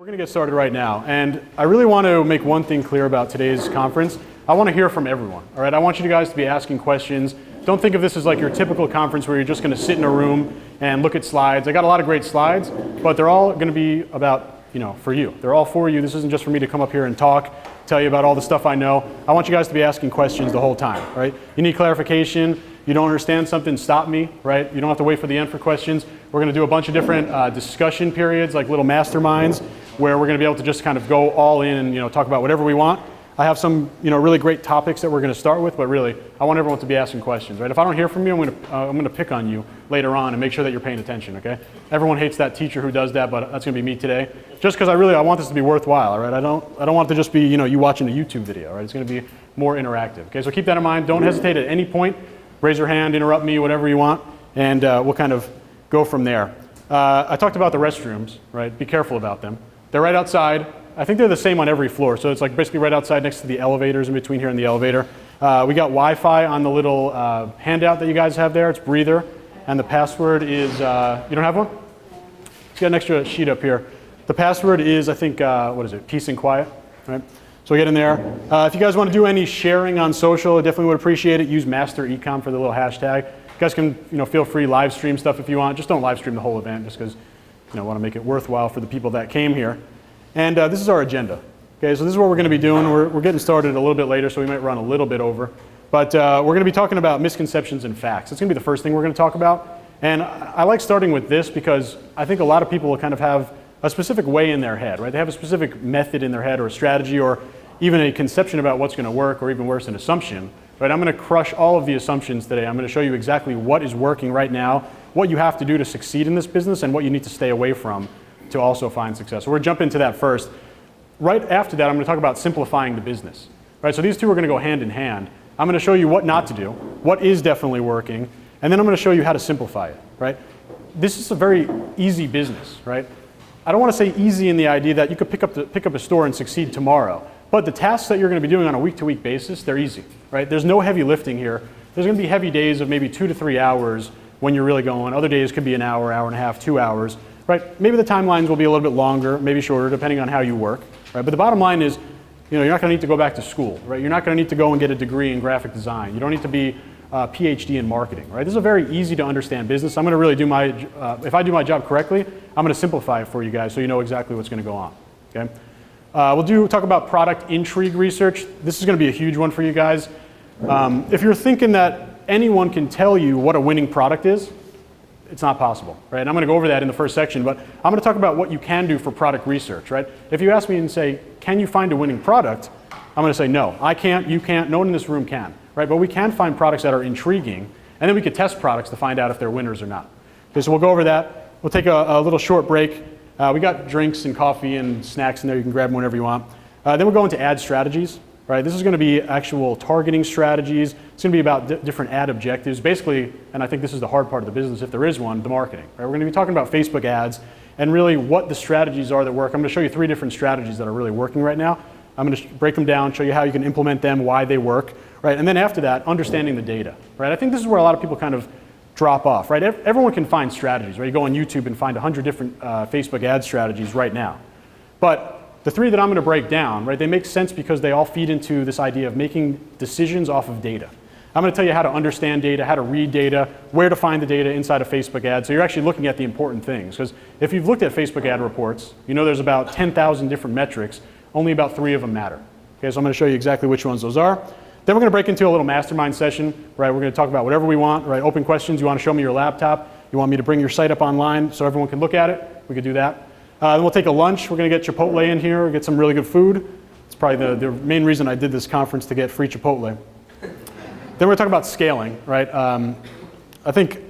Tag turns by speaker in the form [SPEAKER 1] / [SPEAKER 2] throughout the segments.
[SPEAKER 1] We're going to get started right now, and I really want to make one thing clear about today's conference. I want to hear from everyone, all right? I want you guys to be asking questions. Don't think of this as like your typical conference where you're just going to sit in a room and look at slides. I got a lot of great slides, but they're all going to be about, for you. They're all for you. This isn't just for me to come up here and talk, tell you about all the stuff I know. I want you guys to be asking questions the whole time, right? You need clarification. You don't understand something, stop me, right? You don't have to wait for the end for questions. We're going to do a bunch of different discussion periods, like little masterminds, where we're going to be able to just kind of go all in and talk about whatever we want. I have some really great topics that we're going to start with, but really I want everyone to be asking questions, right? If I don't hear from you, I'm going to pick on you later on and make sure that you're paying attention, okay? Everyone hates that teacher who does that, but that's going to be me today. Just because I want this to be worthwhile, right? I don't want it to just be you watching a YouTube video, right? It's going to be more interactive, okay? So keep that in mind. Don't hesitate at any point. Raise your hand, interrupt me, whatever you want, and we'll kind of go from there. I talked about the restrooms, right? Be careful about them. They're right outside. I think they're the same on every floor, so it's like basically right outside next to the elevators, in between here and the elevator. We got Wi-Fi on the little handout that you guys have there. It's Breather, and the password is, you don't have one? It's got an extra sheet up here. The password is, I think, what is it? Peace and quiet, right? So we get in there. If you guys want to do any sharing on social, I definitely would appreciate it. Use Master Ecom for the little hashtag. You guys can, feel free live stream stuff if you want. Just don't live stream the whole event, just because, I want to make it worthwhile for the people that came here. And this is our agenda. Okay, so this is what we're going to be doing. We're getting started a little bit later, so we might run a little bit over. But we're going to be talking about misconceptions and facts. That's going to be the first thing we're going to talk about. And I like starting with this because I think a lot of people will kind of have a specific way in their head, right? They have a specific method in their head or a strategy or even a conception about what's going to work, or even worse, an assumption. Right? I'm going to crush all of the assumptions today. I'm going to show you exactly what is working right now, what you have to do to succeed in this business, and what you need to stay away from to also find success. So we're going to jump into that first. Right after that, I'm going to talk about simplifying the business. Right? So these two are going to go hand in hand. I'm going to show you what not to do, what is definitely working, and then I'm going to show you how to simplify it. Right? This is a very easy business. Right? I don't want to say easy in the idea that you could pick up a store and succeed tomorrow. But the tasks that you're going to be doing on a week-to-week basis, they're easy, right? There's no heavy lifting here. There's going to be heavy days of maybe 2 to 3 hours when you're really going. Other days could be an hour, hour and a half, 2 hours, right? Maybe the timelines will be a little bit longer, maybe shorter, depending on how you work, right? But the bottom line is, you're not going to need to go back to school, right? You're not going to need to go and get a degree in graphic design. You don't need to be a PhD in marketing, right? This is a very easy to understand business. I'm going to really do if I do my job correctly, I'm going to simplify it for you guys so you know exactly what's going to go on, okay? We'll talk about product intrigue research. This is going to be a huge one for you guys. If you're thinking that anyone can tell you what a winning product is, it's not possible, right? And I'm going to go over that in the first section, but I'm going to talk about what you can do for product research, right? If you ask me and say, can you find a winning product? I'm going to say, no, I can't, you can't, no one in this room can, right? But we can find products that are intriguing, and then we could test products to find out if they're winners or not. Okay, so we'll go over that. We'll take a little short break. We got drinks and coffee and snacks in there. You can grab them whenever you want. Then we'll go into ad strategies. Right? This is going to be actual targeting strategies. It's going to be about different ad objectives. Basically, and I think this is the hard part of the business, if there is one, the marketing. Right? We're going to be talking about Facebook ads and really what the strategies are that work. I'm going to show you 3 different strategies that are really working right now. I'm going to break them down, show you how you can implement them, why they work. Right? And then after that, understanding the data. Right? I think this is where a lot of people kind of drop off, right? Everyone can find strategies, right? You go on YouTube and find 100 different Facebook ad strategies right now. But the 3 that I'm going to break down, right, they make sense because they all feed into this idea of making decisions off of data. I'm going to tell you how to understand data, how to read data, where to find the data inside a Facebook ad. So you're actually looking at the important things. Because if you've looked at Facebook ad reports, there's about 10,000 different metrics. Only about 3 of them matter. Okay, so I'm going to show you exactly which ones those are. Then we're going to break into a little mastermind session, right? We're going to talk about whatever we want, right? Open questions. You want to show me your laptop? You want me to bring your site up online so everyone can look at it? We could do that. Then we'll take a lunch. We're going to get Chipotle in here, get some really good food. It's probably the main reason I did this conference, to get free Chipotle. Then we're going to talk about scaling, right? I think,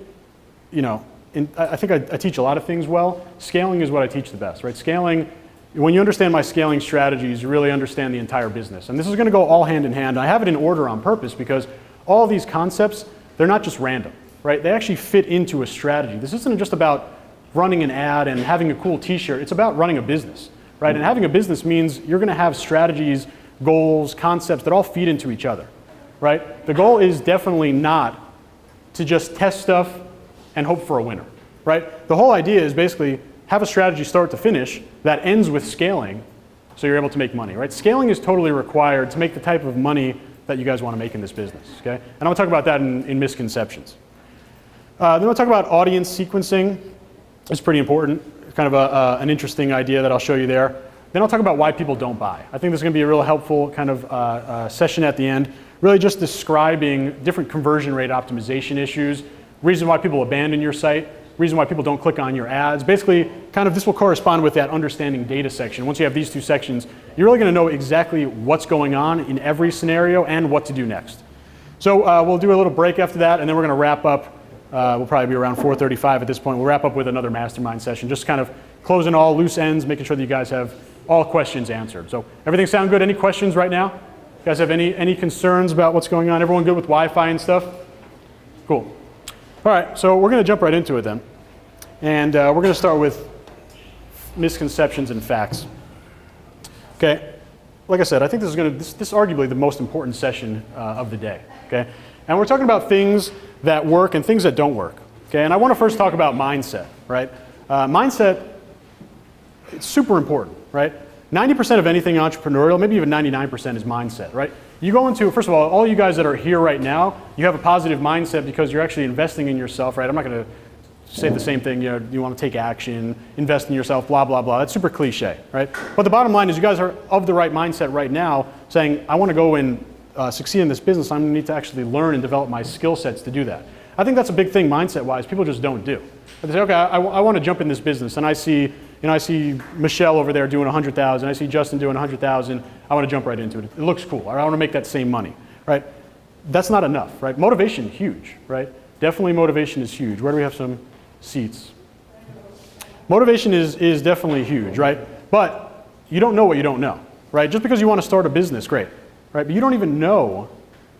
[SPEAKER 1] I teach a lot of things well. Scaling is what I teach the best, right? Scaling. When you understand my scaling strategies, you really understand the entire business. And this is going to go all hand in hand. I have it in order on purpose because all these concepts, they're not just random, right? They actually fit into a strategy. This isn't just about running an ad and having a cool t-shirt. It's about running a business, right? And having a business means you're going to have strategies, goals, concepts that all feed into each other, right? The goal is definitely not to just test stuff and hope for a winner, right? The whole idea is basically have a strategy start to finish that ends with scaling so you're able to make money, right? Scaling is totally required to make the type of money that you guys want to make in this business, okay? And I'm going to talk about that in misconceptions. Then we'll talk about audience sequencing. It's pretty important, kind of an interesting idea that I'll show you there. Then I'll talk about why people don't buy. I think this is going to be a real helpful kind of session at the end, really just describing different conversion rate optimization issues, reason why people abandon your site, reason why people don't click on your ads. Basically, kind of this will correspond with that understanding data section. Once you have these two sections, you're really going to know exactly what's going on in every scenario and what to do next. So we'll do a little break after that, and then we're going to wrap up. We'll probably be around 4:35 at this point. We'll wrap up with another mastermind session, just kind of closing all loose ends, making sure that you guys have all questions answered. So everything sound good? Any questions right now? You guys have any concerns about what's going on? Everyone good with Wi-Fi and stuff? Cool. All right, so we're going to jump right into it then. And we're going to start with misconceptions and facts. Okay, like I said, I think this is arguably the most important session of the day. Okay, and we're talking about things that work and things that don't work. Okay, and I want to first talk about mindset, right? Mindset, it's super important, right? 90% of anything entrepreneurial, maybe even 99% is mindset, right? You go into, first of all you guys that are here right now, you have a positive mindset because you're actually investing in yourself, right? I'm not going to say the same thing, you know, you want to take action, invest in yourself, blah, blah, blah. That's super cliche, right? But the bottom line is you guys are of the right mindset right now saying, I want to go and succeed in this business. I'm going to need to actually learn and develop my skill sets to do that. I think that's a big thing mindset-wise. People just don't do. But they say, okay, I want to jump in this business, and I see Michelle over there doing 100,000. I see Justin doing 100,000. I want to jump right into it. It looks cool. Or I want to make that same money, right? That's not enough, right? Motivation, huge, right? Definitely motivation is huge. Where do we have some seats? Motivation is definitely huge, right? But you don't know what you don't know, right? Just because you want to start a business, great, right? But you don't even know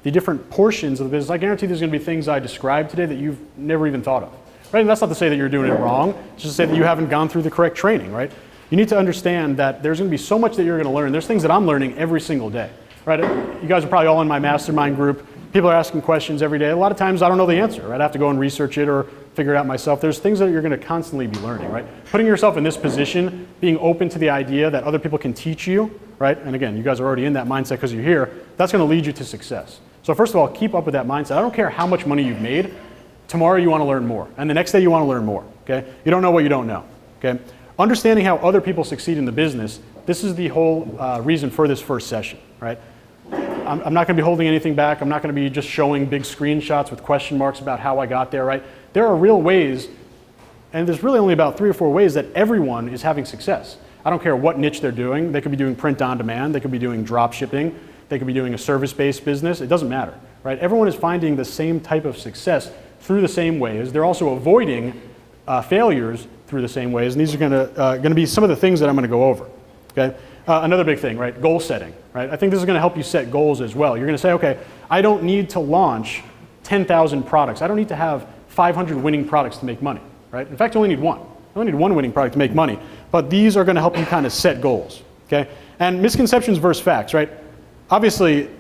[SPEAKER 1] the different portions of the business. I guarantee there's going to be things I described today that you've never even thought of, right? And that's not to say that you're doing it wrong. It's just to say that you haven't gone through the correct training, right? You need to understand that there's going to be so much that you're going to learn. There's things that I'm learning every single day, right? You guys are probably all in my mastermind group. People are asking questions every day. A lot of times I don't know the answer, right? I have to go and research it or figure it out myself. There's things that you're going to constantly be learning, right? Putting yourself in this position, being open to the idea that other people can teach you, right? And again, you guys are already in that mindset because you're here. That's going to lead you to success. So first of all, keep up with that mindset. I don't care how much money you've made. Tomorrow you want to learn more. And the next day you want to learn more, okay? You don't know what you don't know, okay? Understanding how other people succeed in the business, this is the whole reason for this first session, right? I'm not going to be holding anything back. I'm not going to be just showing big screenshots with question marks about how I got there, right? There are real ways, and there's really only about 3 or 4 ways that everyone is having success. I don't care what niche they're doing. They could be doing print on demand. They could be doing drop shipping. They could be doing a service-based business. It doesn't matter, right? Everyone is finding the same type of success through the same ways. They're also avoiding failures through the same ways, and these are going to be some of the things that I'm going to go over, okay? Another big thing, right? Goal setting, right? I think this is going to help you set goals as well. You're going to say, okay, I don't need to launch 10,000 products. I don't need to have 500 winning products to make money, right? In fact, you only need one. You only need one winning product to make money. But these are going to help you kind of set goals, okay? And misconceptions versus facts, right? Obviously,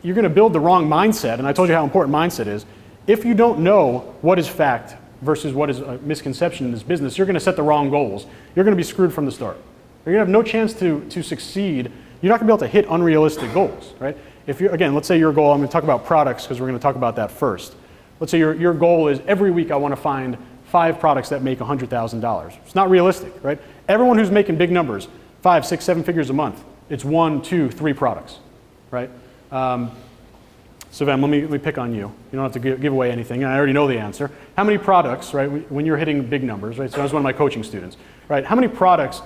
[SPEAKER 1] you're going to build the wrong mindset, and I told you how important mindset is. If you don't know what is fact versus what is a misconception in this business, you're going to set the wrong goals. You're going to be screwed from the start. You're going to have no chance to succeed. You're not going to be able to hit unrealistic goals, right? If you're, again, let's say your goal, I'm going to talk about products because we're going to talk about that first. Let's say your goal is every week I want to find 5 products that make $100,000. It's not realistic, right? Everyone who's making big numbers, 5, 6, 7 figures a month, it's 1, 2, 3 products, right? So Van, let me pick on you. You don't have to give away anything. I already know the answer. How many products, right, when you're hitting big numbers, right? So I was one of my coaching students, right? How many products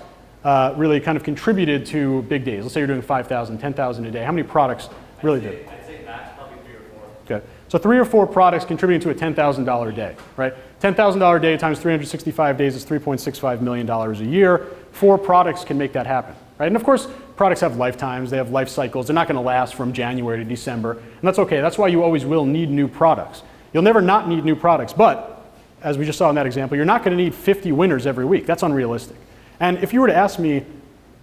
[SPEAKER 1] really kind of contributed to big days? Let's say you're doing 5,000, 10,000 a day. How many products really did?
[SPEAKER 2] I'd say max probably 3 or 4.
[SPEAKER 1] Okay. So 3 or 4 products contributing to a $10,000 day, right? $10,000 a day times 365 days is $3.65 million a year. 4 products can make that happen, right? And of course, products have lifetimes, they have life cycles. They're not going to last from January to December, and that's okay. That's why you always will need new products. You'll never not need new products, but as we just saw in that example, you're not going to need 50 winners every week. That's unrealistic. And if you were to ask me,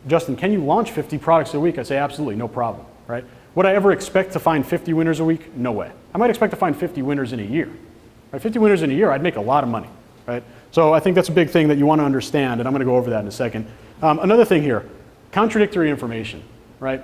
[SPEAKER 1] Justin, can you launch 50 products a week? I'd say absolutely, no problem, right? Would I ever expect to find 50 winners a week? No way. I might expect to find 50 winners in a year. Right? 50 winners in a year, I'd make a lot of money, right? So I think that's a big thing that you want to understand, and I'm going to go over that in a second. Another thing here, contradictory information, right?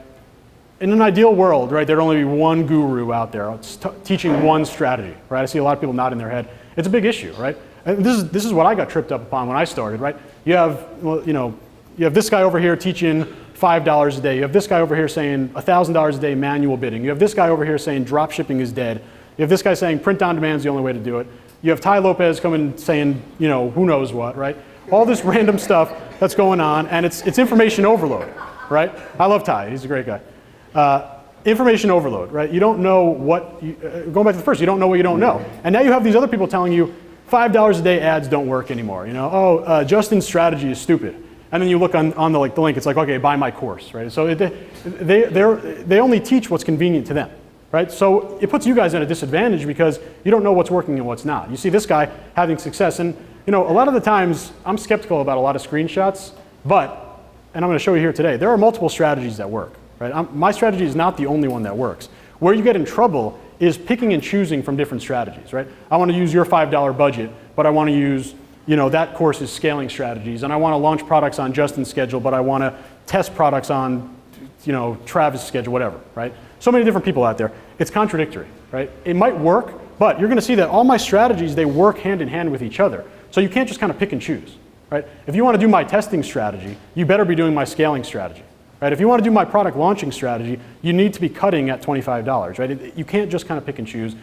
[SPEAKER 1] In an ideal world, right, there'd only be one guru out there teaching one strategy, right? I see a lot of people nodding their head. It's a big issue, right? And this is what I got tripped up upon when I started, right? You have, well, you have this guy over here teaching $5 a day. You have this guy over here saying $1,000 a day manual bidding. You have this guy over here saying drop shipping is dead. You have this guy saying print on demand is the only way to do it. You have Ty Lopez coming saying, who knows what, right? All this random stuff that's going on, and it's information overload, right? I love Ty, he's a great guy. Information overload, right? You don't know what, going back to the first, you don't know what you don't know. And now you have these other people telling you $5 a day ads don't work anymore. Justin's strategy is stupid. And then you look on the link, it's like, okay, buy my course, right? So they only teach what's convenient to them, right? So it puts you guys at a disadvantage because you don't know what's working and what's not. You see this guy having success, and a lot of the times I'm skeptical about a lot of screenshots, but, and I'm gonna show you here today, there are multiple strategies that work, right? My strategy is not the only one that works. Where you get in trouble is picking and choosing from different strategies, right? I wanna use your $5 budget, but I wanna use that course's scaling strategies, and I want to launch products on Justin's schedule, but I want to test products on, Travis' schedule, whatever, right? So many different people out there. It's contradictory, right? It might work, but you're going to see that all my strategies, they work hand in hand with each other. So you can't just kind of pick and choose, right? If you want to do my testing strategy, you better be doing my scaling strategy, right? If you want to do my product launching strategy, you need to be cutting at $25, right? You can't just kind of pick and choose.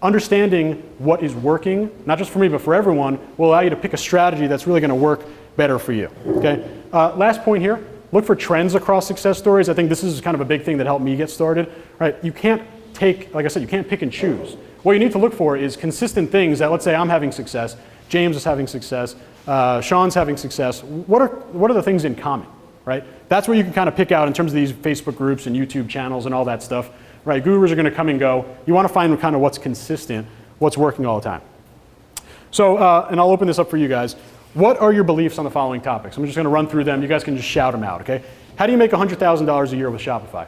[SPEAKER 1] Understanding what is working, not just for me, but for everyone, will allow you to pick a strategy that's really going to work better for you, okay? Last point here, look for trends across success stories. I think this is kind of a big thing that helped me get started, right? You can't like I said, you can't pick and choose. What you need to look for is consistent things that, let's say I'm having success, James is having success, Sean's having success. What are the things in common, right? That's where you can kind of pick out in terms of these Facebook groups and YouTube channels and all that stuff. Right, gurus are going to come and go. You want to find kind of what's consistent, what's working all the time. So, and I'll open this up for you guys. What are your beliefs on the following topics? I'm just going to run through them. You guys can just shout them out, okay? How do you make $100,000 a year with Shopify?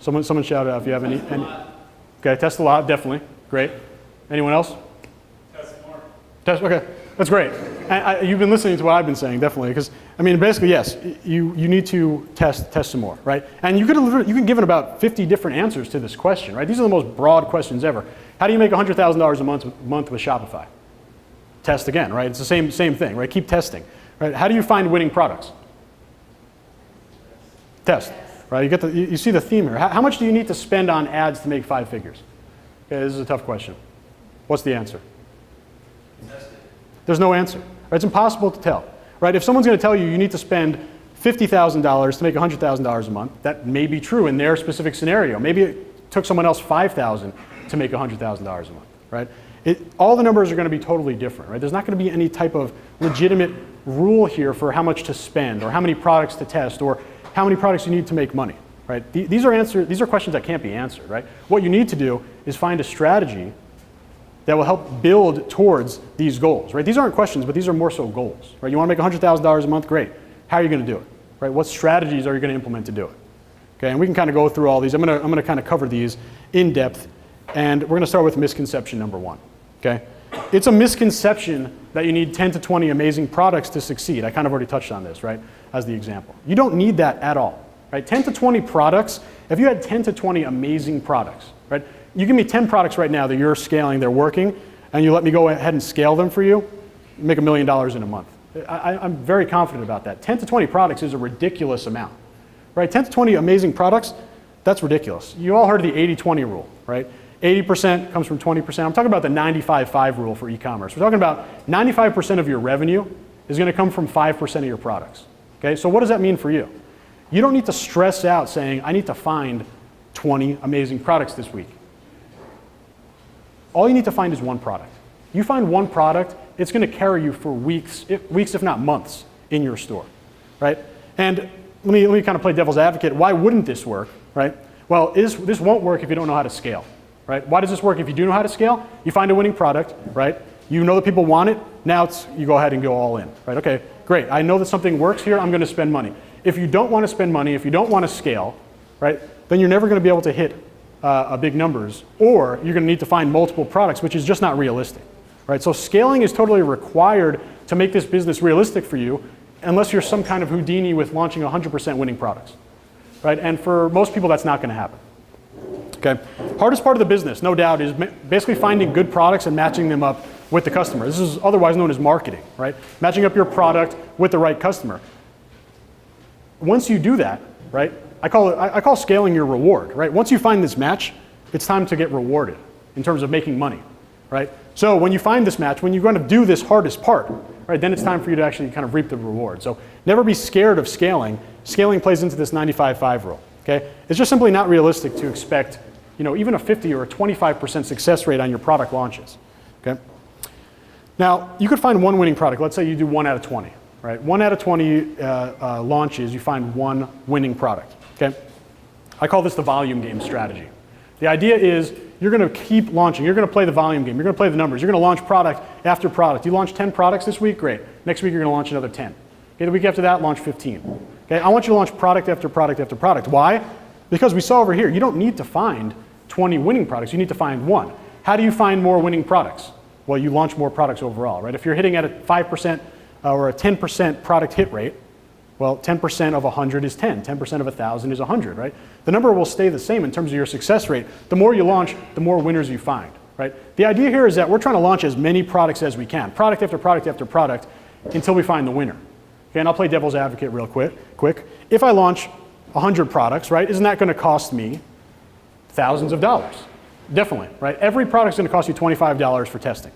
[SPEAKER 1] Someone shout it out if you have any. Okay, test a lot, definitely. Great. Anyone else?
[SPEAKER 2] Test more.
[SPEAKER 1] Okay, that's great. You've been listening to what I've been saying, definitely, because basically, yes, you need to test some more, right? And you can give it about 50 different answers to this question, right? These are the most broad questions ever. How do you make $100,000 a month with Shopify? Test again, right? It's the same thing, right? Keep testing, right? How do you find winning products? Test, right? You see the theme here. How much do you need to spend on ads to make 5 figures? Okay, this is a tough question. What's the answer? There's no answer. Right? It's impossible to tell. Right? If someone's going to tell you you need to spend $50,000 to make $100,000 a month, that may be true in their specific scenario. Maybe it took someone else $5,000 to make $100,000 a month. Right? All the numbers are going to be totally different. Right? There's not going to be any type of legitimate rule here for how much to spend or how many products to test or how many products you need to make money. Right? These are questions that can't be answered. Right? What you need to do is find a strategy that will help build towards these goals, right? These aren't questions, but these are more so goals, right? You want to make $100,000 a month? Great. How are you going to do it, right? What strategies are you going to implement to do it? Okay, and we can kind of go through all these. I'm going to kind of cover these in depth, and we're going to start with misconception number 1, okay? It's a misconception that you need 10 to 20 amazing products to succeed. I kind of already touched on this, right, as the example. You don't need that at all, right? 10 to 20 products, if you had 10 to 20 amazing products, right? You give me 10 products right now that you're scaling, they're working, and you let me go ahead and scale them for you, you make $1 million in a month. I'm very confident about that. 10 to 20 products is a ridiculous amount, right? 10 to 20 amazing products, that's ridiculous. You all heard of the 80-20 rule, right? 80% comes from 20%. I'm talking about the 95-5 rule for e-commerce. We're talking about 95% of your revenue is going to come from 5% of your products, okay? So what does that mean for you? You don't need to stress out saying, I need to find 20 amazing products this week. All you need to find is one product. You find one product, it's going to carry you for weeks if not months in your store, right? And let me kind of play devil's advocate. Why wouldn't this work, right? Well, this won't work if you don't know how to scale, right? Why does this work if you do know how to scale? You find a winning product, right? You know that people want it. Now you go ahead and go all in, right? Okay, great. I know that something works here. I'm going to spend money. If you don't want to spend money, if you don't want to scale, right, then you're never going to be able to hit big numbers, or you're going to need to find multiple products, which is just not realistic, right? So scaling is totally required to make this business realistic for you, unless you're some kind of Houdini with launching 100% winning products, right? And for most people, that's not going to happen. Okay. Hardest part of the business, no doubt, is basically finding good products and matching them up with the customer. This is otherwise known as marketing, right? Matching up your product with the right customer. Once you do that, right, I call scaling your reward, right? Once you find this match, it's time to get rewarded in terms of making money, right? So when you find this match, when you're going to do this hardest part, right, then it's time for you to actually kind of reap the reward. So never be scared of scaling. Scaling plays into this 95-5 rule, okay? It's just simply not realistic to expect, even a 50 or a 25% success rate on your product launches, okay? Now, you could find one winning product. Let's say you do 1 out of 20, right? 1 out of 20 launches, you find one winning product, okay? I call this the volume game strategy. The idea is you're going to keep launching. You're going to play the volume game. You're going to play the numbers. You're going to launch product after product. You launch 10 products this week, great. Next week, you're going to launch another 10. Okay, the week after that, launch 15. Okay, I want you to launch product after product after product. Why? Because we saw over here, you don't need to find 20 winning products. You need to find one. How do you find more winning products? Well, you launch more products overall, right? If you're hitting at a 5% or a 10% product hit rate, well, 10% of 100 is 10. 10% of 1,000 is 100, right? The number will stay the same in terms of your success rate. The more you launch, the more winners you find, right? The idea here is that we're trying to launch as many products as we can, product after product after product, until we find the winner. Okay, and I'll play devil's advocate real quick. If I launch 100 products, right, isn't that going to cost me thousands of dollars? Definitely, right? Every product's going to cost you $25 for testing.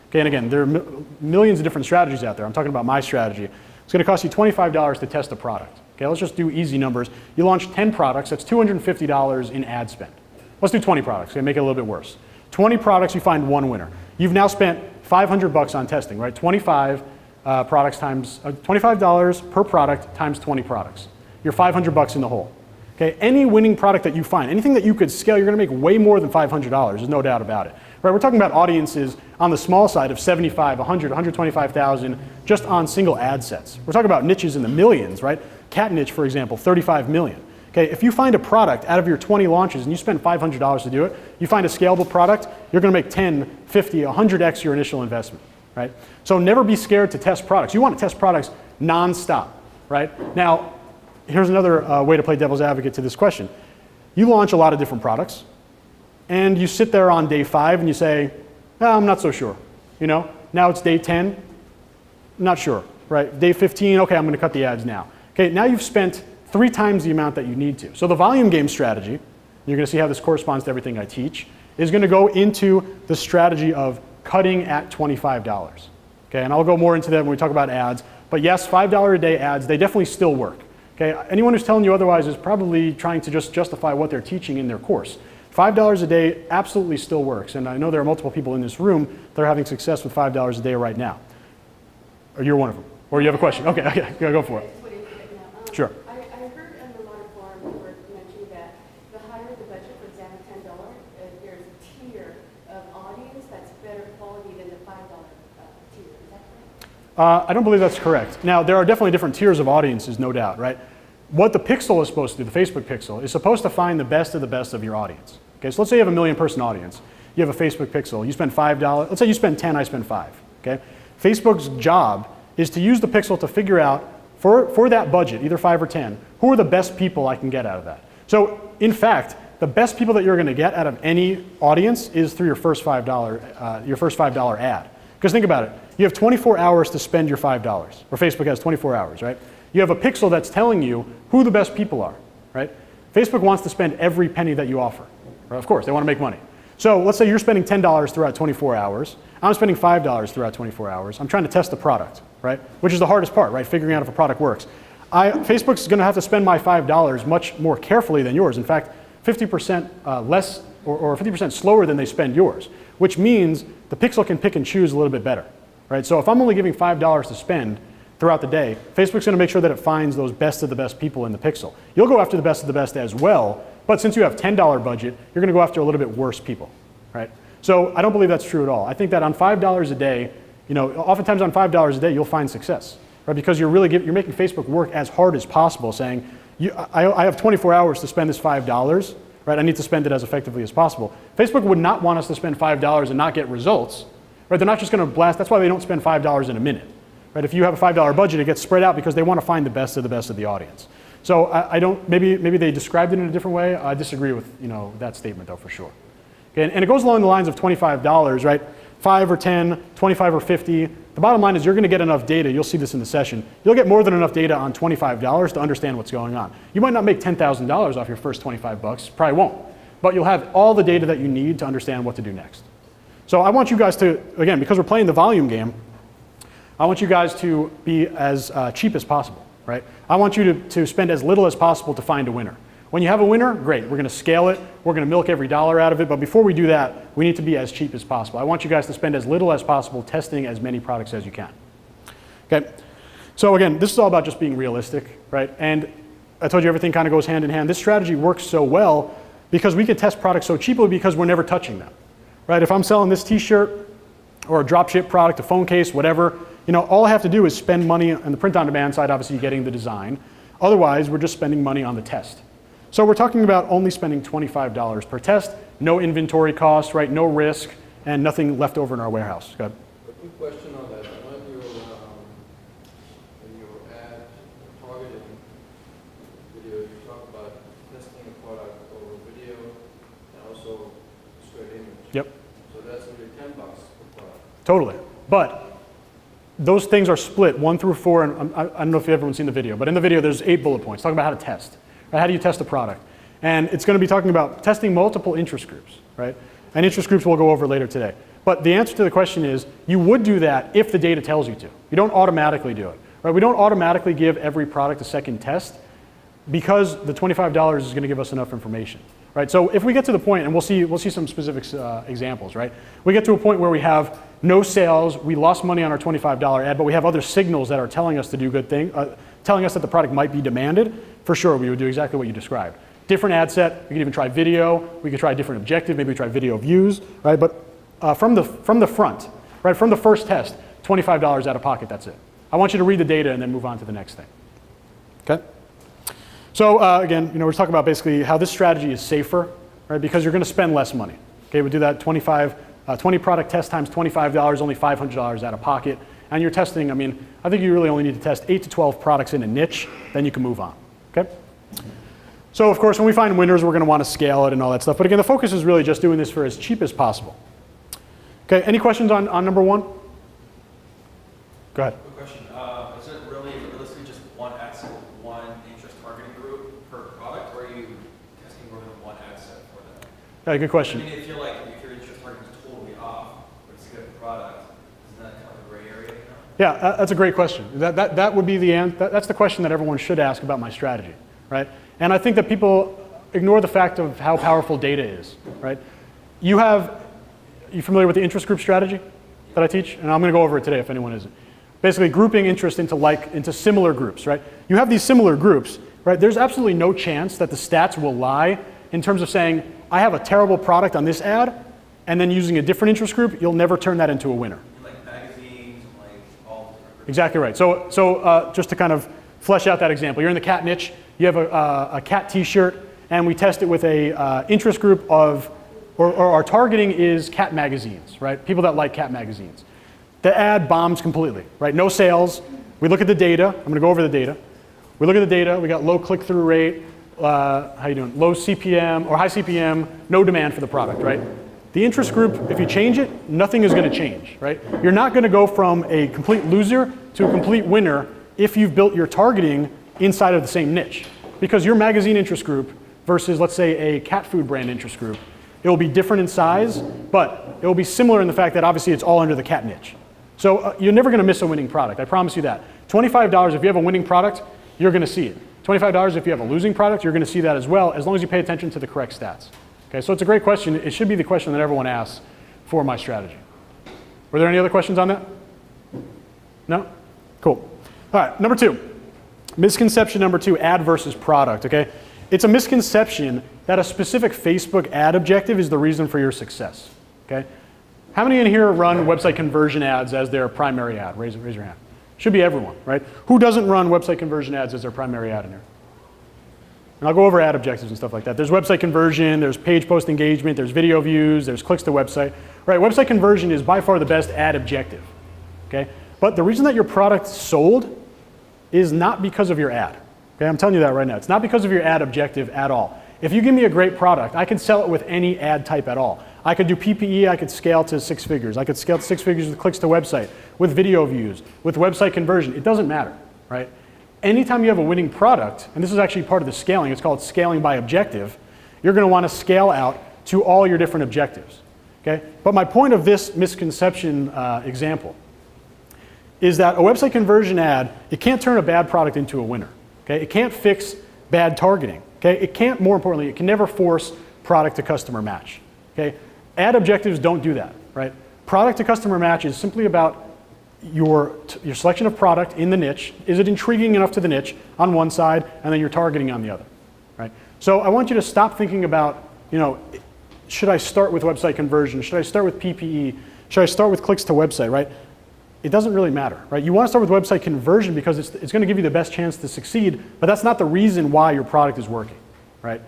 [SPEAKER 1] Okay, and again, there are millions of different strategies out there. I'm talking about my strategy. It's going to cost you $25 to test a product. Okay, let's just do easy numbers. You launch 10 products, that's $250 in ad spend. Let's do 20 products, okay, make it a little bit worse. 20 products, you find one winner. You've now spent $500 on testing, right? 25 products times, $25 per product times 20 products. You're $500 in the hole. Okay, any winning product that you find, anything that you could scale, you're going to make way more than $500. There's no doubt about it. Right, we're talking about audiences on the small side of 75, 100, 125,000 just on single ad sets. We're talking about niches in the millions, right? Cat niche, for example, 35 million. Okay, if you find a product out of your 20 launches and you spend $500 to do it, you find a scalable product, you're going to make 10, 50, 100x your initial investment, right? So never be scared to test products. You want to test products nonstop, right? Now, here's another way to play devil's advocate to this question. You launch a lot of different products, and you sit there on day 5 and you say, oh, I'm not so sure. Now it's day 10, not sure, right? Day 15, okay, I'm going to cut the ads now. Okay, now you've spent 3 times the amount that you need to. So the volume game strategy, you're going to see how this corresponds to everything I teach, is going to go into the strategy of cutting at $25. Okay, and I'll go more into that when we talk about ads. But yes, $5 a day ads, they definitely still work. Okay, anyone who's telling you otherwise is probably trying to just justify what they're teaching in their course. $5 a day absolutely still works, and I know there are multiple people in this room that are having success with $5 a day right now. Or you're one of them. Or you have a question. Okay, go for it. Sure.
[SPEAKER 3] I heard on the Modern Forum you were mentioning that the higher the budget, for example, $10, there's a tier of audience that's better quality than the $5 tier. Is that correct?
[SPEAKER 1] I don't believe that's correct. Now, there are definitely different tiers of audiences, no doubt, right? What the pixel is supposed to do, the Facebook pixel, is supposed to find the best of your audience. Okay, so let's say you have a 1 million person audience. You have a Facebook pixel. You spend $5. Let's say you spend 10, I spend 5. Okay? Facebook's job is to use the pixel to figure out, for that budget, either 5 or 10, who are the best people I can get out of that. So, in fact, the best people that you're going to get out of any audience is through your first $5 ad. Because think about it. You have 24 hours to spend your $5, or Facebook has 24 hours, right? You have a pixel that's telling you who the best people are, right? Facebook wants to spend every penny that you offer. Right? Of course, they want to make money. So let's say you're spending $10 throughout 24 hours. I'm spending $5 throughout 24 hours. I'm trying to test the product, right? Which is the hardest part, right? Figuring out if a product works. Facebook's going to have to spend my $5 much more carefully than yours. In fact, 50% less or 50% slower than they spend yours, which means the pixel can pick and choose a little bit better, right? So if I'm only giving $5 to spend throughout the day, Facebook's going to make sure that it finds those best of the best people in the pixel. You'll go after the best of the best as well, but since you have $10 budget, you're going to go after a little bit worse people, right? So I don't believe that's true at all. I think that on $5 a day, oftentimes on $5 a day, you'll find success, right? Because you're making Facebook work as hard as possible, saying, I have 24 hours to spend this $5, right? I need to spend it as effectively as possible. Facebook would not want us to spend $5 and not get results, right? They're not just going to blast. That's why they don't spend $5 in a minute, right? If you have a $5 budget, it gets spread out because they want to find the best of the audience. So I don't, maybe they described it in a different way. I disagree with, that statement though, for sure. Okay, and it goes along the lines of $25, right? 5 or 10, 25 or 50. The bottom line is you're going to get enough data. You'll see this in the session. You'll get more than enough data on $25 to understand what's going on. You might not make $10,000 off your first 25 bucks, probably won't. But you'll have all the data that you need to understand what to do next. So I want you guys to, again, because we're playing the volume game, I want you guys to be as cheap as possible, right? I want you to spend as little as possible to find a winner. When you have a winner, great, we're going to scale it, we're going to milk every dollar out of it, but before we do that, we need to be as cheap as possible. I want you guys to spend as little as possible testing as many products as you can. Okay, so again, this is all about just being realistic, right? And I told you everything kind of goes hand in hand. This strategy works so well because we can test products so cheaply because we're never touching them, right? If I'm selling this t-shirt or a dropship product, a phone case, whatever, all I have to do is spend money on the print on demand side, obviously getting the design. Otherwise, we're just spending money on the test. So we're talking about only spending $25 per test, no inventory cost, right? No risk, and nothing left over in our warehouse. Go ahead.
[SPEAKER 4] A quick question on that. When you add targeting video, you talk about testing a product over video and also straight image.
[SPEAKER 1] Yep.
[SPEAKER 4] So that's only $10 per product.
[SPEAKER 1] Totally. But those things are split 1 through 4, and I don't know if everyone's seen the video, but in the video there's 8 bullet points talking about how to test. Right? How do you test a product? And it's going to be talking about testing multiple interest groups, right? And interest groups we'll go over later today. But the answer to the question is, you would do that if the data tells you to. You don't automatically do it, right? We don't automatically give every product a second test because the $25 is going to give us enough information, right? So if we get to the point, and we'll see some specific examples, right? We get to a point where we have no sales, we lost money on our $25 ad, but we have other signals that are telling us to do good things, telling us that the product might be demanded. For sure, we would do exactly what you described. Different ad set, we could even try video, we could try a different objective, maybe try video views, right? But from the front, right, from the first test, $25 out of pocket, that's it. I want you to read the data and then move on to the next thing, okay? So again, we're talking about basically how this strategy is safer, right? Because you're gonna spend less money. Okay, we do that 20 product test times $25, only $500 out of pocket. And you're testing, I think you really only need to test 8 to 12 products in a niche, then you can move on. Okay? So of course, when we find winners, we're going to want to scale it and all that stuff. But again, the focus is really just doing this for as cheap as possible. Okay, any questions on number 1? Go ahead.
[SPEAKER 2] Quick question. Is it really realistically just one ad set, one interest targeting group per product, or are you testing more than one ad set for that?
[SPEAKER 1] Yeah, good question.
[SPEAKER 2] I feel like if your interest targeting is totally off, but it's a good product, isn't that kind of a gray area?
[SPEAKER 1] Yeah, that's a great question. That would be the answer. That's the question that everyone should ask about my strategy, right? And I think that people ignore the fact of how powerful data is, right? You familiar with the interest group strategy that I teach? And I'm going to go over it today if anyone isn't. Basically, grouping interest into similar groups, right? You have these similar groups, right? There's absolutely no chance that the stats will lie in terms of saying, I have a terrible product on this ad, and then using a different interest group, you'll never turn that into a winner. Exactly right. So just to kind of flesh out that example, you're in the cat niche, you have a cat t-shirt, and we test it with a interest group of, or our targeting is cat magazines, right? People that like cat magazines. The ad bombs completely, right? No sales. We look at the data. I'm going to go over the data. We look at the data. We got low click-through rate, how you doing? Low CPM or high CPM, no demand for the product, right? The interest group, if you change it, nothing is going to change, right? You're not going to go from a complete loser to a complete winner if you've built your targeting inside of the same niche. Because your magazine interest group versus, let's say, a cat food brand interest group, it will be different in size, but it will be similar in the fact that obviously it's all under the cat niche. So you're never going to miss a winning product, I promise you that. $25, if you have a winning product, you're going to see it. $25, if you have a losing product, you're going to see that as well, as long as you pay attention to the correct stats. Okay, so it's a great question. It should be the question that everyone asks for my strategy. Were there any other questions on that? No? Cool. All right, number 2. Misconception number 2, ad versus product, okay? It's a misconception that a specific Facebook ad objective is the reason for your success, okay? How many in here run website conversion ads as their primary ad? Raise your hand. Should be everyone, right? Who doesn't run website conversion ads as their primary ad in here? And I'll go over ad objectives and stuff like that. There's website conversion, there's page post engagement, there's video views, there's clicks to website. Right, website conversion is by far the best ad objective, okay? But the reason that your product sold is not because of your ad, okay? I'm telling you that right now. It's not because of your ad objective at all. If you give me a great product, I can sell it with any ad type at all. I could do PPE, I could scale to 6 figures. I could scale to 6 figures with clicks to website, with video views, with website conversion. It doesn't matter, right? Anytime you have a winning product, and this is actually part of the scaling, it's called scaling by objective, you're gonna wanna scale out to all your different objectives, okay? But my point of this misconception example is that a website conversion ad, it can't turn a bad product into a winner, okay? It can't fix bad targeting, okay? It can't, more importantly, it can never force product to customer match, okay? Ad objectives don't do that, right? Product to customer match is simply about your selection of product in the niche. Is it intriguing enough to the niche on one side, and then your targeting on the other, right? So I want you to stop thinking about, you know, should I start with website conversion? Should I start with PPE? Should I start with clicks to website, right? It doesn't really matter, right? You want to start with website conversion because it's going to give you the best chance to succeed, but that's not the reason why your product is working, right?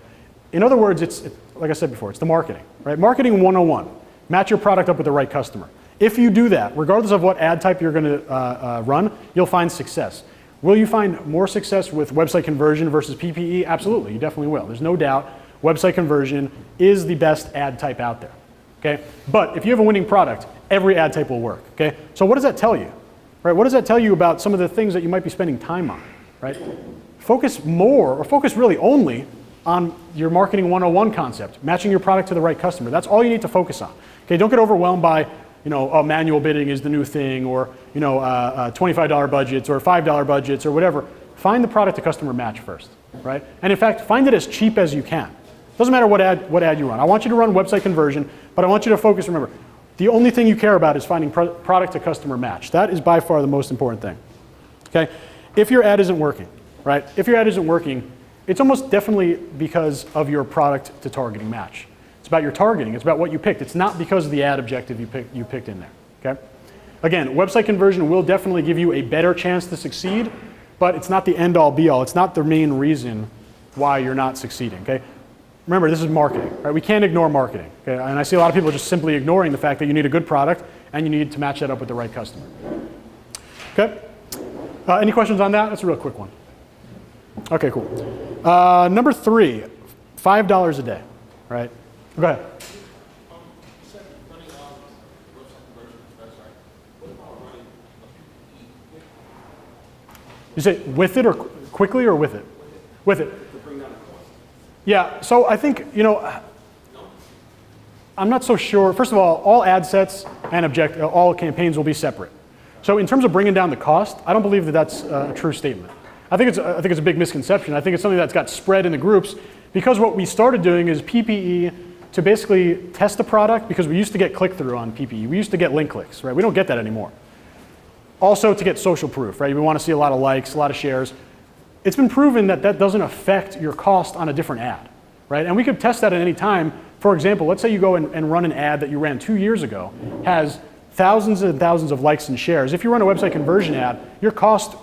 [SPEAKER 1] In other words, it's like I said before, it's the marketing, right? Marketing 101, match your product up with the right customer. If you do that, regardless of what ad type you're going to run, you'll find success. Will you find more success with website conversion versus PPE? Absolutely, you definitely will. There's no doubt website conversion is the best ad type out there, okay? But if you have a winning product, every ad type will work, okay? So what does that tell you, right? What does that tell you about some of the things that you might be spending time on, right? Focus more, or focus really only on your marketing 101 concept, matching your product to the right customer. That's all you need to focus on, okay? Don't get overwhelmed by, you know, oh, manual bidding is the new thing, or, you know, $25 budgets or $5 budgets or whatever. Find the product to customer match first, right? And in fact, find it as cheap as you can. Doesn't matter what ad you run. I want you to run website conversion, but I want you to focus, remember, the only thing you care about is finding product to customer match. That is by far the most important thing, okay? If your ad isn't working, right? If your ad isn't working, it's almost definitely because of your product to targeting match. It's about your targeting. It's about what you picked. It's not because of the ad objective you picked in there, okay? Again, website conversion will definitely give you a better chance to succeed, but it's not the end-all be-all. It's not the main reason why you're not succeeding, okay? Remember, this is marketing, right? We can't ignore marketing, okay? And I see a lot of people just simply ignoring the fact that you need a good product and you need to match that up with the right customer, okay? Any questions on that? That's a real quick one. Okay, cool. Number 3, $5 a day, right? Go ahead. You say with it or quickly or with it? With it. Yeah, so I think, you know, I'm not so sure. First of all ad sets and all campaigns will be separate. So in terms of bringing down the cost, I don't believe that that's a true statement. I think it's a big misconception. I think it's something that's got spread in the groups because what we started doing is PPE to basically test the product because we used to get click-through on PPE. We used to get link clicks, right? We don't get that anymore. Also to get social proof, right? We want to see a lot of likes, a lot of shares. It's been proven that that doesn't affect your cost on a different ad, right? And we could test that at any time. For example, let's say you go and run an ad that you ran 2 years ago, has thousands and thousands of likes and shares. If you run a website conversion ad, your cost,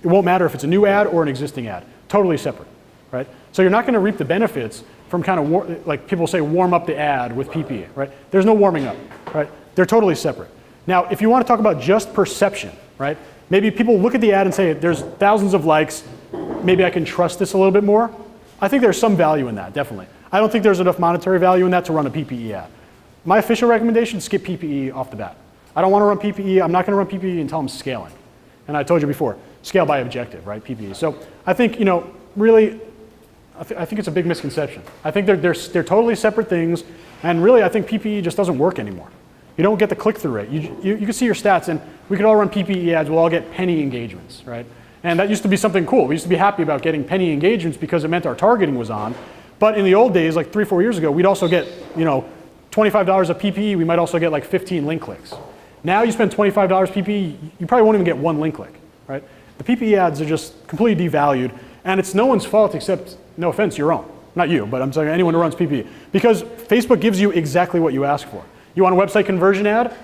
[SPEAKER 1] it won't matter if it's a new ad or an existing ad, totally separate, right? So you're not going to reap the benefits from kind of, like people say, warm up the ad with PPE, right? There's no warming up, right? They're totally separate. Now, if you want to talk about just perception, right? Maybe people look at the ad and say, there's thousands of likes, maybe I can trust this a little bit more. I think there's some value in that, definitely. I don't think there's enough monetary value in that to run a PPE ad. My official recommendation, skip PPE off the bat. I don't want to run PPE. I'm not going to run PPE until I'm scaling. And I told you before, scale by objective, right, PPE. So I think, you know, really, I think it's a big misconception. I think they're totally separate things. And really, I think PPE just doesn't work anymore. You don't get the click-through rate. You can see your stats, and we could all run PPE ads. We'll all get penny engagements, right? And that used to be something cool. We used to be happy about getting penny engagements because it meant our targeting was on. But in the old days, like 3 or 4 years ago, we'd also get, you know, $25 of PPE. We might also get like 15 link clicks. Now you spend $25 PPE, you probably won't even get 1 link click, right? The PPE ads are just completely devalued, and it's no one's fault except, no offense, your own. Not you, but I'm saying anyone who runs PPE. Because Facebook gives you exactly what you ask for. You want a website conversion ad?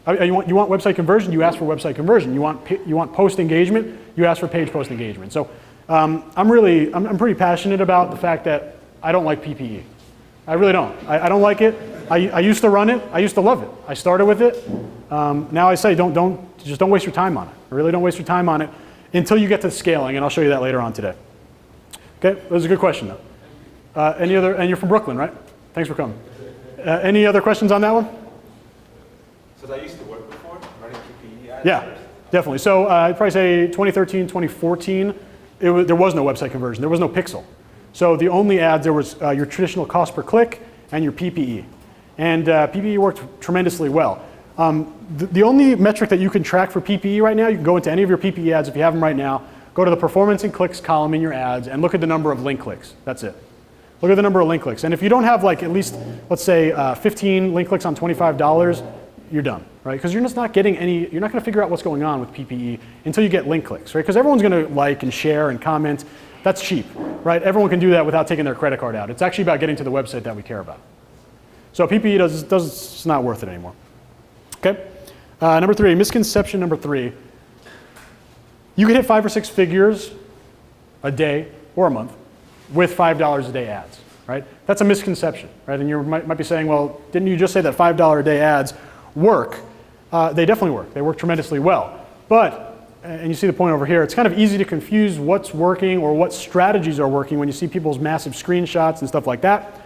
[SPEAKER 1] You want website conversion, you ask for website conversion. You want post engagement, you ask for page post engagement. So I'm pretty passionate about the fact that I don't like PPE. I really don't. I don't like it. I used to run it. I used to love it. I started with it. Now I say just don't waste your time on it. Really don't waste your time on it until you get to scaling, and I'll show you that later on today. Okay, that was a good question though. Any other, and you're from Brooklyn, right? Thanks for coming. Any other questions on that one?
[SPEAKER 2] So that used to work before, running PPE ads?
[SPEAKER 1] Yeah, definitely. So I'd probably say 2013, 2014, there was no website conversion. There was no pixel. So the only ads, there was your traditional cost per click and your PPE. And PPE worked tremendously well. The only metric that you can track for PPE right now, you can go into any of your PPE ads if you have them right now, go to the performance and clicks column in your ads and look at the number of link clicks. That's it. Look at the number of link clicks. And if you don't have like at least, let's say 15 link clicks on $25, you're done, right? Because you're just not getting any, you're not gonna figure out what's going on with PPE until you get link clicks, right? Because everyone's gonna like and share and comment. That's cheap, right? Everyone can do that without taking their credit card out. It's actually about getting to the website that we care about. So PPE it's not worth it anymore. Okay, number 3, misconception number 3. You can hit 5 or 6 figures a day or a month with $5 a day ads, right? That's a misconception, right? And you might be saying, well, didn't you just say that $5 a day ads work? They definitely work. They work tremendously well. But, and you see the point over here, it's kind of easy to confuse what's working or what strategies are working when you see people's massive screenshots and stuff like that.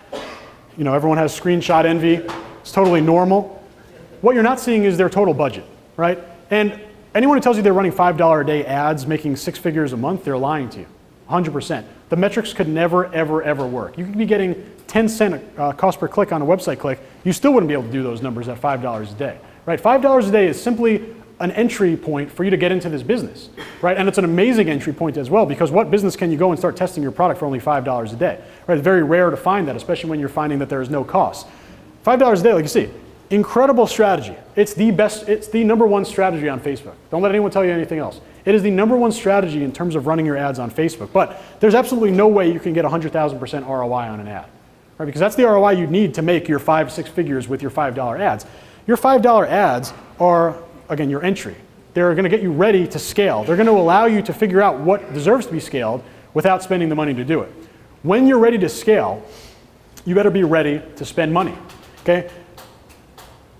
[SPEAKER 1] You know, everyone has screenshot envy. It's totally normal. What you're not seeing is their total budget, right? And anyone who tells you they're running $5 a day ads making 6 figures a month, they're lying to you, 100%. The metrics could never, ever, ever work. You could be getting 10-cent cost per click on a website click. You still wouldn't be able to do those numbers at $5 a day, right? $5 a day is simply an entry point for you to get into this business, right? And it's an amazing entry point as well, because what business can you go and start testing your product for only $5 a day, right? It's very rare to find that, especially when you're finding that there is no cost. $5 a day, like you see, incredible strategy. It's the best, it's the #1 strategy on Facebook. Don't let anyone tell you anything else. It is the #1 strategy in terms of running your ads on Facebook, but there's absolutely no way you can get 100,000% ROI on an ad, right? Because that's the ROI you need to make your 5, 6 figures with your $5 ads. Your $5 ads are, again, your entry. They're gonna get you ready to scale. They're gonna allow you to figure out what deserves to be scaled without spending the money to do it. When you're ready to scale, you better be ready to spend money, okay?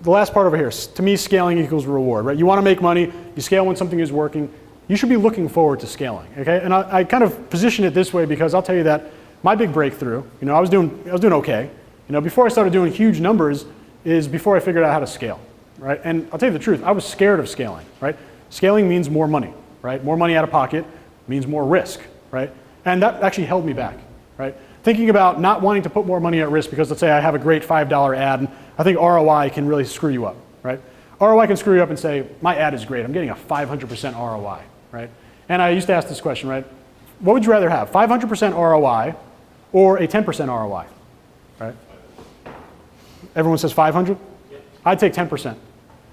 [SPEAKER 1] The last part over here, to me, scaling equals reward, right? You want to make money, you scale when something is working, you should be looking forward to scaling, okay? And I kind of position it this way because I'll tell you that my big breakthrough, you know, I was doing okay. You know, before I started doing huge numbers is before I figured out how to scale, right? And I'll tell you the truth, I was scared of scaling, right? Scaling means more money, right? More money out of pocket means more risk, right? And that actually held me back, right? Thinking about not wanting to put more money at risk because let's say I have a great $5 ad, and I think ROI can really screw you up, right? ROI can screw you up and say, my ad is great, I'm getting a 500% ROI, right? And I used to ask this question, right? What would you rather have, 500% ROI or a 10% ROI, right? Everyone says 500? Yep. I'd take 10%,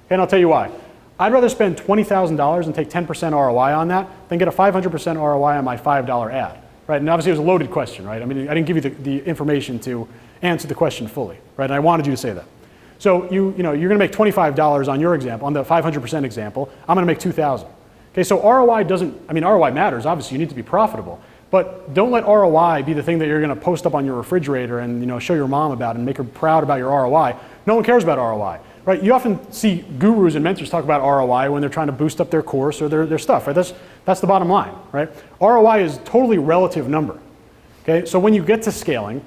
[SPEAKER 1] and I'll tell you why. I'd rather spend $20,000 and take 10% ROI on that than get a 500% ROI on my $5 ad. Right, and obviously it was a loaded question, right? I mean, I didn't give you the information to answer the question fully, right? And I wanted you to say that. So you know, you're gonna make $25 on your example, on the 500% example, I'm gonna make $2,000. Okay, so ROI doesn't, I mean, ROI matters, obviously you need to be profitable, but don't let ROI be the thing that you're gonna post up on your refrigerator and, you know, show your mom about and make her proud about your ROI. No one cares about ROI, right? You often see gurus and mentors talk about ROI when they're trying to boost up their course or their stuff, right? That's the bottom line, right? ROI is a totally relative number, okay? So when you get to scaling,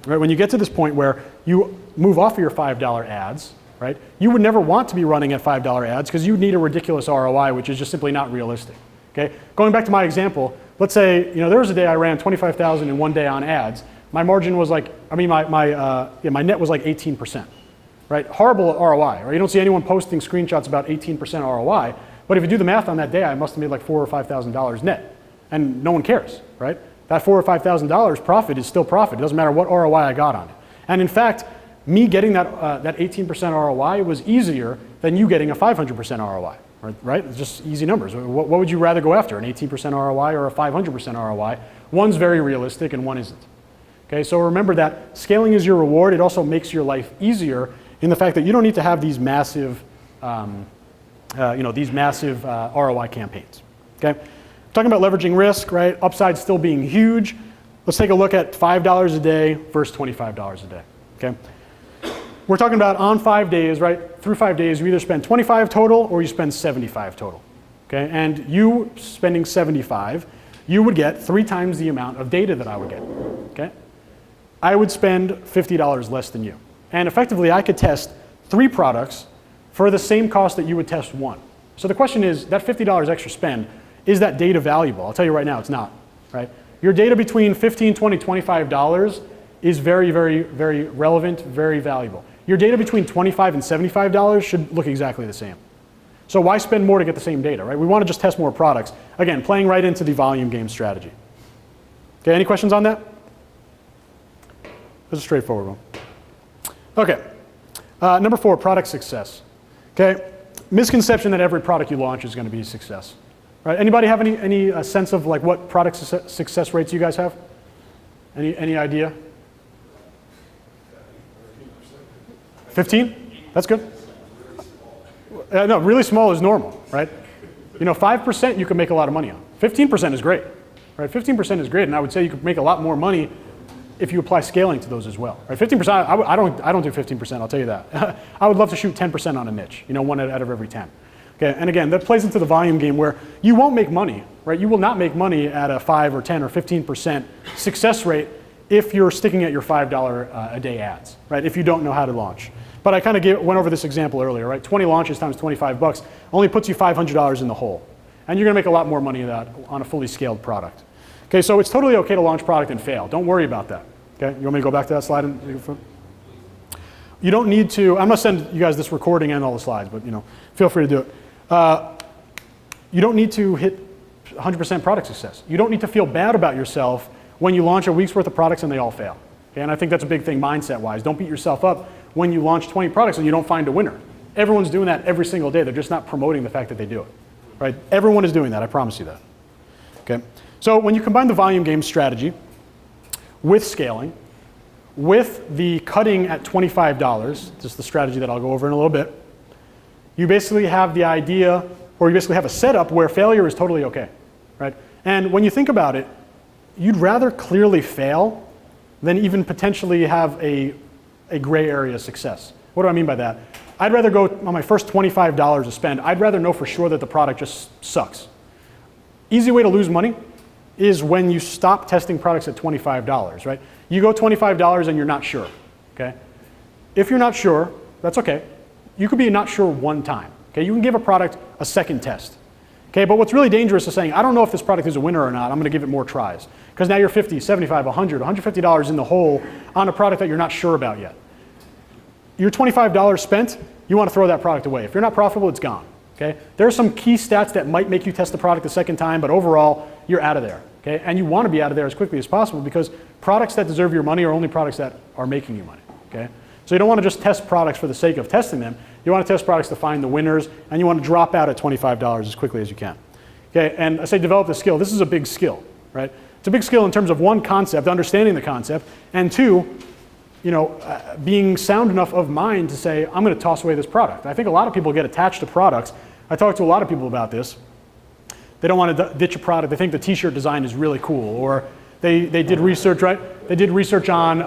[SPEAKER 1] right, when you get to this point where you move off of your $5 ads, right, you would never want to be running at $5 ads because you need a ridiculous ROI, which is just simply not realistic, okay? Going back to my example, let's say, you know, there was a day I ran 25,000 in one day on ads. My margin was like, I mean, my net was like 18%, right? Horrible ROI, right? You don't see anyone posting screenshots about 18% ROI, but if you do the math on that day, I must have made like $4,000 or $5,000 net, and no one cares, right? That $4,000 or $5,000 profit is still profit. It doesn't matter what ROI I got on it. And in fact, me getting that 18% ROI was easier than you getting a 500% ROI, right? It's just easy numbers. What would you rather go after, an 18% ROI or a 500% ROI? One's very realistic and one isn't. Okay, so remember that scaling is your reward. It also makes your life easier in the fact that you don't need to have these massive ROI campaigns. Okay, Talking about leveraging risk, right? Upside still being huge. Let's take a look at $5 a day versus $25 a day, okay? We're talking about on 5 days, right? Through 5 days, you either spend 25 total or you spend 75 total, okay? And you spending 75, you would get 3 times the amount of data that I would get, okay? I would spend $50 less than you. And effectively, I could test 3 products for the same cost that you would test 1. So the question is, that $50 extra spend, is that data valuable? I'll tell you right now, it's not, right? Your data between $15, $20, $25 is very, very, very relevant, very valuable. Your data between $25 and $75 should look exactly the same. So why spend more to get the same data, right? We want to just test more products. Again, playing right into the volume game strategy. Okay, any questions on that? This is a straightforward one. Okay, number 4, product success. Okay, misconception that every product you launch is going to be a success. Right? Anybody have any sense of like what product success rates you guys have? Any idea? 15? That's good. No, really small is normal, right? You know, 5% you can make a lot of money on. 15% is great, right? 15% is great, and I would say you could make a lot more money if you apply scaling to those as well. Right? 15%, I don't do 15%, I'll tell you that. I would love to shoot 10% on a niche, you know, 1 out of every 10. Okay, and again, that plays into the volume game where you won't make money, right? You will not make money at a 5 or 10 or 15% success rate if you're sticking at your $5 a day ads, right? If you don't know how to launch. But I kind of went over this example earlier, right? 20 launches times 25 bucks only puts you $500 in the hole. And you're gonna make a lot more money than that on a fully scaled product. Okay, so it's totally okay to launch product and fail. Don't worry about that. Okay, you want me to go back to that slide? You don't need to, I'm gonna send you guys this recording and all the slides, but you know, feel free to do it. You don't need to hit 100% product success. You don't need to feel bad about yourself when you launch a week's worth of products and they all fail. Okay? And I think that's a big thing mindset-wise. Don't beat yourself up when you launch 20 products and you don't find a winner. Everyone's doing that every single day. They're just not promoting the fact that they do it. Right? Everyone is doing that, I promise you that. Okay? So when you combine the volume game strategy with scaling, with the cutting at $25, just the strategy that I'll go over in a little bit, you basically have the idea, or you basically have a setup where failure is totally okay, right? And when you think about it, you'd rather clearly fail than even potentially have a gray area success. What do I mean by that? I'd rather go on my first $25 to spend, I'd rather know for sure that the product just sucks. Easy way to lose money is when you stop testing products at $25, right? You go $25 and you're not sure, okay? If you're not sure, that's okay. You could be not sure one time, okay? You can give a product a second test, okay? But what's really dangerous is saying, I don't know if this product is a winner or not, I'm gonna give it more tries. Because now you're 50, 75, 100, $150 in the hole on a product that you're not sure about yet. Your $25 spent, you wanna throw that product away. If you're not profitable, it's gone, okay? There are some key stats that might make you test the product a second time, but overall, you're out of there, okay? And you wanna be out of there as quickly as possible because products that deserve your money are only products that are making you money, okay? So you don't want to just test products for the sake of testing them. You want to test products to find the winners, and you want to drop out at $25 as quickly as you can. Okay, and I say develop the skill. This is a big skill, right? It's a big skill in terms of 1, concept, understanding the concept, and 2, you know, being sound enough of mind to say, I'm going to toss away this product. I think a lot of people get attached to products. I talk to a lot of people about this. They don't want to ditch a product. They think the t-shirt design is really cool, or they did research, right? They did research on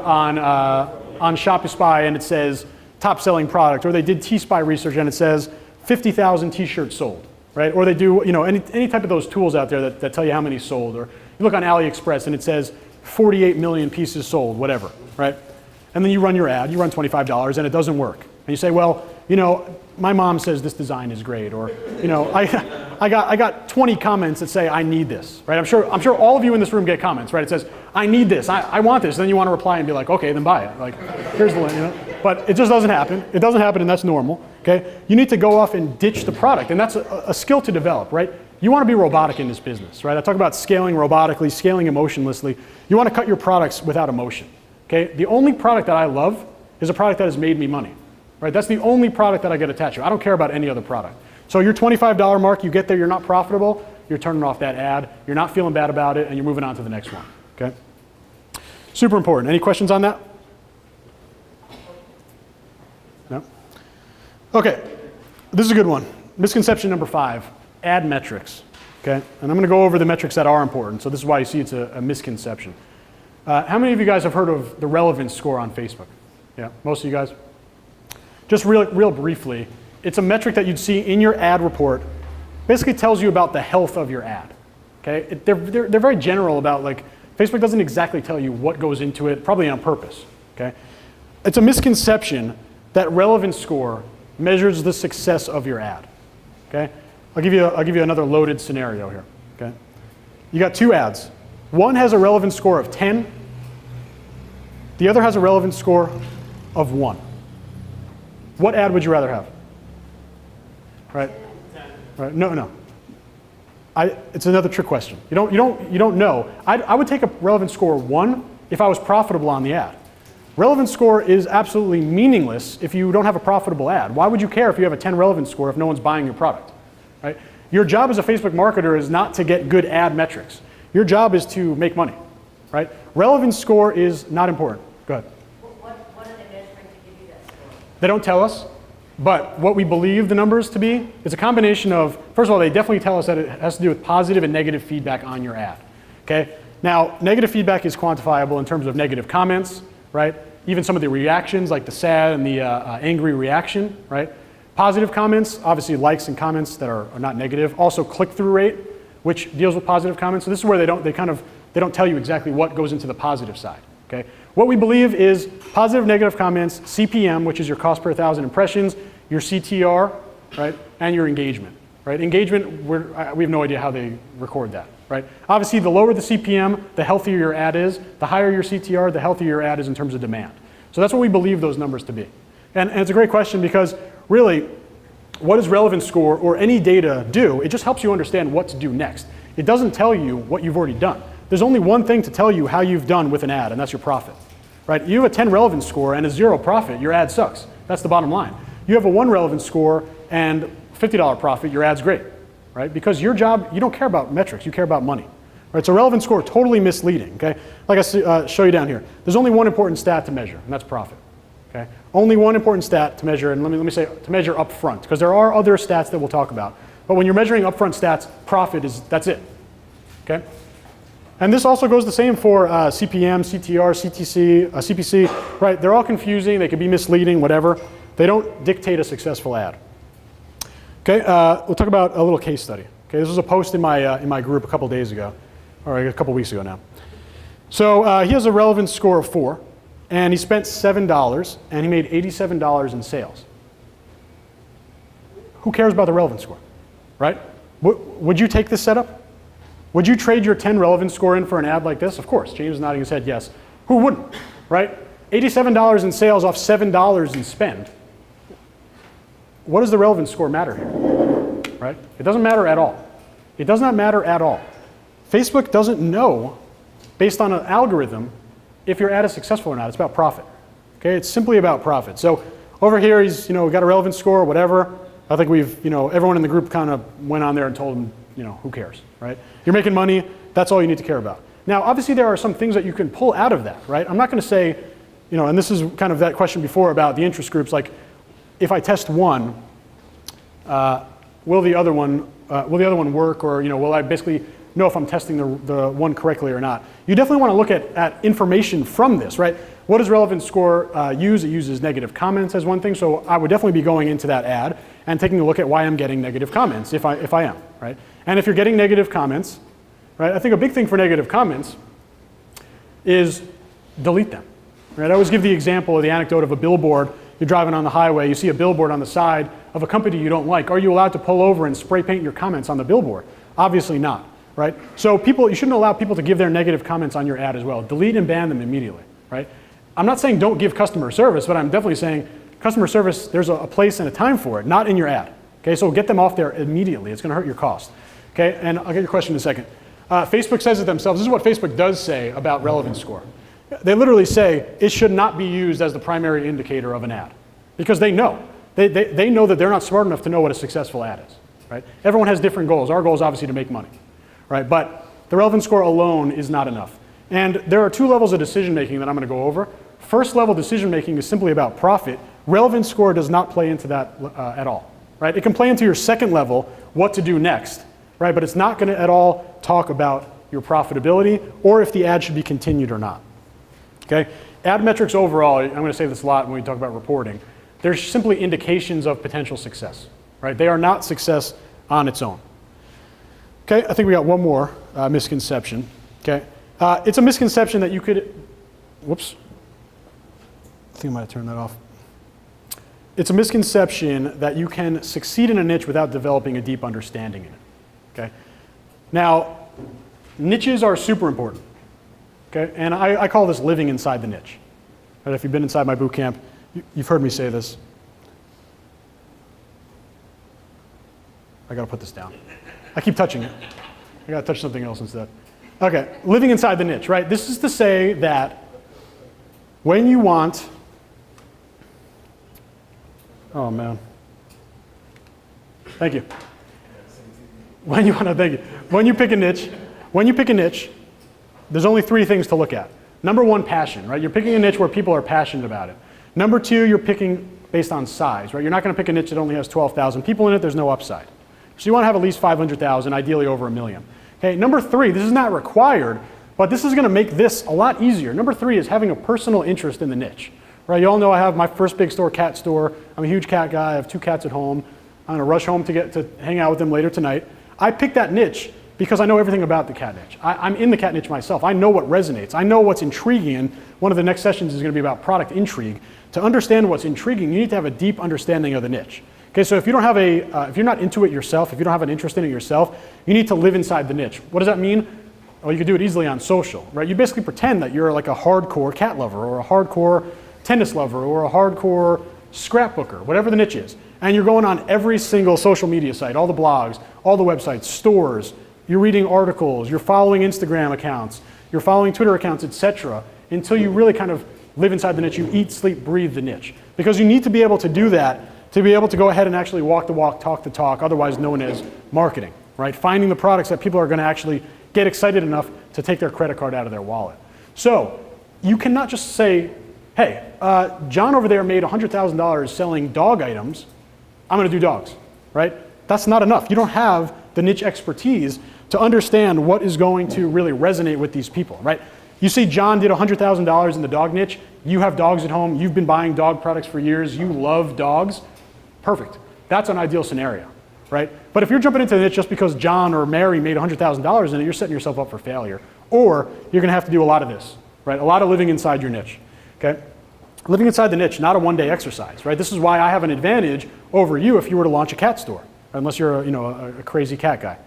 [SPEAKER 1] Shopify and it says top selling product, or they did T-Spy research and it says 50,000 t-shirts sold, right? Or they do, you know, any type of those tools out there that tell you how many sold, or you look on AliExpress and it says 48 million pieces sold, whatever, right? And then you run your ad, you run $25 and it doesn't work. And you say, well, you know, my mom says this design is great, or, you know, I got 20 comments that say I need this, right? I'm sure all of you in this room get comments, right? It says, I need this, I want this. And then you want to reply and be like, okay, then buy it. Like, here's the link, you know? But it just doesn't happen. It doesn't happen, and that's normal, okay? You need to go off and ditch the product, and that's a skill to develop, right? You want to be robotic in this business, right? I talk about scaling robotically, scaling emotionlessly. You want to cut your products without emotion, okay? The only product that I love is a product that has made me money, right? That's the only product that I get attached to. I don't care about any other product. So your $25 mark, you get there, you're not profitable, you're turning off that ad, you're not feeling bad about it, and you're moving on to the next one, okay? Super important. Any questions on that? No? Okay, this is a good one. Misconception number 5, ad metrics. Okay, and I'm going to go over the metrics that are important. So this is why you see it's a misconception. How many of you guys have heard of the relevance score on Facebook? Yeah, most of you guys? Just real briefly, it's a metric that you'd see in your ad report. Basically tells you about the health of your ad. Okay, they're very general about, like, Facebook doesn't exactly tell you what goes into it, probably on purpose. Okay, it's a misconception that relevance score measures the success of your ad. Okay, I'll give you another loaded scenario here. Okay, you got two ads. One has a relevance score of 10. The other has a relevance score of 1. What ad would you rather have? Right? Right? No. It's another trick question. You don't know. I would take a relevance score 1 if I was profitable on the ad. Relevance score is absolutely meaningless if you don't have a profitable ad. Why would you care if you have a 10 relevance score if no one's buying your product? Right? Your job as a Facebook marketer is not to get good ad metrics. Your job is to make money. Right? Relevance score is not important. Go ahead.
[SPEAKER 3] What are they measuring to give you that score?
[SPEAKER 1] They don't tell us, but what we believe the numbers to be is a combination of, first of all, they definitely tell us that it has to do with positive and negative feedback on your ad. Okay? Now, negative feedback is quantifiable in terms of negative comments, right? Even some of the reactions, like the sad and the angry reaction, right? Positive comments, obviously likes and comments that are not negative. Also click-through rate, which deals with positive comments. So this is where they don't tell you exactly what goes into the positive side. Okay? What we believe is positive, negative comments, CPM, which is your cost per 1,000 impressions, your CTR, right, and your engagement. Right? Engagement, we have no idea how they record that. Right? Obviously, the lower the CPM, the healthier your ad is. The higher your CTR, the healthier your ad is in terms of demand. So that's what we believe those numbers to be. And it's a great question because really, what does relevance score or any data do? It just helps you understand what to do next. It doesn't tell you what you've already done. There's only one thing to tell you how you've done with an ad, and that's your profit. Right? You have a 10 relevance score and a 0 profit, your ad sucks. That's the bottom line. You have a 1 relevance score and $50 profit, your ad's great. Right? Because your job, you don't care about metrics, you care about money. Right? So relevance score, totally misleading. Okay? Like I show you down here, there's only one important stat to measure, and that's profit. Okay? Only one important stat to measure, and let me say to measure upfront, because there are other stats that we'll talk about. But when you're measuring upfront stats, profit that's it. Okay? And this also goes the same for CPM, CTR, CTC, CPC. Right? They're all confusing, they can be misleading, whatever. They don't dictate a successful ad. Okay, we'll talk about a little case study. Okay, this was a post in my group a couple days ago, or a couple weeks ago now. So he has a relevance score of 4, and he spent $7, and he made $87 in sales. Who cares about the relevance score, right? Would you take this setup? Would you trade your 10 relevance score in for an ad like this? Of course, James is nodding his head yes. Who wouldn't, right? $87 in sales off $7 in spend. What does the relevance score matter here, right? It doesn't matter at all. It does not matter at all. Facebook doesn't know, based on an algorithm, if your ad is successful or not. It's about profit, okay? It's simply about profit. So over here, he's got a relevance score or whatever. I think everyone in the group kind of went on there and told him, who cares, right? You're making money, that's all you need to care about. Now, obviously there are some things that you can pull out of that, right? I'm not gonna say, and this is kind of that question before about the interest groups, like, if I test one, will the other one work, or will I basically know if I'm testing the one correctly or not? You definitely want to look at information from this, right? What does relevance score use? It uses negative comments as one thing, so I would definitely be going into that ad and taking a look at why I'm getting negative comments, if I am, right? And if you're getting negative comments, right? I think a big thing for negative comments is delete them, right? I always give the example or the anecdote of a billboard. You're driving on the highway, you see a billboard on the side of a company you don't like. Are you allowed to pull over and spray paint your comments on the billboard? Obviously not, right? So you shouldn't allow people to give their negative comments on your ad as well. Delete and ban them immediately, right? I'm not saying don't give customer service, but I'm definitely saying customer service, there's a place and a time for it, not in your ad. Okay, so get them off there immediately. It's gonna hurt your cost. Okay, and I'll get your question in a second. Facebook says it themselves. This is what Facebook does say about relevance score. They literally say it should not be used as the primary indicator of an ad, because they know. They know that they're not smart enough to know what a successful ad is, right? Everyone has different goals. Our goal is obviously to make money, right? But the relevance score alone is not enough. And there are 2 levels of decision making that I'm gonna go over. First level decision making is simply about profit. Relevance score does not play into that at all, right? It can play into your second level, what to do next, right? But it's not going to at all talk about your profitability or if the ad should be continued or not. Okay? Ad metrics overall, I'm going to say this a lot when we talk about reporting, they're simply indications of potential success, right? They are not success on its own. Okay, I think we got one more misconception. Okay, it's a misconception that you could, whoops, I think I might have turned that off. It's a misconception that you can succeed in a niche without developing a deep understanding in it. Okay, now niches are super important. Okay, and I call this living inside the niche. Right, if you've been inside my boot camp, you've heard me say this. I gotta put this down. I keep touching it. I gotta touch something else instead. Okay, living inside the niche, right? This is to say that when you want, oh man. Thank you. When you want to, thank you. When you pick a niche, there's only three things to look at. Number one, passion, right? You're picking a niche where people are passionate about it. Number two, you're picking based on size, right? You're not going to pick a niche that only has 12,000 people in it. There's no upside. So you want to have at least 500,000, ideally over 1 million. Okay, number three, this is not required, but this is going to make this a lot easier. Number three is having a personal interest in the niche, right? You all know I have my first big store, cat store. I'm a huge cat guy. I have 2 cats at home. I'm going to rush home to hang out with them later tonight. I picked that niche because I know everything about the cat niche. I'm in the cat niche myself. I know what resonates. I know what's intriguing, and one of the next sessions is going to be about product intrigue. To understand what's intriguing, you need to have a deep understanding of the niche. Okay, so if you don't have if you're not into it yourself, if you don't have an interest in it yourself, you need to live inside the niche. What does that mean? Well, you can do it easily on social, right? You basically pretend that you're like a hardcore cat lover or a hardcore tennis lover or a hardcore scrapbooker, whatever the niche is. And you're going on every single social media site, all the blogs, all the websites, stores, you're reading articles, you're following Instagram accounts, you're following Twitter accounts, etc., until you really kind of live inside the niche. You eat, sleep, breathe the niche. Because you need to be able to do that to be able to go ahead and actually walk the walk, talk the talk, otherwise known as marketing, right? Finding the products that people are going to actually get excited enough to take their credit card out of their wallet. So you cannot just say, hey, John over there made $100,000 selling dog items. I'm going to do dogs, right? That's not enough. You don't have the niche expertise to understand what is going to really resonate with these people, right? You see John did $100,000 in the dog niche. You have dogs at home. You've been buying dog products for years. You love dogs. Perfect. That's an ideal scenario, right? But if you're jumping into the niche just because John or Mary made $100,000 in it, you're setting yourself up for failure. Or you're going to have to do a lot of this, right? A lot of living inside your niche, okay? Living inside the niche, not a one-day exercise, right? This is why I have an advantage over you if you were to launch a cat store, unless you're a crazy cat guy.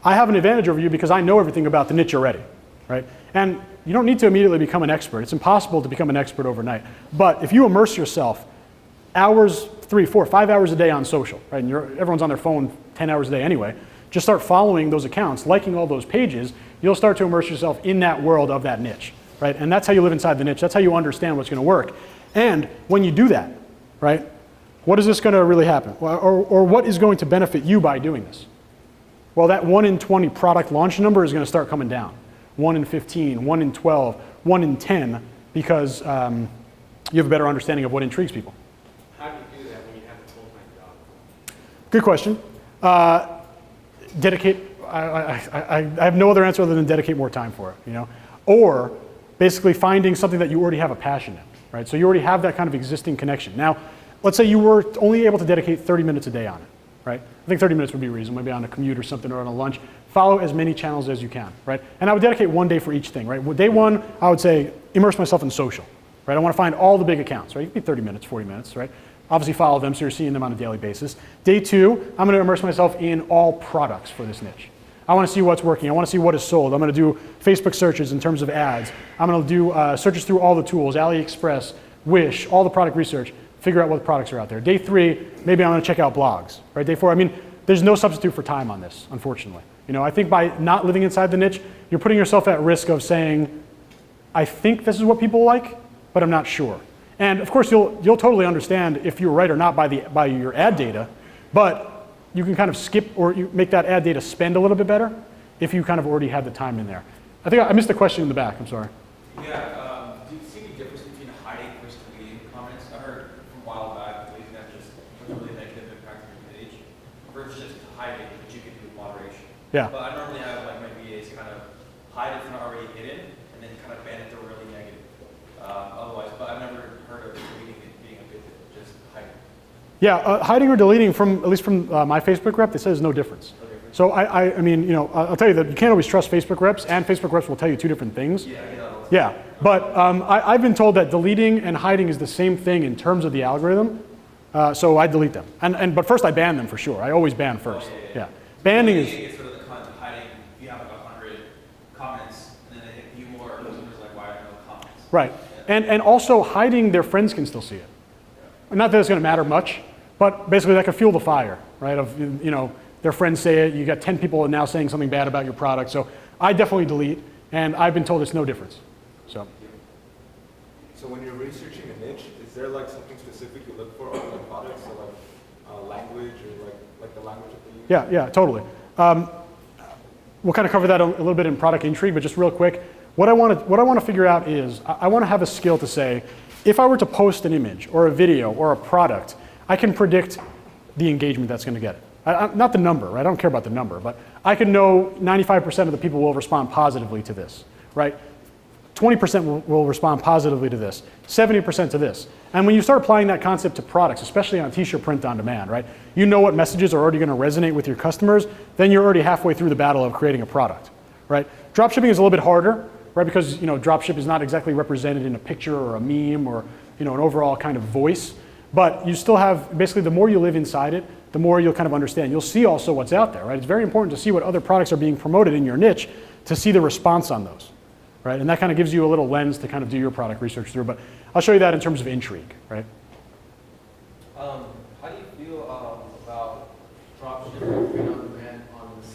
[SPEAKER 1] I have an advantage over you because I know everything about the niche already, right? And you don't need to immediately become an expert. It's impossible to become an expert overnight. But if you immerse yourself hours, 3, 4, 5 hours a day on social, right? And everyone's on their phone 10 hours a day anyway. Just start following those accounts, liking all those pages. You'll start to immerse yourself in that world of that niche, right? And that's how you live inside the niche. That's how you understand what's going to work. And when you do that, right, what is this going to really happen? Or what is going to benefit you by doing this? Well, that 1 in 20 product launch number is going to start coming down. 1 in 15, 1 in 12, 1 in 10, because you have a better understanding of what intrigues people.
[SPEAKER 5] How do you do that when you have a full-time job?
[SPEAKER 1] Good question. Dedicate, I have no other answer other than dedicate more time for it, Or basically finding something that you already have a passion in, right? So you already have that kind of existing connection. Now, let's say you were only able to dedicate 30 minutes a day on it, right? I think 30 minutes would be reasonable, maybe on a commute or something or on a lunch. Follow as many channels as you can, right? And I would dedicate 1 day for each thing, right? Day 1, I would say immerse myself in social, right? I want to find all the big accounts, right? It could be 30 minutes, 40 minutes, right? Obviously follow them so you're seeing them on a daily basis. Day 2, I'm going to immerse myself in all products for this niche. I want to see what's working. I want to see what is sold. I'm going to do Facebook searches in terms of ads. I'm going to do searches through all the tools, AliExpress, Wish, all the product research, figure out what products are out there. Day 3, maybe I'm going to check out blogs, right? Day 4, there's no substitute for time on this, unfortunately. I think by not living inside the niche, you're putting yourself at risk of saying, I think this is what people like, but I'm not sure. And of course, you'll totally understand if you're right or not by your ad data, but you can kind of skip or you make that ad data spend a little bit better if you kind of already had the time in there. I think I missed the question in the back, I'm sorry.
[SPEAKER 2] Yeah, do you see any difference between hiding versus deleting comments? I heard from a while back deleting that just has a really negative impact on your page versus just hiding, which you can do with moderation.
[SPEAKER 1] Yeah.
[SPEAKER 2] But I normally have like my VAs kind of hide if not already hidden, and then kind of ban it to really negative. Otherwise, but I've never heard of deleting it being a big deal, just hiding.
[SPEAKER 1] Yeah, hiding or deleting at least from my Facebook rep, they says no difference.
[SPEAKER 2] Okay.
[SPEAKER 1] So I mean, I'll tell you that you can't always trust Facebook reps, and Facebook reps will tell you two different things.
[SPEAKER 2] Yeah, I get that.
[SPEAKER 1] Yeah, but I've been told that deleting and hiding is the same thing in terms of the algorithm, so I delete them. But first I ban them for sure. I always ban first.
[SPEAKER 2] Oh,
[SPEAKER 1] Yeah. Banning is,
[SPEAKER 2] It's sort of the content hiding. If you have like 100 comments, and then they hit view more, consumers like, why are there no comments?
[SPEAKER 1] right. And also hiding, their friends can still see it. Not that it's going to matter much, but basically that could fuel the fire, right? Of, their friends say it, you got 10 people now saying something bad about your product. So I definitely delete, and I've been told it's no difference. So
[SPEAKER 6] when you're researching a niche, is there like something specific you look for on the products, so like language or like the language of the user?
[SPEAKER 1] yeah, totally. We'll kind of cover that a little bit in product intrigue, but just real quick, what I want to figure out is I want to have a skill to say, if I were to post an image or a video or a product, I can predict the engagement that's going to get it. Not the number, right? I don't care about the number, but I can know 95% of the people will respond positively to this, right? 20% will respond positively to this, 70% to this. And when you start applying that concept to products, especially on t-shirt print on demand, right? You know what messages are already going to resonate with your customers, then you're already halfway through the battle of creating a product, right? Dropshipping is a little bit harder, right? Because dropship is not exactly represented in a picture or a meme or an overall kind of voice. But you still have, basically the more you live inside it, the more you'll kind of understand. You'll see also what's out there, right? It's very important to see what other products are being promoted in your niche to see the response on those, right? And that kind of gives you a little lens to kind of do your product research through. But I'll show you that in terms of intrigue, right?
[SPEAKER 5] How do you feel about dropshipping print on demand on the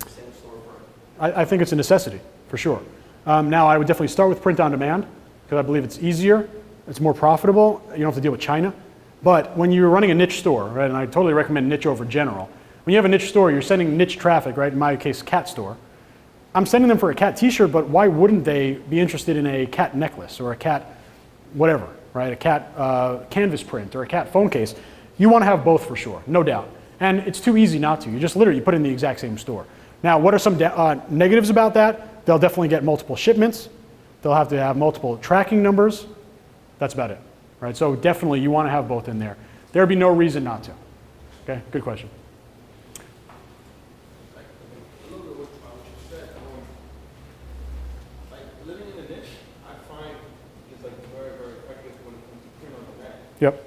[SPEAKER 5] same storefront?
[SPEAKER 1] I think it's a necessity, for sure. Now, I would definitely start with print on demand, because I believe it's easier, it's more profitable, you don't have to deal with China. But when you're running a niche store, right, and I totally recommend niche over general, when you have a niche store, you're sending niche traffic, right, in my case, cat store. I'm sending them for a cat t-shirt, but why wouldn't they be interested in a cat necklace or a cat whatever, right, a cat canvas print or a cat phone case? You want to have both for sure, no doubt. And it's too easy not to. You just literally put it in the exact same store. Now, what are some negatives about that? They'll definitely get multiple shipments. They'll have to have multiple tracking numbers. That's about it, right? So definitely you want to have both in there. There would be no reason not to. Okay, good question.
[SPEAKER 7] A little bit what you said. Like living in a niche, I find is like very, very effective when it comes to print on demand.
[SPEAKER 1] Yep.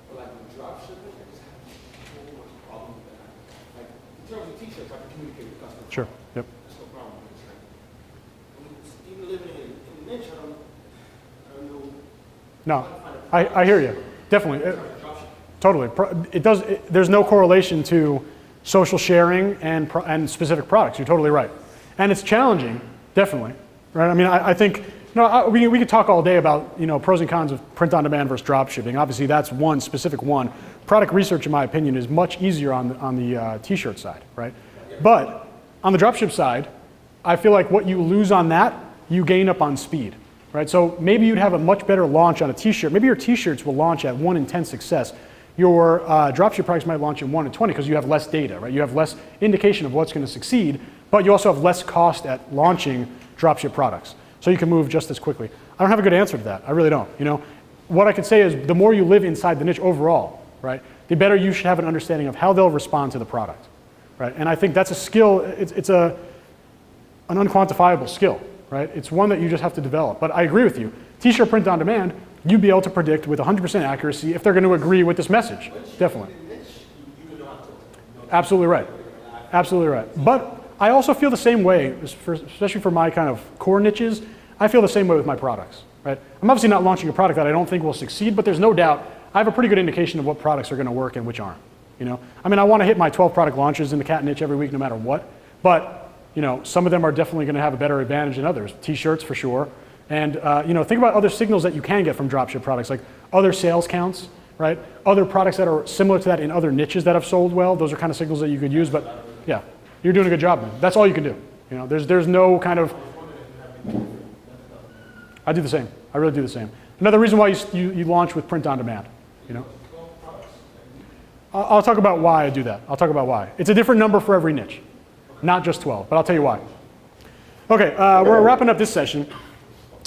[SPEAKER 7] But like with drop shipping, I just have so much problem with that. Like in terms of t-shirts, I can communicate with customers.
[SPEAKER 1] Sure. Yep.
[SPEAKER 7] There's no problem with it. Even living in a niche, I don't know.
[SPEAKER 1] No, I hear you. Definitely. Totally. There's no correlation to social sharing and specific products. You're totally right. And it's challenging, definitely. Right? I mean, I think, we could talk all day about, pros and cons of print on demand versus drop shipping. Obviously, that's one specific one. Product research, in my opinion, is much easier on the t-shirt side, right? But on the dropship side, I feel like what you lose on that, you gain up on speed. Right? So maybe you'd have a much better launch on a t-shirt. Maybe your t-shirts will launch at 1 in 10 success. Your dropship products might launch in 1 in 20 because you have less data, right? You have less indication of what's going to succeed, but you also have less cost at launching dropship products. So you can move just as quickly. I don't have a good answer to that. I really don't. What I could say is the more you live inside the niche overall, right, the better you should have an understanding of how they'll respond to the product, right? And I think that's a skill. It's an unquantifiable skill. Right? It's one that you just have to develop. But I agree with you. T-shirt print on demand, you'd be able to predict with 100% accuracy if they're going to agree with this message. Definitely. Absolutely right. Absolutely right. But I also feel the same way, especially for my kind of core niches, I feel the same way with my products. Right? I'm obviously not launching a product that I don't think will succeed, but there's no doubt I have a pretty good indication of what products are going to work and which aren't. I mean, I want to hit my 12 product launches in the cat niche every week no matter what. But some of them are definitely going to have a better advantage than others. T-shirts for sure. And, think about other signals that you can get from dropship products, like other sales counts, right? Other products that are similar to that in other niches that have sold well. Those are kind of signals that you could use. But yeah, you're doing a good job, man. That's all you can do. There's no kind of, I do the same. I really do the same. Another reason why you launch with print on demand, I'll talk about why I do that. I'll talk about why. It's a different number for every niche. not just 12, but I'll tell you why. Okay, we're wrapping up this session.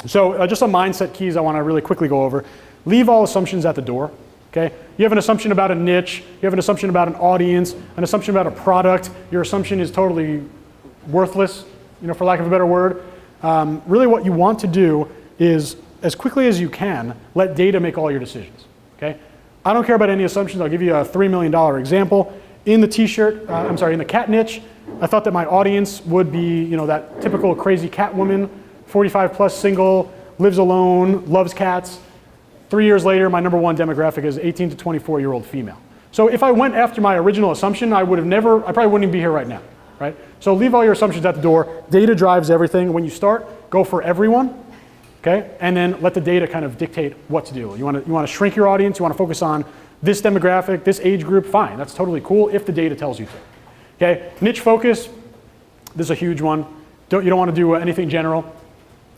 [SPEAKER 1] So just some mindset keys I want to really quickly go over. Leave all assumptions at the door. Okay? You have an assumption about a niche, you have an assumption about an audience, an assumption about a product. Your assumption is totally worthless, for lack of a better word. Really what you want to do is, as quickly as you can, let data make all your decisions. Okay? I don't care about any assumptions. I'll give you a $3 million example. In the in the cat niche, I thought that my audience would be, that typical crazy cat woman, 45 plus, single, lives alone, loves cats. 3 years later, my number one demographic is 18 to 24-year-old female. So if I went after my original assumption, I probably wouldn't even be here right now, right? So leave all your assumptions at the door. Data drives everything. When you start, go for everyone, okay? And then let the data kind of dictate what to do. You want to shrink your audience. You want to focus on this demographic, this age group. Fine, that's totally cool if the data tells you to. Okay, niche focus. This is a huge one. You don't want to do anything general.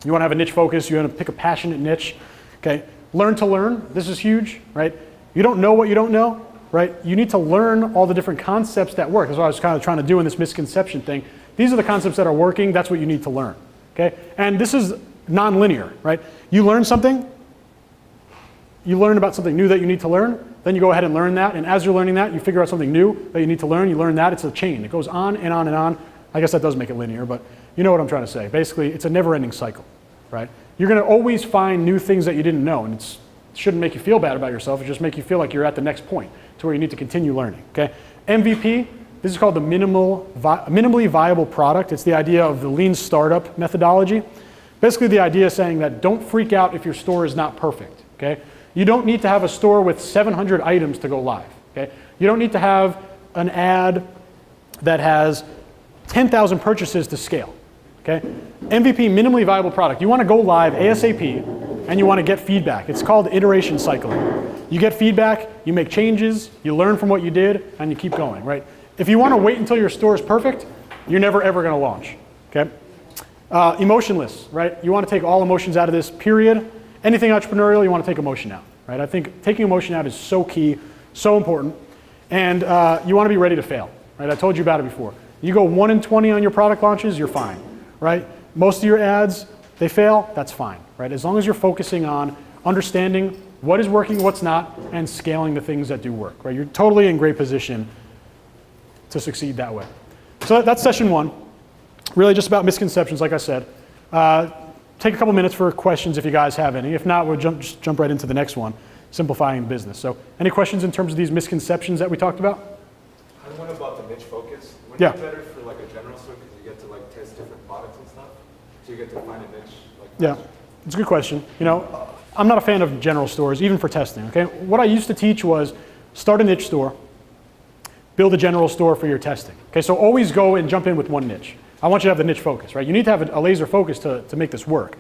[SPEAKER 1] You want to have a niche focus. You want to pick a passionate niche. Okay. Learn to learn, this is huge, right? You don't know what you don't know, right? You need to learn all the different concepts that work. That's what I was kind of trying to do in this misconception thing. These are the concepts that are working, that's what you need to learn, okay? And this is non-linear, right? You learn something, you learn about something new that you need to learn, then you go ahead and learn that, and as you're learning that, you figure out something new that you need to learn, you learn that, it's a chain. It goes on and on and on. I guess that does make it linear, but you know what I'm trying to say. Basically, it's a never-ending cycle, right? You're going to always find new things that you didn't know, and it shouldn't make you feel bad about yourself. It just make you feel like you're at the next point to where you need to continue learning. Okay, MVP. This is called the minimally viable product. It's the idea of the lean startup methodology. Basically, the idea is saying that don't freak out if your store is not perfect. Okay, you don't need to have a store with 700 items to go live. Okay, you don't need to have an ad that has 10,000 purchases to scale. Okay? MVP, minimally viable product. You want to go live ASAP and you want to get feedback. It's called iteration cycling. You get feedback, you make changes, you learn from what you did, and you keep going, right? If you want to wait until your store is perfect, you're never ever going to launch. Okay? Emotionless, right? You want to take all emotions out of this, period. Anything entrepreneurial, you want to take emotion out, right? I think taking emotion out is so key, so important, and you want to be ready to fail, right? I told you about it before. You go 1 in 20 on your product launches, you're fine. Right? Most of your ads, they fail, that's fine, right? As long as you're focusing on understanding what is working, what's not, and scaling the things that do work, right? You're totally in great position to succeed that way. So that's session 1. Really just about misconceptions, like I said. Take a couple minutes for questions if you guys have any. If not, we'll just jump right into the next one, simplifying business. So any questions in terms of these misconceptions that we talked about?
[SPEAKER 6] I had one about the niche focus. Wouldn't
[SPEAKER 1] Yeah.
[SPEAKER 6] it be better for like a general store because you get to like test different products and stuff? So you get to find a niche. Like
[SPEAKER 1] Yeah, it's a good question. I'm not a fan of general stores, even for testing, okay? What I used to teach was start a niche store, build a general store for your testing. Okay, so always go and jump in with one niche. I want you to have the niche focus, right? You need to have a laser focus to make this work.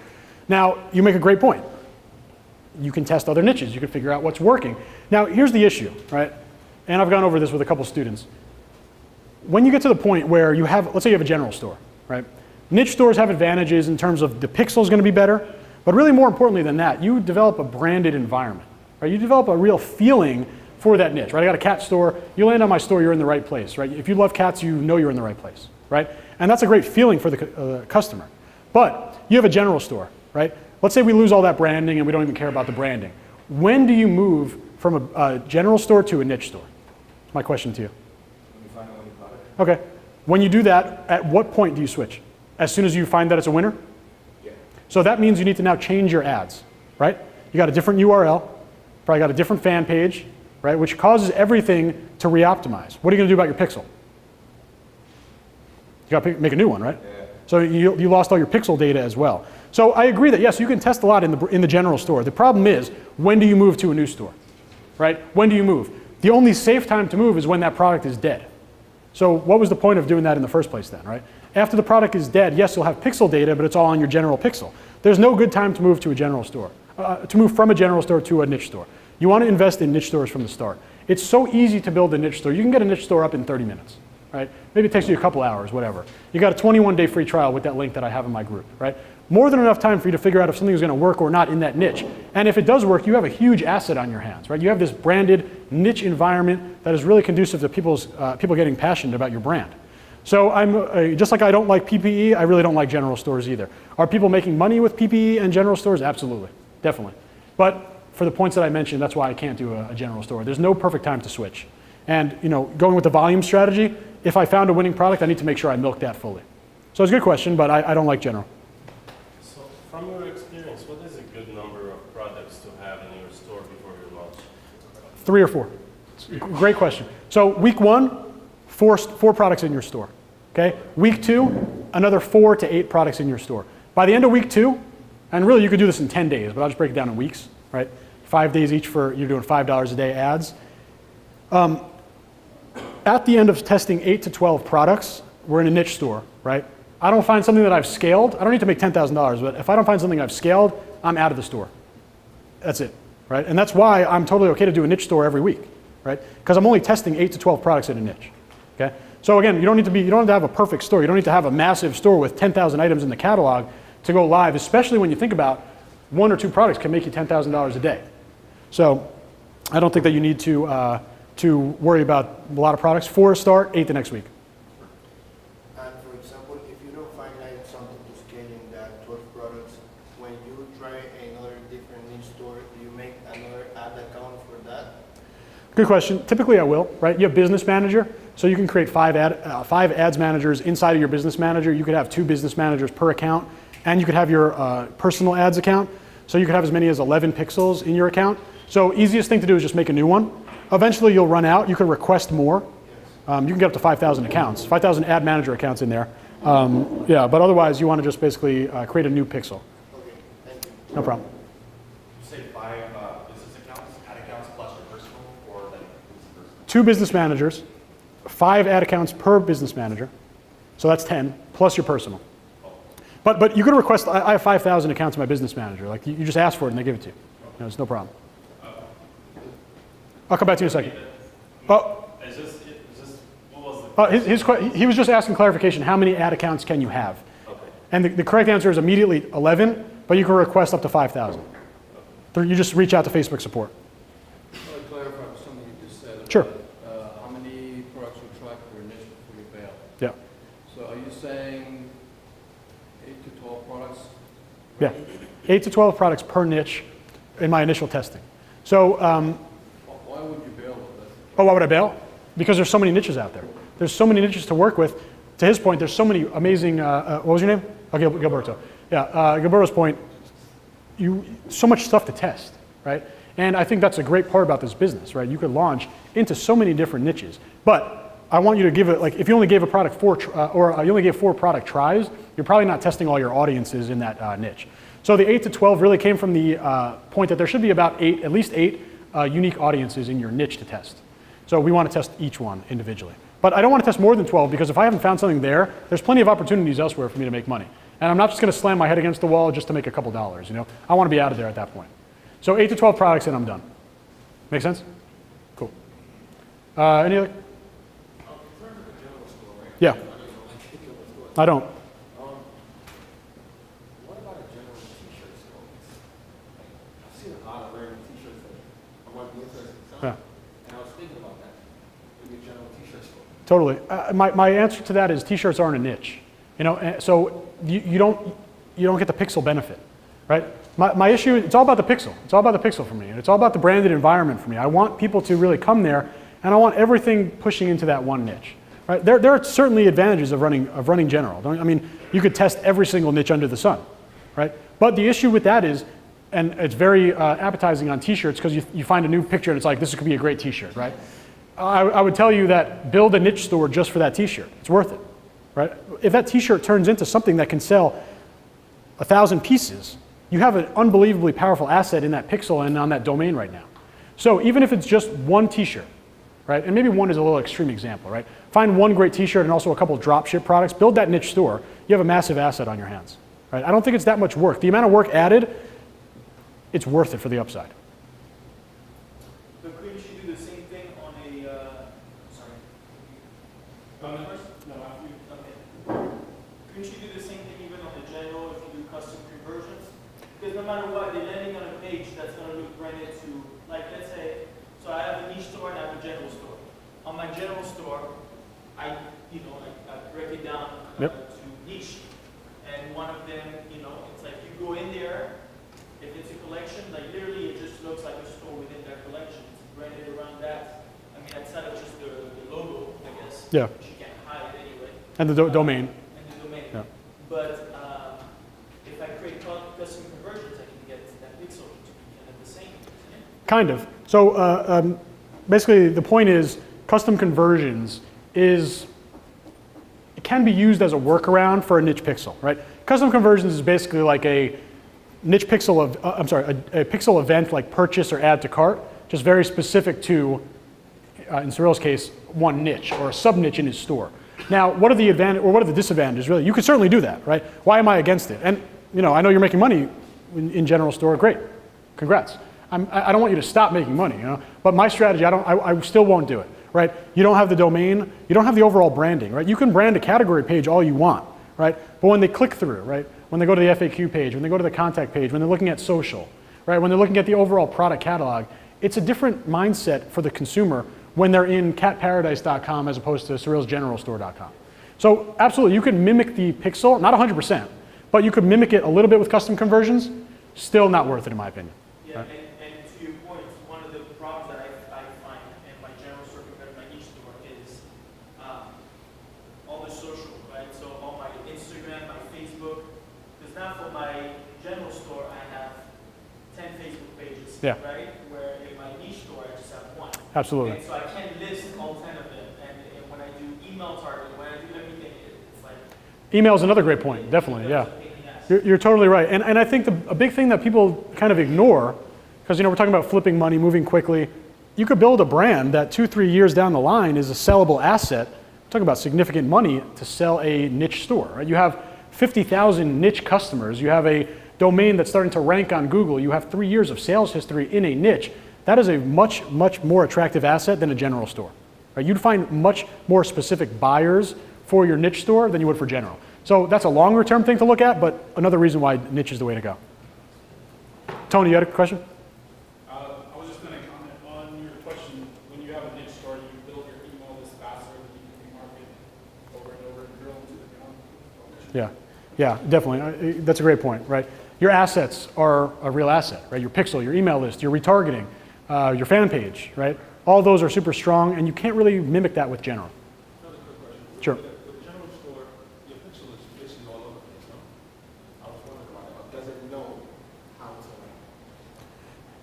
[SPEAKER 1] Now, you make a great point. You can test other niches. You can figure out what's working. Now, here's the issue, right? And I've gone over this with a couple students. When you get to the point where you have, let's say you have a general store, right? Niche stores have advantages in terms of the pixel is going to be better, but really more importantly than that, you develop a branded environment, right? You develop a real feeling for that niche, right? I got a cat store, you land on my store, you're in the right place, right? If you love cats, you know you're in the right place, right? And that's a great feeling for the customer. But you have a general store, right? Let's say we lose all that branding and we don't even care about the branding. When do you move from a general store to a niche store? My question to you.
[SPEAKER 6] when you find a winning product.
[SPEAKER 1] Okay. When you do that, at what point do you switch? As soon as you find that it's a winner?
[SPEAKER 6] Yeah.
[SPEAKER 1] So that means you need to now change your ads, right? You got a different URL, probably got a different fan page, right? Which causes everything to re-optimize. What are you going to do about your pixel? You got to make a new one, right?
[SPEAKER 6] Yeah.
[SPEAKER 1] So you lost all your pixel data as well. So I agree that yes, you can test a lot in the general store. The problem is, when do you move to a new store, right? When do you move? The only safe time to move is when that product is dead. So what was the point of doing that in the first place then, right? After the product is dead, yes, you'll have pixel data, but it's all on your general pixel. There's no good time to move to a general store, to move from a general store to a niche store. You want to invest in niche stores from the start. It's so easy to build a niche store. You can get a niche store up in 30 minutes, right? Maybe it takes you a couple hours, whatever. You got a 21-day free trial with that link that I have in my group, right? More than enough time for you to figure out if something is going to work or not in that niche. And if it does work, you have a huge asset on your hands, right? You have this branded niche environment that is really conducive to people getting passionate about your brand. So just like I don't like PPE, I really don't like general stores either. Are people making money with PPE and general stores? Absolutely, definitely. But for the points that I mentioned, that's why I can't do a general store. There's no perfect time to switch. And going with the volume strategy, if I found a winning product, I need to make sure I milk that fully. So it's a good question, but I don't like general.
[SPEAKER 8] So from your experience, what is a good number of products to have in your store before you launch?
[SPEAKER 1] 3 or 4. Great question. So week 1, 4 products in your store. Okay. Week 2, another 4 to 8 products in your store. By the end of week 2, and really you could do this in 10 days, but I'll just break it down in weeks, right? 5 days each you're doing $5 a day ads. At the end of testing 8 to 12 products, we're in a niche store, right? I don't find something that I've scaled. I don't need to make $10,000, but if I don't find something I've scaled, I'm out of the store. That's it, right? And that's why I'm totally okay to do a niche store every week, right? Because I'm only testing 8 to 12 products in a niche, okay? So again, you don't have to have a perfect store. You don't need to have a massive store with 10,000 items in the catalog to go live, especially when you think about 1 or 2 products can make you $10,000 a day. So I don't think that you need to worry about a lot of products. 4 to start, 8 the next week.
[SPEAKER 9] And for example, if you don't find like something to scale in that 12 products, when you try another different niche store, do you make another ad account for that?
[SPEAKER 1] Good question. Typically I will, right? You have business manager, so you can create 5 ads managers inside of your business manager. You could have 2 business managers per account, and you could have your personal ads account. So you could have as many as 11 pixels in your account. So easiest thing to do is just make a new one. Eventually you'll run out. You can request more. You can get up to 5,000 accounts, 5,000 ad manager accounts in there. Yeah, but otherwise you want to just basically create a new pixel.
[SPEAKER 9] Okay, thank you.
[SPEAKER 1] No problem.
[SPEAKER 7] You say 5 business accounts, ad accounts plus your personal, or like personal?
[SPEAKER 1] 2 business managers, 5 ad accounts per business manager. So that's 10 plus your personal. But you could request, I have 5,000 accounts in my business manager. Like you just ask for it and they give it to you. It's no problem. I'll come back to you in a second. Oh, what was he was just asking clarification. How many ad accounts can you have?
[SPEAKER 8] Okay.
[SPEAKER 1] And the correct answer is immediately 11, but you can request up to 5,000. You just reach out to Facebook support.
[SPEAKER 4] I want to clarify something you just said about
[SPEAKER 1] Sure.
[SPEAKER 4] how many products you track per niche before you bail.
[SPEAKER 1] Yeah.
[SPEAKER 4] So are you saying 8 to 12 products?
[SPEAKER 1] Yeah. 8 to 12 products per niche in my initial testing. So,
[SPEAKER 4] Why would you bail with that?
[SPEAKER 1] oh, why would I bail? Because there's so many niches out there. There's so many niches to work with. To his point, there's so many amazing, what was your name? Oh, Gilberto. Yeah, Gilberto's point, so much stuff to test, right? And I think that's a great part about this business, right? You could launch into so many different niches. But I want you to give it, like if you only gave a product you only gave 4 product tries, you're probably not testing all your audiences in that niche. So the 8 to 12 really came from the point that there should be about at least 8 unique audiences in your niche to test. So we want to test each one individually. But I don't want to test more than 12 because if I haven't found something there's plenty of opportunities elsewhere for me to make money. And I'm not just going to slam my head against the wall just to make a couple dollars, I want to be out of there at that point. So 8 to 12 products and I'm done. Make sense? Cool. Any other?
[SPEAKER 7] In terms of the general store, right?
[SPEAKER 1] Yeah.
[SPEAKER 7] I don't know, like general store.
[SPEAKER 1] I don't.
[SPEAKER 7] What about a general t-shirt store? Like, I've seen a lot of random t-shirts that I might be interested in selling.
[SPEAKER 1] Yeah.
[SPEAKER 7] And I was thinking about that. Maybe a general t-shirt store.
[SPEAKER 1] Totally. My answer to that is t-shirts aren't a niche. So you don't get the pixel benefit, right? My issue, it's all about the pixel. It's all about the pixel for me. And it's all about the branded environment for me. I want people to really come there and I want everything pushing into that one niche, right? There are certainly advantages of running general. You could test every single niche under the sun, right? But the issue with that is, and it's very appetizing on t-shirts because you find a new picture and it's like, this could be a great t-shirt, right? I would tell you that build a niche store just for that t-shirt. It's worth it, right? If that t-shirt turns into something that can sell 1,000 pieces, you have an unbelievably powerful asset in that pixel and on that domain right now. So even if it's just one t-shirt, right? And maybe one is a little extreme example, right? Find one great t-shirt and also a couple of drop ship products, build that niche store, you have a massive asset on your hands, right? I don't think it's that much work. The amount of work added, it's worth it for the upside.
[SPEAKER 10] But couldn't you do the same thing on a, sorry. First? No, after you. Okay. Couldn't you do the same thing even on the general if you do custom conversions? Because no matter what, they're landing on a page that's going to look branded to, like let's say, so I have a niche store and I have a general store. On my general store, I I break it down
[SPEAKER 1] Yep.
[SPEAKER 10] to niche. And one of them, it's like you go in there, if it's a collection, like literally it just looks like a store within that collection. It's branded around that. I mean, outside of just the logo, I guess.
[SPEAKER 1] Yeah.
[SPEAKER 10] Which you can't hide anyway.
[SPEAKER 1] And the domain.
[SPEAKER 10] And the domain.
[SPEAKER 1] Yeah.
[SPEAKER 10] But if I create custom conversions, I can get that pixel to be kind of the same, isn't it?
[SPEAKER 1] Kind of. So basically the point is custom conversions it can be used as a workaround for a niche pixel, right? Custom conversions is basically like a niche pixel of, a pixel event like purchase or add to cart, just very specific to, in Cyril's case, one niche or a sub niche in his store. Now, what are the advantages or what are the disadvantages really? You could certainly do that, right? Why am I against it? And I know you're making money in general store, great, congrats. I don't want you to stop making money, but my strategy, I still won't do it, right? You don't have the domain, you don't have the overall branding, right? You can brand a category page all you want, right? But when they click through, right? When they go to the FAQ page, when they go to the contact page, when they're looking at social, right? When they're looking at the overall product catalog, it's a different mindset for the consumer when they're in catparadise.com as opposed to cyrilsgeneralstore.com. So absolutely, you can mimic the pixel, not 100%, but you could mimic it a little bit with custom conversions, still not worth it in my opinion.
[SPEAKER 10] Yeah,
[SPEAKER 1] right?
[SPEAKER 10] and to your point, one of the problems that I find in my general store compared to my niche store is all the social, right? So all my Instagram, my Facebook, because now for my general store, I have 10 Facebook pages,
[SPEAKER 1] Yeah.
[SPEAKER 10] right? Where in my niche store, I just have one.
[SPEAKER 1] Absolutely.
[SPEAKER 10] And so I can't list all 10 of them. And when I do email targeting, when I do everything, it's like...
[SPEAKER 1] Email is another great point, definitely, yeah. You're totally right. And I think a big thing that people kind of ignore, because we're talking about flipping money, moving quickly, you could build a brand that 2-3 years down the line is a sellable asset. We're talking about significant money to sell a niche store, right? You have 50,000 niche customers. You have a domain that's starting to rank on Google. You have 3 years of sales history in a niche. That is a much, much more attractive asset than a general store. Right? You'd find much more specific buyers for your niche store than you would for general. So that's a longer term thing to look at, but another reason why niche is the way to go. Tony, you had a question?
[SPEAKER 7] I was just going to comment on your question. When you have a niche store, you build your email list faster than you can market over and over and drill into the ground.
[SPEAKER 1] Yeah, definitely. That's a great point, right? Your assets are a real asset, right? Your pixel, your email list, your retargeting, your fan page, right? All those are super strong, and you can't really mimic that with general.
[SPEAKER 7] Another quick question.
[SPEAKER 1] Sure.
[SPEAKER 7] With the general store, your pixel is basically all over the place, no? I was wondering about that. Does it know how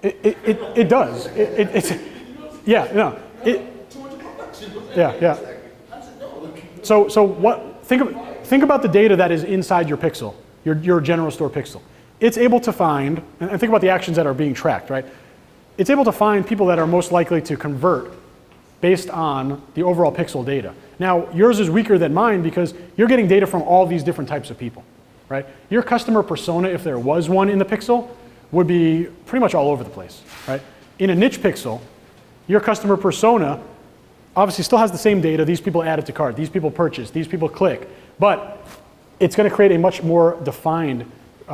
[SPEAKER 7] to...
[SPEAKER 1] It does. It's yeah, no.
[SPEAKER 7] 200 products.
[SPEAKER 1] Yeah.
[SPEAKER 7] How does it know?
[SPEAKER 1] So what? Think about the data that is inside your pixel, your general store pixel. It's able to find, and think about the actions that are being tracked, right? It's able to find people that are most likely to convert based on the overall pixel data. Now, yours is weaker than mine because you're getting data from all these different types of people, right? Your customer persona, if there was one in the pixel, would be pretty much all over the place, right? In a niche pixel, your customer persona obviously still has the same data. These people added to cart, these people purchase, these people click, but it's going to create a much more defined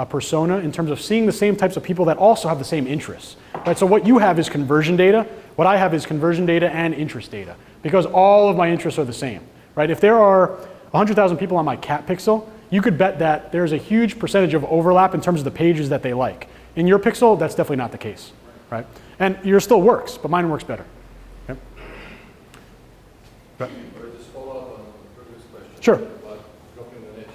[SPEAKER 1] persona in terms of seeing the same types of people that also have the same interests, right? So what you have is conversion data. What I have is conversion data and interest data because all of my interests are the same, right? If there are 100,000 people on my cat pixel, you could bet that there's a huge percentage of overlap in terms of the pages that they like. In your pixel, that's definitely not the case, right? And yours still works, but mine works better. Okay?
[SPEAKER 4] Or just follow up on the previous question.
[SPEAKER 1] Sure.
[SPEAKER 4] About dropping the niche.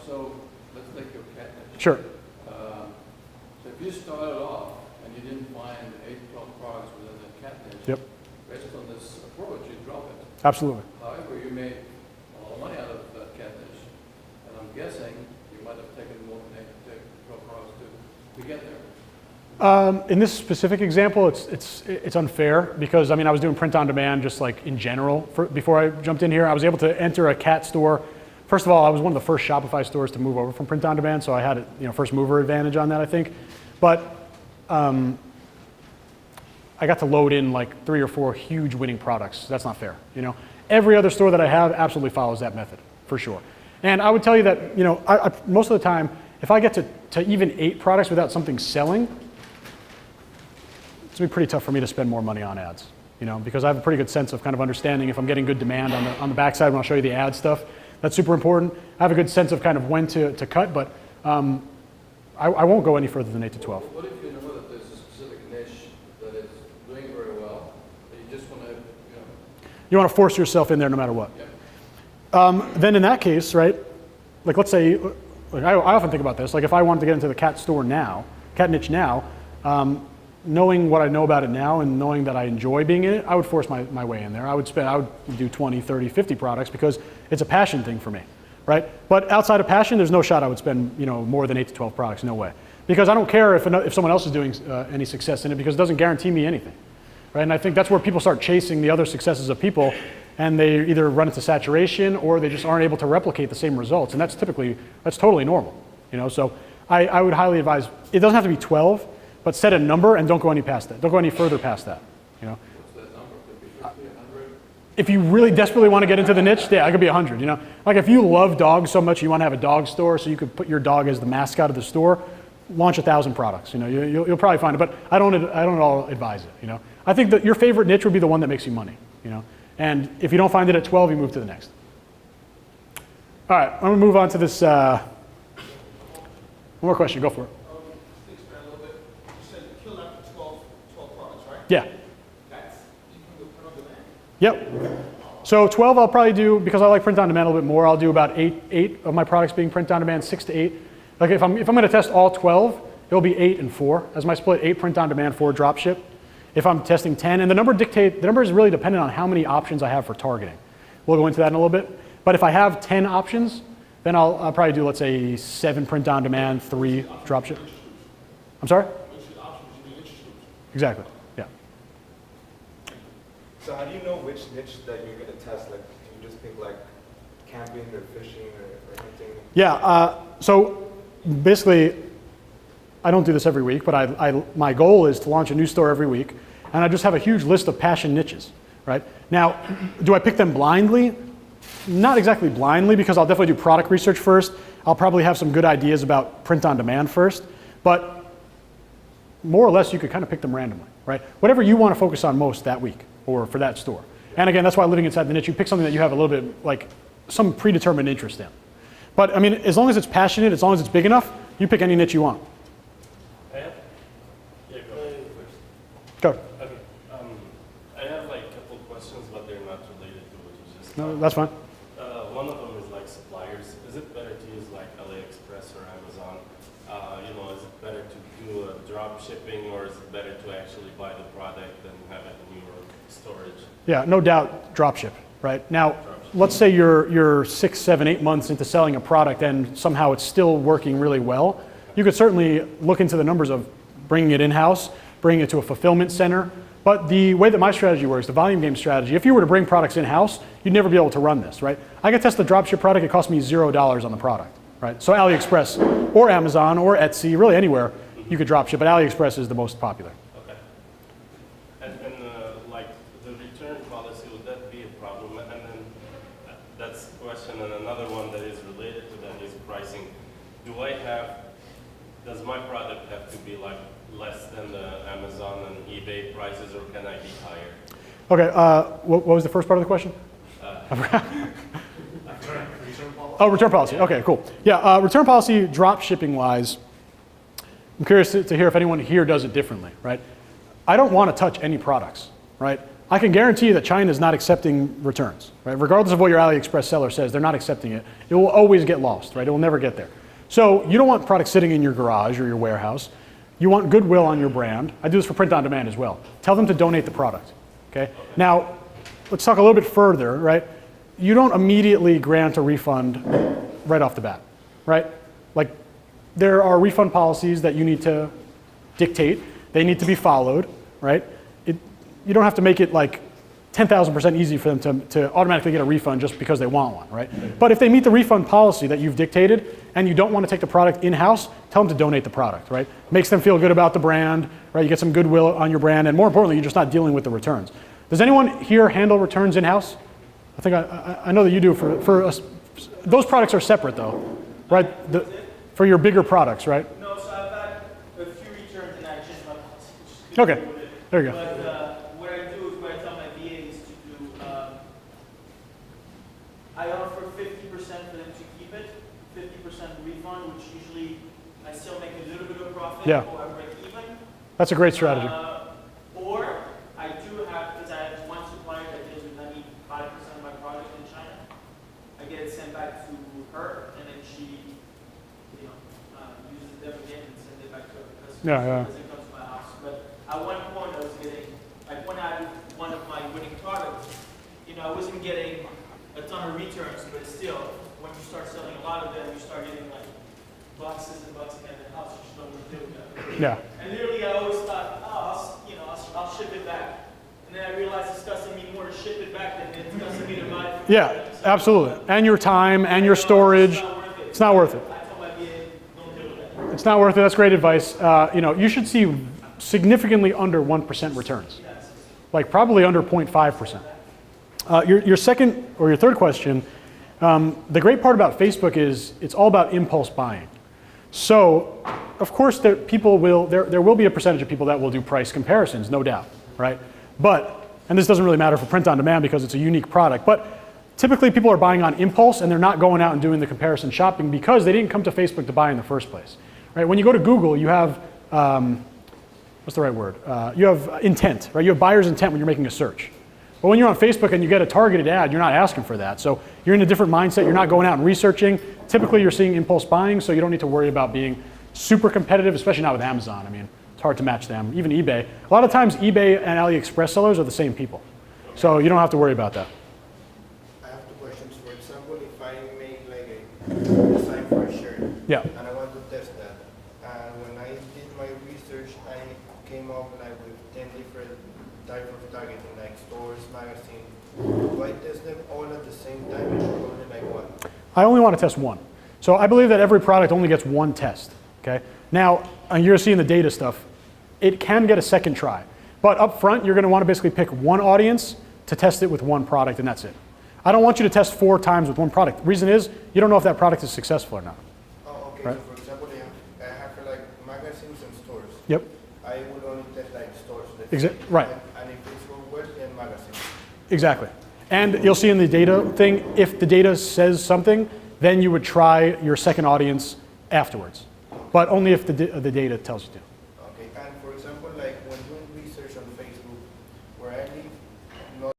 [SPEAKER 4] So let's take your cat niche.
[SPEAKER 1] Sure.
[SPEAKER 4] So if you started off and you didn't find 8-12 products within the cat niche,
[SPEAKER 1] Yep.
[SPEAKER 4] based on this approach, you drop it.
[SPEAKER 1] Absolutely.
[SPEAKER 4] However, you made a lot of money out of that cat niche. And I'm guessing you might have taken more than 8-12 products to get there.
[SPEAKER 1] In this specific example, it's unfair because I was doing print on demand just like in general. Before I jumped in here, I was able to enter a cat store. First of all, I was one of the first Shopify stores to move over from print on demand, so I had a first mover advantage on that, I think. But I got to load in like 3 or 4 huge winning products. That's not fair. Every other store that I have absolutely follows that method for sure. And I would tell you that I most of the time, if I get to even 8 products without something selling, it's gonna be pretty tough for me to spend more money on ads. you know, because I have a pretty good sense of kind of understanding if I'm getting good demand on the backside when I'll show you the ad stuff. That's super important. I have a good sense of kind of when to cut, but I won't go any further than 8 to 12.
[SPEAKER 4] What if you know that there's a specific niche that is doing very well, but you just want to,
[SPEAKER 1] You want to force yourself in there no matter what.
[SPEAKER 4] Yeah.
[SPEAKER 1] Then in that case, right, like let's say, like I often think about this, like if I wanted to get into the cat store now, cat niche now, knowing what I know about it now and knowing that I enjoy being in it, I would force my way in there. I would do 20, 30, 50 products because it's a passion thing for me, right? But outside of passion, there's no shot I would spend, you know, more than 8 to 12 products, no way. Because I don't care if someone else is doing any success in it because it doesn't guarantee me anything, right? And I think that's where people start chasing the other successes of people and they either run into saturation or they just aren't able to replicate the same results. And that's totally normal, you know? So I would highly advise, it doesn't have to be 12, but set a number and don't go any past that. Don't go any further past that, you know?
[SPEAKER 4] what's that number? Could be 50, 100?
[SPEAKER 1] If you really desperately want to get into the niche, yeah, it could be 100, you know? Like if you love dogs so much you want to have a dog store so you could put your dog as the mascot of the store, launch 1,000 products, you know? You'll probably find it, but I don't at all advise it, you know? I think that your favorite niche would be the one that makes you money, you know? And if you don't find it at 12, you move to the next. All right, I'm gonna move on to this, one more question, go for it.
[SPEAKER 10] Expand a little bit. You said kill after 12 products, right?
[SPEAKER 1] Yeah.
[SPEAKER 10] That's, you can go print on demand?
[SPEAKER 1] Yep. So 12 I'll probably do, because I like print on demand a little bit more, I'll do about eight of my products being print on demand, 6 to 8. Like if I'm gonna test all 12, it'll be 8 and 4 as my split, 8 print on demand, 4 drop ship. If I'm testing 10, and the number is really dependent on how many options I have for targeting. We'll go into that in a little bit. But if I have 10 options, then I'll probably do, let's say, 7 print on demand, 3 drop ship. I'm sorry? Exactly, yeah.
[SPEAKER 6] So how do you know which niche that you're going to test? Like, do you just think like camping or fishing or hunting?
[SPEAKER 1] Yeah, so basically, I don't do this every week, but my goal is to launch a new store every week, and I just have a huge list of passion niches, right? Now, do I pick them blindly? Not exactly blindly, because I'll definitely do product research first. I'll probably have some good ideas about print on demand first, but more or less you could kind of pick them randomly, right? Whatever you want to focus on most that week or for that store. And again, that's why living inside the niche, you pick something that you have a little bit, like some predetermined interest in. But I mean, as long as it's passionate, as long as it's big enough, you pick any niche you want.
[SPEAKER 8] Yeah,
[SPEAKER 1] Go.
[SPEAKER 8] okay. I have like a couple questions, but they're not related to what you just
[SPEAKER 1] No,
[SPEAKER 8] talked
[SPEAKER 1] that's fine.
[SPEAKER 8] One of them is like suppliers. Is it better to use like AliExpress or Amazon? Is it better to do a drop shipping or is it better to actually buy the product and have it in your storage?
[SPEAKER 1] Yeah, no doubt drop ship, right? Now, let's say you're 6, 7, 8 months into selling a product and somehow it's still working really well. You could certainly look into the numbers of bringing it in-house, bringing it to a fulfillment center. But the way that my strategy works, the volume game strategy, if you were to bring products in-house, you'd never be able to run this, right? I could test the dropship product, it cost me $0 on the product, right? So AliExpress or Amazon or Etsy, really anywhere, you could dropship, but AliExpress is the most popular.
[SPEAKER 8] Okay. And like the return policy, would that be a problem? And then that's a question. And another one that is related to that is pricing. Does my product have to be like less than the Amazon and eBay prices, or can I be higher?
[SPEAKER 1] Okay, what was the first part of the question? Oh, return policy. Okay, cool. Yeah, return policy, drop shipping wise, I'm curious to hear if anyone here does it differently, right? I don't want to touch any products, right? I can guarantee you that China is not accepting returns, right? Regardless of what your AliExpress seller says, they're not accepting it. It will always get lost, right? It will never get there. So you don't want products sitting in your garage or your warehouse. You want goodwill on your brand. I do this for print on demand as well. Tell them to donate the product, okay? Now, let's talk a little bit further, right? You don't immediately grant a refund right off the bat, right? Like, there are refund policies that you need to dictate. They need to be followed, right? You don't have to make it like 10,000% easy for them to automatically get a refund just because they want one, right? But if they meet the refund policy that you've dictated and you don't want to take the product in-house, tell them to donate the product, right? Makes them feel good about the brand, right? You get some goodwill on your brand, and more importantly, you're just not dealing with the returns. Does anyone here handle returns in-house? I think I know that you do for us. Those products are separate though, right? For your bigger products, right?
[SPEAKER 10] No, so I've had a few returns and I just like,
[SPEAKER 1] Okay, there you go.
[SPEAKER 10] But what I do is when I tell I offer 50% for them to keep it, 50% refund, which usually I still make a little bit of profit
[SPEAKER 1] Yeah.
[SPEAKER 10] or I break even.
[SPEAKER 1] That's a great strategy.
[SPEAKER 10] Or I do have, because I have one supplier that deals with 95% of my product in China. I get it sent back to her, and then she, uses them again and sends it back to her customer.
[SPEAKER 1] Yeah.
[SPEAKER 10] It doesn't come to my house. But at one point, I was getting, like when I had one of my winning products, I wasn't getting a ton of returns, but still, when you start selling a lot of them, you start getting like boxes and boxes at the house. You just don't want to deal with that.
[SPEAKER 1] Yeah.
[SPEAKER 10] And literally, I always thought, I'll ship it back. And then I realized it's costing me more to ship it back than it's costing me to buy it.
[SPEAKER 1] Yeah, absolutely. And your time and your storage. It's not worth it.
[SPEAKER 10] I told my VA, don't deal with that.
[SPEAKER 1] It's not worth it. That's great advice. You should see significantly under 1% returns, like probably under 0.5%. Your second or your third question, the great part about Facebook is it's all about impulse buying. So, of course, there will be a percentage of people that will do price comparisons, no doubt, right? But, and this doesn't really matter for print on demand because it's a unique product, but typically people are buying on impulse and they're not going out and doing the comparison shopping because they didn't come to Facebook to buy in the first place, right? When you go to Google, you have, what's the right word? You have intent, right? You have buyer's intent when you're making a search. But when you're on Facebook and you get a targeted ad, you're not asking for that. So you're in a different mindset. You're not going out and researching. Typically, you're seeing impulse buying, so you don't need to worry about being super competitive, especially not with Amazon. I mean, it's hard to match them. Even eBay. A lot of times, eBay and AliExpress sellers are the same people. So you don't have to worry about that.
[SPEAKER 9] I have two questions. For example, if I make like a design for a shirt,
[SPEAKER 1] Yeah.
[SPEAKER 9] and I want to test that, and when I did my research, I came up like with 10 different types of targeting, like stores, magazines. Do I test them all at the same time, or only like one?
[SPEAKER 1] I only want to test one. So I believe that every product only gets one test. Okay. Now, you're seeing the data stuff. It can get a second try. But up front, you're going to want to basically pick one audience to test it with one product, and that's it. I don't want you to test 4 times with one product. The reason is, you don't know if that product is successful or not.
[SPEAKER 9] Oh, okay.
[SPEAKER 1] Right.
[SPEAKER 9] So for example, I have like magazines and stores.
[SPEAKER 1] Yep.
[SPEAKER 9] I would only test like stores.
[SPEAKER 1] Right.
[SPEAKER 9] And if it's going well, then magazines.
[SPEAKER 1] Exactly. And you'll see in the data thing, if the data says something, then you would try your second audience afterwards. But only if the data tells you to.
[SPEAKER 9] Okay, and for example, like when doing research on Facebook, where I live, not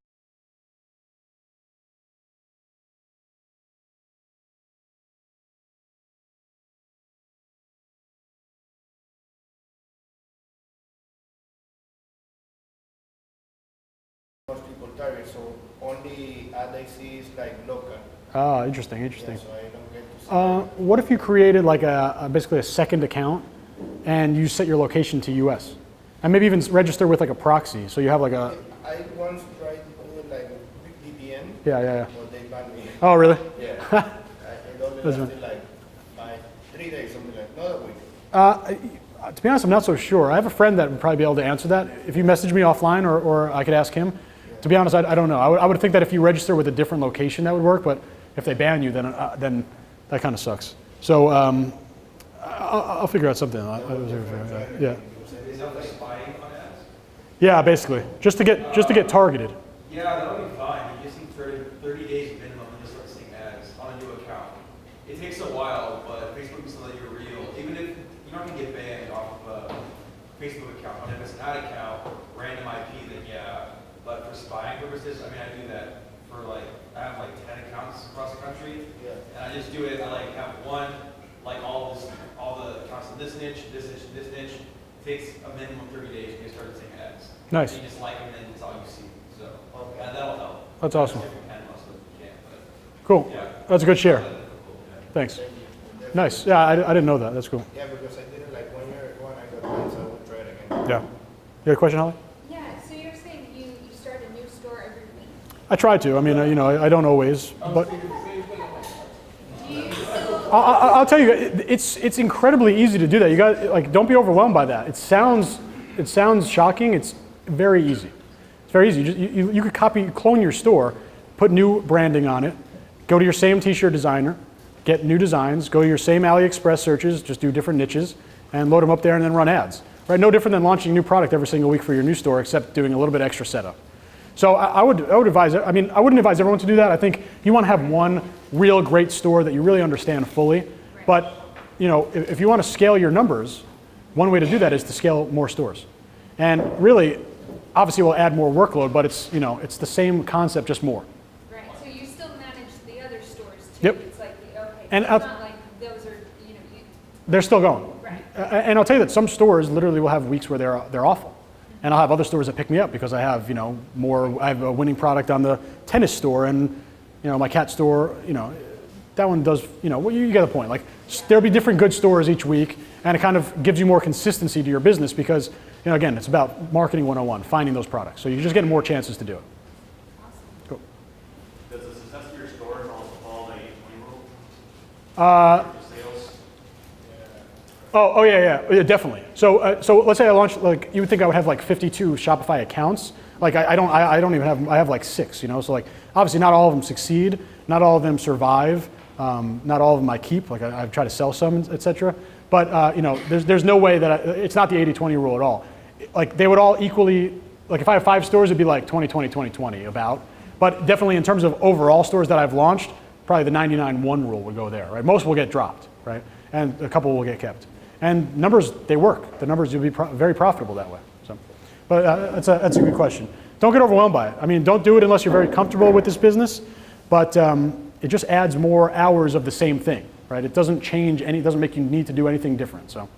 [SPEAKER 9] most people target, so only ad I see is like local.
[SPEAKER 1] Ah, interesting.
[SPEAKER 9] Yeah, so I don't get to see.
[SPEAKER 1] What if you created like basically a second account and you set your location to US? And maybe even register with like a proxy. So you have like a,
[SPEAKER 9] I once tried doing like VPN,
[SPEAKER 1] yeah.
[SPEAKER 9] but they banned me.
[SPEAKER 1] Oh, really?
[SPEAKER 9] Yeah. It only
[SPEAKER 1] That's
[SPEAKER 9] lasted like 3 days, something like, not a week.
[SPEAKER 1] To be honest, I'm not so sure. I have a friend that would probably be able to answer that. If you message me offline or I could ask him. To be honest, I don't know. I would think that if you register with a different location, that would work. But if they ban you, then that kind of sucks. So I'll figure out something. Yeah.
[SPEAKER 2] Is that like spying on ads?
[SPEAKER 1] Yeah, basically, just to get targeted.
[SPEAKER 2] Yeah, that would be fine. You just need 30 days minimum to start seeing ads on a new account. It takes a while, but Facebook needs to let you real. Even if you're not going to get banned off of a Facebook account, but if it's an ad account, random IP, then yeah. But for spying purposes, I mean, I do that for like, I have like 10 accounts across the country, and I just do it. I like have one, like all the accounts in this niche, this niche, this niche. It takes a minimum of 30 days to get started seeing ads.
[SPEAKER 1] Nice.
[SPEAKER 2] You just like them, and it's all you see. So that'll help.
[SPEAKER 1] That's awesome.
[SPEAKER 2] If you can, most of you can't, but
[SPEAKER 1] Cool.
[SPEAKER 2] yeah.
[SPEAKER 1] That's a good share.
[SPEAKER 2] Yeah.
[SPEAKER 1] Thanks. Nice. Yeah, I didn't know that. That's cool.
[SPEAKER 9] Yeah, because I did it like 1 year ago and I got banned, so I would try it again.
[SPEAKER 1] Yeah. You had a question, Holly?
[SPEAKER 3] Yeah, so you're saying you start a new store every week?
[SPEAKER 1] I try to. I mean, I don't always, but
[SPEAKER 3] Do you still,
[SPEAKER 1] I'll tell you, it's incredibly easy to do that. You got like, don't be overwhelmed by that. It sounds shocking. It's very easy. It's very easy. You could clone your store, put new branding on it, go to your same t-shirt designer, get new designs, go to your same AliExpress searches, just do different niches, and load them up there and then run ads. Right? No different than launching a new product every single week for your new store, except doing a little bit extra setup. So I would advise, I mean, I wouldn't advise everyone to do that. I think you want to have one real great store that you really understand fully. But you know, if you want to scale your numbers, one way to do that is to scale more stores. And really, obviously we'll add more workload, but it's, you know, it's the same concept, just more.
[SPEAKER 11] Right, so you still manage the other stores too?
[SPEAKER 1] Yep.
[SPEAKER 11] It's like, okay,
[SPEAKER 1] And
[SPEAKER 11] so it's not like those are, you know,
[SPEAKER 1] they're still going.
[SPEAKER 11] Right.
[SPEAKER 1] And I'll tell you that some stores literally will have weeks where they're awful. And I'll have other stores that pick me up because I have, you know, I have a winning product on the tennis store, and, you know, my cat store, you know, that one does, you know, well, you get the point. Like, there'll be different good stores each week, and it kind of gives you more consistency to your business because, you know, again, it's about marketing 101, finding those products. So you just get more chances to do it. Cool.
[SPEAKER 7] Does the success of your stores also follow the 80/20 rule? Sales?
[SPEAKER 1] Oh yeah, definitely. So so let's say I launched, like, you would think I would have like 52 Shopify accounts. Like I don't even have, I have like 6, you know. So like obviously not all of them succeed, not all of them survive, not all of them I keep. Like I've tried to sell some, etc. But you know, there's no way that it's not the 80/20 rule at all. Like they would all equally, like if I have 5 stores, it'd be like 20/20/20/20 about. But definitely in terms of overall stores that I've launched, probably the 99/1 rule would go there, right? Most will get dropped, right? And a couple will get kept. And numbers, they work. The numbers will be very profitable that way. So, but that's a good question. Don't get overwhelmed by it. I mean, don't do it unless you're very comfortable with this business. But it just adds more hours of the same thing, right? It doesn't change any. It doesn't make you need to do anything different. So.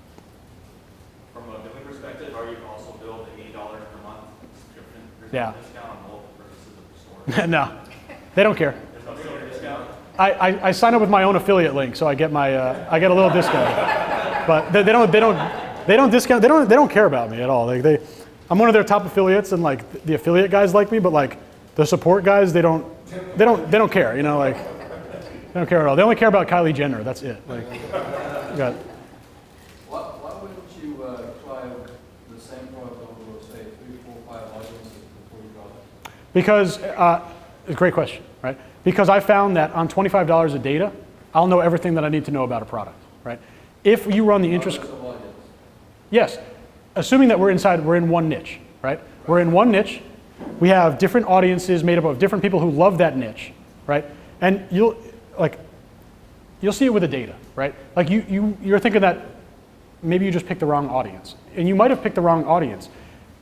[SPEAKER 7] From a billing perspective, are you also billed $80 per month subscription? There's
[SPEAKER 1] Yeah.
[SPEAKER 7] no discount on multiple purchases of the store.
[SPEAKER 1] No, they don't care.
[SPEAKER 7] There's no silver discount.
[SPEAKER 1] I sign up with my own affiliate link, so I get I get a little discount. But they don't discount. They don't care about me at all. Like I'm one of their top affiliates, and like the affiliate guys like me, but like the support guys, they don't care. You know, like they don't care at all. They only care about Kylie Jenner. That's it. Like, got.
[SPEAKER 4] Why wouldn't you try the same product over, say, 3, 4, 5 audiences before you drop it?
[SPEAKER 1] Because it's a great question, right? Because I found that on $25 of data, I'll know everything that I need to know about a product, right? If you run the interest, yes, assuming that we're in one niche, right? We're in one niche. We have different audiences made up of different people who love that niche, right? And you'll see it with the data, right? Like you're thinking that maybe you just picked the wrong audience, and you might have picked the wrong audience.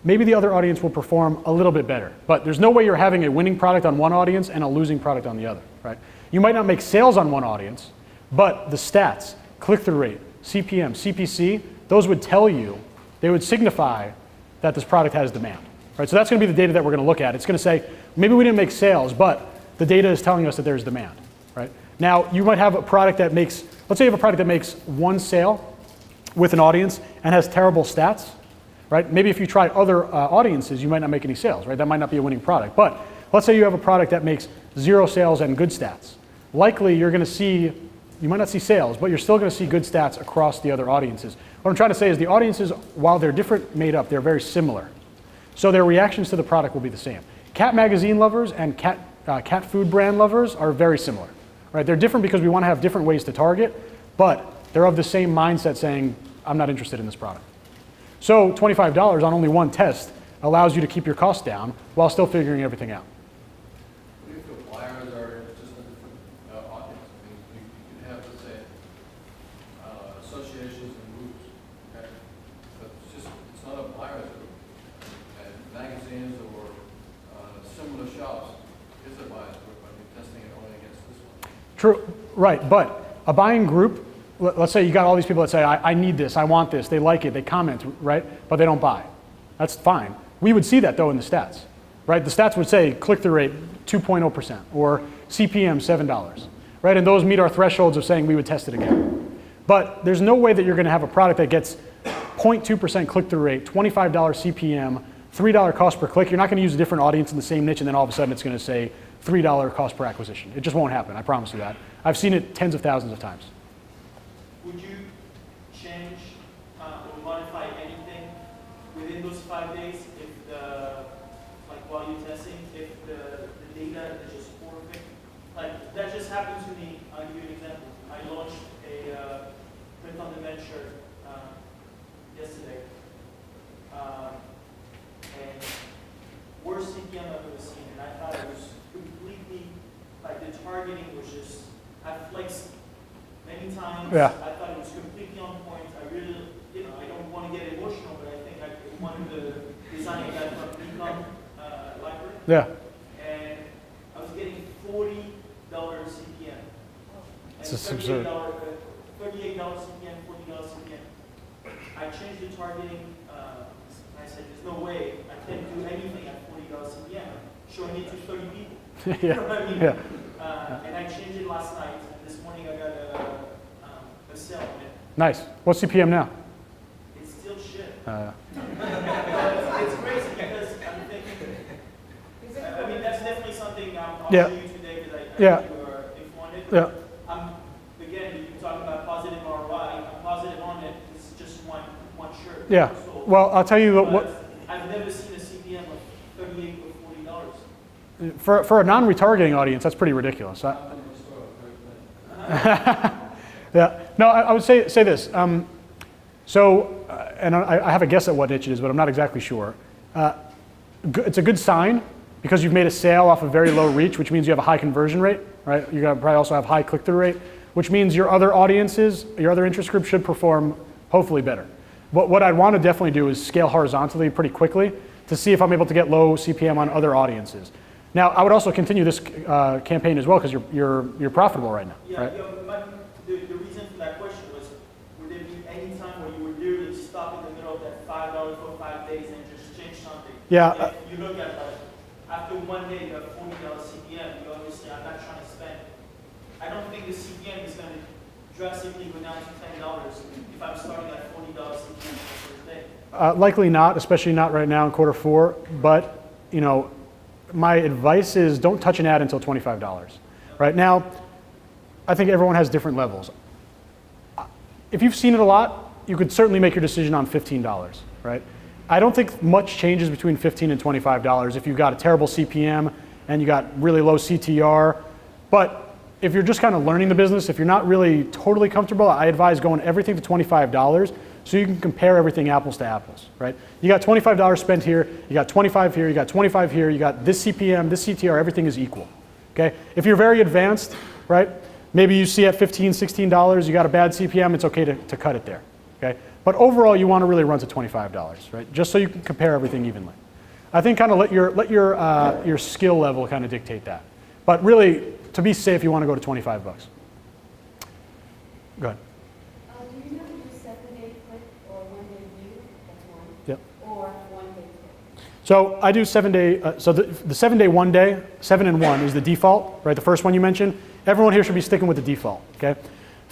[SPEAKER 1] Maybe the other audience will perform a little bit better, but there's no way you're having a winning product on one audience and a losing product on the other, right? You might not make sales on one audience, but the stats, click-through rate, CPM, CPC, those would tell you, they would signify that this product has demand, right? So that's going to be the data that we're going to look at. It's going to say, maybe we didn't make sales, but the data is telling us that there's demand, right? Now, you might have a product that makes, let's say you have a product that makes 1 sale with an audience and has terrible stats, right? Maybe if you try other audiences, you might not make any sales, right? That might not be a winning product. But let's say you have a product that makes 0 sales and good stats. Likely you're going to see, you might not see sales, but you're still going to see good stats across the other audiences. What I'm trying to say is the audiences, while they're different made up, they're very similar. So their reactions to the product will be the same. Cat magazine lovers and cat food brand lovers are very similar, right? They're different because we want to have different ways to target, but they're of the same mindset saying, I'm not interested in this product. So $25 on only one test allows you to keep your costs down while still figuring everything out.
[SPEAKER 4] What do you feel buyers are just a different audience? I mean, you can have, let's say, associations and groups, okay? But it's not a buyer's group. And magazines or similar shops is a buyer's group, but you're testing it only against this one.
[SPEAKER 1] True, right, but a buying group, let's say you got all these people that say, I need this, I want this, they like it, they comment, right? But they don't buy. That's fine. We would see that though in the stats, right? The stats would say click-through rate 2.0% or CPM $7, right? And those meet our thresholds of saying we would test it again. But there's no way that you're gonna have a product that gets 0.2% click-through rate, $25 CPM, $3 cost per click. You're not gonna use a different audience in the same niche and then all of a sudden it's gonna say $3 cost per acquisition. It just won't happen, I promise you that. I've seen it tens of thousands of times.
[SPEAKER 10] Would you change or modify anything within those 5 days if like while you're testing, if the data is just perfect? Like that just happened to me. I'll give you an example. I launched a print on demand shirt yesterday, and worst CPM I've ever seen. audience.
[SPEAKER 1] Yeah.
[SPEAKER 10] I thought it was completely on point. I really, I don't want to get emotional, but I think I wanted to design a guide from Econ library.
[SPEAKER 1] Yeah.
[SPEAKER 10] And I was getting $40 CPM.
[SPEAKER 1] It's just absurd.
[SPEAKER 10] $38 CPM, $40 CPM. I changed the targeting. I said, there's no way I can do anything at $40 CPM, showing it to 30 people.
[SPEAKER 1] Yeah.
[SPEAKER 10] You know what I mean?
[SPEAKER 1] Yeah.
[SPEAKER 10] And I changed it last night, and this morning I got a sale on it.
[SPEAKER 1] Nice. What's CPM now?
[SPEAKER 10] It's still shit.
[SPEAKER 1] Uh,
[SPEAKER 10] It's crazy because I'm thinking, I mean, that's definitely something I'll
[SPEAKER 1] Yeah.
[SPEAKER 10] show you today because I
[SPEAKER 1] Yeah.
[SPEAKER 10] think you are informed.
[SPEAKER 1] Yeah.
[SPEAKER 10] Again, you talk about positive ROI. I'm positive on it. It's just one shirt.
[SPEAKER 1] Yeah.
[SPEAKER 10] sold.
[SPEAKER 1] Well, I'll tell you
[SPEAKER 10] But
[SPEAKER 1] what
[SPEAKER 10] I've never seen a CPM of $38 or $40.
[SPEAKER 1] for a non-retargeting audience, that's pretty ridiculous. Yeah. No, I would say this. And I have a guess at what niche it is, but I'm not exactly sure. It's a good sign because you've made a sale off a very low reach, which means you have a high conversion rate, right? You're gonna probably also have high click-through rate, which means your other audiences, your other interest groups should perform hopefully better. What I'd want to definitely do is scale horizontally pretty quickly to see if I'm able to get low CPM on other audiences. Now, I would also continue this campaign as well because you're profitable right now,
[SPEAKER 10] Yeah,
[SPEAKER 1] right?
[SPEAKER 10] the reason for that question was, would there be any time where you would literally stop in the middle of that $5 for 5 days and just change something?
[SPEAKER 1] Yeah.
[SPEAKER 10] If you look at after one day you have $40 CPM, you obviously I'm not trying to spend. I don't think the CPM is going to drastically go down to $10 if I'm starting at $40 CPM the first day.
[SPEAKER 1] Likely not, especially not right now in Q4. But my advice is don't touch an ad until $25. Right now, I think everyone has different levels. If you've seen it a lot, you could certainly make your decision on $15. Right? I don't think much changes between $15 and $25 if you've got a terrible CPM and you got really low CTR. But if you're just kind of learning the business, if you're not really totally comfortable, I advise going everything to $25 so you can compare everything apples to apples, right? You got $25 spent here, you got 25 here, you got 25 here, you got this CPM, this CTR, everything is equal, okay? If you're very advanced, right, maybe you see at $15, $16, you got a bad CPM, it's okay to cut it there, okay? But overall, you want to really run to $25, right? Just so you can compare everything evenly. I think kind of let your skill level kind of dictate that. But really, to be safe, you want to go to 25 bucks. Go ahead.
[SPEAKER 3] Do you know if you 7-day click or 1-day view? That's one.
[SPEAKER 1] Yep.
[SPEAKER 3] Or 1-day click?
[SPEAKER 1] So I do 7-day. So the 7-day, 1-day, 7 and 1 is the default, right? The first one you mentioned. Everyone here should be sticking with the default. Okay.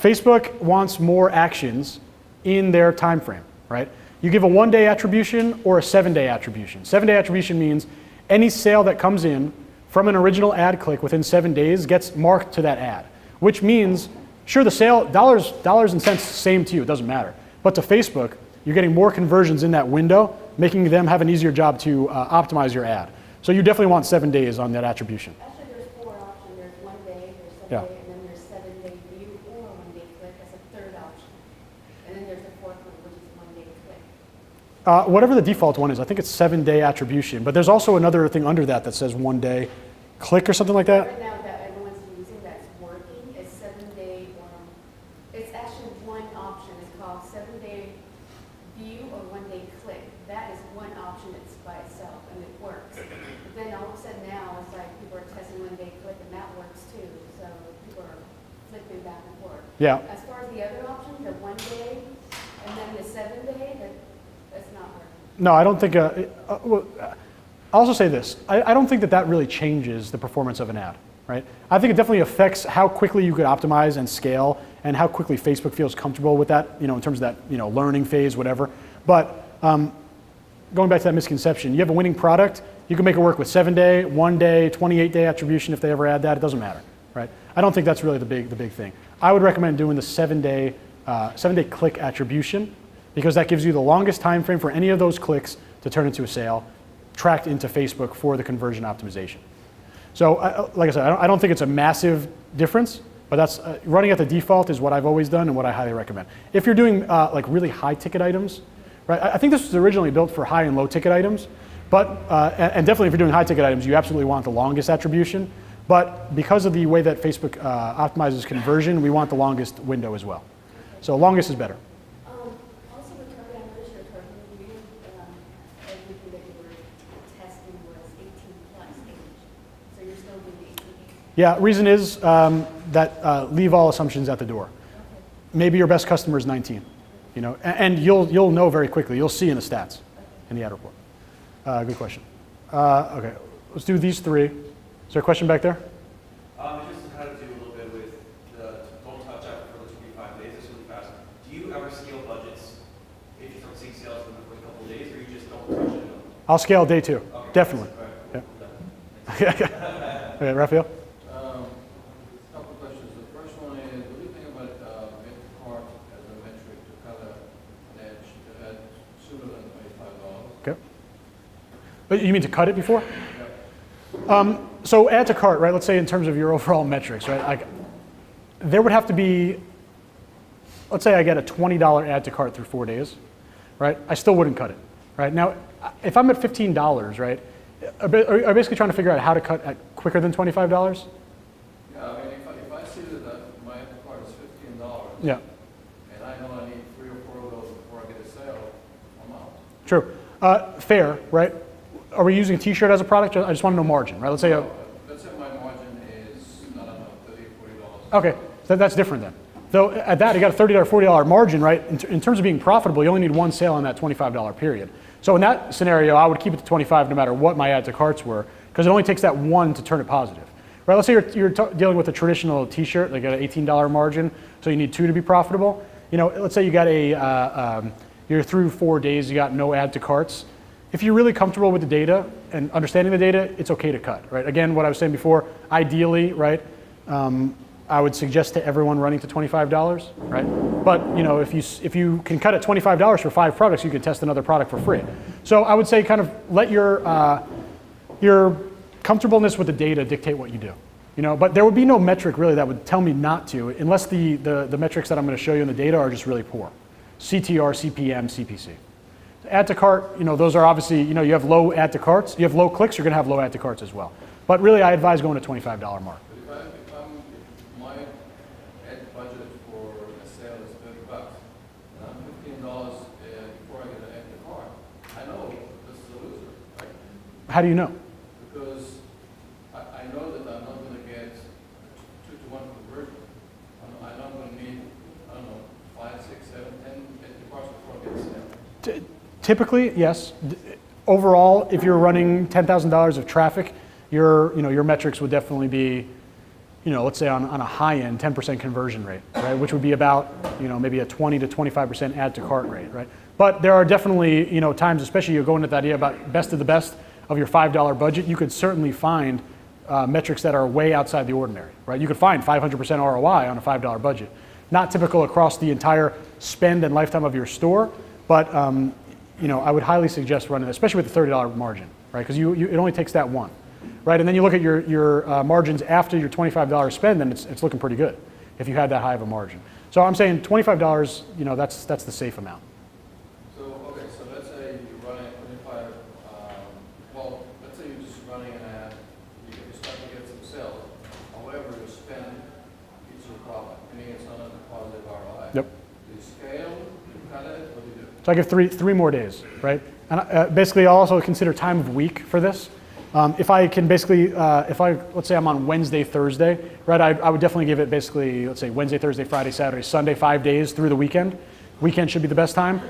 [SPEAKER 1] Facebook wants more actions in their time frame, right? You give a 1-day attribution or a 7-day attribution. 7-day attribution means any sale that comes in from an original ad click within 7 days gets marked to that ad, which means, sure, the sale, dollars and cents, same to you, it doesn't matter. But to Facebook, you're getting more conversions in that window, making them have an easier job to optimize your ad. So you definitely want 7 days on that attribution.
[SPEAKER 3] Actually, there's 4 options. There's 1 day, there's 7
[SPEAKER 1] Yeah.
[SPEAKER 3] day, and then there's 7-day view or 1-day click. That's a third option. And then there's a fourth one, which is 1-day click.
[SPEAKER 1] Whatever the default one is, I think it's 7-day attribution, but there's also another thing under that that says 1-day click or something like that.
[SPEAKER 3] Right now, that everyone's using that's working is 7-day or it's actually one option. It's called 7-day view or 1-day click. That is one option. It's by itself and it works. But then all of a sudden now it's like people are testing 1-day click and that works too. So people are flipping back and forth.
[SPEAKER 1] Yeah.
[SPEAKER 3] As far as the other option, the 1 day and then the 7-day, that's not working.
[SPEAKER 1] No, I don't think. I'll also say this. I don't think that really changes the performance of an ad, right? I think it definitely affects how quickly you could optimize and scale and how quickly Facebook feels comfortable with that, in terms of that, learning phase, whatever. But going back to that misconception, you have a winning product, you can make it work with 7-day, 1-day, 28-day attribution if they ever add that, it doesn't matter, right? I don't think that's really the big thing. I would recommend doing the 7-day click attribution because that gives you the longest time frame for any of those clicks to turn into a sale, tracked into Facebook for the conversion optimization. So like I said, I don't think it's a massive difference, but that's running at the default is what I've always done and what I highly recommend. If you're doing like really high ticket items, right? I think this was originally built for high and low ticket items, but and definitely if you're doing high ticket items, you absolutely want the longest attribution. But because of the way that Facebook optimizes conversion, we want the longest window as well. So longest is better.
[SPEAKER 3] Also with target, I noticed your target review, everything that you were testing was 18 plus age. So you're still doing 18 age.
[SPEAKER 1] Yeah, reason is that leave all assumptions at the door. Maybe your best customer is 19, you know, and you'll know very quickly. You'll see in the stats, in the ad report. Good question. Okay, let's do these three. Is there a question back there?
[SPEAKER 2] It just had to do a little bit with the don't touch after for the 25 days. It's really fast. Do you ever scale budgets if you start seeing sales in the first couple of days, or you just don't touch it?
[SPEAKER 1] I'll scale day 2,
[SPEAKER 2] Okay,
[SPEAKER 1] definitely.
[SPEAKER 2] all right,
[SPEAKER 1] Yeah. Okay, Raphael?
[SPEAKER 4] Couple of questions. The first one is, what do you think about make cart as a metric to cover an edge at sooner than $25?
[SPEAKER 1] Okay. But you mean to cut it before? So add to cart, right? Let's say in terms of your overall metrics, right? There would have to be, let's say I get a $20 add to cart through 4 days, right? I still wouldn't cut it, right? Now, if I'm at $15, right? Are you basically trying to figure out how to cut at quicker than $25?
[SPEAKER 4] Yeah, I mean, if I see that my cart is $15,
[SPEAKER 1] Yeah,
[SPEAKER 4] and I know I need 3 or 4 of those before I get a sale, I'm out.
[SPEAKER 1] true. Fair, right? Are we using t-shirt as a product? I just want to know margin, right? Let's say,
[SPEAKER 4] Let's say my margin is, I don't know, $30, $40.
[SPEAKER 1] okay, that's different then. Though at that, you got a $30, $40 margin, right? In terms of being profitable, you only need one sale in that $25 period. So in that scenario, I would keep it to 25 no matter what my add to carts were, because it only takes that one to turn it positive. Right? Let's say you're dealing with a traditional t-shirt, like an $18 margin, so you need 2 to be profitable. You know, let's say you got you're through 4 days, you got no add to carts. If you're really comfortable with the data and understanding the data, it's okay to cut, right? Again, what I was saying before, ideally, right, I would suggest to everyone running to $25, right? But you know, if you can cut at $25 for 5 products, you can test another product for free. So I would say kind of let your comfortableness with the data dictate what you do. You know, but there would be no metric really that would tell me not to, unless the metrics that I'm going to show you in the data are just really poor. CTR, CPM, CPC. Add to cart, you know, those are obviously, you know, you have low add to carts, you have low clicks, you're going to have low add to carts as well. But really, I advise going to $25 mark.
[SPEAKER 4] But if my ad budget for a sale is $30, and I'm $15 before I get an add to cart, I know this is a loser, right?
[SPEAKER 1] How do you know?
[SPEAKER 4] Because I know that I'm not going to get a 2-to-1 conversion. I know I'm going to need, I don't know, 5, 6, 7, 10 add to carts before I get a sale.
[SPEAKER 1] Typically, yes. Overall, if you're running $10,000 of traffic, your metrics would definitely be, you know, let's say on a high end, 10% conversion rate, right? Which would be about, you know, maybe a 20 to 25% add to cart rate, right? But there are definitely, you know, times, especially you're going into that idea about best of the best of your $5 budget, you could certainly find metrics that are way outside the ordinary, right? You could find 500% ROI on a $5 budget. Not typical across the entire spend and lifetime of your store, but you know, I would highly suggest running, especially with the $30 margin, right? Because it only takes that one, right? And then you look at your margins after your $25 spend, and it's looking pretty good if you had that high of a margin. So I'm saying $25, you know, that's the safe amount.
[SPEAKER 4] So, okay, so let's say you're running 25, well, let's say you're just running an ad, you start to get some sales, however, your spend eats your profit, meaning it's not a positive ROI.
[SPEAKER 1] Yep.
[SPEAKER 4] Do you scale, you cut it, what do you do?
[SPEAKER 1] So I give three more days, right? And basically, I'll also consider time of week for this. If I can basically, let's say I'm on Wednesday, Thursday, right? I would definitely give it basically, let's say Wednesday, Thursday, Friday, Saturday, Sunday, 5 days through the weekend. Weekend should be the best time.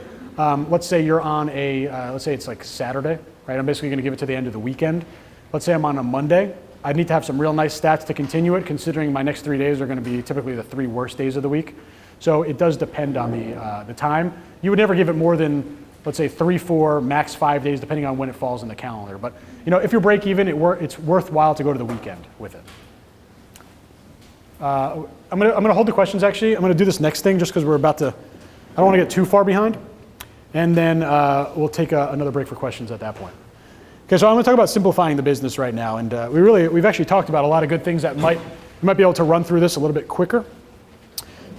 [SPEAKER 1] Let's say you're on let's say it's like Saturday, right? I'm basically going to give it to the end of the weekend. Let's say I'm on a Monday. I need to have some real nice stats to continue it, considering my next 3 days are going to be typically the 3 worst days of the week. So it does depend on the time. You would never give it more than, let's say 3, 4, max 5 days, depending on when it falls in the calendar. But you know, if you're break even, it's worthwhile to go to the weekend with it. I'm gonna hold the questions actually. I'm gonna do this next thing just because we're about to, I don't want to get too far behind. And then we'll take another break for questions at that point. Okay, so I'm gonna talk about simplifying the business right now. And we've actually talked about a lot of good things that you might be able to run through this a little bit quicker.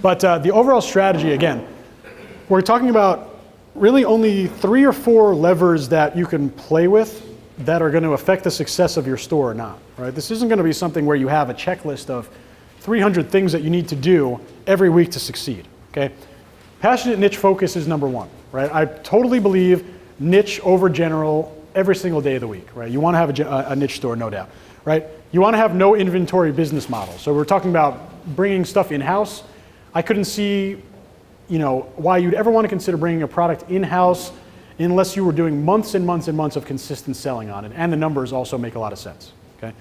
[SPEAKER 1] But the overall strategy, again, we're talking about really only 3 or 4 levers that you can play with that are going to affect the success of your store or not, right? This isn't going to be something where you have a checklist of 300 things that you need to do every week to succeed, okay? Passionate niche focus is number one, right? I totally believe niche over general every single day of the week, right? You want to have a niche store, no doubt, right? You want to have no inventory business model. So we're talking about bringing stuff in-house. I couldn't see, why you'd ever want to consider bringing a product in-house unless you were doing months and months and months of consistent selling on it, and the numbers also make a lot of sense, okay?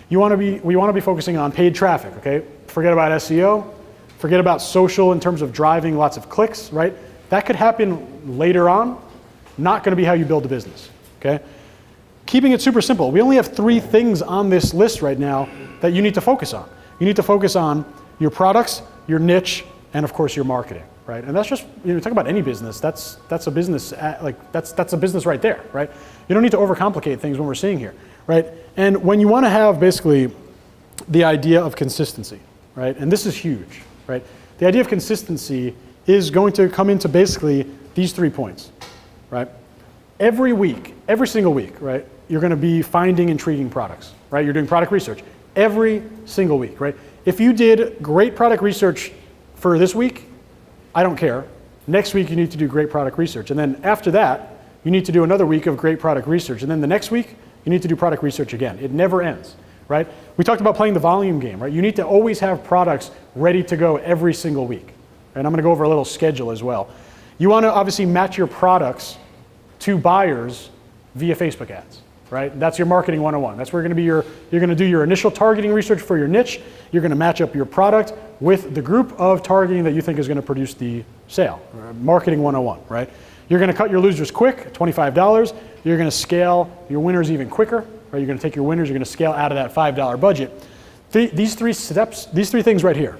[SPEAKER 1] We want to be focusing on paid traffic, okay? Forget about SEO, forget about social in terms of driving lots of clicks, right? That could happen later on, not going to be how you build a business, okay? Keeping it super simple. We only have 3 things on this list right now that you need to focus on. You need to focus on your products, your niche, and of course your marketing, right? And that's just, talk about any business, that's a business, that's a business right there, right? You don't need to overcomplicate things when we're seeing here, right? And when you want to have basically the idea of consistency, right? And this is huge, right? The idea of consistency is going to come into basically these 3 points, right? Every week, every single week, right? You're going to be finding intriguing products, right? You're doing product research every single week, right? If you did great product research for this week, I don't care. Next week, you need to do great product research. And then after that, you need to do another week of great product research. And then the next week, you need to do product research again. It never ends, right? We talked about playing the volume game, right? You need to always have products ready to go every single week. And I'm going to go over a little schedule as well. You want to obviously match your products to buyers via Facebook ads, right? That's your marketing 101. That's where you're going to do your initial targeting research for your niche. You're going to match up your product with the group of targeting that you think is going to produce the sale. Marketing 101, right? You're going to cut your losers quick, $25. You're going to scale your winners even quicker, right? You're going to take your winners, you're going to scale out of that $5 budget. These 3 steps, these 3 things right here.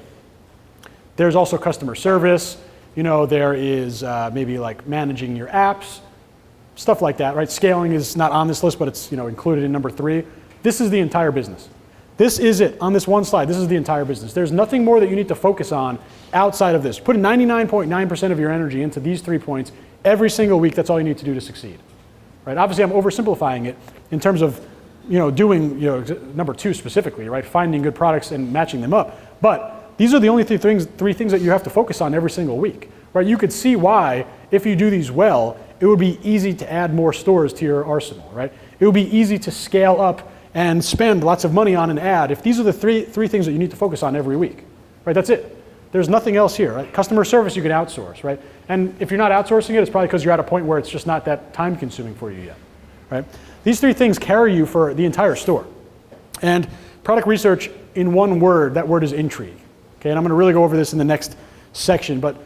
[SPEAKER 1] There's also customer service. There is maybe like managing your apps, stuff like that, right? Scaling is not on this list, but it's included in number 3. This is the entire business. This is it. On this one slide, this is the entire business. There's nothing more that you need to focus on outside of this. Put 99.9% of your energy into these 3 points every single week. That's all you need to do to succeed, right? Obviously, I'm oversimplifying it in terms of doing number 2 specifically, right? Finding good products and matching them up. But these are the only 3 things that you have to focus on every single week, right? You could see why, if you do these well, it would be easy to add more stores to your arsenal, right? It would be easy to scale up and spend lots of money on an ad if these are the three things that you need to focus on every week, right? That's it. There's nothing else here, right? Customer service you can outsource, right? And if you're not outsourcing it, it's probably because you're at a point where it's just not that time consuming for you yet, right? These 3 things carry you for the entire store. And product research, in one word, that word is intrigue, okay? And I'm going to really go over this in the next section, but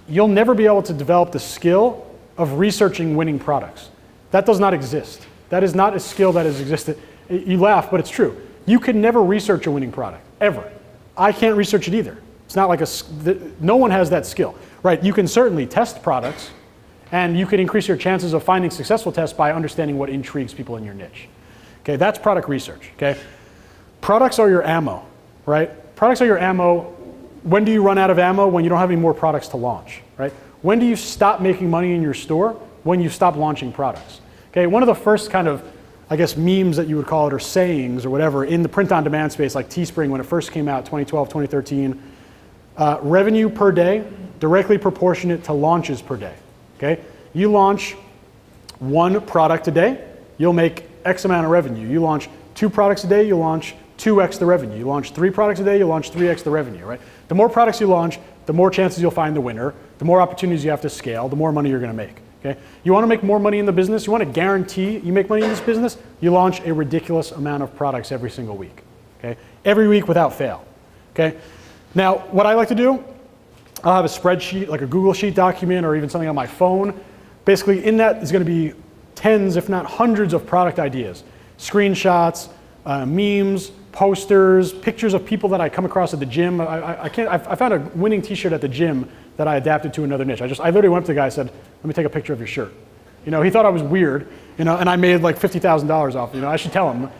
[SPEAKER 1] you'll never be able to develop the skill of researching winning products. That does not exist. That is not a skill that has existed. You laugh, but it's true. You can never research a winning product, ever. I can't research it either. It's not like no one has that skill, right? You can certainly test products, and you can increase your chances of finding successful tests by understanding what intrigues people in your niche. Okay, that's product research, okay? Products are your ammo, right? Products are your ammo. When do you run out of ammo? When you don't have any more products to launch, right? When do you stop making money in your store? When you stop launching products. Okay, one of the first kind of, I guess, memes that you would call it, or sayings or whatever, in the print-on-demand space, like Teespring when it first came out, 2012, 2013, revenue per day directly proportionate to launches per day, okay? You launch 1 product a day, you'll make X amount of revenue. You launch 2 products a day, you launch 2x the revenue. You launch 3 products a day, you launch 3x the revenue, right? The more products you launch, the more chances you'll find the winner, the more opportunities you have to scale, the more money you're going to make. Okay? You want to make more money in the business, you want to guarantee you make money in this business, you launch a ridiculous amount of products every single week. Okay? Every week without fail. Okay? Now, what I like to do, I'll have a spreadsheet, like a Google Sheet document or even something on my phone. Basically, in that is going to be tens, if not hundreds of product ideas. Screenshots, memes, posters, pictures of people that I come across at the gym. I found a winning t-shirt at the gym that I adapted to another niche. I literally went up to the guy and said, let me take a picture of your shirt. He thought I was weird, and I made like $50,000 off, I should tell him.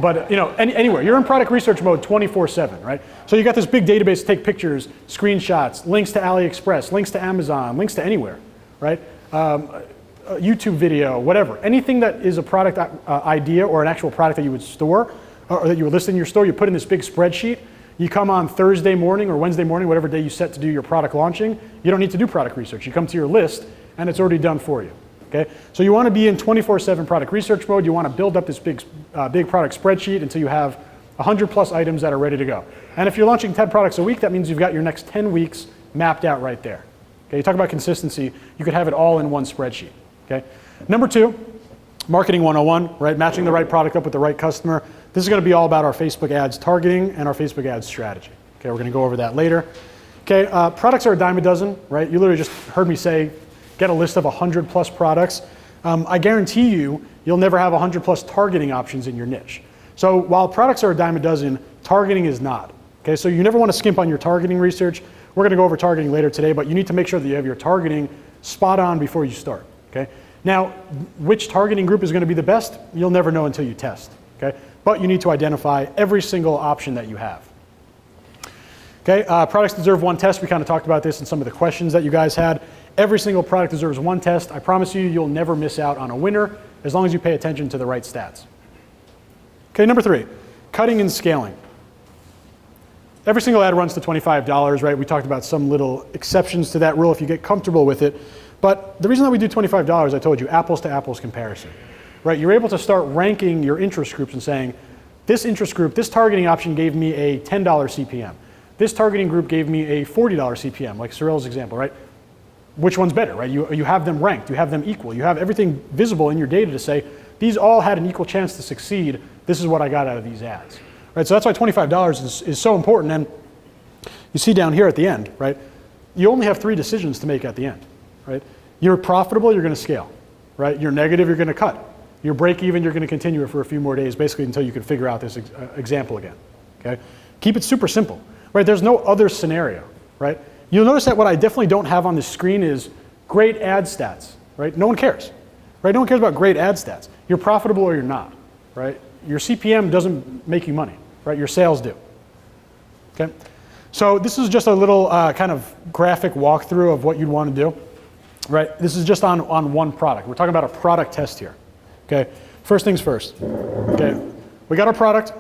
[SPEAKER 1] But anywhere, you're in product research mode 24/7, right? So you got this big database to take pictures, screenshots, links to AliExpress, links to Amazon, links to anywhere, right? A YouTube video, whatever. Anything that is a product idea or an actual product that you would store, or that you would list in your store, you put in this big spreadsheet. You come on Thursday morning or Wednesday morning, whatever day you set to do your product launching, you don't need to do product research. You come to your list and it's already done for you. Okay? So you want to be in 24/7 product research mode. You want to build up this big product spreadsheet until you have 100 plus items that are ready to go. And if you're launching 10 products a week, that means you've got your next 10 weeks mapped out right there. Okay? You talk about consistency, you could have it all in one spreadsheet. Okay? Number 2, marketing 101, right? Matching the right product up with the right customer. This is going to be all about our Facebook ads targeting and our Facebook ads strategy. Okay, we're going to go over that later. Okay, products are a dime a dozen, right? You literally just heard me say, get a list of 100 plus products. I guarantee you, you'll never have 100 plus targeting options in your niche. So while products are a dime a dozen, targeting is not. Okay, so you never want to skimp on your targeting research. We're going to go over targeting later today, but you need to make sure that you have your targeting spot on before you start. Okay, now which targeting group is going to be the best? You'll never know until you test. Okay, but you need to identify every single option that you have. Okay, products deserve one test. We kind of talked about this in some of the questions that you guys had. Every single product deserves one test. I promise you, you'll never miss out on a winner as long as you pay attention to the right stats. Okay, number 3, cutting and scaling. Every single ad runs to $25, right? We talked about some little exceptions to that rule if you get comfortable with it. But the reason that we do $25, I told you, apples to apples comparison. Right, you're able to start ranking your interest groups and saying, this interest group, this targeting option gave me a $10 CPM. This targeting group gave me a $40 CPM, like Cyril's example, right? Which one's better, right? You have them ranked, you have them equal, you have everything visible in your data to say, these all had an equal chance to succeed, this is what I got out of these ads. Right, so that's why $25 is so important, and you see down here at the end, right? You only have 3 decisions to make at the end, right? You're profitable, you're gonna scale, right? You're negative, you're gonna cut. Your break even, you're going to continue it for a few more days, basically until you can figure out this example again. Okay? Keep it super simple. Right? There's no other scenario. Right? You'll notice that what I definitely don't have on the screen is great ad stats. Right? No one cares. Right? No one cares about great ad stats. You're profitable or you're not. Right? Your CPM doesn't make you money. Right? Your sales do. Okay? So this is just a little kind of graphic walkthrough of what you'd want to do. Right? This is just on one product. We're talking about a product test here. Okay, first things first. Okay, we got our product,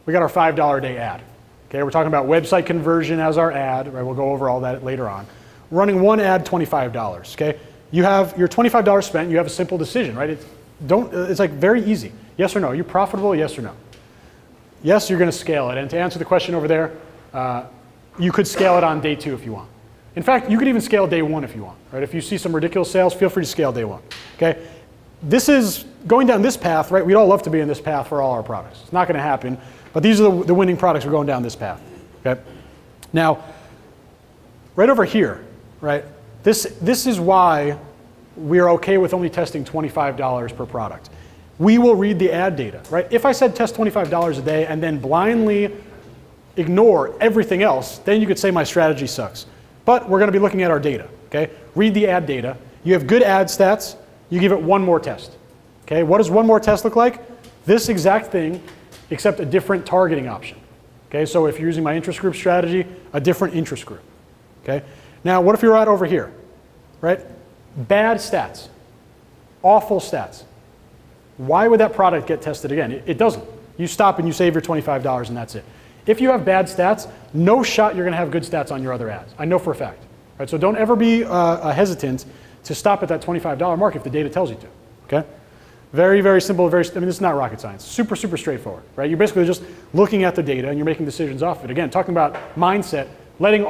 [SPEAKER 1] we got our $5 a day ad. Okay, we're talking about website conversion as our ad, right? We'll go over all that later on. Running one ad, $25. Okay, you have your $25 spent. You have a simple decision, right? It's like very easy. Yes or no? Are you profitable? Yes or no? Yes, you're going to scale it. And to answer the question over there, you could scale it on day 2 if you want. In fact, you could even scale day 1 if you want. Right? If you see some ridiculous sales, feel free to scale day 1. Okay. This is going down this path, right? We'd all love to be in this path for all our products. It's not going to happen, but these are the winning products. We're going down this path. Okay. Now, right over here, right? This is why we're okay with only testing $25 per product. We will read the ad data, right? If I said test $25 a day and then blindly ignore everything else, then you could say my strategy sucks. But we're going to be looking at our data. Okay. Read the ad data. You have good ad stats. You give it one more test. Okay, what does one more test look like? This exact thing, except a different targeting option. Okay, so if you're using my interest group strategy, a different interest group. Okay, now what if you're right over here, right? Bad stats, awful stats. Why would that product get tested again? It doesn't. You stop and you save your $25 and that's it. If you have bad stats, no shot you're going to have good stats on your other ads. I know for a fact. Right, so don't ever be hesitant to stop at that $25 mark if the data tells you to, okay? Very, very simple, this is not rocket science. Super, super straightforward, right? You're basically just looking at the data and you're making decisions off it. Again, talking about mindset, letting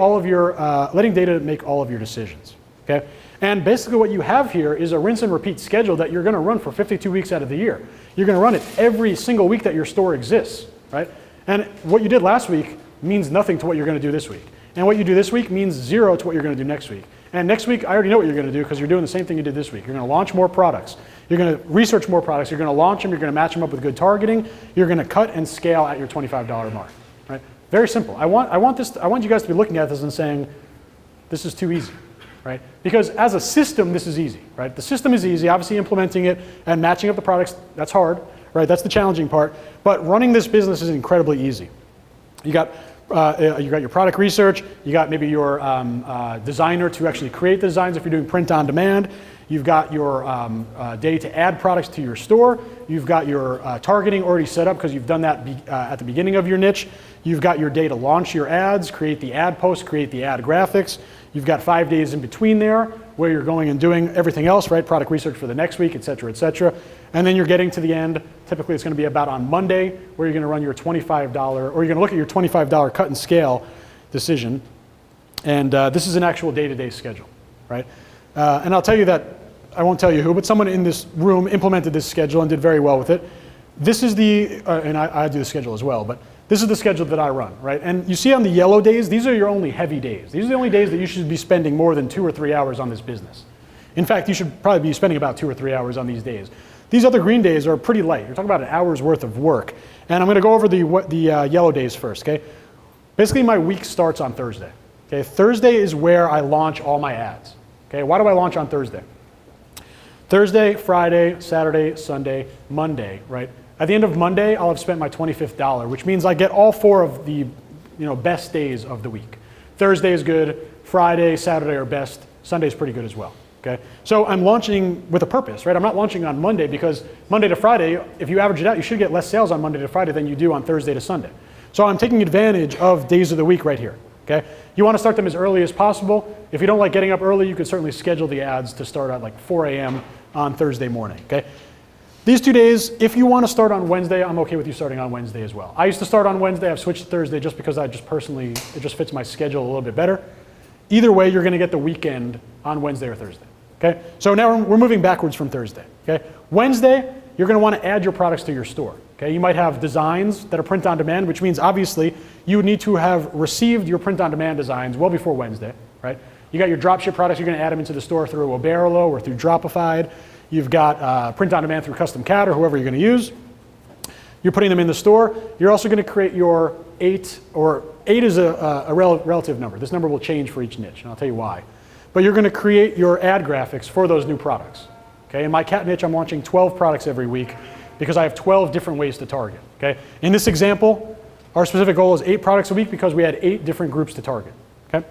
[SPEAKER 1] data make all of your decisions, okay? And basically what you have here is a rinse and repeat schedule that you're gonna run for 52 weeks out of the year. You're gonna run it every single week that your store exists, right? And what you did last week means nothing to what you're gonna do this week. And what you do this week means 0 to what you're gonna do next week. And next week, I already know what you're going to do because you're doing the same thing you did this week. You're going to launch more products. You're going to research more products. You're going to launch them. You're going to match them up with good targeting. You're going to cut and scale at your $25 mark. Right? Very simple. I want you guys to be looking at this and saying, this is too easy. Right? Because as a system, this is easy. Right? The system is easy. Obviously, implementing it and matching up the products, that's hard. Right? That's the challenging part. But running this business is incredibly easy. You got you got your product research, you got maybe your designer to actually create the designs if you're doing print on demand. You've got your day to add products to your store. You've got your targeting already set up because you've done that at the beginning of your niche. You've got your day to launch your ads, create the ad posts, create the ad graphics. You've got 5 days in between there where you're going and doing everything else, right? Product research for the next week, et cetera, et cetera. And then you're getting to the end. Typically, it's going to be about on Monday where you're going to run your $25, or you're going to look at your $25 cut and scale decision. And this is an actual day-to-day schedule, right? And I'll tell you that, I won't tell you who, but someone in this room implemented this schedule and did very well with it. This is the, and I do the schedule as well, but this is the schedule that I run, right? And you see on the yellow days, these are your only heavy days. These are the only days that you should be spending more than 2 or 3 hours on this business. In fact, you should probably be spending about 2 or 3 hours on these days. These other green days are pretty light. You're talking about an hour's worth of work. And I'm going to go over the yellow days first, okay? Basically, my week starts on Thursday. Okay, Thursday is where I launch all my ads. Okay, why do I launch on Thursday? Thursday, Friday, Saturday, Sunday, Monday, right? At the end of Monday, I'll have spent my $25 dollar, which means I get all 4 of the best days of the week. Thursday is good, Friday, Saturday are best, Sunday's pretty good as well. Okay? So I'm launching with a purpose, right? I'm not launching on Monday because Monday to Friday, if you average it out, you should get less sales on Monday to Friday than you do on Thursday to Sunday. So I'm taking advantage of days of the week right here. Okay? You want to start them as early as possible. If you don't like getting up early, you could certainly schedule the ads to start at like 4 a.m. on Thursday morning. Okay? These 2 days, if you want to start on Wednesday, I'm okay with you starting on Wednesday as well. I used to start on Wednesday. I've switched to Thursday just because it just fits my schedule a little bit better. Either way, you're going to get the weekend on Wednesday or Thursday. Okay? So now we're moving backwards from Thursday. Okay? Wednesday, you're going to want to add your products to your store. Okay? You might have designs that are print on demand, which means obviously you would need to have received your print on demand designs well before Wednesday. Right? You got your dropship products, you're going to add them into the store through Oberlo or through Dropified. You've got print on demand through Custom Cat or whoever you're going to use. You're putting them in the store. You're also going to create your 8, or 8 is a relative number. This number will change for each niche, and I'll tell you why. But you're going to create your ad graphics for those new products. Okay? In my cat niche, I'm launching 12 products every week because I have 12 different ways to target. Okay? In this example, our specific goal is 8 products a week because we had 8 different groups to target. Okay?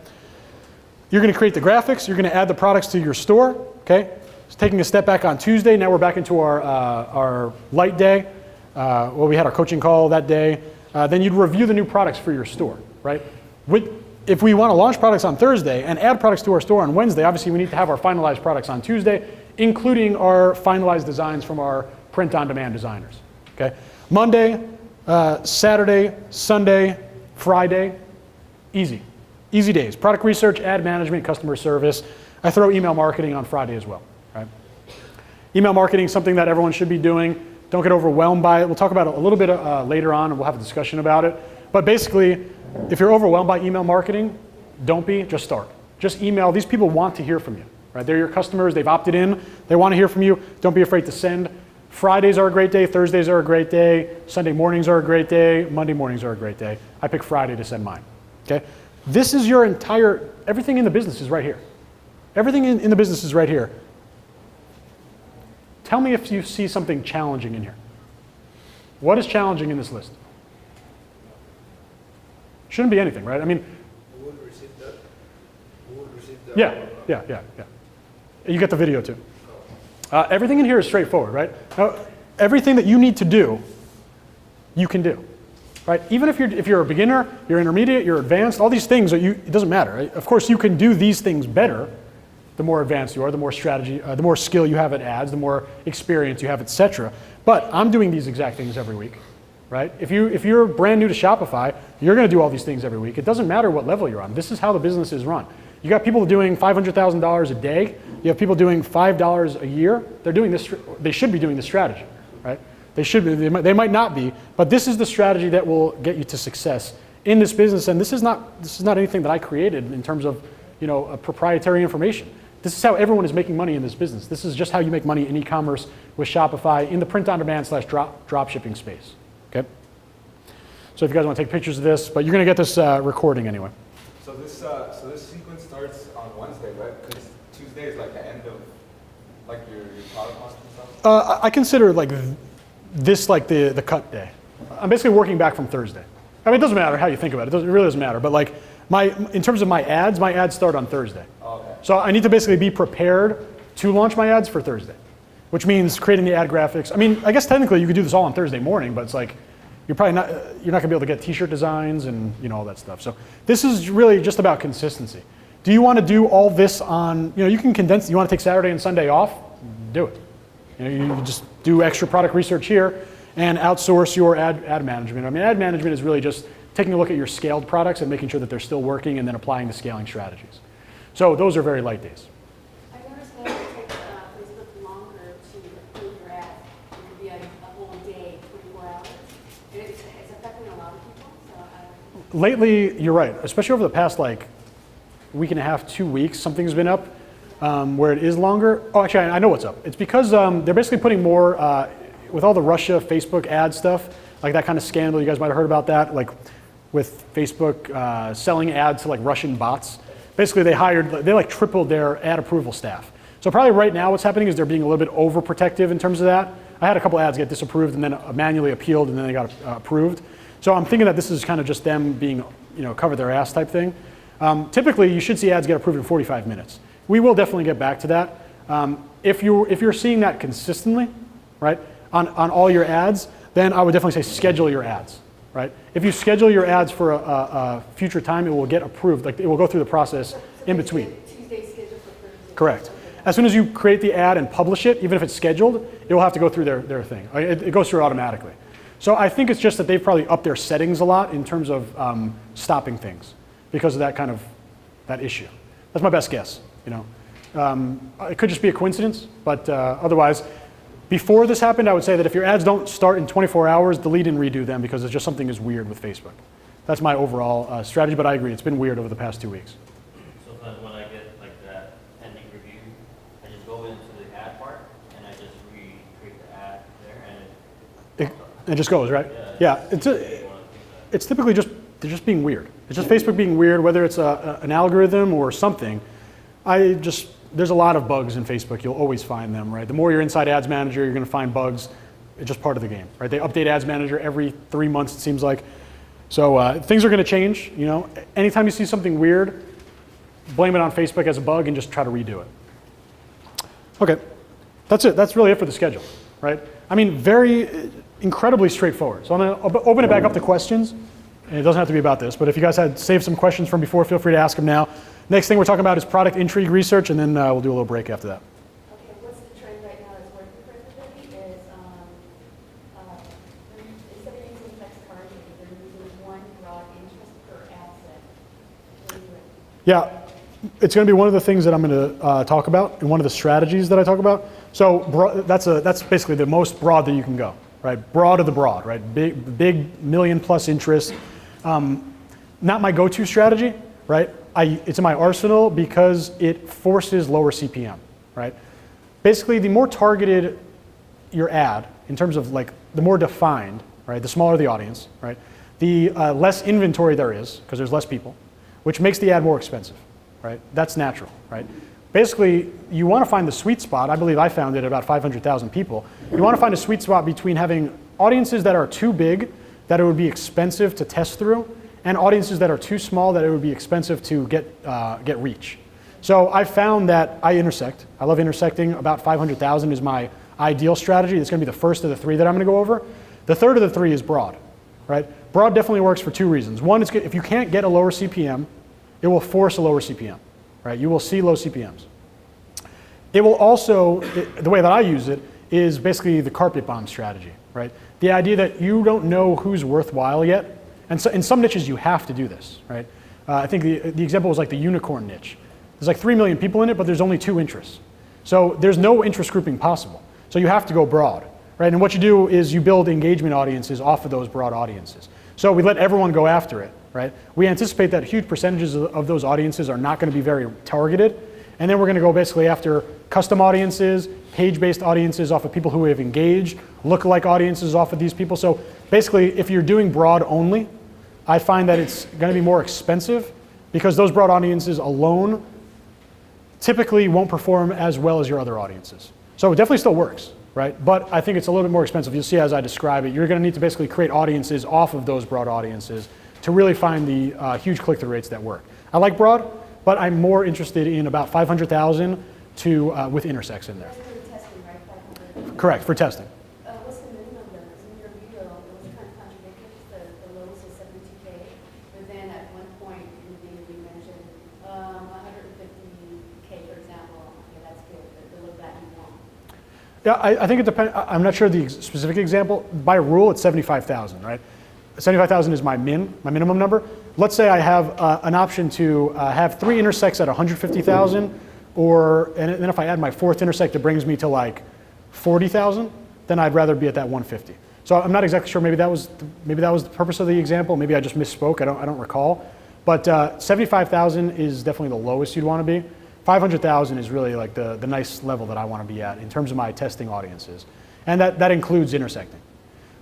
[SPEAKER 1] You're going to create the graphics. You're going to add the products to your store. Okay? So taking a step back on Tuesday, now we're back into our light day. Well, we had our coaching call that day. Then you'd review the new products for your store, right? If we want to launch products on Thursday and add products to our store on Wednesday, obviously we need to have our finalized products on Tuesday, including our finalized designs from our print-on-demand designers. Okay? Monday, Saturday, Sunday, Friday, easy. Easy days. Product research, ad management, customer service. I throw email marketing on Friday as well. Right? Email marketing is something that everyone should be doing. Don't get overwhelmed by it. We'll talk about it a little bit later on, and we'll have a discussion about it. But basically, if you're overwhelmed by email marketing, don't be, just start. Just email. These people want to hear from you. Right? They're your customers. They've opted in. They want to hear from you. Don't be afraid to send. Fridays are a great day. Thursdays are a great day. Sunday mornings are a great day. Monday mornings are a great day. I pick Friday to send mine. Okay? This is your entire, everything in the business is right here. Everything in the business is right here. Tell me if you see something challenging in here. What is challenging in this list? Shouldn't be anything, right? I mean,
[SPEAKER 9] Who will receive that? Who will receive that?
[SPEAKER 1] yeah. You get the video too. Everything in here is straightforward, right? Now, everything that you need to do, you can do. Right? Even if you're a beginner, you're intermediate, you're advanced, all these things, it doesn't matter. Right? Of course, you can do these things better the more advanced you are, the more strategy, the more skill you have at ads, the more experience you have, etc. But I'm doing these exact things every week. Right? If you're brand new to Shopify, you're going to do all these things every week. It doesn't matter what level you're on. This is how the business is run. You got people doing $500,000 a day. You have people doing $5 a year. They're doing this. They should be doing this strategy. Right? They should be, they might not be, but this is the strategy that will get you to success in this business. And this is not anything that I created in terms of a proprietary information. This is how everyone is making money in this business. This is just how you make money in e-commerce with Shopify in the print-on-demand / drop shipping space. Okay. So if you guys want to take pictures of this, but you're going to get this recording anyway.
[SPEAKER 6] So this sequence starts on Wednesday, right? Because Tuesday is like the end of like your product launch and stuff.
[SPEAKER 1] I consider like this like the cut day. I'm basically working back from Thursday. I mean, it doesn't matter how you think about it. It really doesn't matter. But like in terms of my ads start on Thursday.
[SPEAKER 5] Okay.
[SPEAKER 1] So I need to basically be prepared to launch my ads for Thursday, which means creating the ad graphics. I mean, I guess technically you could do this all on Thursday morning, but it's like you're not gonna be able to get t-shirt designs and all that stuff. So this is really just about consistency. Do you want to do all this on, you can condense, you want to take Saturday and Sunday off? Do it. You just do extra product research here and outsource your ad management. I mean, ad management is really just taking a look at your scaled products and making sure that they're still working and then applying the scaling strategies. So those are very light days.
[SPEAKER 3] I noticed that it takes Facebook longer to approve your ad. It could be a whole day, 24 hours. It's affecting a lot of people, so
[SPEAKER 1] Lately, you're right, especially over the past like week and a half, 2 weeks, something's been up where it is longer. Oh, actually, I know what's up. It's because they're basically putting more, with all the Russia Facebook ad stuff, like that kind of scandal, you guys might have heard about that, like with Facebook selling ads to like Russian bots. Basically, they like tripled their ad approval staff. So probably right now what's happening is they're being a little bit overprotective in terms of that. I had a couple ads get disapproved and then manually appealed and then they got approved. So I'm thinking that this is kind of just them being, cover their ass type thing. Typically, you should see ads get approved in 45 minutes. We will definitely get back to that. If you're seeing that consistently, right, on all your ads, then I would definitely say schedule your ads, right? If you schedule your ads for a future time, it will get approved. Like it will go through the process in between.
[SPEAKER 3] Tuesday scheduled for Thursday.
[SPEAKER 1] Correct. As soon as you create the ad and publish it, even if it's scheduled, it will have to go through their thing. It goes through automatically. So I think it's just that they've probably upped their settings a lot in terms of stopping things because of that issue. That's my best guess. It could just be a coincidence, but otherwise, before this happened, I would say that if your ads don't start in 24 hours, delete and redo them because it's just something is weird with Facebook. That's my overall strategy, but I agree, it's been weird over the past 2 weeks.
[SPEAKER 12] So when I get like that pending review, I just go into the ad part and I just recreate the ad there and
[SPEAKER 1] it just goes, right? Yeah, it's typically they're just being weird. It's just Facebook being weird, whether it's an algorithm or something. There's a lot of bugs in Facebook. You'll always find them, right? The more you're inside Ads Manager, you're going to find bugs. It's just part of the game, right? They update Ads Manager every 3 months, it seems like. So things are going to change. Anytime you see something weird, blame it on Facebook as a bug and just try to redo it. Okay, that's it. That's really it for the schedule, right? I mean, incredibly straightforward. So I'm going to open it back up to questions. And it doesn't have to be about this, but if you guys had saved some questions from before, feel free to ask them now. Next thing we're talking about is product intrigue research, and then we'll do a little break after that.
[SPEAKER 3] Okay, what's the trend right now that's working for everybody is instead of using text targeting, they're using one broad interest per ad set. What are you doing?
[SPEAKER 1] Yeah, it's going to be one of the things that I'm going to talk about, and one of the strategies that I talk about. So that's basically the most broad that you can go, right? Broad of the broad, right? Big million plus interest. Not my go-to strategy, right? It's in my arsenal because it forces lower CPM, right? Basically, the more targeted your ad, in terms of like the more defined, right? The smaller the audience, right? The less inventory there is because there's less people, which makes the ad more expensive, right? That's natural, right? Basically, you want to find the sweet spot. I believe I found it at about 500,000 people. You want to find a sweet spot between having audiences that are too big, that it would be expensive to test through, and audiences that are too small that it would be expensive to get reach. So I found that I intersect. I love intersecting. About 500,000 is my ideal strategy. It's going to be the first of the three that I'm going to go over. The third of the three is broad, right? Broad definitely works for two reasons. One, if you can't get a lower CPM, it will force a lower CPM, right? You will see low CPMs. It will also, the way that I use it is basically the carpet bomb strategy, right? The idea that you don't know who's worthwhile yet. And so in some niches, you have to do this, right? I think the example was like the unicorn niche. There's like 3 million people in it, but there's only 2 interests. So there's no interest grouping possible. So you have to go broad, right? And what you do is you build engagement audiences off of those broad audiences. So we let everyone go after it, right? We anticipate that huge percentages of those audiences are not going to be very targeted. And then we're going to go basically after custom audiences, page-based audiences off of people who have engaged, lookalike audiences off of these people. So basically, if you're doing broad only, I find that it's going to be more expensive because those broad audiences alone typically won't perform as well as your other audiences. So it definitely still works, right? But I think it's a little bit more expensive. You'll see as I describe it. You're going to need to basically create audiences off of those broad audiences to really find the huge click-through rates that work. I like broad, but I'm more interested in about 500,000 to with intersex in there.
[SPEAKER 3] That's for testing, right? 500.
[SPEAKER 1] Correct, for testing.
[SPEAKER 3] What's the minimum though? Because in your video, it was kind of contradictory. The lowest is 72K, but then at one point in the video you mentioned 150K, for example. Okay, that's good. The look that you want.
[SPEAKER 1] Yeah, I think it depends. I'm not sure the specific example. By rule, it's 75,000, right? 75,000 is my minimum number. Let's say I have an option to have 3 intersects at 150,000, and then if I add my 4th intersect, it brings me to like 40,000. Then I'd rather be at that 150. So I'm not exactly sure. Maybe that was the purpose of the example. Maybe I just misspoke. I don't recall. But 75,000 is definitely the lowest you'd want to be. 500,000 is really like the nice level that I want to be at in terms of my testing audiences, and that includes intersecting.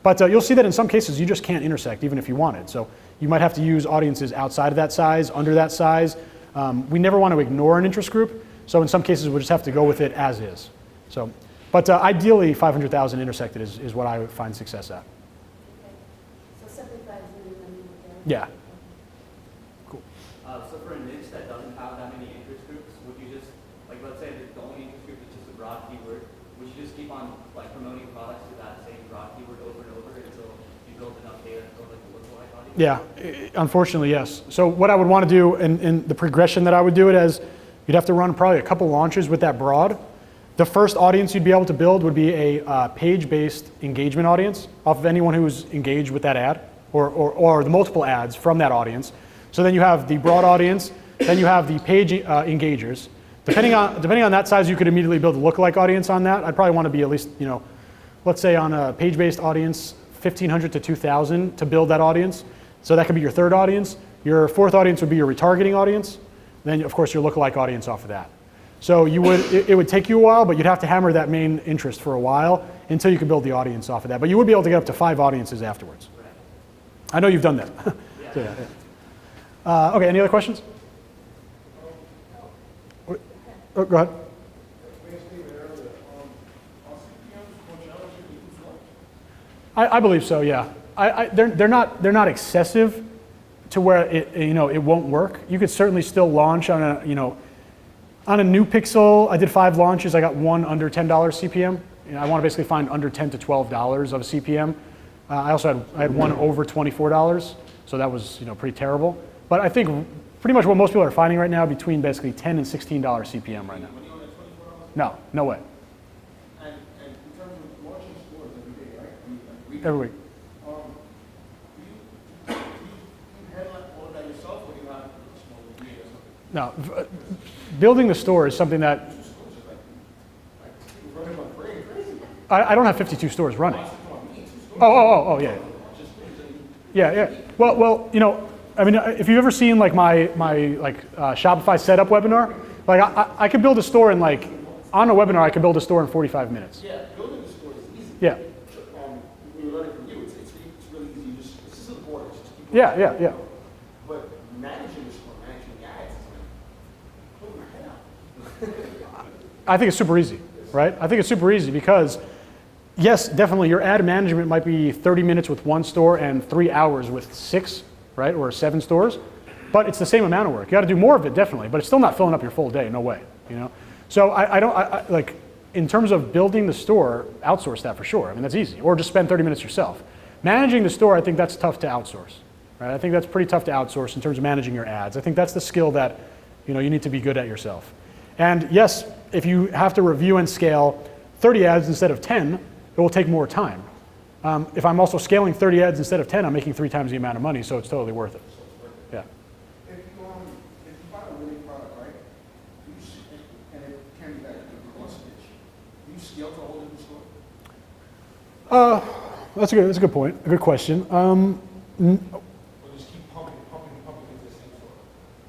[SPEAKER 1] But you'll see that in some cases you just can't intersect even if you wanted. So you might have to use audiences outside of that size, under that size. We never want to ignore an interest group. So in some cases we'll just have to go with it as is. So, but ideally 500,000 intersected is what I would find success at.
[SPEAKER 3] Okay. So 75 is the minimum.
[SPEAKER 1] Yeah.
[SPEAKER 5] So for a niche that doesn't have that many interest groups, would you just, like let's say the only interest group is just a broad keyword, would you just keep on like promoting products to that same broad keyword over and over until you build enough data to build like a lookalike audience?
[SPEAKER 1] Yeah, unfortunately, yes. So what I would want to do, and the progression that I would do it as, you'd have to run probably a couple launches with that broad. The first audience you'd be able to build would be a page-based engagement audience off of anyone who's engaged with that ad, or the multiple ads from that audience. So then you have the broad audience, then you have the page engagers. Depending on that size, you could immediately build a lookalike audience on that. I'd probably want to be at least, let's say on a page-based audience, 1,500 to 2,000 to build that audience. So that could be your third audience. Your fourth audience would be your retargeting audience. Then, of course, your lookalike audience off of that. So it would take you a while, but you'd have to hammer that main interest for a while until you could build the audience off of that. But you would be able to get up to 5 audiences afterwards. I know you've done that. So, yeah. Okay, any other questions? Oh, go ahead. I believe so, yeah. They're not excessive to where it won't work. You could certainly still launch on a new Pixel. I did 5 launches. I got one under $10 CPM. I want to basically find under $10 to $12 of CPM. I had one over $24, so that was pretty terrible. But I think pretty much what most people are finding right now between basically $10 and $16 CPM right now. No way.
[SPEAKER 10] And in terms of launching stores every day, right?
[SPEAKER 1] Every week.
[SPEAKER 10] Do you handle all of that yourself, or do you have a small VA or something?
[SPEAKER 1] No, building the store is something that I don't have 52 stores running. Oh, yeah. Yeah. Well, I mean, if you've ever seen like my Shopify setup webinar, like I could build a store in on a webinar, I could build a store in 45 minutes.
[SPEAKER 10] Yeah, building the store is easy.
[SPEAKER 1] Yeah.
[SPEAKER 10] We're learning from you. It's really easy. This is important. Just keep
[SPEAKER 1] Yeah.
[SPEAKER 10] But managing the store, managing the ads, is like, pull your head out.
[SPEAKER 1] I think it's super easy, right? I think it's super easy because, yes, definitely your ad management might be 30 minutes with one store and 3 hours with 6, right, or 7 stores, but it's the same amount of work. You got to do more of it, definitely, but it's still not filling up your full day, no way, So I like, in terms of building the store, outsource that for sure. I mean, that's easy, or just spend 30 minutes yourself. Managing the store, I think that's tough to outsource, right? I think that's pretty tough to outsource in terms of managing your ads. I think that's the skill that, you need to be good at yourself. And yes, if you have to review and scale 30 ads instead of 10, it will take more time. If I'm also scaling 30 ads instead of 10, I'm making 3 times the amount of money, so it's totally worth it. Yeah.
[SPEAKER 10] If you buy a winning product, right, and it can be that you want to stitch, do you scale to a whole different store?
[SPEAKER 1] That's a good point. A good question.
[SPEAKER 10] Or just keep pumping into the same store?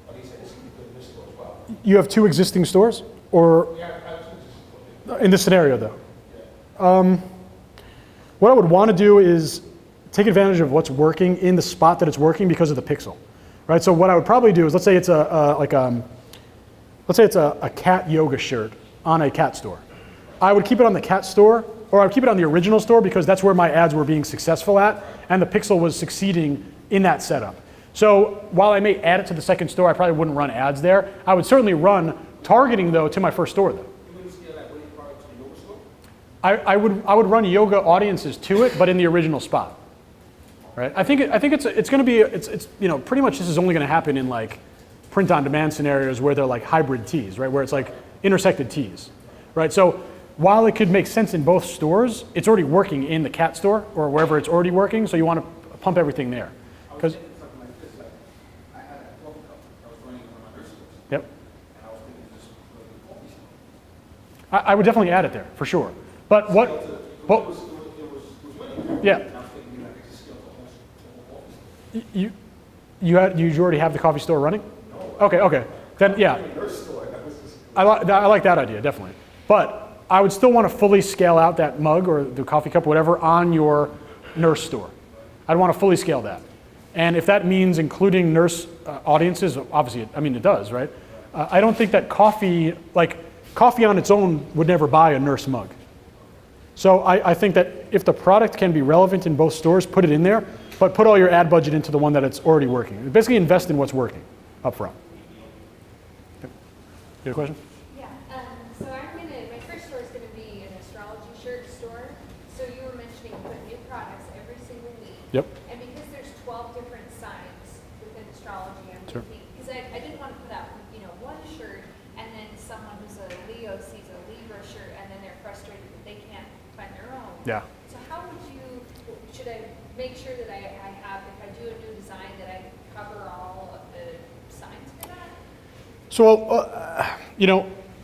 [SPEAKER 10] Or do you say this can be good in this store as well?
[SPEAKER 1] You have 2 existing stores, or
[SPEAKER 10] Yeah, I have 2 existing stores.
[SPEAKER 1] in this scenario though? What I would want to do is take advantage of what's working in the spot that it's working because of the pixel, right? So what I would probably do is, let's say it's a cat yoga shirt on a cat store. I would keep it on the cat store or I would keep it on the original store because that's where my ads were being successful at, and the pixel was succeeding in that setup. So while I may add it to the second store, I probably wouldn't run ads there. I would certainly run targeting though to my first store though.
[SPEAKER 10] You wouldn't scale that winning product to the yoga store?
[SPEAKER 1] I would run yoga audiences to it, but in the original spot, right? I think it's going to be you know, pretty much this is only going to happen in like print on demand scenarios where they're like hybrid tees, right? Where it's like intersected tees, right? So while it could make sense in both stores, it's already working in the cat store or wherever it's already working. So you want to pump everything there, because.
[SPEAKER 10] Something like this, like, I had a coffee cup I was running in one of my nurse stores.
[SPEAKER 1] Yep.
[SPEAKER 10] And I was thinking just put a coffee shop.
[SPEAKER 1] I would definitely add it there for sure. But what?
[SPEAKER 10] It
[SPEAKER 1] But
[SPEAKER 10] was winning.
[SPEAKER 1] yeah,
[SPEAKER 10] And I was thinking, you know, I could just scale to a whole coffee store.
[SPEAKER 1] you already have the coffee store running? No. Okay. Then yeah,
[SPEAKER 6] Nurse store, that was just.
[SPEAKER 1] I like that idea definitely. But I would still want to fully scale out that mug or the coffee cup, whatever, on your nurse store. I'd want to fully scale that. And if that means including nurse audiences, obviously, I mean, it does, right? I don't think that coffee on its own would never buy a nurse mug. So I think that if the product can be relevant in both stores, put it in there, but put all your ad budget into the one that it's already working. Basically invest in what's working up front. You have a question?
[SPEAKER 11] Yeah, so my first store is gonna be an astrology shirt store. So you were mentioning put new products every single week.
[SPEAKER 1] Yep.
[SPEAKER 11] And because there's 12 different signs within astrology, I'm
[SPEAKER 1] Sure.
[SPEAKER 11] thinking, because I didn't want to put out, one shirt and then someone who's a Leo sees a Libra shirt and then they're frustrated that they can't find their own.
[SPEAKER 1] Yeah.
[SPEAKER 11] So how should I make sure that I have, if I do a new design, that I cover all of the signs for that?
[SPEAKER 1] So,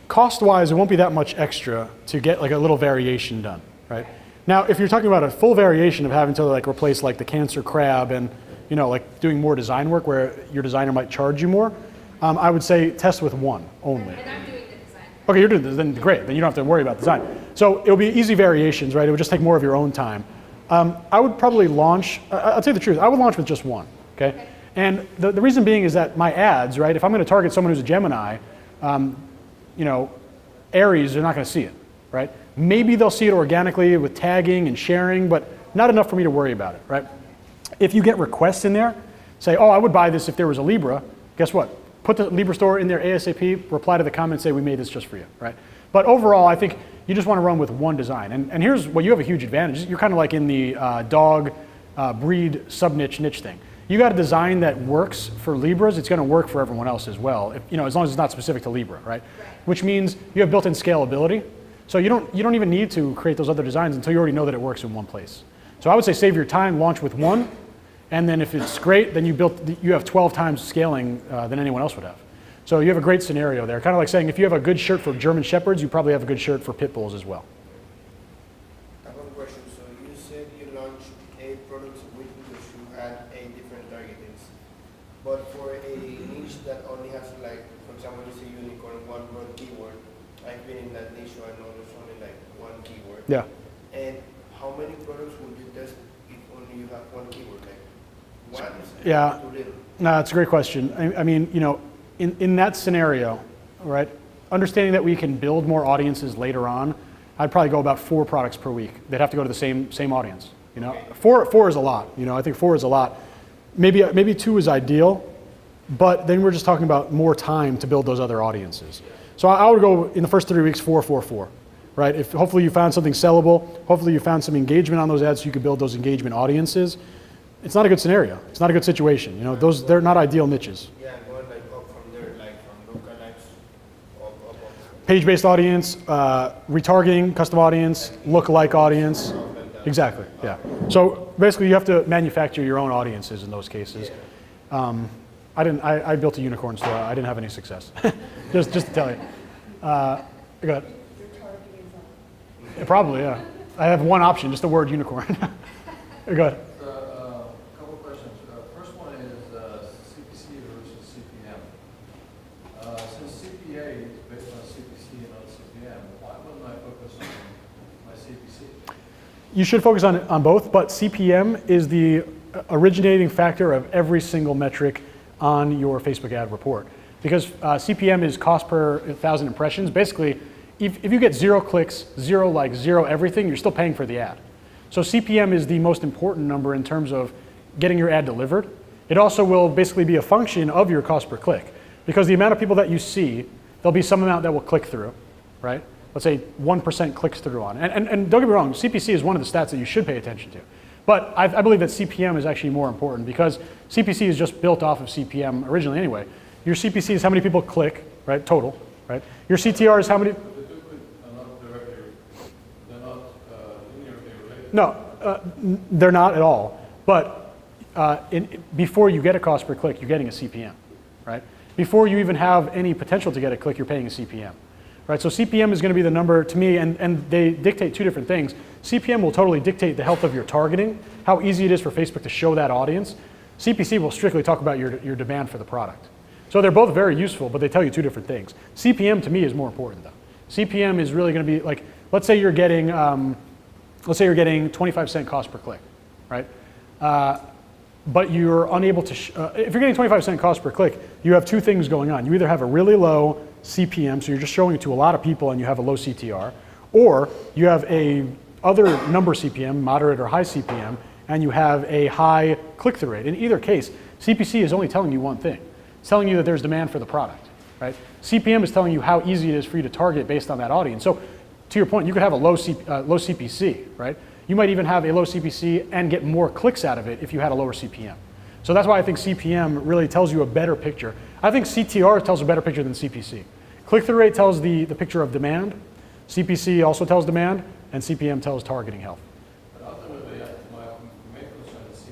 [SPEAKER 1] cost-wise, it won't be that much extra to get like a little variation done, right? Now, if you're talking about a full variation of having to like replace like the Cancer crab and, like doing more design work where your designer might charge you more, I would say test with one only.
[SPEAKER 11] And I'm doing the design.
[SPEAKER 1] Okay, you're doing this, then great. Then you don't have to worry about design. So it'll be easy variations, right? It would just take more of your own time. I would probably launch, I'll tell you the truth, I would launch with just one, okay? And the reason being is that my ads, right, if I'm gonna target someone who's a Gemini, Aries, they're not gonna see it, right? Maybe they'll see it organically with tagging and sharing, but not enough for me to worry about it, right? If you get requests in there, say, oh, I would buy this if there was a Libra, guess what? Put the Libra store in there ASAP, reply to the comments, say we made this just for you, right? But overall, I think you just wanna run with one design. And here's what you have a huge advantage. You're kind of like in the dog breed sub-niche niche thing. You got a design that works for Libras, it's gonna work for everyone else as well, as long as it's not specific to Libra, right? Which means you have built-in scalability. So you don't even need to create those other designs until you already know that it works in one place. So I would say save your time, launch with one, and then if it's great, then you have 12 times scaling than anyone else would have. So you have a great scenario there. Kind of like saying if you have a good shirt for German Shepherds, you probably have a good shirt for Pit Bulls as well.
[SPEAKER 9] I have a question. So you said you launched 8 products a week because you had 8 different targetings. But for a niche that only has like, for example, you say unicorn, one word keyword. I've been in that niche, so I know there's only like one keyword.
[SPEAKER 1] Yeah.
[SPEAKER 9] And how many products would you test if only you have one keyword? Like one?
[SPEAKER 1] Yeah.
[SPEAKER 9] Too little.
[SPEAKER 1] No, it's a great question. I mean, in that scenario, right, understanding that we can build more audiences later on, I'd probably go about 4 products per week. They'd have to go to the same audience. Four is a lot. I think 4 is a lot. Maybe 2 is ideal, but then we're just talking about more time to build those other audiences. So I would go in the first 3 weeks 4, 4, 4, right? If hopefully you found something sellable, hopefully you found some engagement on those ads so you could build those engagement audiences. It's not a good scenario. It's not a good situation. They're not ideal niches.
[SPEAKER 9] Yeah, going like up from there, like from lookalikes, up.
[SPEAKER 1] Page-based audience, retargeting, custom audience, lookalike audience. Exactly, yeah. So basically you have to manufacture your own audiences in those cases. I built a unicorn store. I didn't have any success. just to tell you. Go ahead. Yeah, probably, yeah. I have one option, just the word unicorn. Go ahead.
[SPEAKER 4] A couple of questions. First one is CPC versus CPM. Since CPA is based on CPC and not CPM, why wouldn't I focus on my CPC?
[SPEAKER 1] You should focus on both, but CPM is the originating factor of every single metric on your Facebook ad report. Because CPM is cost per 1,000 impressions. Basically, if you get 0 clicks, 0 likes, 0 everything, you're still paying for the ad. So CPM is the most important number in terms of getting your ad delivered. It also will basically be a function of your cost per click, because the amount of people that you see, there'll be some amount that will click through, right? Let's say 1% clicks through on. And don't get me wrong, CPC is one of the stats that you should pay attention to. But I believe that CPM is actually more important, because CPC is just built off of CPM originally anyway. Your CPC is how many people click, right, total, right? Your CTR is how many...
[SPEAKER 4] But the two are not directly, they're not linearly related.
[SPEAKER 1] No, they're not at all. But before you get a cost per click, you're getting a CPM, right? Before you even have any potential to get a click, you're paying a CPM, right? So CPM is going to be the number to me, and they dictate two different things. CPM will totally dictate the health of your targeting, how easy it is for Facebook to show that audience. CPC will strictly talk about your demand for the product. So they're both very useful, but they tell you two different things. CPM to me is more important though. CPM is really going to be like, let's say you're getting 25-cent cost per click, right? But you're unable to, if you're getting 25-cent cost per click, you have two things going on. You either have a really low CPM, so you're just showing it to a lot of people and you have a low CTR, or you have a other number CPM, moderate or high CPM, and you have a high click-through rate. In either case, CPC is only telling you one thing. It's telling you that there's demand for the product, right? CPM is telling you how easy it is for you to target based on that audience. So to your point, you could have a low CPC, right? You might even have a low CPC and get more clicks out of it if you had a lower CPM. So that's why I think CPM really tells you a better picture. I think CTR tells a better picture than CPC. Click-through rate tells the picture of demand. CPC also tells demand, and CPM tells targeting health.
[SPEAKER 4] But ultimately, my main concern is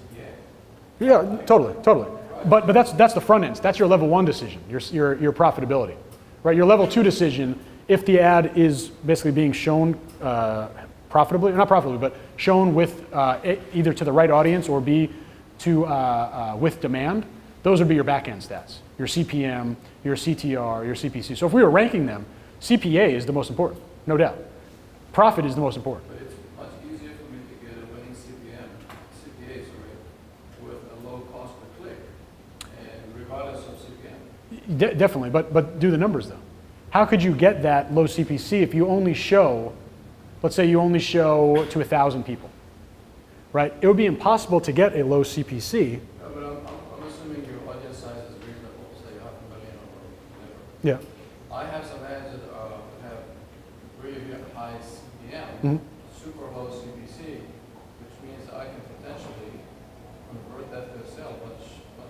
[SPEAKER 4] CPA.
[SPEAKER 1] Yeah, totally. But that's the front end. That's your level 1 decision, your profitability, right? Your level 2 decision, if the ad is basically being shown profitably, not profitably, but shown with either to the right audience or B with demand, those would be your back end stats. Your CPM, your CTR, your CPC. So if we were ranking them, CPA is the most important, no doubt. Profit is the most important.
[SPEAKER 4] But it's much easier for me to get a winning CPA, with a low cost per click, and regardless of CPM.
[SPEAKER 1] Definitely, but do the numbers though. How could you get that low CPC if you only show, let's say you only show to 1,000 people, right? It would be impossible to get a low CPC.
[SPEAKER 4] But I'm assuming your audience size is reasonable, say 500,000 or whatever.
[SPEAKER 1] Yeah.
[SPEAKER 4] I have some ads that have really high CPM,
[SPEAKER 1] Mhm.
[SPEAKER 4] super low CPC, which means I can potentially convert that to a sale much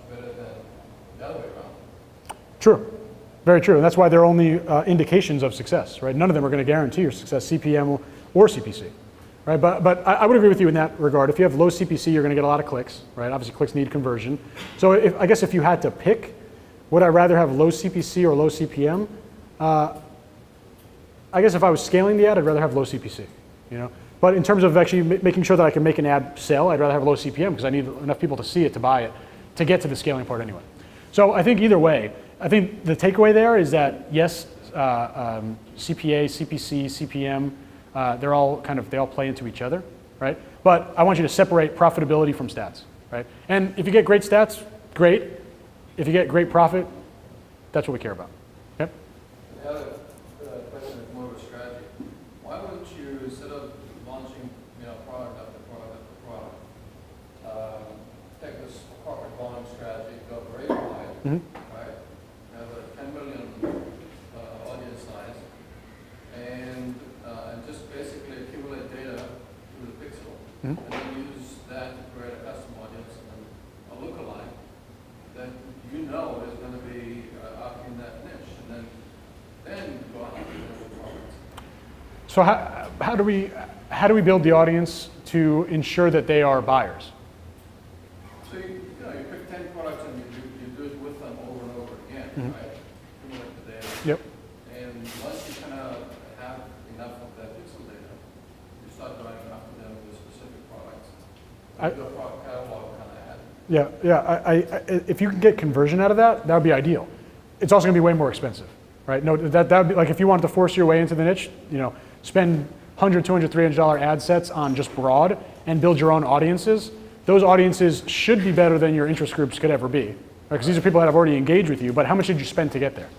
[SPEAKER 4] better than the other way around.
[SPEAKER 1] True. Very true. And that's why they're only indications of success, right? None of them are going to guarantee your success, CPM or CPC, right? But I would agree with you in that regard. If you have low CPC, you're going to get a lot of clicks, right? Obviously, clicks need conversion. So I guess if you had to pick, would I rather have low CPC or low CPM? I guess if I was scaling the ad, I'd rather have low CPC, you know? But in terms of actually making sure that I can make an ad sell, I'd rather have low CPM because I need enough people to see it to buy it to get to the scaling part anyway. So I think either way, I think the takeaway there is that yes, CPA, CPC, CPM, they all play into each other, right? But I want you to separate profitability from stats, right? And if you get great stats, great. If you get great profit, that's what we care about. Okay?
[SPEAKER 4] The other question is more of a strategy. Why wouldn't you, instead of launching, product after product after product, take this corporate volume strategy, go very wide,
[SPEAKER 1] Mhm.
[SPEAKER 4] right? Have a 10 million audience size, and just basically accumulate data through the pixel,
[SPEAKER 1] Mhm.
[SPEAKER 4] and then use that to create a custom audience and a lookalike that is going to be up in that niche, and then go out and do the products.
[SPEAKER 1] So how do we build the audience to ensure that they are buyers?
[SPEAKER 4] So you pick 10 products and you do it with them over and over again,
[SPEAKER 1] Mhm.
[SPEAKER 4] right? Accumulate the data.
[SPEAKER 1] Yep.
[SPEAKER 4] And once you kind of have enough of that pixel data, you start going after them with specific products. Do a product catalog kind of ad.
[SPEAKER 1] Yeah. If you can get conversion out of that, that would be ideal. It's also going to be way more expensive, right? No, that would be like if you wanted to force your way into the niche, spend $100, $200, $300 ad sets on just broad and build your own audiences. Those audiences should be better than your interest groups could ever be, because these are people that have already engaged with you. But how much did you spend to get there?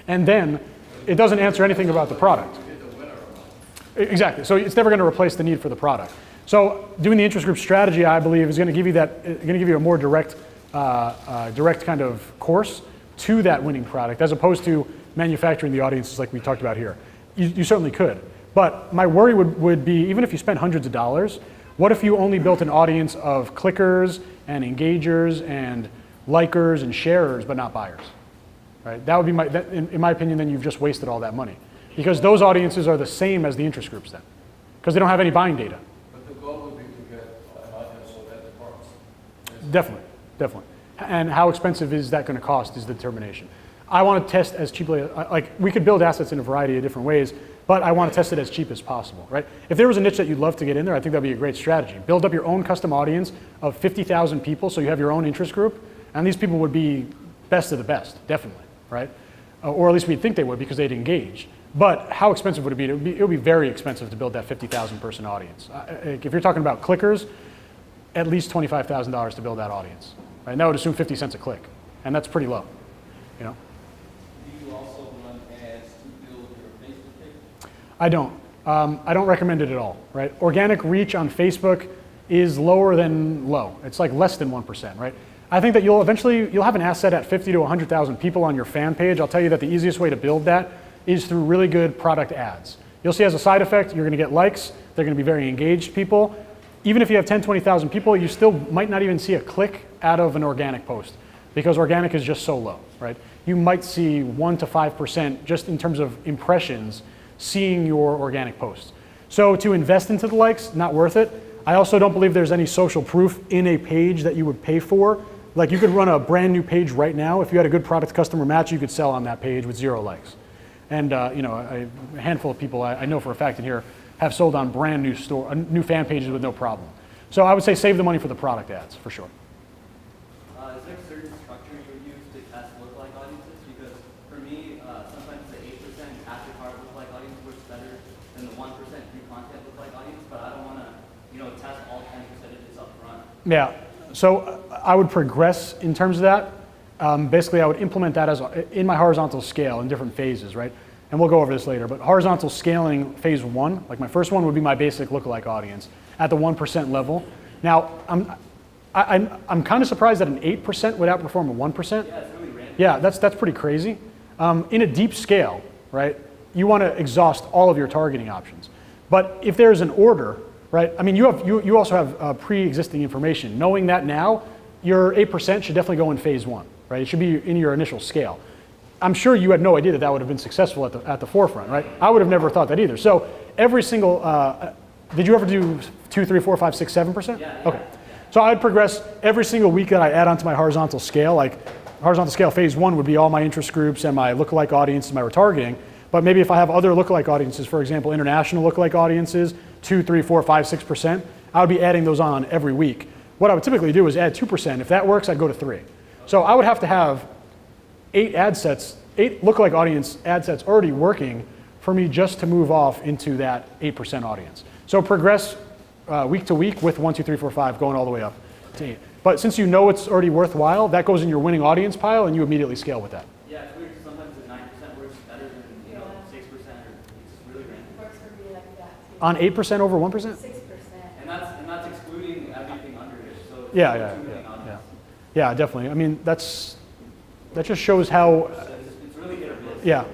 [SPEAKER 1] And then it doesn't answer anything about the product.
[SPEAKER 4] You hit the
[SPEAKER 1] Exactly. So it's never going to replace the need for the product. So doing the interest group strategy, I believe, is going to give you a more direct kind of course to that winning product, as opposed to manufacturing the audiences like we talked about here. You certainly could. But my worry would be, even if you spent hundreds of dollars, what if you only built an audience of clickers and engagers and likers and sharers, but not buyers? Right? That would be in my opinion, then you've just wasted all that money. Because those audiences are the same as the interest groups then. Because they don't have any buying data.
[SPEAKER 4] But the goal would be to get an audience so that it works.
[SPEAKER 1] Definitely, definitely. And how expensive is that going to cost is the determination. I want to test as cheaply, like we could build assets in a variety of different ways, but I want to test it as cheap as possible, right? If there was a niche that you'd love to get in there, I think that'd be a great strategy. Build up your own custom audience of 50,000 people, so you have your own interest group, and these people would be best of the best, definitely, right? Or at least we'd think they would because they'd engage. But how expensive would it be? It would be very expensive to build that 50,000 person audience. If you're talking about clickers, at least $25,000 to build that audience, right? And that would assume 50 cents a click, and that's pretty low, you know?
[SPEAKER 4] Do you also run ads to build your Facebook page?
[SPEAKER 1] I don't. I don't recommend it at all, right? Organic reach on Facebook is lower than low. It's like less than 1%, right? I think that you'll have an asset at 50 to 100,000 people on your fan page. I'll tell you that the easiest way to build that is through really good product ads. You'll see as a side effect, you're gonna get likes, they're gonna be very engaged people. Even if you have 10, 20,000 people, you still might not even see a click out of an organic post because organic is just so low, right? You might see 1 to 5% just in terms of impressions seeing your organic posts. So to invest into the likes, not worth it. I also don't believe there's any social proof in a page that you would pay for. Like you could run a brand new page right now. If you had a good product customer match, you could sell on that page with 0 likes. And you know, a handful of people I know for a fact in here have sold on brand new fan pages with no problem. So I would say save the money for the product ads for sure.
[SPEAKER 5] Is there a certain structure you would use to test lookalike audiences? Because for me, sometimes the 8% after card lookalike audience works better than the 1% through content lookalike audience, but I don't want to, you know, test all 10 percentages up front.
[SPEAKER 1] Yeah. So I would progress in terms of that. Basically, I would implement that as in my horizontal scale in different phases, right? And we'll go over this later. But horizontal scaling phase 1, like my first one would be my basic lookalike audience at the 1% level. Now, I'm kind of surprised that an 8% would outperform a 1%.
[SPEAKER 5] Yeah, it's really random.
[SPEAKER 1] Yeah, that's pretty crazy. In a deep scale, right? You want to exhaust all of your targeting options. But if there's an order, right? I mean, you also have pre-existing information. Knowing that now, your 8% should definitely go in phase 1, right? It should be in your initial scale. I'm sure you had no idea that that would have been successful at the forefront, right? I would have never thought that either. So every single, did you ever do 2, 3, 4, 5, 6, 7%?
[SPEAKER 5] Yeah.
[SPEAKER 1] Okay. So I'd progress every single week that I add onto my horizontal scale. Like horizontal scale phase 1 would be all my interest groups and my lookalike audiences, my retargeting. But maybe if I have other lookalike audiences, for example, international lookalike audiences, 2, 3, 4, 5, 6%, I would be adding those on every week. What I would typically do is add 2%. If that works, I'd go to 3. So I would have to have 8 lookalike audience ad sets already working for me just to move off into that 8% audience. So progress week to week with 1, 2, 3, 4, 5 going all the way up to 8. But since you know it's already worthwhile, that goes in your winning audience pile and you immediately scale with that.
[SPEAKER 5] Yeah, it's weird. Sometimes the 9% works better than, you know, 6% or it's really random.
[SPEAKER 3] Works for me like that too.
[SPEAKER 1] On 8% over 1%?
[SPEAKER 3] 6%.
[SPEAKER 5] And that's excluding everything under it. So it's
[SPEAKER 1] Yeah. Yeah, definitely. I mean, that just shows how,
[SPEAKER 5] it's really hit or miss.
[SPEAKER 1] yeah.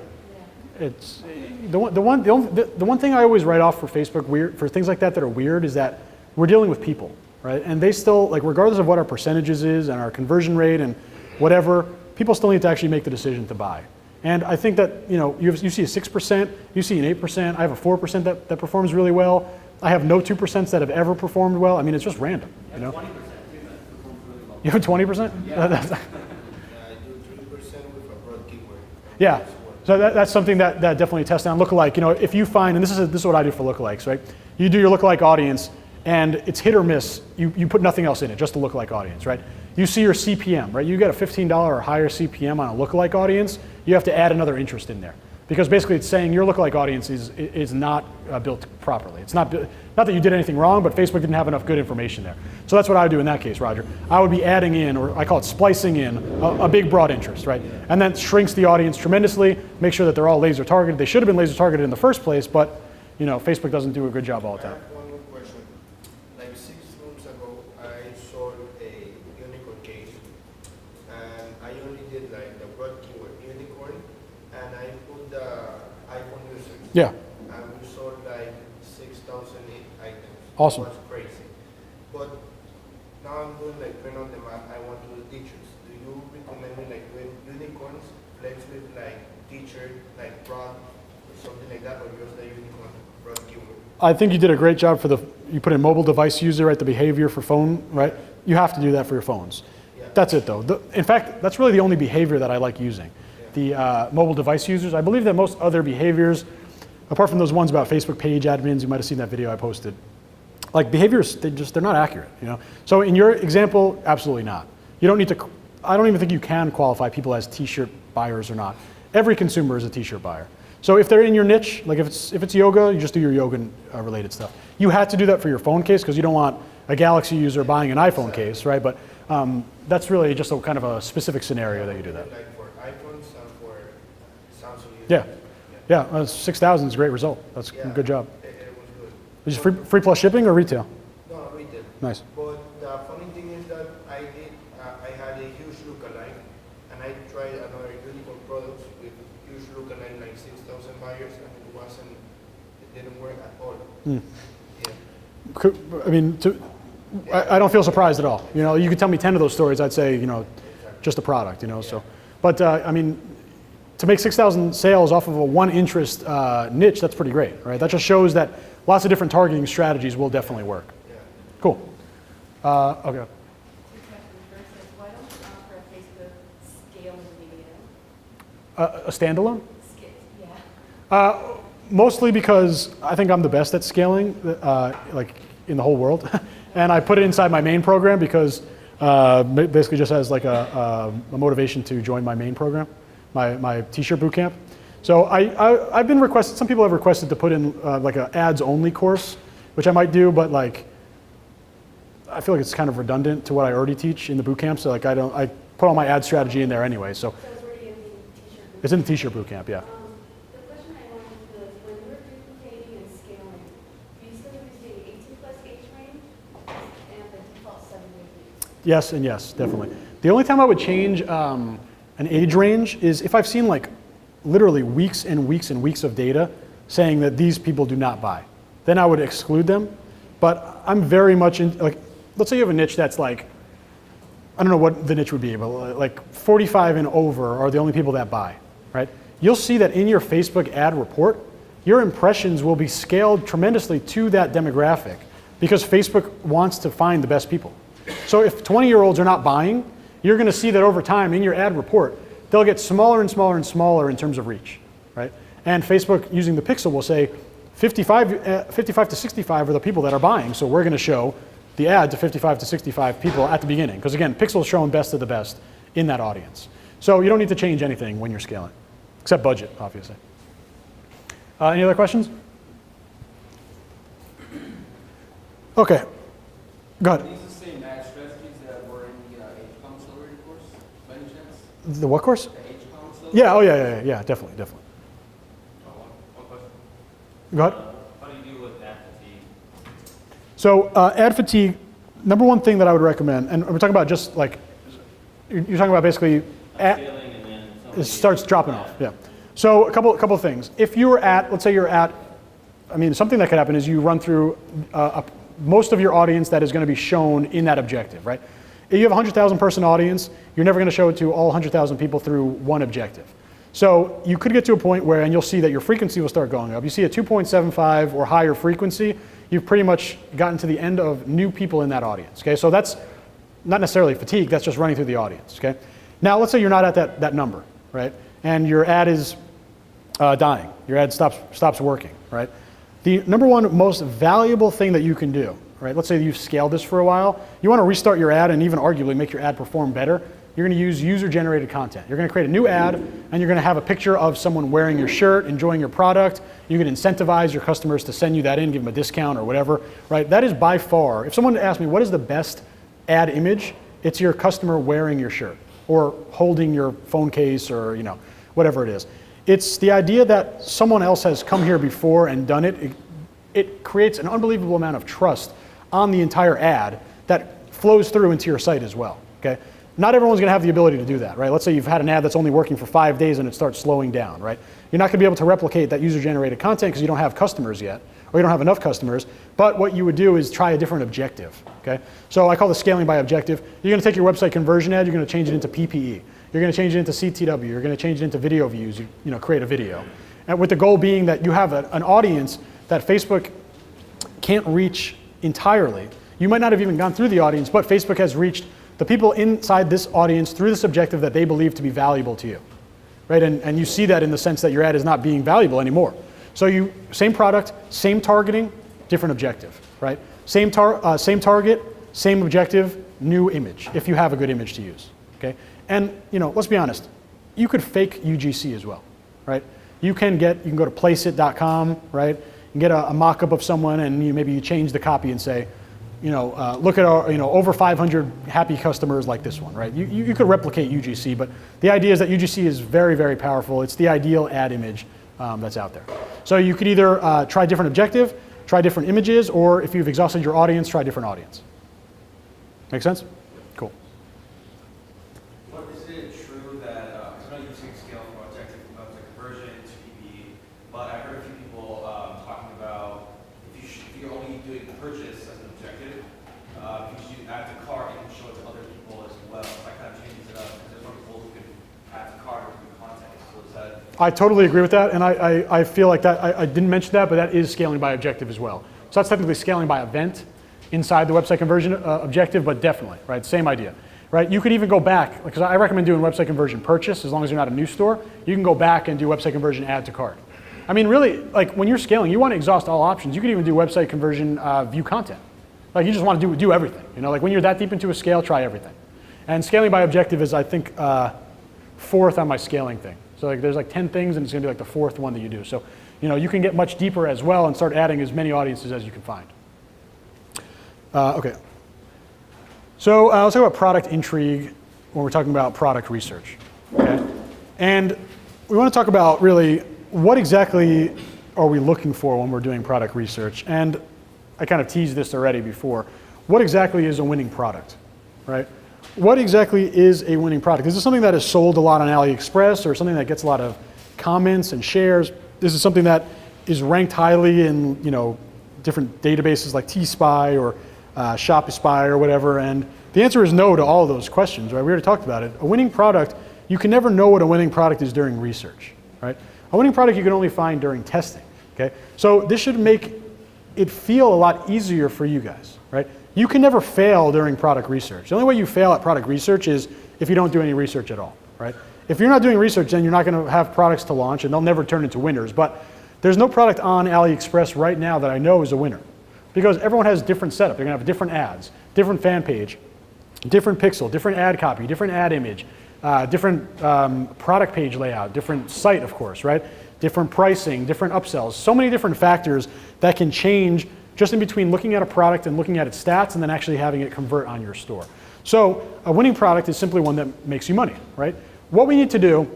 [SPEAKER 1] It's the one thing I always write off for Facebook for things like that are weird is that we're dealing with people, right? And they still, like, regardless of what our percentages is and our conversion rate and whatever, people still need to actually make the decision to buy. And I think that, you know, you see a 6%, you see an 8%, I have a 4% that performs really well. I have no 2% that have ever performed well. I mean, it's just random, you know?
[SPEAKER 5] 20% too, that performs really well.
[SPEAKER 1] You have a 20%?
[SPEAKER 5] Yeah.
[SPEAKER 9] I do 3% with a broad keyword.
[SPEAKER 1] Yeah. So that's something that definitely test on lookalike. You know, if you find, and this is what I do for lookalikes, right? You do your lookalike audience, and it's hit or miss. You put nothing else in it, just a lookalike audience, right? You see your CPM, right? You get a $15 or higher CPM on a lookalike audience. You have to add another interest in there, because basically it's saying your lookalike audience is not built properly. It's not that you did anything wrong, but Facebook didn't have enough good information there. So that's what I would do in that case, Roger. I would be adding in, or I call it splicing in, a big broad interest, right? And that shrinks the audience tremendously, make sure that they're all laser targeted. They should have been laser targeted in the first place, but you know, Facebook doesn't do a good job all the
[SPEAKER 9] I
[SPEAKER 1] time.
[SPEAKER 9] have one more question. Like 6 months ago, I sold a unicorn case, and I only did like the broad keyword unicorn, and I put the iPhone users.
[SPEAKER 1] Yeah,
[SPEAKER 9] And we sold like 6,000 items.
[SPEAKER 1] Awesome.
[SPEAKER 9] It was crazy. But now I'm doing like print on demand. I want to do teachers. Do you recommend me like doing unicorns, flex with like teacher, like broad, or something like that, or just the unicorn broad keyword?
[SPEAKER 1] I think you did a great job for you put in mobile device user, right, the behavior for phone, right? You have to do that for your phones.
[SPEAKER 9] Yeah.
[SPEAKER 1] That's it though. In fact, that's really the only behavior that I like using. The mobile device users. I believe that most other behaviors, apart from those ones about Facebook page admins, you might have seen that video I posted, like behaviors, they're not accurate, you know? So in your example, absolutely not. You don't need to, I don't even think you can qualify people as t-shirt buyers or not. Every consumer is a t-shirt buyer. So if they're in your niche, like if it's yoga, you just do your yoga related stuff. You had to do that for your phone case because you don't want a Galaxy user buying an iPhone case, right? But that's really just a kind of a specific scenario that you do that.
[SPEAKER 9] Like for iPhones and for Samsung users.
[SPEAKER 1] Yeah, yeah, 6,000 is a great result. That's a
[SPEAKER 9] Yeah,
[SPEAKER 1] good job.
[SPEAKER 9] it was good.
[SPEAKER 1] Is it free plus shipping or retail?
[SPEAKER 9] No, retail.
[SPEAKER 1] Nice.
[SPEAKER 9] But the funny thing is that I had a huge lookalike, and I tried another unicorn products with huge lookalike, like 6,000 buyers, and it didn't work at all.
[SPEAKER 1] Hmm.
[SPEAKER 9] Yeah.
[SPEAKER 1] I mean, I don't feel surprised at all. You know, you could tell me 10 of those stories, I'd say, you know, just a product, you know, so. But I mean, to make 6,000 sales off of a one interest niche, that's pretty great, right? That just shows that lots of different targeting strategies will definitely work.
[SPEAKER 9] Yeah.
[SPEAKER 1] Cool. Okay.
[SPEAKER 3] Two questions. First is, why don't you offer a Facebook scale video?
[SPEAKER 1] A standalone?
[SPEAKER 3] Yeah.
[SPEAKER 1] Mostly because I think I'm the best at scaling, like in the whole world. And I put it inside my main program because basically just as like a motivation to join my main program, my t-shirt bootcamp. So I've been requested, some people have requested to put in like an ads only course, which I might do, but like, I feel like it's kind of redundant to what I already teach in the bootcamp. So like I put all my ad strategy in there anyway. So
[SPEAKER 3] So it's already in the t-shirt.
[SPEAKER 1] it's in the t-shirt bootcamp, yeah.
[SPEAKER 3] The question I wanted to know is, when you're duplicating and scaling, do you still use the 18 plus age range and the default 7 days?
[SPEAKER 1] Yes and yes, definitely. The only time I would change an age range is if I've seen like literally weeks and weeks and weeks of data saying that these people do not buy. Then I would exclude them. But I'm very much in, like, let's say you have a niche that's like, I don't know what the niche would be, but like 45 and over are the only people that buy, right? You'll see that in your Facebook ad report, your impressions will be scaled tremendously to that demographic because Facebook wants to find the best people. So if 20-year-olds are not buying, you're going to see that over time in your ad report, they'll get smaller and smaller and smaller in terms of reach, right? And Facebook, using the pixel, will say 55 to 65 are the people that are buying, so we're going to show the ad to 55 to 65 people at the beginning. Because again, pixel is showing best of the best in that audience. So you don't need to change anything when you're scaling, except budget, obviously. Any other questions? Okay, go ahead.
[SPEAKER 4] Are these the same ad strategies that were in the H-Com accelerator course, by any chance?
[SPEAKER 1] The what course?
[SPEAKER 4] The H-Com accelerator?
[SPEAKER 1] Yeah, oh yeah, definitely.
[SPEAKER 8] One question.
[SPEAKER 1] Go ahead.
[SPEAKER 12] How do you deal with ad fatigue?
[SPEAKER 1] So ad fatigue, number one thing that I would recommend, and we're talking about just like, you're talking about basically,
[SPEAKER 12] Scaling and then
[SPEAKER 1] it
[SPEAKER 12] somebody-
[SPEAKER 1] starts dropping off, yeah. So a couple of things. If you were at, let's say you're at, I mean, something that could happen is you run through most of your audience that is going to be shown in that objective, right? If you have a 100,000 person audience, you're never going to show it to all 100,000 people through one objective. So you could get to a point where, and you'll see that your frequency will start going up. You see a 2.75 or higher frequency, you've pretty much gotten to the end of new people in that audience, okay? So that's not necessarily fatigue, that's just running through the audience, okay? Now let's say you're not at that number, right? And your ad is dying, your ad stops working, right? The number one most valuable thing that you can do, right? Let's say you've scaled this for a while, you want to restart your ad and even arguably make your ad perform better. You're going to use user-generated content. You're going to create a new ad, and you're going to have a picture of someone wearing your shirt, enjoying your product. You can incentivize your customers to send you that in, give them a discount or whatever, right? That is by far, if someone asked me, what is the best ad image? It's your customer wearing your shirt or holding your phone case or, you know, whatever it is. It's the idea that someone else has come here before and done it. it creates an unbelievable amount of trust on the entire ad that flows through into your site as well, okay? Not everyone's gonna have the ability to do that, right? Let's say you've had an ad that's only working for 5 days and it starts slowing down, right? You're not gonna be able to replicate that user-generated content because you don't have customers yet, or you don't have enough customers, but what you would do is try a different objective, okay? So I call this scaling by objective. You're gonna take your website conversion ad, you're gonna change it into PPE. You're gonna change it into CTW, you're gonna change it into video views, you know, create a video. And with the goal being that you have an audience that Facebook can't reach entirely. You might not have even gone through the audience, but Facebook has reached the people inside this audience through this objective that they believe to be valuable to you, right? And you see that in the sense that your ad is not being valuable anymore. So same product, same targeting, different objective, right? Same target, same objective, new image, if you have a good image to use, okay? And you know, let's be honest, you could fake UGC as well, right? You can go to placeit.com, right? And get a mock-up of someone, and maybe you change the copy and say, you know, look at our, you know, over 500 happy customers like this one, right? You could replicate UGC, but the idea is that UGC is very, very powerful. It's the ideal ad image that's out there. So you could either try different objective, try different images, or if you've exhausted your audience, try different audience. Make sense? Cool.
[SPEAKER 2] What is it true that, because I know you can scale from objective conversion to PPE, but I heard a few people talking about if you're only doing purchase as an objective, you should add to cart and show it to other people as well. So that kind of changes it up, because there's more people who can add to cart or do content. So is that...
[SPEAKER 1] I totally agree with that, and I feel like that, I didn't mention that, but that is scaling by objective as well. So that's technically scaling by event inside the website conversion objective, but definitely, right, same idea. Right? You could even go back, because I recommend doing website conversion purchase as long as you're not a new store. You can go back and do website conversion add to cart. I mean, really, like when you're scaling, you want to exhaust all options. You could even do website conversion view content. Like you just want to do everything. You know, like when you're that deep into a scale, try everything. And scaling by objective is, I think, fourth on my scaling thing. So like there's like 10 things, and it's going to be like the fourth one that you do. So, you know, you can get much deeper as well and start adding as many audiences as you can find. Okay. So let's talk about product intrigue when we're talking about product research. Okay? And we want to talk about really what exactly are we looking for when we're doing product research. And I kind of teased this already before. What exactly is a winning product, right? What exactly is a winning product? Is this something that is sold a lot on AliExpress, or something that gets a lot of comments and shares? This is something that is ranked highly in, you know, different databases like T-Spy or Shopify or whatever, and the answer is no to all of those questions, right? We already talked about it. A winning product, you can never know what a winning product is during research, right? A winning product you can only find during testing, okay? So this should make it feel a lot easier for you guys, right? You can never fail during product research. The only way you fail at product research is if you don't do any research at all, right? If you're not doing research, then you're not gonna have products to launch, and they'll never turn into winners. But there's no product on AliExpress right now that I know is a winner, because everyone has different setup. They're gonna have different ads, different fan page, different pixel, different ad copy, different ad image, different product page layout, different site, of course, right? Different pricing, different upsells, so many different factors that can change just in between looking at a product and looking at its stats and then actually having it convert on your store. So a winning product is simply one that makes you money, right? What we need to do,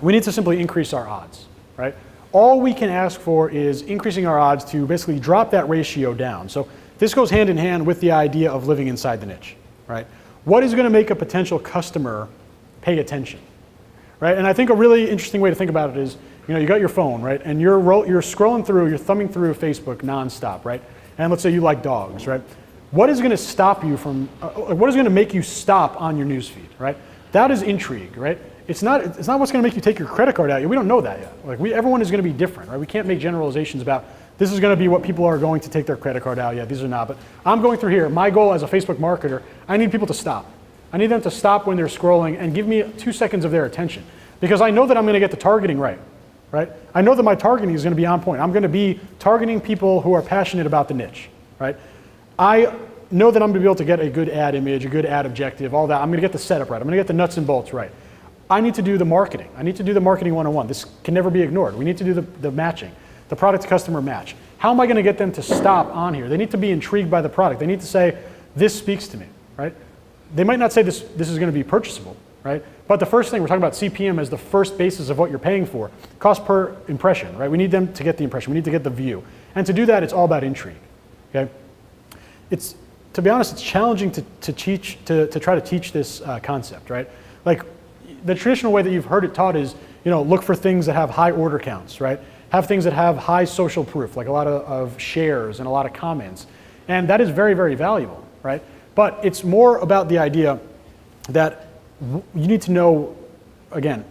[SPEAKER 1] we need to simply increase our odds, right? All we can ask for is increasing our odds to basically drop that ratio down. So this goes hand in hand with the idea of living inside the niche, right? What is going to make a potential customer pay attention, right? And I think a really interesting way to think about it is, you know, you got your phone, right? And you're scrolling through, you're thumbing through Facebook nonstop, right? And let's say you like dogs, right? What is going to stop you from, what is going to make you stop on your newsfeed, right? That is intrigue, right? It's not what's going to make you take your credit card out. We don't know that yet. Like everyone is going to be different, right? We can't make generalizations about this is going to be what people are going to take their credit card out. Yeah, these are not. But I'm going through here. My goal as a Facebook marketer, I need people to stop. I need them to stop when they're scrolling and give me 2 seconds of their attention, because I know that I'm going to get the targeting right? I know that my targeting is going to be on point. I'm going to be targeting people who are passionate about the niche, right? I know that I'm going to be able to get a good ad image, a good ad objective, all that. I'm going to get the setup right. I'm going to get the nuts and bolts right. I need to do the marketing. I need to do the marketing 101. This can never be ignored. We need to do the matching, the product to customer match. How am I going to get them to stop on here? They need to be intrigued by the product. They need to say, this speaks to me, right? They might not say this is going to be purchasable, right? But the first thing, we're talking about CPM as the first basis of what you're paying for, cost per impression, right? We need them to get the impression. We need to get the view. And to do that, it's all about intrigue, okay? To be honest, it's challenging to try to teach this concept, right? Like the traditional way that you've heard it taught is, look for things that have high order counts, right? Have things that have high social proof, like a lot of shares and a lot of comments. And that is very, very valuable, right? But it's more about the idea that you need to know, again,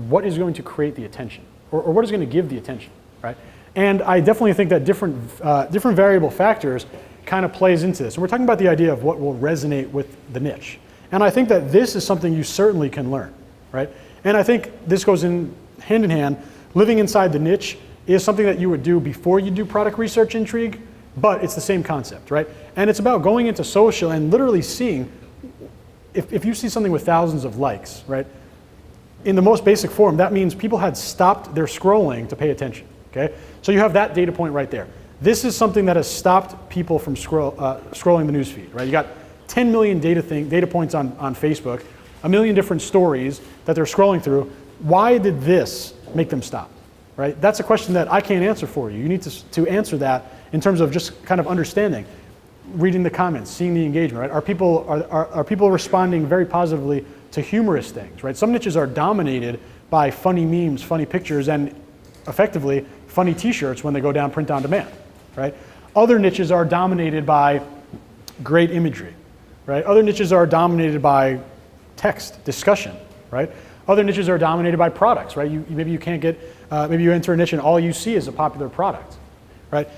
[SPEAKER 1] what is going to create the attention, or what is going to give the attention, right? And I definitely think that different variable factors kind of plays into this. And we're talking about the idea of what will resonate with the niche. And I think that this is something you certainly can learn, right? And I think this goes in hand. Living inside the niche is something that you would do before you do product research intrigue, but it's the same concept, right? And it's about going into social and literally seeing, if you see something with thousands of likes, right? In the most basic form, that means people had stopped their scrolling to pay attention, okay? So you have that data point right there. This is something that has stopped people from scrolling the newsfeed, right? You got 10 million data points on Facebook, a million different stories that they're scrolling through. Why did this make them stop, right? That's a question that I can't answer for you. You need to answer that in terms of just kind of understanding, reading the comments, seeing the engagement, right? Are people responding very positively to humorous things, right? Some niches are dominated by funny memes, funny pictures, and effectively funny t-shirts when they go down print on demand, right? Other niches are dominated by great imagery, right? Other niches are dominated by text, discussion, right? Other niches are dominated by products, right? Maybe you can't get, maybe you enter a niche and all you see is a popular product, right?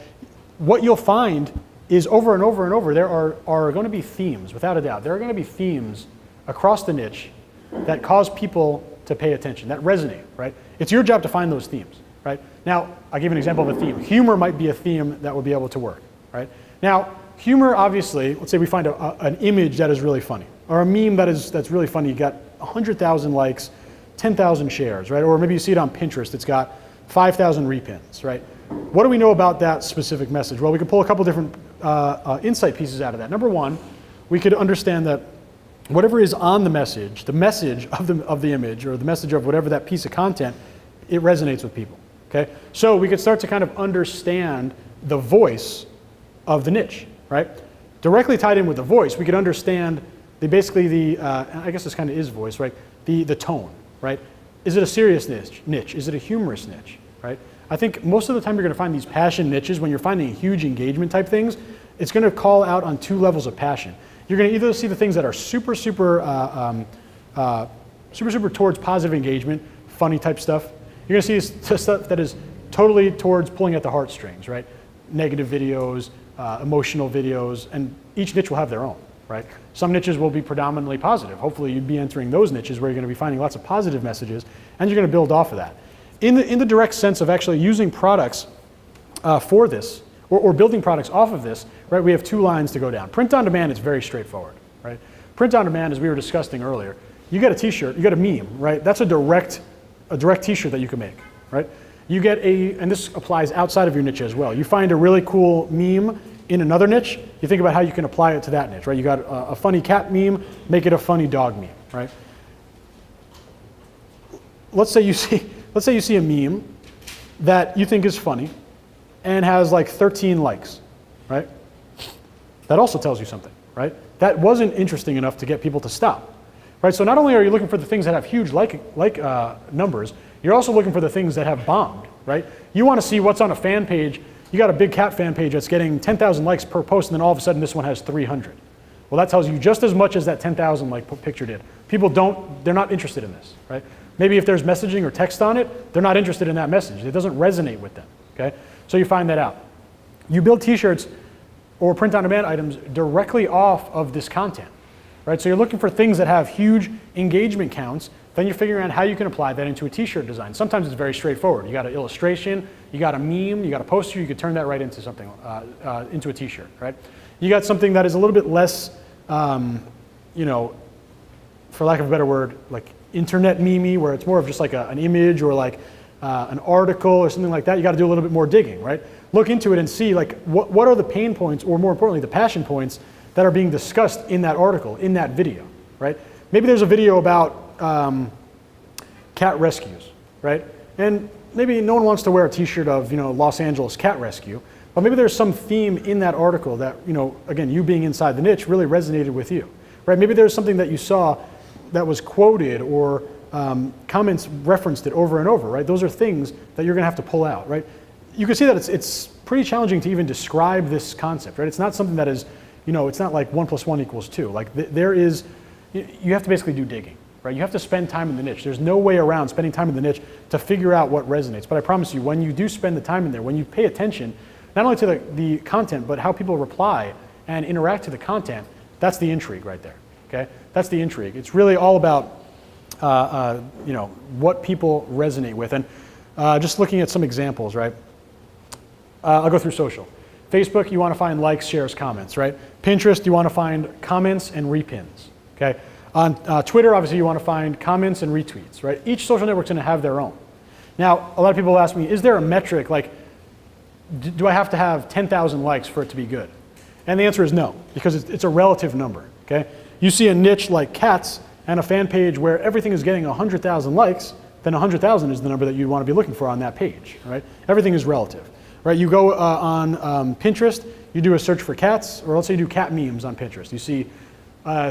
[SPEAKER 1] What you'll find is over and over and over, there are going to be themes, without a doubt. There are going to be themes across the niche that cause people to pay attention, that resonate, right? It's your job to find those themes, right? Now, I'll give you an example of a theme. Humor might be a theme that would be able to work, right? Now, humor, obviously, let's say we find an image that is really funny, or a meme that's really funny. You got 100,000 likes, 10,000 shares, right? Or maybe you see it on Pinterest. It's got 5,000 repins, right? What do we know about that specific message? Well, we could pull a couple different insight pieces out of that. Number one, we could understand that whatever is on the message of the image, or the message of whatever that piece of content, it resonates with people, okay? So we could start to kind of understand the voice of the niche, right? Directly tied in with the voice, we could understand I guess this kind of is voice, right? The tone, right? Is it a serious niche? Is it a humorous niche, right? I think most of the time you're going to find these passion niches, when you're finding huge engagement type things, it's going to call out on two levels of passion. You're going to either see the things that are super towards positive engagement, funny type stuff. You're going to see stuff that is totally towards pulling at the heartstrings, right? Negative videos, emotional videos, and each niche will have their own, right? Some niches will be predominantly positive. Hopefully you'd be entering those niches where you're going to be finding lots of positive messages, and you're going to build off of that. In the direct sense of actually using products for this, or building products off of this, right, we have two lines to go down. Print on demand is very straightforward, right? Print on demand, as we were discussing earlier, you get a t-shirt, you get a meme, right? That's a direct t-shirt that you can make, right? You get and this applies outside of your niche as well. You find a really cool meme in another niche, you think about how you can apply it to that niche, right? You got a funny cat meme, make it a funny dog meme, right? Let's say you see a meme that you think is funny and has like 13 likes, right? That also tells you something, right? That wasn't interesting enough to get people to stop, right? So not only are you looking for the things that have huge like numbers, you're also looking for the things that have bombed, right? You want to see what's on a fan page. You got a big cat fan page that's getting 10,000 likes per post, and then all of a sudden this one has 300. Well, that tells you just as much as that 10,000 like picture did. People they're not interested in this, right? Maybe if there's messaging or text on it, they're not interested in that message. It doesn't resonate with them, okay? So you find that out. You build t-shirts or print-on-demand items directly off of this content, right? So you're looking for things that have huge engagement counts, then you're figuring out how you can apply that into a t-shirt design. Sometimes it's very straightforward. You got an illustration, you got a meme, you got a poster, you could turn that right into something, into a t-shirt, right? You got something that is a little bit less, you know, for lack of a better word, like internet meme, where it's more of just like an image or like an article or something like that. You got to do a little bit more digging, right? Look into it and see like what are the pain points, or more importantly, the passion points that are being discussed in that article, in that video, right? Maybe there's a video about cat rescues, right? And maybe no one wants to wear a t-shirt of, you know, Los Angeles cat rescue, But maybe there's some theme in that article that, again, you being inside the niche really resonated with you, right? Maybe there's something that you saw that was quoted or comments referenced it over and over, right? Those are things that you're gonna have to pull out, right? You can see that it's pretty challenging to even describe this concept, right? It's not something that is, it's not like 1 + 1 = 2. Like there is, you have to basically do digging, right? You have to spend time in the niche. There's no way around spending time in the niche to figure out what resonates. But I promise you, when you do spend the time in there, when you pay attention, not only to the content, but how people reply and interact to the content, that's the intrigue right there, okay? That's the intrigue. It's really all about, what people resonate with. And just looking at some examples, right? I'll go through social. Facebook, you want to find likes, shares, comments, right? Pinterest, you want to find comments and repins, okay? On Twitter, obviously, you want to find comments and retweets, right? Each social network's going to have their own. Now, a lot of people ask me, is there a metric, like, do I have to have 10,000 likes for it to be good? And the answer is no, because it's a relative number, okay? You see a niche like cats and a fan page where everything is getting 100,000 likes, then 100,000 is the number that you want to be looking for on that page, right? Everything is relative, right? You go on Pinterest, you do a search for cats, or let's say you do cat memes on Pinterest. You see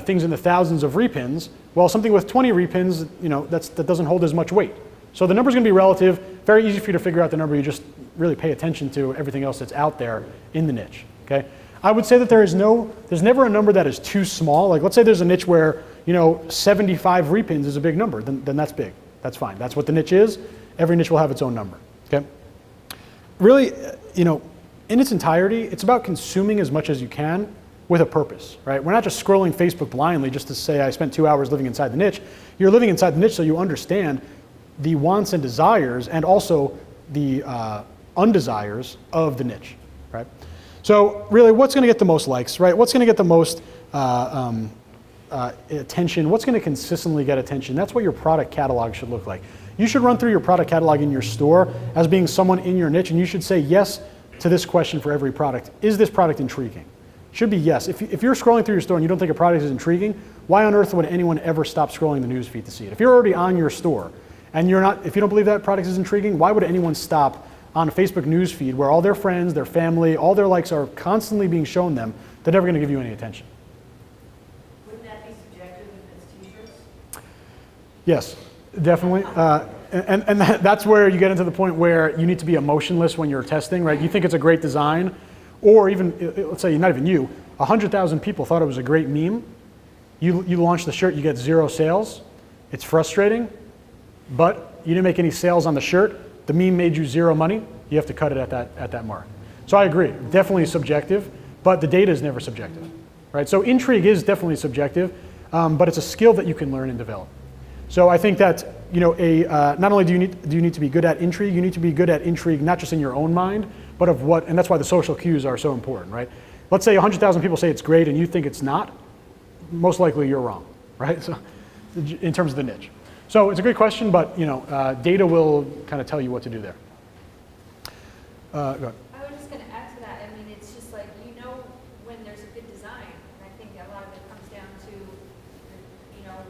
[SPEAKER 1] things in the thousands of repins. Well, something with 20 repins, that doesn't hold as much weight. So the number's going to be relative. Very easy for you to figure out the number. You just really pay attention to everything else that's out there in the niche, okay? I would say that there's never a number that is too small. Like let's say there's a niche where, 75 repins is a big number, then that's big. That's fine. That's what the niche is. Every niche will have its own number, okay? Really, in its entirety, it's about consuming as much as you can with a purpose, right? We're not just scrolling Facebook blindly just to say I spent 2 hours living inside the niche. You're living inside the niche so you understand the wants and desires and also the undesires of the niche, right? So really, what's going to get the most likes, right? What's going to get the most attention? What's going to consistently get attention? That's what your product catalog should look like. You should run through your product catalog in your store as being someone in your niche, and you should say yes to this question for every product. Is this product intriguing? Should be yes. If you're scrolling through your store and you don't think a product is intriguing, why on earth would anyone ever stop scrolling the news feed to see it? If you're already on your store and if you don't believe that product is intriguing, why would anyone stop on a Facebook news feed where all their friends, their family, all their likes are constantly being shown them? They're never going to give you any attention.
[SPEAKER 3] Wouldn't that be subjective if it's t-shirts?
[SPEAKER 1] Yes, definitely. And that's where you get into the point where you need to be emotionless when you're testing, right? You think it's a great design, or even, let's say not even you, 100,000 people thought it was a great meme. You launch the shirt, you get 0 sales. It's frustrating, but you didn't make any sales on the shirt. The meme made you 0 money. You have to cut it at that mark. So I agree, definitely subjective, but the data is never subjective, right? So intrigue is definitely subjective, but it's a skill that you can learn and develop. So I think that not only do you need to be good at intrigue, you need to be good at intrigue not just in your own mind, but of what, and that's why the social cues are so important, right? Let's say 100,000 people say it's great and you think it's not, most likely you're wrong, right? So in terms of the niche. So it's a great question, but data will kind of tell you what to do there. Go ahead.
[SPEAKER 11] I was just going to add to that. I mean, it's just like, when there's a good design. And I think a lot of it comes down to,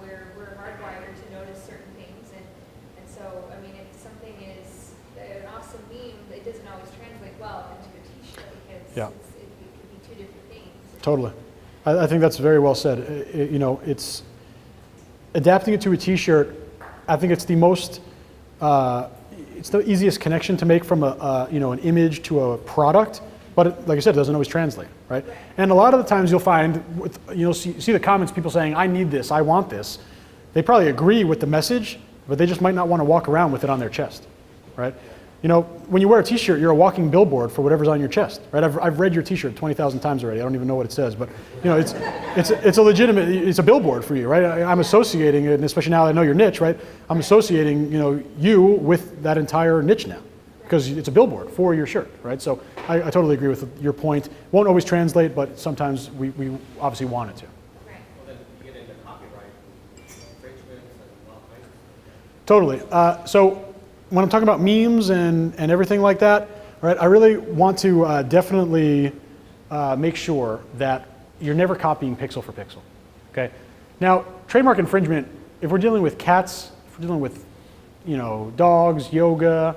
[SPEAKER 11] we're hardwired to notice certain things. And so, I mean, if something is an awesome meme, it doesn't always translate well into a t-shirt because
[SPEAKER 1] Yeah.
[SPEAKER 11] it could be 2 different things.
[SPEAKER 1] Totally. I think that's very well said. It's adapting it to a t-shirt. I think it's the most, it's the easiest connection to make from an image to a product, but like I said, it doesn't always translate, right? And a lot of the times you'll find, you'll see the comments, people saying, I need this, I want this. They probably agree with the message, but they just might not want to walk around with it on their chest, right? When you wear a t-shirt, you're a walking billboard for whatever's on your chest, right? I've read your t-shirt 20,000 times already. I don't even know what it says, but it's a legitimate, it's a billboard for you, right? I'm associating it, and especially now that I know your niche, right? I'm associating, you with that entire niche now, because it's a billboard for your shirt, right? So I totally agree with your point. Won't always translate, but sometimes we obviously want it to.
[SPEAKER 5] Well, then you get into copyright infringements and all kinds of stuff.
[SPEAKER 1] Totally. So when I'm talking about memes and everything like that, right, I really want to definitely make sure that you're never copying pixel for pixel, okay? Now, trademark infringement, if we're dealing with cats, if we're dealing with, dogs, yoga,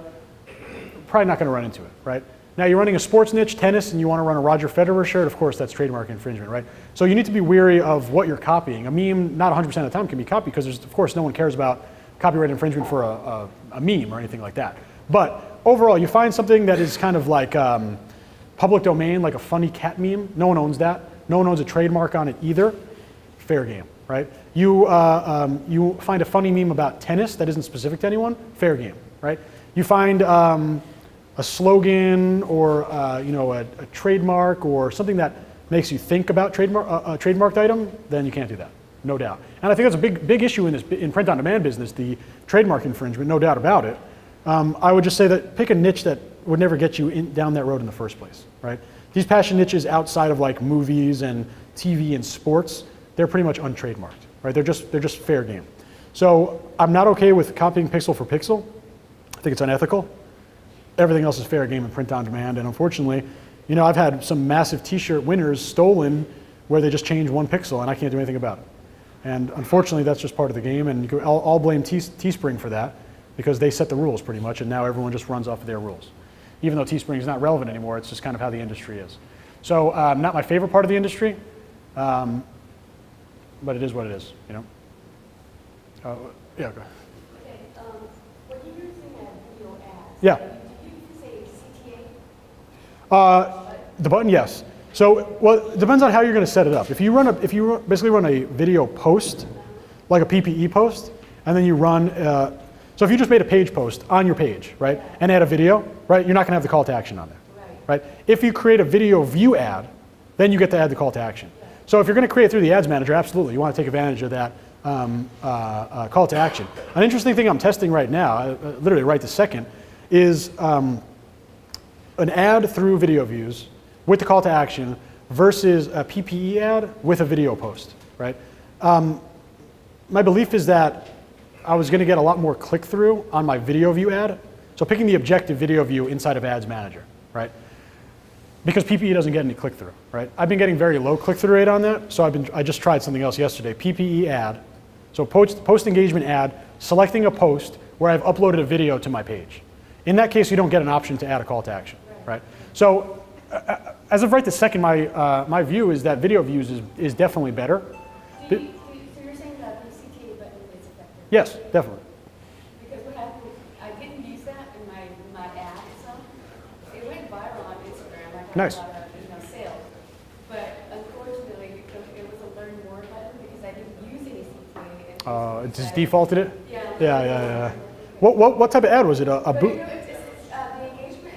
[SPEAKER 1] probably not gonna run into it, right? Now you're running a sports niche, tennis, and you want to run a Roger Federer shirt, of course that's trademark infringement, right? So you need to be weary of what you're copying. A meme, not 100% of the time can be copied because of course no one cares about copyright infringement for a meme or anything like that. But overall, you find something that is kind of like public domain, like a funny cat meme. No one owns that. No one owns a trademark on it either. Fair game, right? You find a funny meme about tennis that isn't specific to anyone. Fair game, right? You find a slogan or a trademark or something that makes you think about a trademarked item, then you can't do that, no doubt. And I think that's a big issue in print-on-demand business, the trademark infringement, no doubt about it. I would just say that pick a niche that would never get you down that road in the first place, right? These passion niches outside of like movies and TV and sports, they're pretty much untrademarked, right? They're just fair game. So I'm not okay with copying pixel for pixel. I think it's unethical. Everything else is fair game in print on demand, and unfortunately, I've had some massive t-shirt winners stolen where they just change one pixel and I can't do anything about it. And unfortunately, that's just part of the game, and I'll blame Teespring for that because they set the rules pretty much, and now everyone just runs off of their rules. Even though Teespring is not relevant anymore, it's just kind of how the industry is. So not my favorite part of the industry, but it is what it is, Yeah, go ahead.
[SPEAKER 3] Okay, when you're using a video ads,
[SPEAKER 1] Yeah.
[SPEAKER 3] do you use a CTA?
[SPEAKER 1] The button, yes. So, well, it depends on how you're going to set it up. If you basically run a video post, like a PPE post, and then you run, so if you just made a page post on your page, right, and add a video, right, you're not going to have the call to action on there, right? If you create a video view ad, then you get to add the call to action. So if you're going to create through the ads manager, absolutely, you want to take advantage of that call to action. An interesting thing I'm testing right now, literally right this second, is an ad through video views with the call to action versus a PPE ad with a video post, right? My belief is that I was going to get a lot more click-through on my video view ad. So picking the objective video view inside of Ads Manager, right? Because PPE doesn't get any click-through, right? I've been getting very low click-through rate on that, so I just tried something else yesterday, PPE ad. So post engagement ad, selecting a post where I've uploaded a video to my page. In that case, you don't get an option to add a call to action, right? So as of right this second, my view is that video views is definitely better.
[SPEAKER 3] So you're saying that the CTA button is effective?
[SPEAKER 1] Yes, definitely.
[SPEAKER 3] Because what happened, I didn't use that in my ad itself. It went viral on Instagram. I got
[SPEAKER 1] Nice.
[SPEAKER 3] a lot of sales. But unfortunately, it was a learn more button because I didn't use any CTA.
[SPEAKER 1] It just defaulted it?
[SPEAKER 3] Yeah.
[SPEAKER 1] Yeah. What type of ad was it? A
[SPEAKER 3] But
[SPEAKER 1] boot?
[SPEAKER 3] the engagement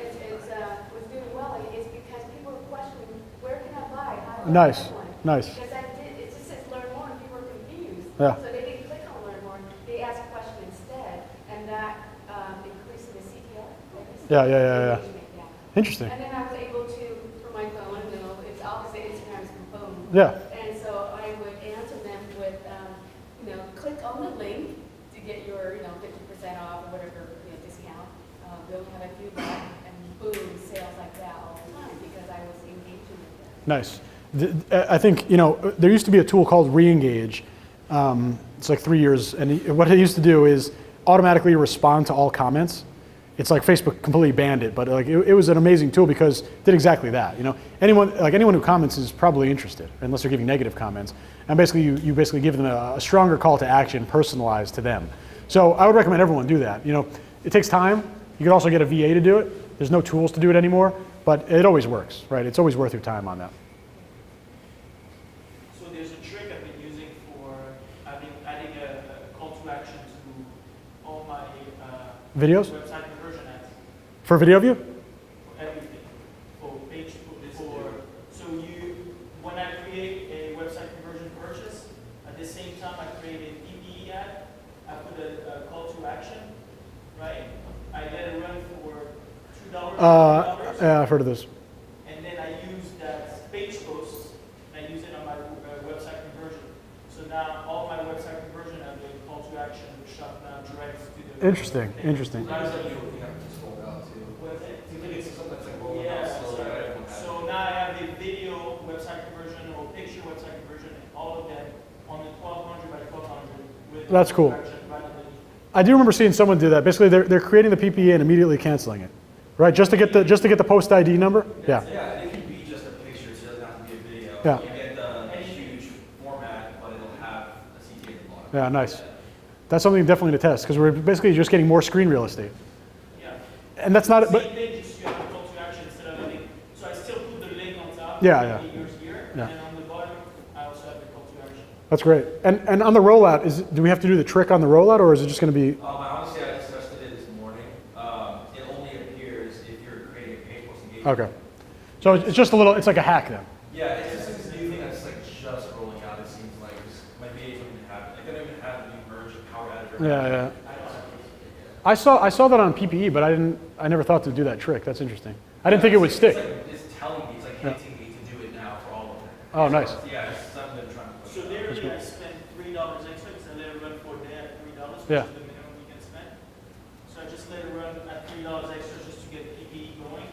[SPEAKER 3] was doing well. It's because people were questioning, where can I buy? How do I
[SPEAKER 1] Nice,
[SPEAKER 3] buy one?
[SPEAKER 1] nice.
[SPEAKER 3] Because it just says learn more and people were confused.
[SPEAKER 1] Yeah.
[SPEAKER 3] So they didn't click on learn more. They asked a question instead, and that increased the CTR.
[SPEAKER 1] Yeah.
[SPEAKER 3] Engagement, yeah.
[SPEAKER 1] Interesting.
[SPEAKER 3] And then I was able to, for my phone, it's obviously Instagram's phone.
[SPEAKER 1] Yeah.
[SPEAKER 3] And so I would answer them with, click on the link to get your, 50% off or whatever, discount. They'll have a few left, and boom, sales like that all the time because I was engaging with them.
[SPEAKER 1] Nice. I think, there used to be a tool called Reengage. It's like 3 years, and what it used to do is automatically respond to all comments. It's like Facebook completely banned it, but like it was an amazing tool because it did exactly that. Anyone who comments is probably interested, unless they're giving negative comments. And basically, you basically give them a stronger call to action, personalized to them. So I would recommend everyone do that. It takes time. You could also get a VA to do it. There's no tools to do it anymore, but it always works, right? It's always worth your time on that.
[SPEAKER 10] So there's a trick I've been using for adding a call to action to all my
[SPEAKER 1] Videos?
[SPEAKER 10] website conversion ads.
[SPEAKER 1] For video view?
[SPEAKER 10] For everything. For page, when I create a website conversion purchase, at the same time I create a PPE ad, I put a call to action, right? I let it run for $2, $3.
[SPEAKER 1] Yeah, I've heard of this.
[SPEAKER 10] And then I use that page post, and I use it on my website conversion. So now all my website conversion have a call to action, which shot now direct to the
[SPEAKER 1] Interesting.
[SPEAKER 2] How does that do what we have to scroll down to?
[SPEAKER 10] What is it?
[SPEAKER 2] Seems like it's something that's like rolling
[SPEAKER 10] Yeah,
[SPEAKER 2] down slowly. I don't have
[SPEAKER 10] so now I have the video website conversion or picture website conversion, and all of them on the 1200 by 1200 with
[SPEAKER 1] That's cool.
[SPEAKER 10] action right underneath.
[SPEAKER 1] I do remember seeing someone do that. Basically, they're creating the PPE and immediately canceling it. Right, just to get the post ID number? Yeah.
[SPEAKER 2] Yeah, and it can be just a picture, so it doesn't have to be a video.
[SPEAKER 1] Yeah.
[SPEAKER 2] You get the huge format, but it'll have a CTA at the bottom.
[SPEAKER 1] Yeah, nice. That's something definitely to test, because we're basically just getting more screen real estate.
[SPEAKER 10] Yeah.
[SPEAKER 1] And that's not, but
[SPEAKER 10] Same thing, just you have a call to action instead of having, so I still put the link on top.
[SPEAKER 1] Yeah, yeah.
[SPEAKER 10] Yours here,
[SPEAKER 1] Yeah.
[SPEAKER 10] and then on the bottom, I also have the call to action.
[SPEAKER 1] that's great. And on the rollout, do we have to do the trick on the rollout, or is it just going to be?
[SPEAKER 2] Honestly, I just tested it this morning. It only appears if you're creating a page post engagement.
[SPEAKER 1] Okay. So it's just a little, it's like a hack then.
[SPEAKER 2] Yeah, it's just this new thing that's like just rolling out. It seems like this might be able to have. Like they don't even have the new version of Power Editor.
[SPEAKER 1] Yeah, yeah.
[SPEAKER 2] I don't have Facebook yet.
[SPEAKER 1] I saw that on PPE, but I never thought to do that trick. That's interesting. I didn't think it would stick.
[SPEAKER 2] It's telling me, it's like hinting me to do it now for all of them.
[SPEAKER 1] Oh, nice.
[SPEAKER 2] Yeah, it's something they're trying to push.
[SPEAKER 10] So there, I spent $3 extra, because I let it run for a day at $3, which
[SPEAKER 1] Yeah.
[SPEAKER 10] is the minimum you can spend. So I just let it run at $3 extra just to get PPE going,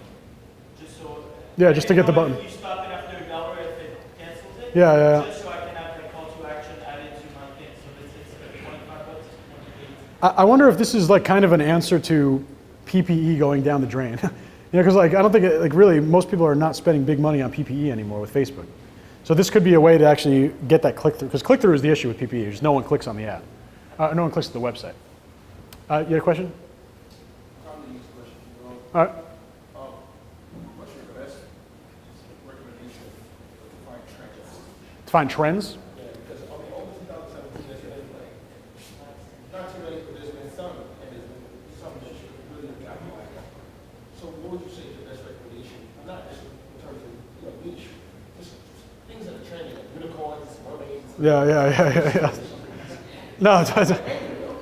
[SPEAKER 10] just so.
[SPEAKER 1] Yeah, just to get the button.
[SPEAKER 10] If you stop it after $1, if it cancels it.
[SPEAKER 1] Yeah, yeah, yeah.
[SPEAKER 10] Just so I can have the call to action added to my thing, so it's like $25, it's 28.
[SPEAKER 1] I wonder if this is like kind of an answer to PPE going down the drain. Because like I don't think like really most people are not spending big money on PPE anymore with Facebook. So this could be a way to actually get that click through, because click through is the issue with PPE. Just no one clicks on the ad, no one clicks at the website. You had a question? All right.
[SPEAKER 7] What's your best recommendation to find trends?
[SPEAKER 1] To find trends.
[SPEAKER 7] Yeah, because all the 2017 there's been like not too many, but there's been some, and there's been some that you really got me like that. So what would you say is your best recommendation? Not just in terms of niche, just things that are trending, like unicorns, mermaids.
[SPEAKER 1] Yeah. No,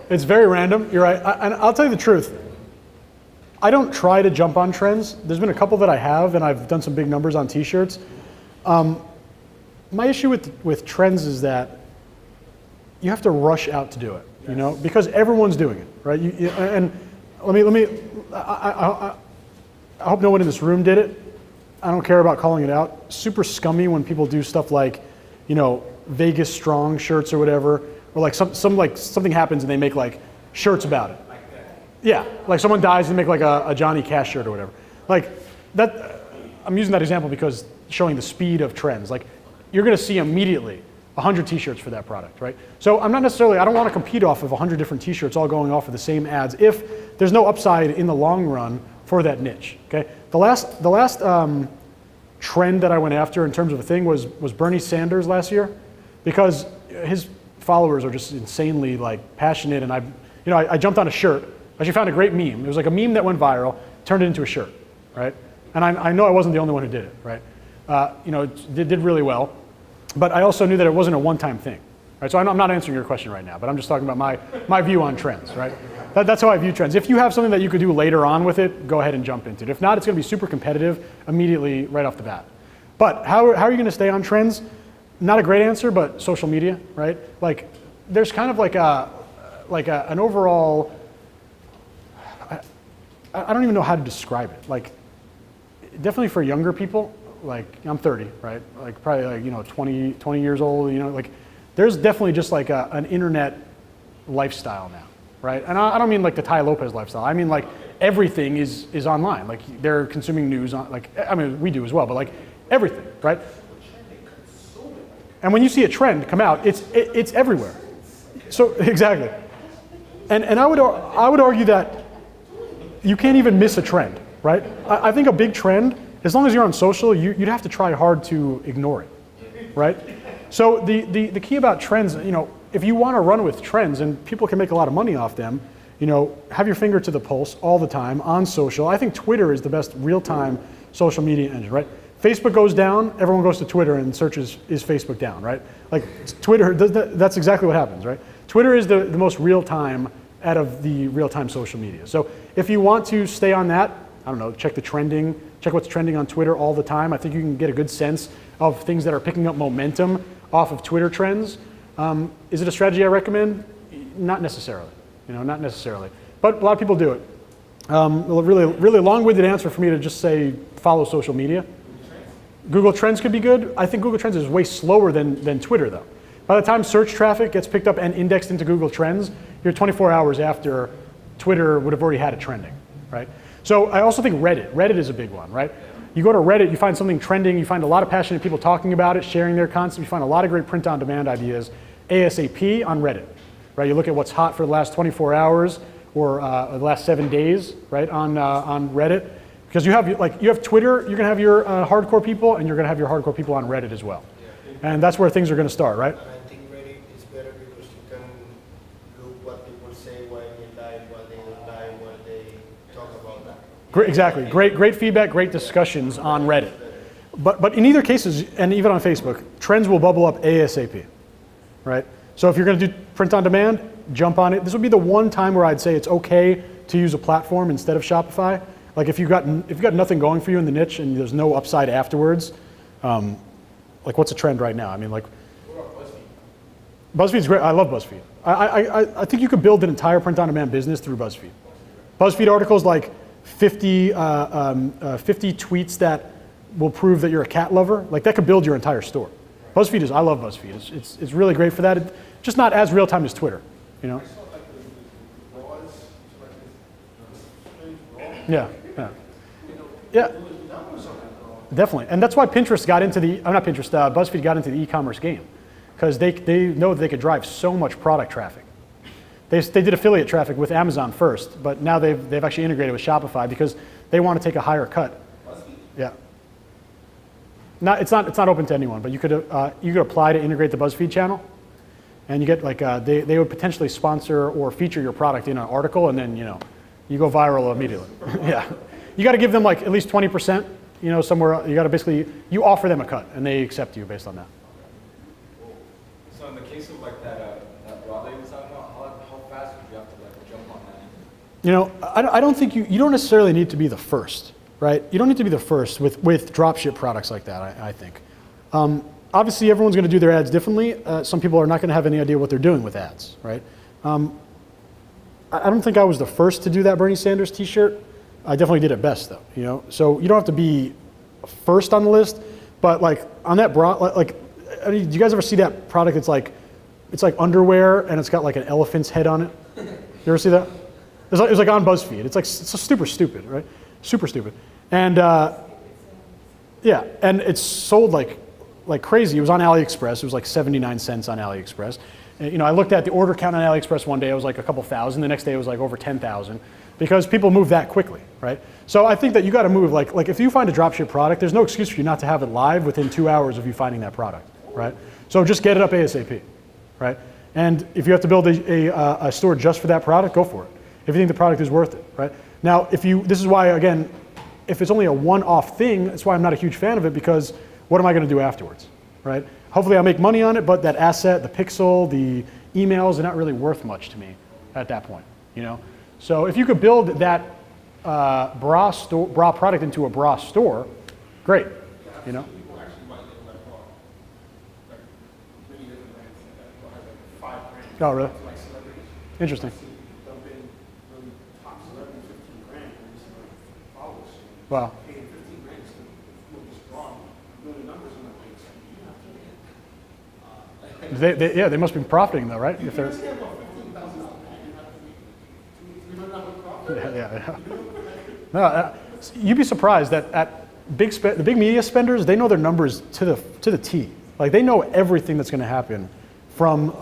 [SPEAKER 1] it's very random. You're right. And I'll tell you the truth. I don't try to jump on trends. There's been a couple that I have, and I've done some big numbers on T-shirts. My issue with trends is that you have to rush out to do it, you know, because everyone's doing it, right? And let me. I hope no one in this room did it. I don't care about calling it out. Super scummy when people do stuff like, you know, Vegas Strong shirts or whatever, or like something happens and they make like shirts about it. Yeah, like someone dies and make like a Johnny Cash shirt or whatever. Like that, I'm using that example because showing the speed of trends. Like you're gonna see immediately 100 t-shirts for that product, right? So I don't wanna compete off of 100 different t-shirts all going off of the same ads if there's no upside in the long run for that niche, okay? The last trend that I went after in terms of a thing was Bernie Sanders last year, because his followers are just insanely like passionate, and I jumped on a shirt. I actually found a great meme. It was like a meme that went viral, turned it into a shirt, right? And I know I wasn't the only one who did it, right? It did really well, but I also knew that it wasn't a one-time thing, right? So I'm not answering your question right now, but I'm just talking about my view on trends, right? That's how I view trends. If you have something that you could do later on with it, go ahead and jump into it. If not, it's gonna be super competitive immediately right off the bat. But how are you gonna stay on trends? Not a great answer, but social media, right? Like there's kind of like an overall, I don't even know how to describe it. Like definitely for younger people, like I'm 30, right? Like probably like, 20 years old, like there's definitely just like an internet lifestyle now, right? And I don't mean like the Tai Lopez lifestyle. I mean like everything is online. Like they're consuming news on, like, I mean we do as well, but like everything, right? And when you see a trend come out, it's everywhere. So exactly. And I would argue that you can't even miss a trend, right? I think a big trend, as long as you're on social, you'd have to try hard to ignore it, right? So the key about trends, if you want to run with trends and people can make a lot of money off them, have your finger to the pulse all the time on social. I think Twitter is the best real-time social media engine, right? Facebook goes down, everyone goes to Twitter and searches, is Facebook down, right? Like Twitter, that's exactly what happens, right? Twitter is the most real-time out of the real-time social media. So if you want to stay on that, I don't know, check what's trending on Twitter all the time. I think you can get a good sense of things that are picking up momentum off of Twitter trends. Is it a strategy I recommend? Not necessarily, not necessarily. But a lot of people do it. Really long-winded answer for me to just say follow social media. Google Trends could be good. I think Google Trends is way slower than Twitter though. By the time search traffic gets picked up and indexed into Google Trends, you're 24 hours after Twitter would have already had it trending, right? So I also think Reddit. Reddit is a big one, right? You go to Reddit, you find something trending, you find a lot of passionate people talking about it, sharing their content, you find a lot of great print-on-demand ideas ASAP on Reddit, right? You look at what's hot for the last 24 hours or the last 7 days, right, on Reddit. Because you have Twitter, you're gonna have your hardcore people, and you're gonna have your hardcore people on Reddit as well. And that's where things are gonna start, right?
[SPEAKER 9] And I think Reddit is better because you can look what people say, why they like, what they don't like, what they talk about that.
[SPEAKER 1] Great, exactly. Great feedback, great discussions on Reddit. But in either cases, and even on Facebook, trends will bubble up ASAP, right? So if you're going to do print on demand, jump on it. This would be the one time where I'd say it's okay to use a platform instead of Shopify. Like if you've got nothing going for you in the niche and there's no upside afterwards, like what's a trend right now? I mean, like BuzzFeed's great. I love BuzzFeed. I think you could build an entire print on demand business through BuzzFeed. BuzzFeed articles like 50 tweets that will prove that you're a cat lover, like that could build your entire store. BuzzFeed is, I love BuzzFeed. It's really great for that. It's just not as real time as Twitter, you know? Yeah. Definitely. And that's why Pinterest got into BuzzFeed got into the e-commerce game, because they know that they could drive so much product traffic. They did affiliate traffic with Amazon first, but now they've actually integrated with Shopify because they want to take a higher cut. Yeah. It's not open to anyone, but you could apply to integrate the BuzzFeed channel, and you get like they would potentially sponsor or feature your product in an article, and then you go viral immediately. Yeah. You got to give them like at least 20%. Somewhere you got to basically you offer them a cut, and they accept you based on that.
[SPEAKER 6] So in the case of like that raw that you was talking about, how fast would you have to like jump on that?
[SPEAKER 1] I don't think you don't necessarily need to be the first, right? You don't need to be the first with dropship products like that. I think. Obviously, everyone's going to do their ads differently. Some people are not going to have any idea what they're doing with ads, right? I don't think I was the first to do that Bernie Sanders T-shirt. I definitely did it best though, So you don't have to be first on the list, but like on that bra, do you guys ever see that product? It's like underwear and it's got like an elephant's head on it. You ever see that? It was like on BuzzFeed. It's super stupid, right? Super stupid. And yeah, and it's sold like crazy. It was on AliExpress. It was like 79 cents on AliExpress. And, I looked at the order count on AliExpress one day. It was like a couple thousand. The next day it was like over 10,000. Because people move that quickly, right? So I think that you got to move, like if you find a dropship product, there's no excuse for you not to have it live within 2 hours of you finding that product, right? So just get it up ASAP, right? And if you have to build a store just for that product, go for it. If you think the product is worth it, right? Now, this is why, again, if it's only a one-off thing, that's why I'm not a huge fan of it, because what am I going to do afterwards, right? Hopefully I'll make money on it, but that asset, the pixel, the emails are not really worth much to me at that point, So if you could build that bra product into a bra store, great,
[SPEAKER 7] People actually might get like many different brands like 5 brands.
[SPEAKER 1] Oh, really?
[SPEAKER 7] Like celebrities.
[SPEAKER 1] Interesting.
[SPEAKER 7] Dump in really top celebrities, 15 grand, and just like followers.
[SPEAKER 1] Wow.
[SPEAKER 7] Paying 15 grand to look this bra, doing the numbers on that thing. So you have to
[SPEAKER 1] They must be profiting though, right? If they're Yeah. No, you'd be surprised that at the big media spenders, they know their numbers to the T. Like they know everything that's going to happen from.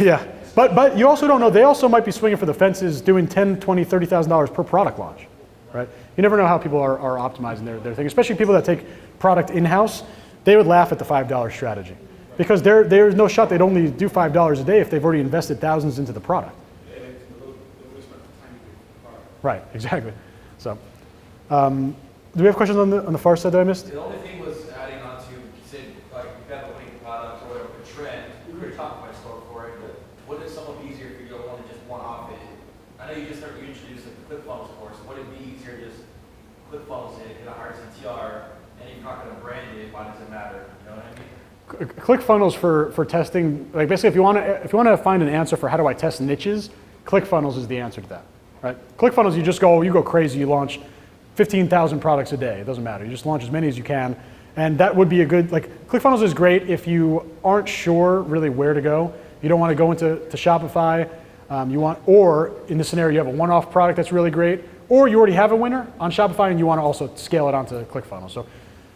[SPEAKER 1] Yeah. But you also don't know. They also might be swinging for the fences, doing $10,000, $20,000, $30,000 per product launch, right? You never know how people are optimizing their thing, especially people that take product in-house. They would laugh at the $5 strategy. Because there's no shot they'd only do $5 a day if they've already invested thousands into the product. Right, exactly. So, do we have questions on the far side that I missed?
[SPEAKER 2] The only thing was adding on to, say, like, you've got a winning product or whatever, a trend, you could talk my store for it, but wouldn't it somewhat be easier for you to want to just one-off it? I know you introduced like, the ClickFunnels course. Would it be easier to just ClickFunnels it, get a higher CTR, and you're not going to brand it, why does it matter? You know what I mean?
[SPEAKER 1] ClickFunnels for testing, like basically if you want to find an answer for how do I test niches, ClickFunnels is the answer to that, right? ClickFunnels, you go crazy, you launch 15,000 products a day. It doesn't matter. You just launch as many as you can, and that would be a good, like ClickFunnels is great if you aren't sure really where to go. you don't want to go into Shopify. Or in this scenario, you have a one-off product that's really great, or you already have a winner on Shopify and you want to also scale it onto ClickFunnels. So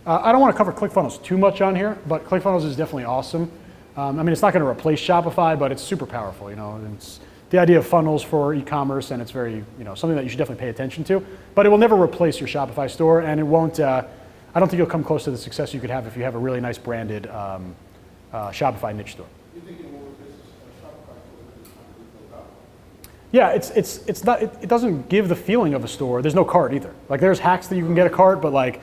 [SPEAKER 1] I don't want to cover ClickFunnels too much on here, but ClickFunnels is definitely awesome. I mean, it's not going to replace Shopify, but it's super powerful. It's the idea of funnels for e-commerce, and it's very, something that you should definitely pay attention to. But it will never replace your Shopify store, and it won't. I don't think you'll come close to the success you could have if you have a really nice branded Shopify niche store.
[SPEAKER 7] You think it will replace Shopify store that is currently built out?
[SPEAKER 1] Yeah, it's not. It doesn't give the feeling of a store. There's no cart either. Like there's hacks that you can get a cart, but like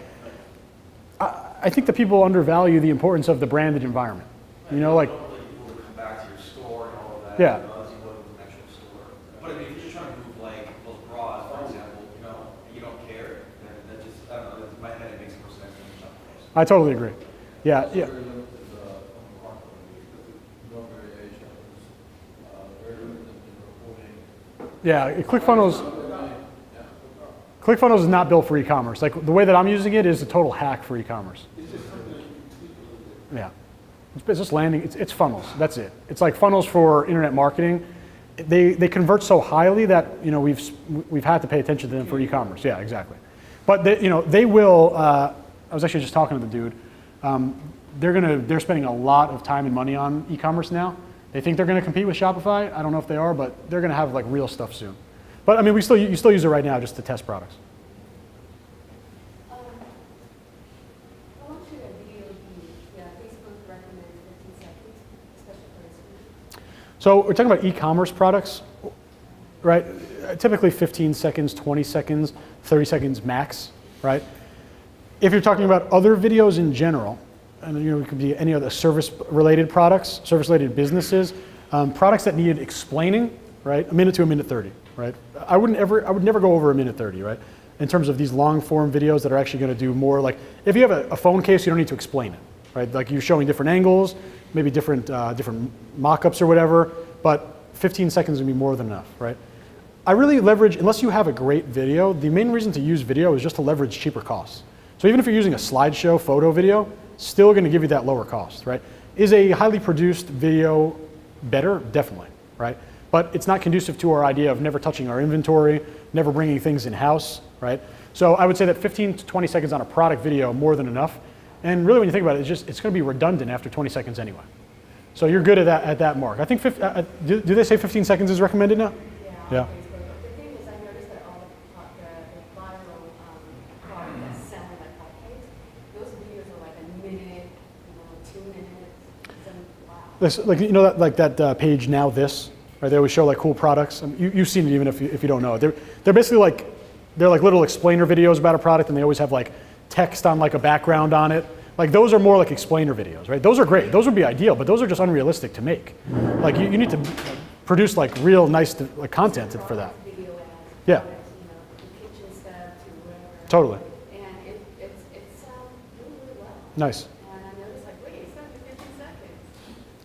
[SPEAKER 1] I think that people undervalue the importance of the branded environment. Like
[SPEAKER 2] People would come back to your store and all of that.
[SPEAKER 1] Yeah.
[SPEAKER 2] As you go to the actual store. But I mean, if you're trying to move like those bras, for example, and you don't care, then that just, I don't know, in my head it makes more sense than Shopify.
[SPEAKER 1] I totally agree. Yeah,
[SPEAKER 4] Also
[SPEAKER 1] yeah.
[SPEAKER 4] very limited on the market, because there's no variation, very limited in reporting.
[SPEAKER 1] Yeah, ClickFunnels is not built for e-commerce. Like the way that I'm using it is a total hack for e-commerce. Yeah, it's just landing. It's funnels. That's it. It's like funnels for internet marketing. They convert so highly that we've had to pay attention to them for e-commerce. Yeah, exactly. But they will. I was actually just talking to the dude. They're spending a lot of time and money on e-commerce now. They think they're going to compete with Shopify. I don't know if they are, but they're going to have like real stuff soon. But I mean, you still use it right now just to test products.
[SPEAKER 3] How long should a video be? Yeah, Facebook recommends 15 seconds, especially for a screen.
[SPEAKER 1] So we're talking about e-commerce products, right? Typically 15 seconds, 20 seconds, 30 seconds max, right? If you're talking about other videos in general, and it could be any other service-related products, service-related businesses, products that needed explaining, right? A minute to a minute 30, right? I would never go over a minute 30, right? In terms of these long-form videos that are actually going to do more like, if you have a phone case, you don't need to explain it, right? Like you're showing different angles, maybe different mock-ups or whatever, but 15 seconds would be more than enough, right? I really leverage, unless you have a great video, the main reason to use video is just to leverage cheaper costs. So even if you're using a slideshow photo video, still going to give you that lower cost, right? Is a highly produced video better? Definitely, right? But it's not conducive to our idea of never touching our inventory, never bringing things in-house, right? So I would say that 15 to 20 seconds on a product video, more than enough. And really when you think about it, it's going to be redundant after 20 seconds anyway. So you're good at that mark. I think, do they say 15 seconds is recommended now? Yeah.
[SPEAKER 3] Facebook. But the thing is, I noticed that all the viral product that's selling like hotcakes, those videos are like a minute, 2 minutes, wow.
[SPEAKER 1] Like that page Now This, right? They always show like cool products. You've seen it even if you don't know it. They're basically like little explainer videos about a product, and they always have like text on like a background on it. Like those are more like explainer videos, right? Those are great. Those would be ideal, but those are just unrealistic to make. Like you need to produce like real nice content for that.
[SPEAKER 3] Video ads,
[SPEAKER 1] Yeah.
[SPEAKER 3] from kitchen stuff to whatever.
[SPEAKER 1] Totally.
[SPEAKER 3] And it sounds really well.
[SPEAKER 1] Nice.
[SPEAKER 3] And I noticed like, wait, it's not 15 seconds.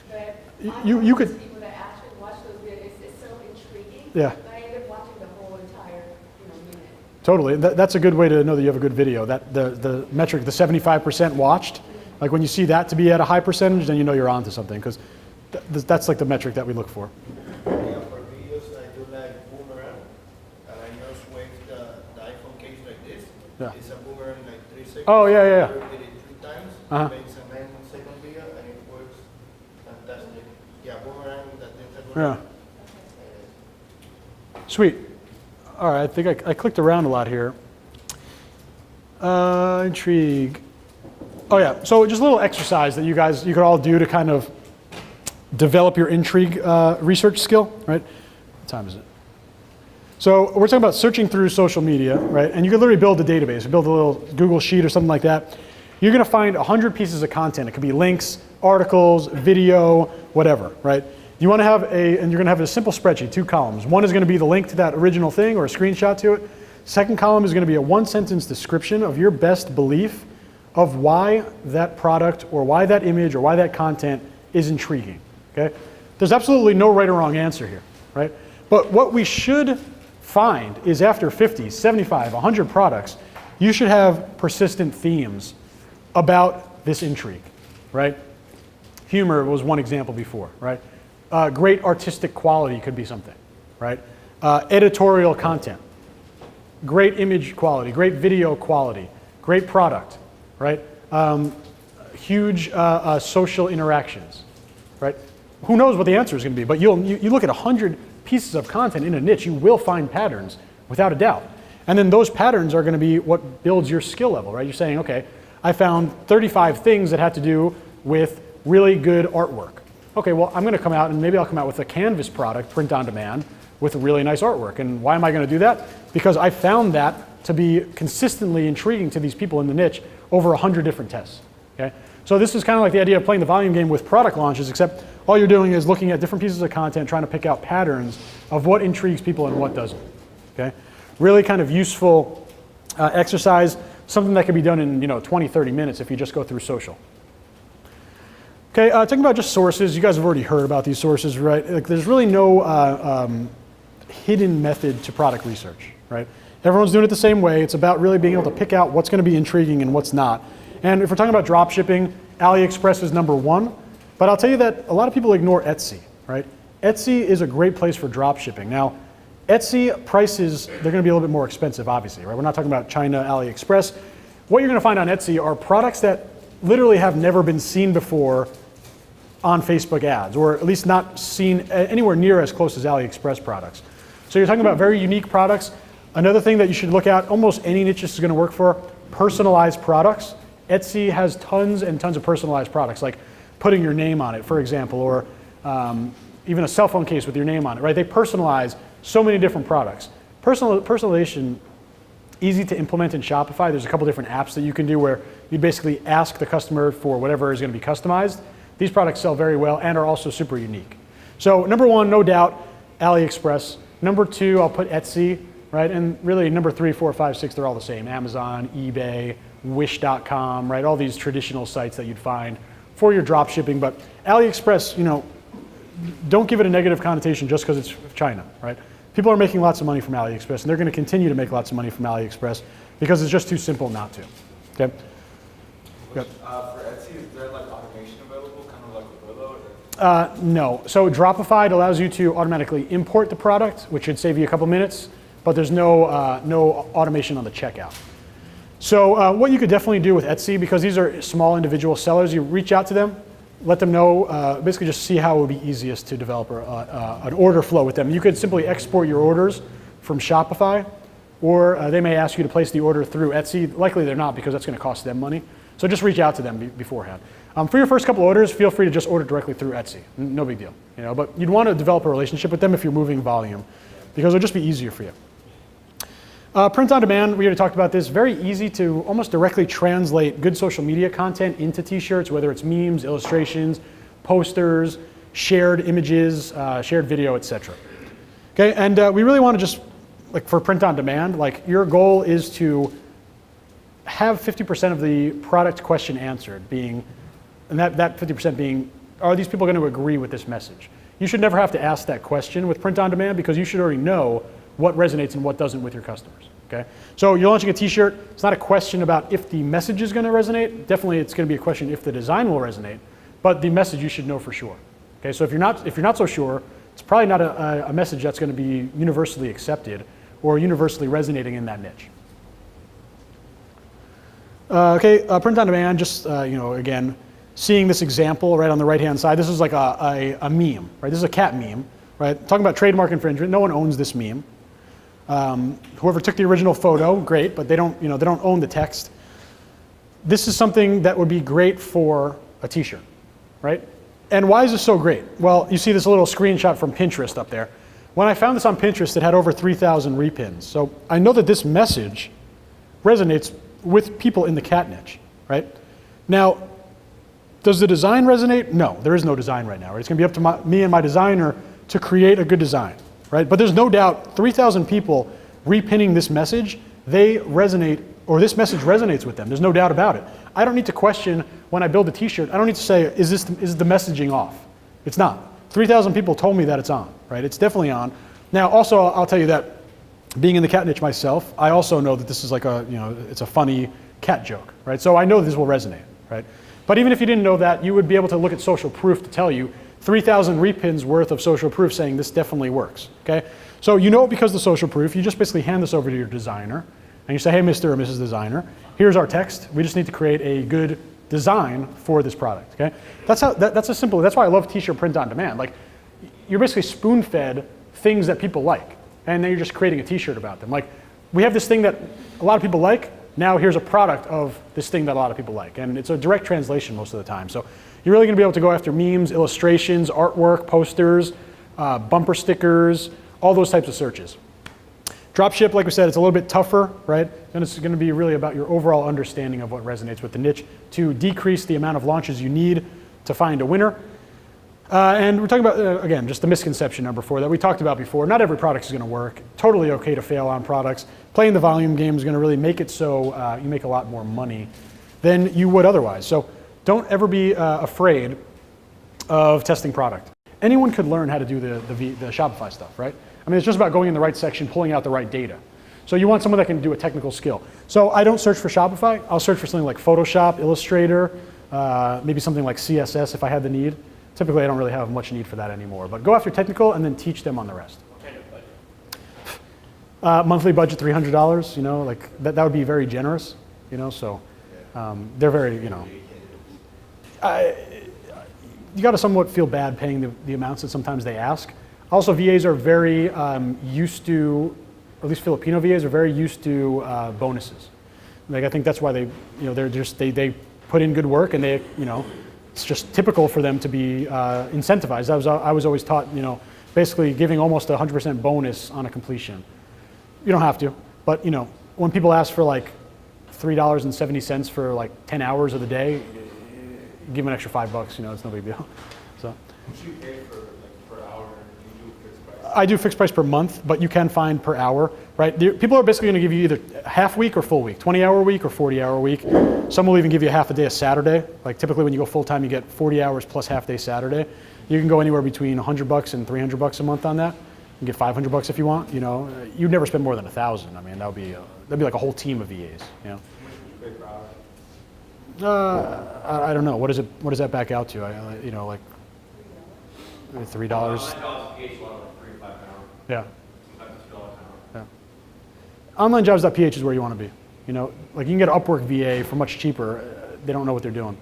[SPEAKER 3] But
[SPEAKER 1] You could.
[SPEAKER 3] people that actually watch those videos, it's so intriguing.
[SPEAKER 1] Yeah.
[SPEAKER 3] But I end up watching the whole entire minute.
[SPEAKER 1] Totally. That's a good way to know that you have a good video. That the metric, the 75% watched, like when you see that to be at a high percentage, then you know you're onto something, because that's like the metric that we look for.
[SPEAKER 9] Yeah, for videos I do like boomerang, and I just wave the iPhone case like this.
[SPEAKER 1] Yeah.
[SPEAKER 9] It's a boomerang like 3 seconds.
[SPEAKER 1] Oh, yeah.
[SPEAKER 9] I repeat it 3 times.
[SPEAKER 1] Uh-huh.
[SPEAKER 9] Makes a 9-second video, and it works fantastic. Yeah, boomerang that is
[SPEAKER 1] Yeah. Sweet. All right, I think I clicked around a lot here. Intrigue. Oh yeah, so just a little exercise that you could all do to kind of develop your intrigue research skill, right? What time is it? So we're talking about searching through social media, right? And you can literally build a database, build a little Google sheet or something like that. You're gonna find 100 pieces of content. It could be links, articles, video, whatever, right? You want to have and you're going to have a simple spreadsheet, 2 columns. One is going to be the link to that original thing or a screenshot to it. Second column is going to be a 1-sentence description of your best belief of why that product or why that image or why that content is intriguing, okay? There's absolutely no right or wrong answer here, right? But what we should find is after 50, 75, 100 products, you should have persistent themes about this intrigue, right? Humor was one example before, right? Great artistic quality could be something, right? Editorial content, great image quality, great video quality, great product, right? Huge social interactions, right? Who knows what the answer is going to be, but you look at 100 pieces of content in a niche, you will find patterns without a doubt. And then those patterns are going to be what builds your skill level, right? You're saying, okay, I found 35 things that had to do with really good artwork. Okay, well, I'm going to come out and maybe I'll come out with a Canvas product, print on demand, with really nice artwork. And why am I going to do that? Because I found that to be consistently intriguing to these people in the niche over 100 different tests. Okay? So this is kind of like the idea of playing the volume game with product launches, except all you're doing is looking at different pieces of content, trying to pick out patterns of what intrigues people and what doesn't. Okay? Really kind of useful exercise, something that can be done in 20, 30 minutes if you just go through social. Okay, talking about just sources, you guys have already heard about these sources, right? Like, there's really no hidden method to product research, right? Everyone's doing it the same way. It's about really being able to pick out what's going to be intriguing and what's not. And if we're talking about drop shipping, AliExpress is number one. But I'll tell you that a lot of people ignore Etsy, right? Etsy is a great place for drop shipping. Now, Etsy prices, they're going to be a little bit more expensive, obviously, right? We're not talking about China, AliExpress. What you're going to find on Etsy are products that literally have never been seen before on Facebook ads, or at least not seen anywhere near as close as AliExpress products. So you're talking about very unique products. Another thing that you should look at, almost any niche this is going to work for, personalized products. Etsy has tons and tons of personalized products, like putting your name on it, for example, or even a cell phone case with your name on it, right? They personalize so many different products. Personalization, easy to implement in Shopify. There's a couple different apps that you can do where you basically ask the customer for whatever is going to be customized. These products sell very well and are also super unique. So number one, no doubt, AliExpress. Number two, I'll put Etsy, right? And really number 3, 4, 5, 6, they're all the same. Amazon, eBay, Wish.com, right? All these traditional sites that you'd find for your drop shipping. But AliExpress, don't give it a negative connotation just because it's China, right? People are making lots of money from AliExpress, and they're going to continue to make lots of money from AliExpress because it's just too simple not to. Okay. Yep.
[SPEAKER 6] For Etsy, is there like automation available, kind of like with Willow?
[SPEAKER 1] No. So Dropify allows you to automatically import the product, which should save you a couple minutes, but there's no, no automation on the checkout. So what you could definitely do with Etsy, because these are small individual sellers, you reach out to them, let them know, basically just see how it would be easiest to develop an order flow with them. You could simply export your orders from Shopify, or they may ask you to place the order through Etsy. Likely they're not, because that's going to cost them money. So just reach out to them beforehand. For your first couple orders, feel free to just order directly through Etsy. No big deal. But you'd want to develop a relationship with them if you're moving volume, because it'll just be easier for you. Print on demand, we already talked about this. Very easy to almost directly translate good social media content into t-shirts, whether it's memes, illustrations, posters, shared images, shared video, etc. Okay, and we really want to just, like for print on demand, like your goal is to have 50% of the product question answered, being, and that 50% being, are these people going to agree with this message? You should never have to ask that question with print on demand, because you should already know what resonates and what doesn't with your customers. Okay? So you're launching a t-shirt. It's not a question about if the message is going to resonate. Definitely it's going to be a question if the design will resonate, but the message you should know for sure. Okay? So if you're not so sure, it's probably not a message that's going to be universally accepted or universally resonating in that niche. Print on demand, just again, seeing this example right on the right-hand side. This is like a meme, right? This is a cat meme, right? Talking about trademark infringement. No one owns this meme. Whoever took the original photo, great, but they don't own the text. This is something that would be great for a t-shirt, right? And why is this so great? Well, you see this little screenshot from Pinterest up there. When I found this on Pinterest, it had over 3,000 repins. So I know that this message resonates with people in the cat niche, right? Now, does the design resonate? No, there is no design right now. Right? It's going to be up to me and my designer to create a good design, right? But there's no doubt 3,000 people repinning this message, they resonate, or this message resonates with them. There's no doubt about it. I don't need to question when I build a t-shirt. I don't need to say, is the messaging off? It's not. 3,000 people told me that it's on, right? It's definitely on. Now, also, I'll tell you that being in the cat niche myself, I also know that this is like it's a funny cat joke, right? So I know this will resonate, right? But even if you didn't know that, you would be able to look at social proof to tell you 3,000 repins worth of social proof saying this definitely works, okay? So you know it because of the social proof. You just basically hand this over to your designer, and you say, hey, Mr. or Mrs. Designer, here's our text. We just need to create a good design for this product, okay? That's a simple, that's why I love t-shirt print on demand. Like, you're basically spoon-fed things that people like, and then you're just creating a t-shirt about them. Like, we have this thing that a lot of people like, now here's a product of this thing that a lot of people like, and it's a direct translation most of the time. So you're really gonna be able to go after memes, illustrations, artwork, posters, bumper stickers, all those types of searches. Dropship, like we said, it's a little bit tougher, right? And it's gonna be really about your overall understanding of what resonates with the niche to decrease the amount of launches you need to find a winner. And we're talking about, again, just the misconception number 4 that we talked about before. Not every product is gonna work. Totally okay to fail on products. Playing the volume game is gonna really make it so you make a lot more money than you would otherwise. So don't ever be afraid of testing product. Anyone could learn how to do the Shopify stuff, right? I mean, it's just about going in the right section, pulling out the right data. So you want someone that can do a technical skill. So I don't search for Shopify. I'll search for something like Photoshop, Illustrator, maybe something like CSS if I had the need. Typically, I don't really have much need for that anymore. But go after technical and then teach them on the rest.
[SPEAKER 10] What kind of budget?
[SPEAKER 1] Monthly budget, $300, you know, like that would be very generous, you know, so they're very, you know. You got to somewhat feel bad paying the amounts that sometimes they ask. Also, VAs are very used to, or at least Filipino VAs are very used to bonuses. Like I think that's why they, you know, they put in good work and they, you know, it's just typical for them to be incentivized. I was always taught, you know, basically giving almost 100% bonus on a completion. You don't have to, but you know, when people ask for like $3.70 for like 10 hours of the day, give them an extra $5, you know, it's no big deal. So.
[SPEAKER 6] Would you pay for like per hour? Do you do fixed price?
[SPEAKER 1] I do fixed price per month, but you can find per hour, right? People are basically going to give you either half week or full week, 20-hour week or 40-hour week. Some will even give you half a day of Saturday. Like typically when you go full time, you get 40 hours plus half day Saturday. You can go anywhere between $100 and $300 a month on that. You can get $500 if you want. You know, you'd never spend more than $1,000. I mean, that'd be like a whole team of VAs. You know.
[SPEAKER 6] How much would you pay per hour?
[SPEAKER 1] I don't know. What does that back out to? You know, like $3. Yeah. Onlinejobs.ph is where you want to be. You know, like you can get Upwork VA for much cheaper. They don't know what they're doing.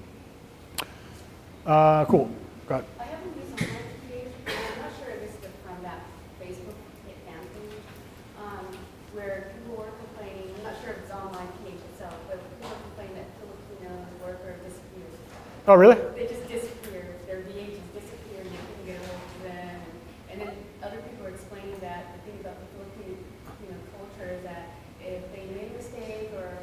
[SPEAKER 1] Cool. Go ahead.
[SPEAKER 3] I haven't used online page, and I'm not sure if it's from that Facebook fan page, where people were complaining, I'm not sure if it's online page itself, but people are complaining that Filipino worker disappears.
[SPEAKER 1] Oh, really?
[SPEAKER 3] They just disappear, their VA just disappeared, and they couldn't get a hold of them. And then other people are explaining that the thing about the Filipino, culture is that if they made a mistake or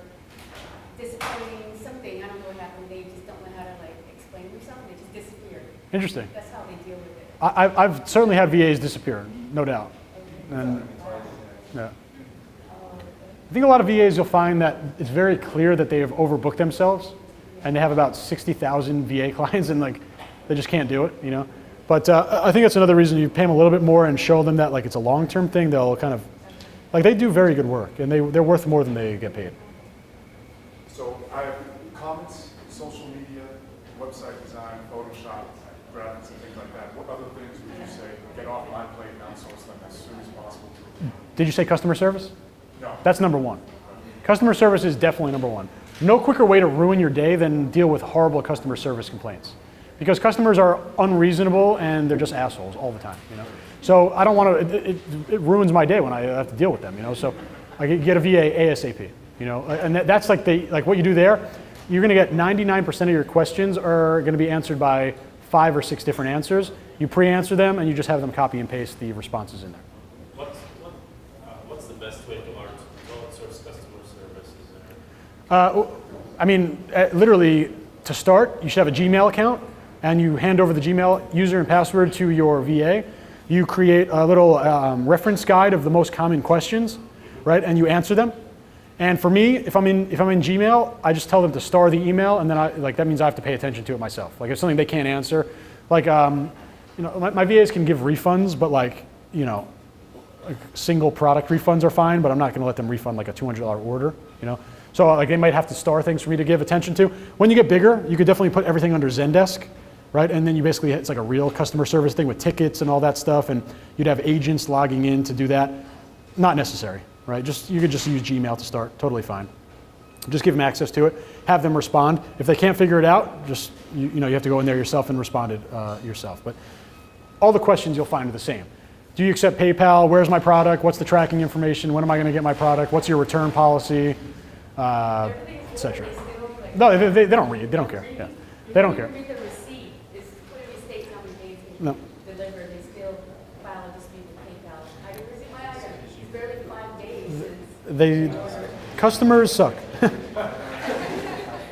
[SPEAKER 3] disappointing something, I don't know what happened, they just don't know how to like explain themselves, they just disappear.
[SPEAKER 1] Interesting.
[SPEAKER 3] That's how they deal with it.
[SPEAKER 1] I've certainly had VAs disappear, no doubt. And yeah. I think a lot of VAs you'll find that it's very clear that they have overbooked themselves, and they have about 60,000 VA clients, and like they just can't do it, you know. But I think that's another reason you pay them a little bit more and show them that like it's a long-term thing. They'll kind of like they do very good work, and they're worth more than they get paid.
[SPEAKER 13] So I have comments, social media, website design, Photoshop, graphics, and things like that. What other things would you say get off my plate and outsource them as soon as possible?
[SPEAKER 1] Did you say customer service?
[SPEAKER 13] No.
[SPEAKER 1] That's number one. Customer service is definitely number one. No quicker way to ruin your day than deal with horrible customer service complaints. Because customers are unreasonable and they're just assholes all the time, you know. So I don't want to, it ruins my day when I have to deal with them, you know. So I get a VA ASAP, you know. And that's like what you do there. You're gonna get 99% of your questions are gonna be answered by 5 or 6 different answers. You pre-answer them and you just have them copy and paste the responses in there.
[SPEAKER 8] What's the best way to outsource customer service? Is there?
[SPEAKER 1] I mean, literally, to start, you should have a Gmail account, and you hand over the Gmail user and password to your VA. You create a little reference guide of the most common questions, right? And you answer them. And for me, if I'm in Gmail, I just tell them to star the email, and then that means I have to pay attention to it myself. Like if something they can't answer, like you know, my VAs can give refunds, but like you know, like single product refunds are fine, but I'm not going to let them refund like a $200 order, you know. So like they might have to star things for me to give attention to. When you get bigger, you could definitely put everything under Zendesk, right? And then you basically, it's like a real customer service thing with tickets and all that stuff, and you'd have agents logging in to do that. Not necessary, right? You could just use Gmail to start, totally fine. Just give them access to it, have them respond. If they can't figure it out, just, you have to go in there yourself and respond it yourself. But all the questions you'll find are the same. Do you accept PayPal? Where's my product? What's the tracking information? When am I going to get my product? What's your return policy? Etc. No, they don't read. They don't care. Yeah. They don't care.
[SPEAKER 3] Read the receipt. It clearly states how many days it
[SPEAKER 1] No.
[SPEAKER 3] delivered. They still file a dispute with PayPal. I didn't receive my item. It's barely 5 days since.
[SPEAKER 1] Customers suck.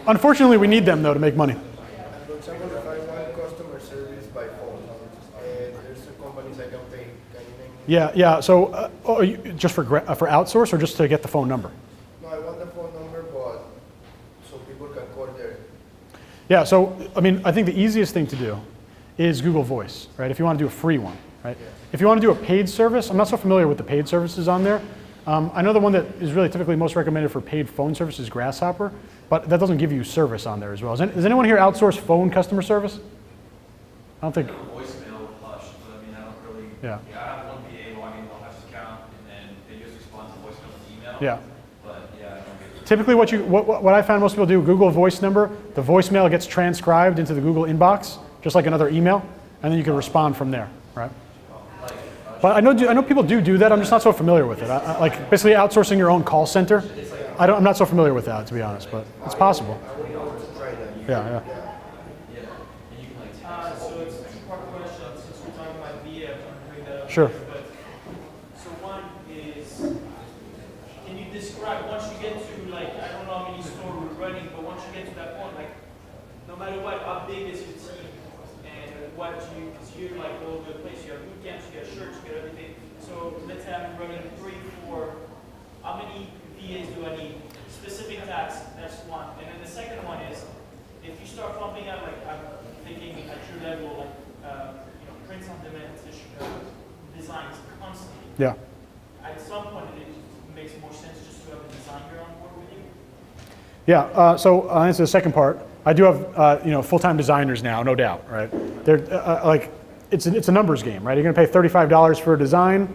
[SPEAKER 1] Unfortunately, we need them though to make money.
[SPEAKER 9] For example, if I want customer service by phone, and there's some companies I can pay, can you name me?
[SPEAKER 1] Yeah. So just for outsource or just to get the phone number?
[SPEAKER 9] No, I want the phone number, but so people can call there.
[SPEAKER 1] Yeah. So I think the easiest thing to do is Google Voice, right? If you want to do a free one, right?
[SPEAKER 9] Yeah.
[SPEAKER 1] If you want to do a paid service, I'm not so familiar with the paid services on there. I know the one that is really typically most recommended for paid phone service is Grasshopper, but that doesn't give you service on there as well. Does anyone here outsource phone customer service? I don't think.
[SPEAKER 2] Voicemail Hush, but I mean, I don't really.
[SPEAKER 1] Yeah.
[SPEAKER 2] I have one VA logging in the Hush account, and then they just respond to voicemail and email.
[SPEAKER 1] Yeah.
[SPEAKER 2] But yeah, I don't get.
[SPEAKER 1] Typically, what I found most people do, Google Voice number, the voicemail gets transcribed into the Google inbox, just like another email, and then you can respond from there, right? But I know people do that. I'm just not so familiar with it. Like basically outsourcing your own call center. I'm not so familiar with that, to be honest, but it's possible. Yeah.
[SPEAKER 10] So it's a two-part question, since we're talking about VA, I'm trying to bring that up.
[SPEAKER 1] Sure.
[SPEAKER 10] But, so one is, can you describe, once you get to like, I don't know how many stores we're running, but once you get to that point, like, no matter what, how big is your team? And what because you're like all over the place, you have boot camps, you got shirts, you got everything. So let's say I'm running 3, 4, how many VAs do I need? Specific tasks, that's one. And then the second one is, if you start pumping out, like I'm thinking at your level, like, prints on demand designs constantly.
[SPEAKER 1] Yeah.
[SPEAKER 10] At some point, it makes more sense just to have a designer on board with you.
[SPEAKER 1] Yeah. So I'll answer the second part. I do have full-time designers now, no doubt, right? They're it's a numbers game, right? You're going to pay $35 for a design.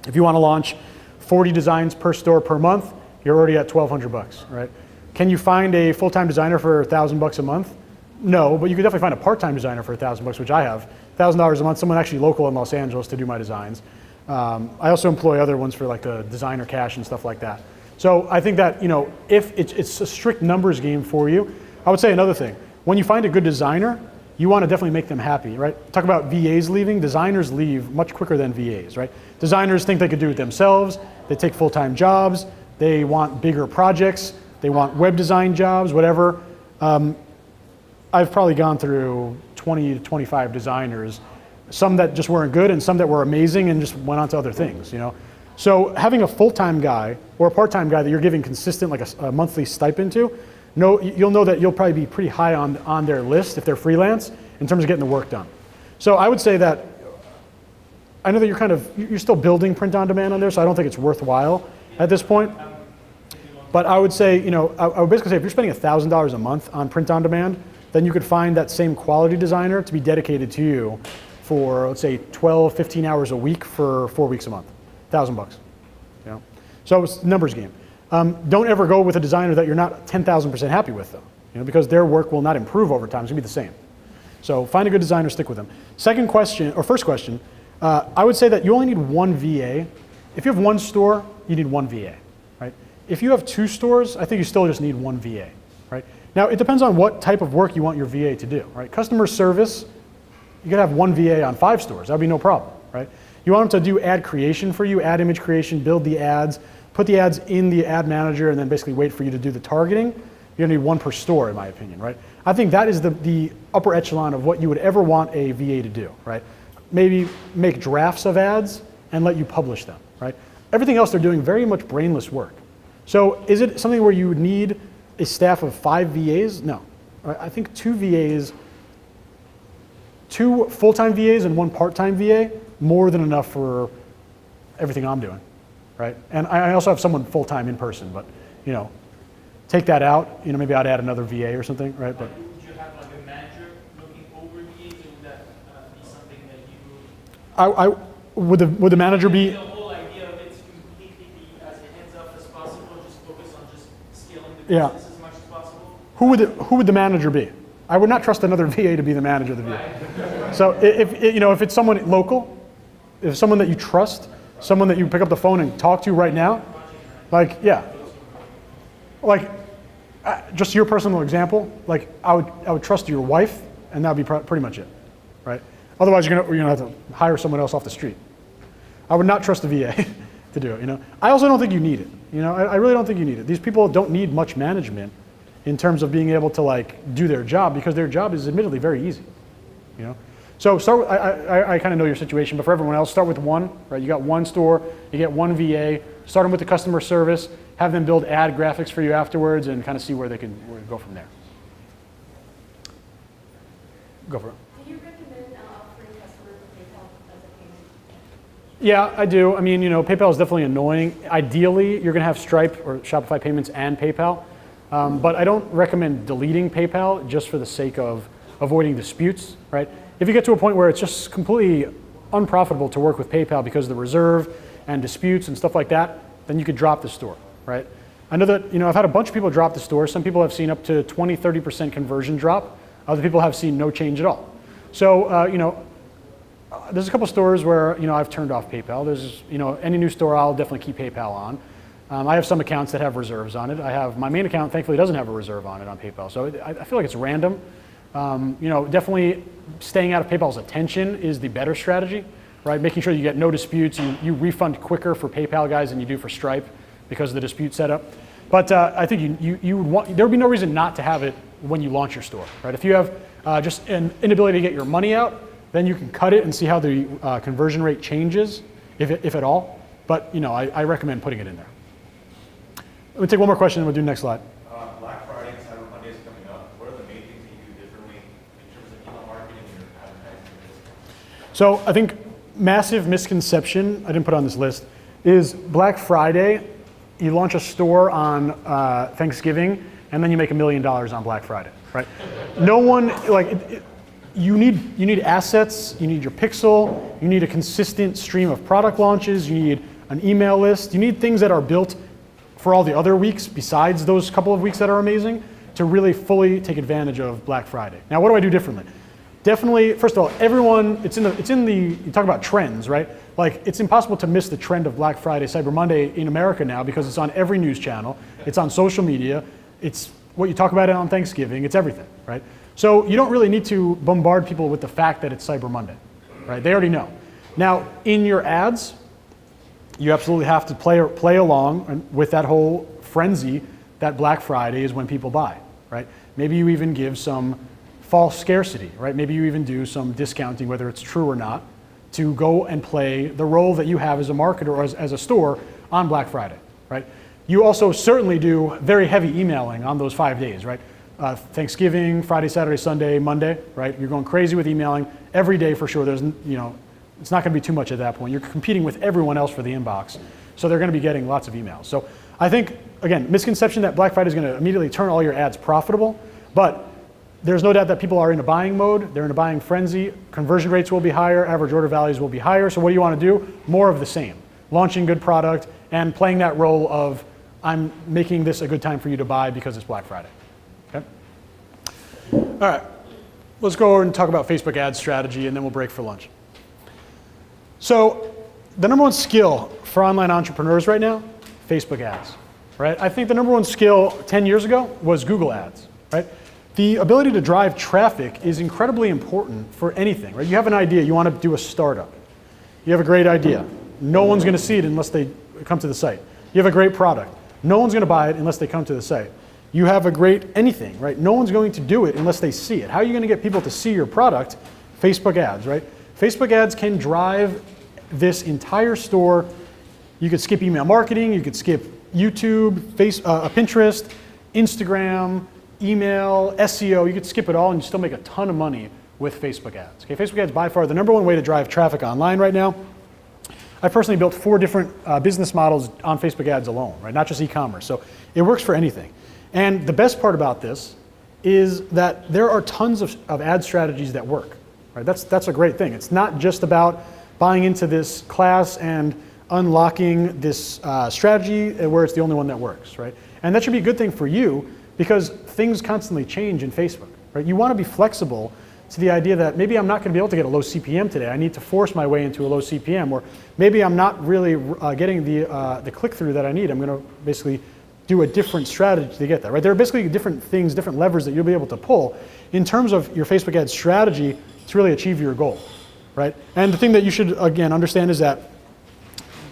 [SPEAKER 1] If you want to launch 40 designs per store per month, you're already at $1,200, right? Can you find a full-time designer for $1,000 a month? No, but you could definitely find a part-time designer for $1,000, which I have. $1,000 a month, someone actually local in Los Angeles to do my designs. I also employ other ones for like the designer cash and stuff like that. So I think that, if it's a strict numbers game for you, I would say another thing. When you find a good designer, you want to definitely make them happy, right? Talk about VAs leaving. Designers leave much quicker than VAs, right? Designers think they could do it themselves. They take full-time jobs. They want bigger projects. They want web design jobs, whatever. I've probably gone through 20 to 25 designers, some that just weren't good and some that were amazing and just went on to other things, So having a full-time guy or a part-time guy that you're giving consistent, like a monthly stipend to, you'll know that you'll probably be pretty high on their list if they're freelance in terms of getting the work done. So I would say that, I know that you're still building print on demand on there, so I don't think it's worthwhile at this point. But I would say, I would basically say if you're spending $1,000 a month on print on demand, then you could find that same quality designer to be dedicated to you for, let's say, 12, 15 hours a week for 4 weeks a month, $1,000. So it's a numbers game. Don't ever go with a designer that you're not 10,000% happy with, though, because their work will not improve over time. It's gonna be the same. So find a good designer, stick with them. First question, I would say that you only need one VA. If you have one store, you need one VA, right? If you have 2 stores, I think you still just need one VA, right? Now, it depends on what type of work you want your VA to do, right? Customer service, you could have one VA on 5 stores. That'd be no problem, right? You want them to do ad creation for you, ad image creation, build the ads, put the ads in the ad manager, and then basically wait for you to do the targeting. You're gonna need one per store, in my opinion, right? I think that is the upper echelon of what you would ever want a VA to do, right? Maybe make drafts of ads and let you publish them, right? Everything else they're doing very much brainless work. So is it something where you would need a staff of 5 VAs? No. I think 2 VAs, 2 full-time VAs and 1 part-time VA, more than enough for everything I'm doing, right? And I also have someone full-time in person, but take that out, maybe I'd add another VA or something, right? But
[SPEAKER 10] Would you have like a manager looking over the
[SPEAKER 1] Would the manager be?
[SPEAKER 10] The whole idea of it to completely be as hands off as possible, just focus on just scaling the
[SPEAKER 1] Yeah.
[SPEAKER 10] business as much as possible.
[SPEAKER 1] Who would the manager be? I would not trust another VA to be the manager of the VA. So if it's someone local, if someone that you trust, someone that you pick up the phone and talk to right now, like yeah, like just your personal example, like I would trust your wife, and that would be pretty much it, right? Otherwise you're gonna have to hire someone else off the street. I would not trust the VA to do it. I also don't think you need it. I really don't think you need it. These people don't need much management in terms of being able to like do their job, because their job is admittedly very easy. So start. I kind of know your situation, but for everyone else, start with one. Right? You got one store, you get one VA. Start them with the customer service. Have them build ad graphics for you afterwards, and kind of see where they can go from there. Go for it.
[SPEAKER 3] Do you recommend offering customers PayPal as a payment?
[SPEAKER 1] Yeah, I do. I mean, PayPal is definitely annoying. Ideally, you're going to have Stripe or Shopify payments and PayPal, but I don't recommend deleting PayPal just for the sake of avoiding disputes, right? If you get to a point where it's just completely unprofitable to work with PayPal because of the reserve and disputes and stuff like that, then you could drop the store, right? I know that, I've had a bunch of people drop the store. Some people have seen up to 20, 30% conversion drop. Other people have seen no change at all. So, there's a couple stores where, I've turned off PayPal. There's, any new store, I'll definitely keep PayPal on. I have some accounts that have reserves on it. My main account, thankfully, doesn't have a reserve on it on PayPal. So I feel like it's random. Definitely staying out of PayPal's attention is the better strategy, right? Making sure you get no disputes. You refund quicker for PayPal guys than you do for Stripe because of the dispute setup. But I think you would want, there would be no reason not to have it when you launch your store, right? If you have just an inability to get your money out, then you can cut it and see how the conversion rate changes, if at all. But I recommend putting it in there. Let me take one more question and we'll do the next slide.
[SPEAKER 6] Black Friday and Cyber Monday is coming up. What are the main things that you do differently in terms of email marketing and your advertising?
[SPEAKER 1] So I think massive misconception, I didn't put on this list, is Black Friday, you launch a store on Thanksgiving, and then you make $1 million on Black Friday, right? No one, you need assets, you need your pixel, you need a consistent stream of product launches, you need an email list, you need things that are built for all the other weeks besides those couple of weeks that are amazing to really fully take advantage of Black Friday. Now, what do I do differently? Definitely, first of all, everyone, you talk about trends, right? Like, it's impossible to miss the trend of Black Friday, Cyber Monday in America now because it's on every news channel, it's on social media, it's what you talk about it on Thanksgiving, it's everything, right? So you don't really need to bombard people with the fact that it's Cyber Monday, right? They already know. Now, in your ads, you absolutely have to play along with that whole frenzy that Black Friday is when people buy, right? Maybe you even give some false scarcity, right? Maybe you even do some discounting, whether it's true or not, to go and play the role that you have as a marketer or as a store on Black Friday, right? You also certainly do very heavy emailing on those 5 days, right? Thanksgiving, Friday, Saturday, Sunday, Monday, right? You're going crazy with emailing every day for sure. There's, it's not going to be too much at that point. You're competing with everyone else for the inbox, so they're going to be getting lots of emails. So I think, again, misconception that Black Friday is going to immediately turn all your ads profitable, but there's no doubt that people are in a buying mode, they're in a buying frenzy, conversion rates will be higher, average order values will be higher, so what do you want to do? More of the same. Launching good product and playing that role of, I'm making this a good time for you to buy because it's Black Friday, okay? All right, let's go over and talk about Facebook ad strategy and then we'll break for lunch. So the number one skill for online entrepreneurs right now, Facebook ads, right? I think the number one skill 10 years ago was Google ads, right? The ability to drive traffic is incredibly important for anything, right? You have an idea, you want to do a startup. You have a great idea. No one's going to see it unless they come to the site. You have a great product. No one's going to buy it unless they come to the site. You have a great anything, right? No one's going to do it unless they see it. How are you going to get people to see your product? Facebook ads, right? Facebook ads can drive this entire store. You could skip email marketing, you could skip YouTube, Pinterest, Instagram, email, SEO, you could skip it all and you still make a ton of money with Facebook ads. Okay, Facebook ads by far the number one way to drive traffic online right now. I personally built 4 different business models on Facebook ads alone, right? Not just e-commerce. So it works for anything. And the best part about this is that there are tons of ad strategies that work, right? That's a great thing. It's not just about buying into this class and unlocking this strategy where it's the only one that works, right? And that should be a good thing for you because things constantly change in Facebook, right? You want to be flexible to the idea that maybe I'm not going to be able to get a low CPM today. I need to force my way into a low CPM, or maybe I'm not really getting the click-through that I need. I'm going to basically do a different strategy to get that, right? There are basically different things, different levers that you'll be able to pull in terms of your Facebook ad strategy to really achieve your goal, right? And the thing that you should, again, understand is that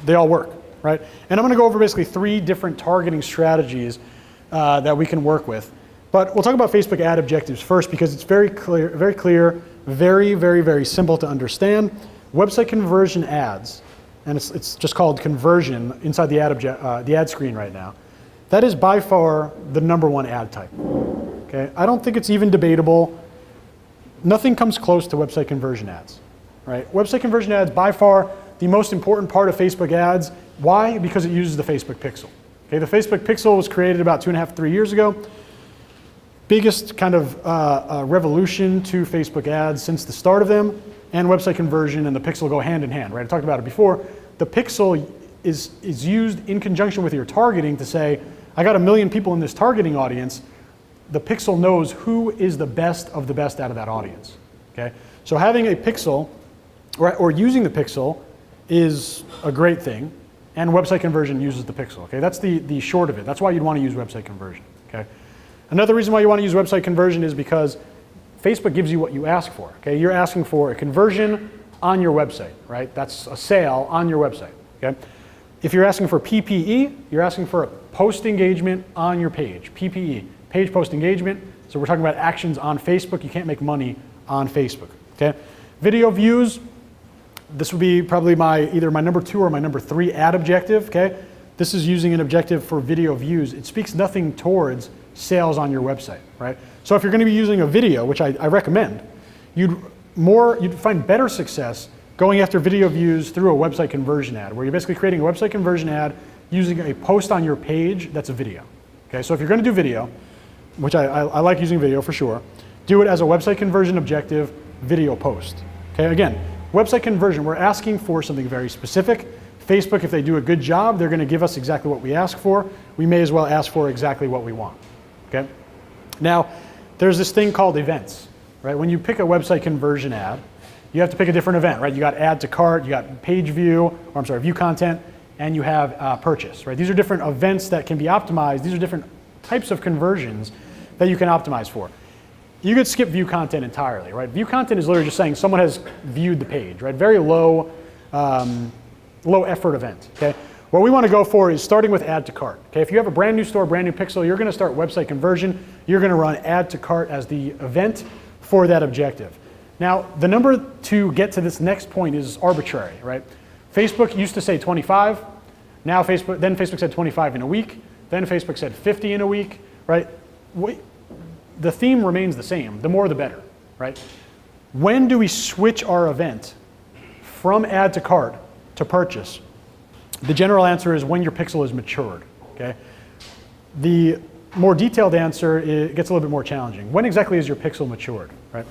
[SPEAKER 1] they all work, right? And I'm going to go over basically 3 different targeting strategies that we can work with. But we'll talk about Facebook ad objectives first because it's very clear, very simple to understand. Website conversion ads, and it's just called conversion inside the ad screen right now. That is by far the #1 ad type. Okay, I don't think it's even debatable. Nothing comes close to website conversion ads, right? Website conversion ads by far the most important part of Facebook ads. Why? Because it uses the Facebook pixel. Okay, the Facebook pixel was created about 2.5 to 3 years ago. Biggest kind of revolution to Facebook ads since the start of them, and website conversion and the pixel go hand in hand, right? I talked about it before. The pixel is used in conjunction with your targeting to say, I got 1 million people in this targeting audience. The pixel knows who is the best of the best out of that audience, okay? So having a pixel, or using the pixel, is a great thing, and website conversion uses the pixel, okay? That's the short of it. That's why you'd want to use website conversion, okay? Another reason why you want to use website conversion is because Facebook gives you what you ask for, okay? You're asking for a conversion on your website, right? That's a sale on your website, okay? If you're asking for PPE, you're asking for a post engagement on your page, PPE, page post engagement. So we're talking about actions on Facebook. You can't make money on Facebook, okay? Video views, this would be probably either my #2 or my #3 ad objective, okay? This is using an objective for video views. It speaks nothing towards sales on your website, right? So if you're going to be using a video, which I recommend, you'd find better success going after video views through a website conversion ad, where you're basically creating a website conversion ad using a post on your page that's a video. Okay, so if you're going to do video, which I like using video for sure, do it as a website conversion objective video post. Okay, again, website conversion, we're asking for something very specific. Facebook, if they do a good job, they're going to give us exactly what we ask for. We may as well ask for exactly what we want. Okay? Now, there's this thing called events, right? When you pick a website conversion ad, you have to pick a different event, right? You got add to cart, you got page view, view content, and you have purchase, right? These are different events that can be optimized. These are different types of conversions that you can optimize for. You could skip view content entirely, right? View content is literally just saying someone has viewed the page, right? Very low effort event, okay? What we want to go for is starting with add to cart, okay? If you have a brand new store, brand new pixel, you're going to start website conversion. You're going to run add to cart as the event for that objective. Now, the number to get to this next point is arbitrary, right? Facebook used to say 25. Now Facebook said 25 in a week. Then Facebook said 50 in a week, right? The theme remains the same. The more, the better, right? When do we switch our event from add to cart to purchase? The general answer is when your pixel is matured, okay? The more detailed answer gets a little bit more challenging. When exactly is your pixel matured, right?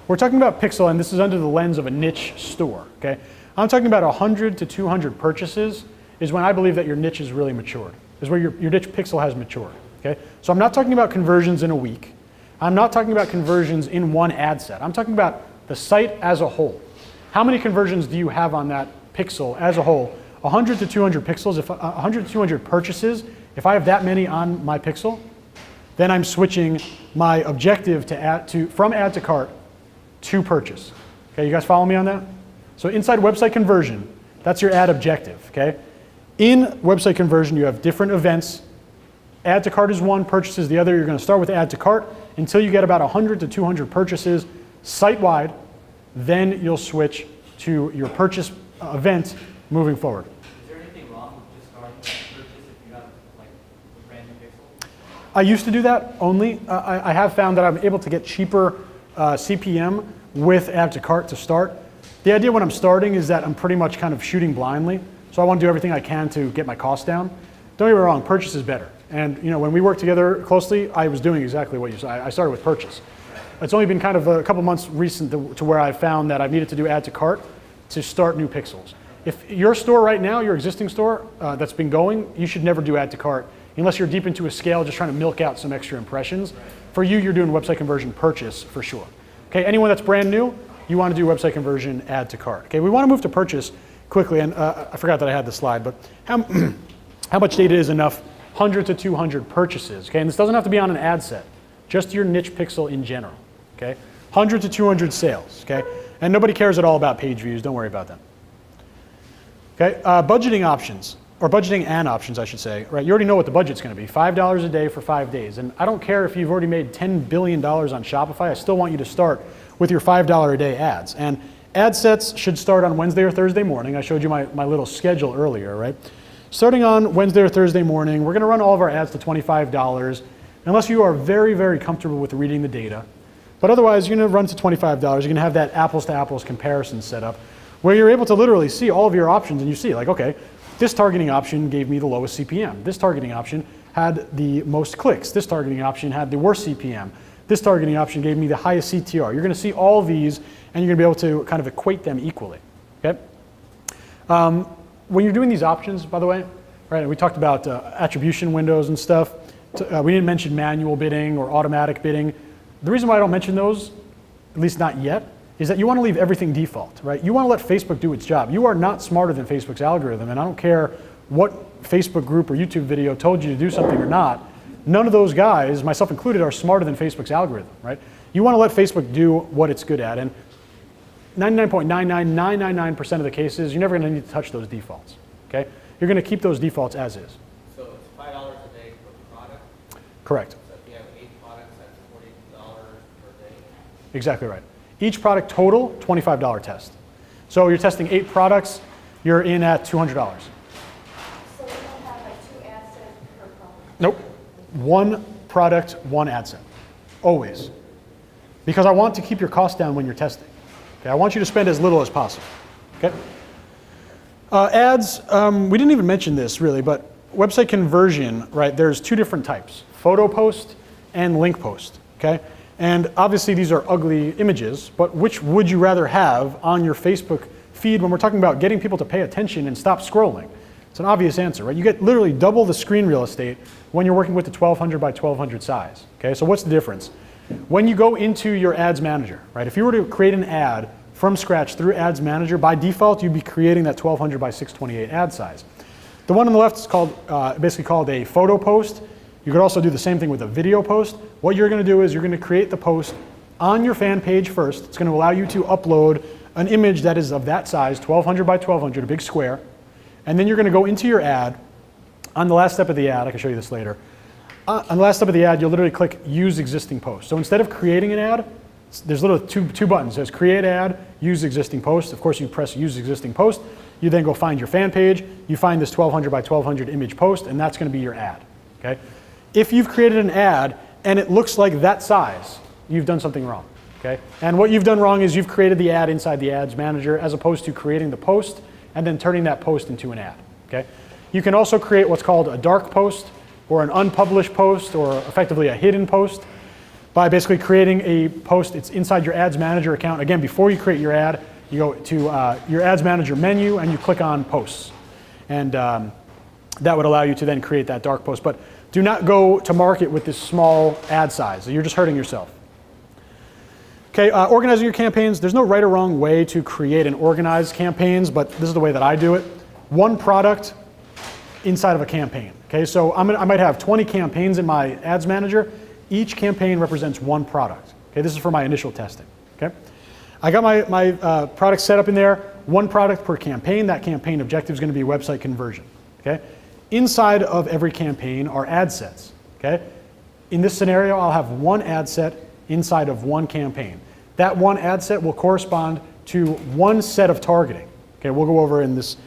[SPEAKER 1] We're talking about pixel, and this is under the lens of a niche store, okay? I'm talking about 100 to 200 purchases is when I believe that your niche is really matured, is where your niche pixel has matured, okay? So I'm not talking about conversions in a week. I'm not talking about conversions in one ad set. I'm talking about the site as a whole. How many conversions do you have on that pixel as a whole? 100 to 200 pixels, 100 to 200 purchases, if I have that many on my pixel, then I'm switching my objective from add to cart to purchase. Okay, you guys follow me on that? So inside website conversion, that's your ad objective, okay? In website conversion, you have different events. Add to cart is one, purchase is the other. You're going to start with add to cart until you get about 100 to 200 purchases site-wide. Then you'll switch to your purchase event moving forward.
[SPEAKER 5] Is there anything wrong with just starting with purchase if you have like a brand new pixel?
[SPEAKER 1] I used to do that only. I have found that I'm able to get cheaper CPM with add to cart to start. The idea when I'm starting is that I'm pretty much kind of shooting blindly. So I want to do everything I can to get my costs down. Don't get me wrong, purchase is better. And when we work together closely, I was doing exactly what you said. I started with purchase. It's only been kind of a couple months recent to where I found that I've needed to do add to cart to start new pixels. If your store right now, your existing store that's been going, you should never do add to cart unless you're deep into a scale just trying to milk out some extra impressions. For you, you're doing website conversion purchase for sure. Okay, anyone that's brand new, you want to do website conversion add to cart. Okay, we want to move to purchase quickly, and I forgot that I had the slide, but how much data is enough? 100 to 200 purchases. Okay, and this doesn't have to be on an ad set, just your niche pixel in general. Okay, 100 to 200 sales. Okay, and nobody cares at all about page views. Don't worry about them. Okay, budgeting options, or budgeting and options, I should say. Right, you already know what the budget's going to be: $5 a day for 5 days. And I don't care if you've already made $10 billion on Shopify. I still want you to start with your $5 a day ads. And ad sets should start on Wednesday or Thursday morning. I showed you my little schedule earlier, right? Starting on Wednesday or Thursday morning, we're going to run all of our ads to $25, unless you are very, very comfortable with reading the data. But otherwise, you're going to run to $25. You're going to have that apples to apples comparison set up, where you're able to literally see all of your options, and you see, like, okay, this targeting option gave me the lowest CPM. This targeting option had the most clicks. This targeting option had the worst CPM. This targeting option gave me the highest CTR. You're going to see all of these, and you're going to be able to kind of equate them equally. Okay? When you're doing these options, by the way, right, we talked about attribution windows and stuff. We didn't mention manual bidding or automatic bidding. The reason why I don't mention those, at least not yet, is that you want to leave everything default, right? You want to let Facebook do its job. You are not smarter than Facebook's algorithm, and I don't care what Facebook group or YouTube video told you to do something or not. None of those guys, myself included, are smarter than Facebook's algorithm, right? You want to let Facebook do what it's good at, and 99.99999% of the cases, you're never going to need to touch those defaults, okay? You're going to keep those defaults as is.
[SPEAKER 4] So it's $5 a day per product?
[SPEAKER 1] Correct.
[SPEAKER 4] So if you have 8 products, that's $40 per day?
[SPEAKER 1] Exactly right. Each product total, $25 test. So you're testing 8 products, you're in at $200.
[SPEAKER 3] So we don't have like 2 ad sets per product?
[SPEAKER 1] Nope. 1 product, 1 ad set. Always. Because I want to keep your cost down when you're testing. Okay, I want you to spend as little as possible. Okay? Ads, we didn't even mention this really, but website conversion, right, there's 2 different types: photo post and link post. Okay? And obviously these are ugly images, but which would you rather have on your Facebook feed when we're talking about getting people to pay attention and stop scrolling? It's an obvious answer, right? You get literally double the screen real estate when you're working with the 1200 by 1200 size. Okay, so what's the difference? When you go into your ads manager, right? If you were to create an ad from scratch through ads manager, by default you'd be creating that 1200 by 628 ad size. The one on the left is called basically called a photo post. You could also do the same thing with a video post. What you're going to do is you're going to create the post on your fan page first. It's going to allow you to upload an image that is of that size, 1200 by 1200, a big square. And then you're going to go into your ad. On the last step of the ad, I can show you this later. On the last step of the ad, you'll literally click Use Existing Post. So instead of creating an ad, there's literally two buttons. It says Create Ad, Use Existing Post. Of course, you press Use Existing Post. You then go find your fan page. You find this 1200 by 1200 image post, and that's going to be your ad. Okay? If you've created an ad and it looks like that size, you've done something wrong. Okay? And what you've done wrong is you've created the ad inside the ads manager as opposed to creating the post and then turning that post into an ad. Okay? You can also create what's called a dark post or an unpublished post or effectively a hidden post by basically creating a post. It's inside your ads manager account. Again, before you create your ad, you go to your ads manager menu and you click on posts. And that would allow you to then create that dark post. But do not go to market with this small ad size. You're just hurting yourself. Okay, organizing your campaigns. There's no right or wrong way to create and organize campaigns, but this is the way that I do it. 1 product inside of a campaign. Okay, so I might have 20 campaigns in my ads manager. Each campaign represents 1 product. Okay, this is for my initial testing. Okay, I got my products set up in there. 1 product per campaign. That campaign objective is going to be website conversion. Okay, inside of every campaign are ad sets. Okay, in this scenario, I'll have 1 ad set inside of 1 campaign. That 1 ad set will correspond to 1 set of targeting. Okay, we'll go over in this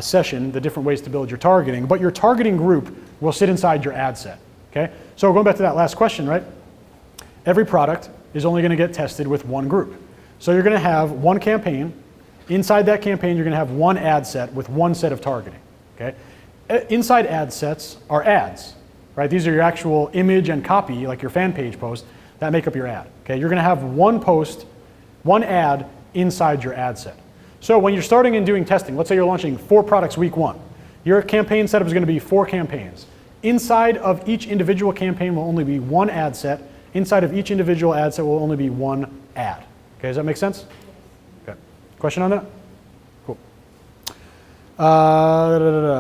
[SPEAKER 1] session the different ways to build your targeting, but your targeting group will sit inside your ad set. Okay, so going back to that last question, right? Every product is only going to get tested with 1 group. So you're going to have 1 campaign. Inside that campaign, you're going to have 1 ad set with 1 set of targeting. Okay, inside ad sets are ads, right? These are your actual image and copy, like your fan page post, that make up your ad. Okay, you're going to have 1 post, 1 ad inside your ad set. So when you're starting and doing testing, let's say you're launching 4 products week 1. Your campaign setup is going to be 4 campaigns. Inside of each individual campaign will only be 1 ad set. Inside of each individual ad set will only be 1 ad. Okay, does that make sense? Okay. Question on that? Cool.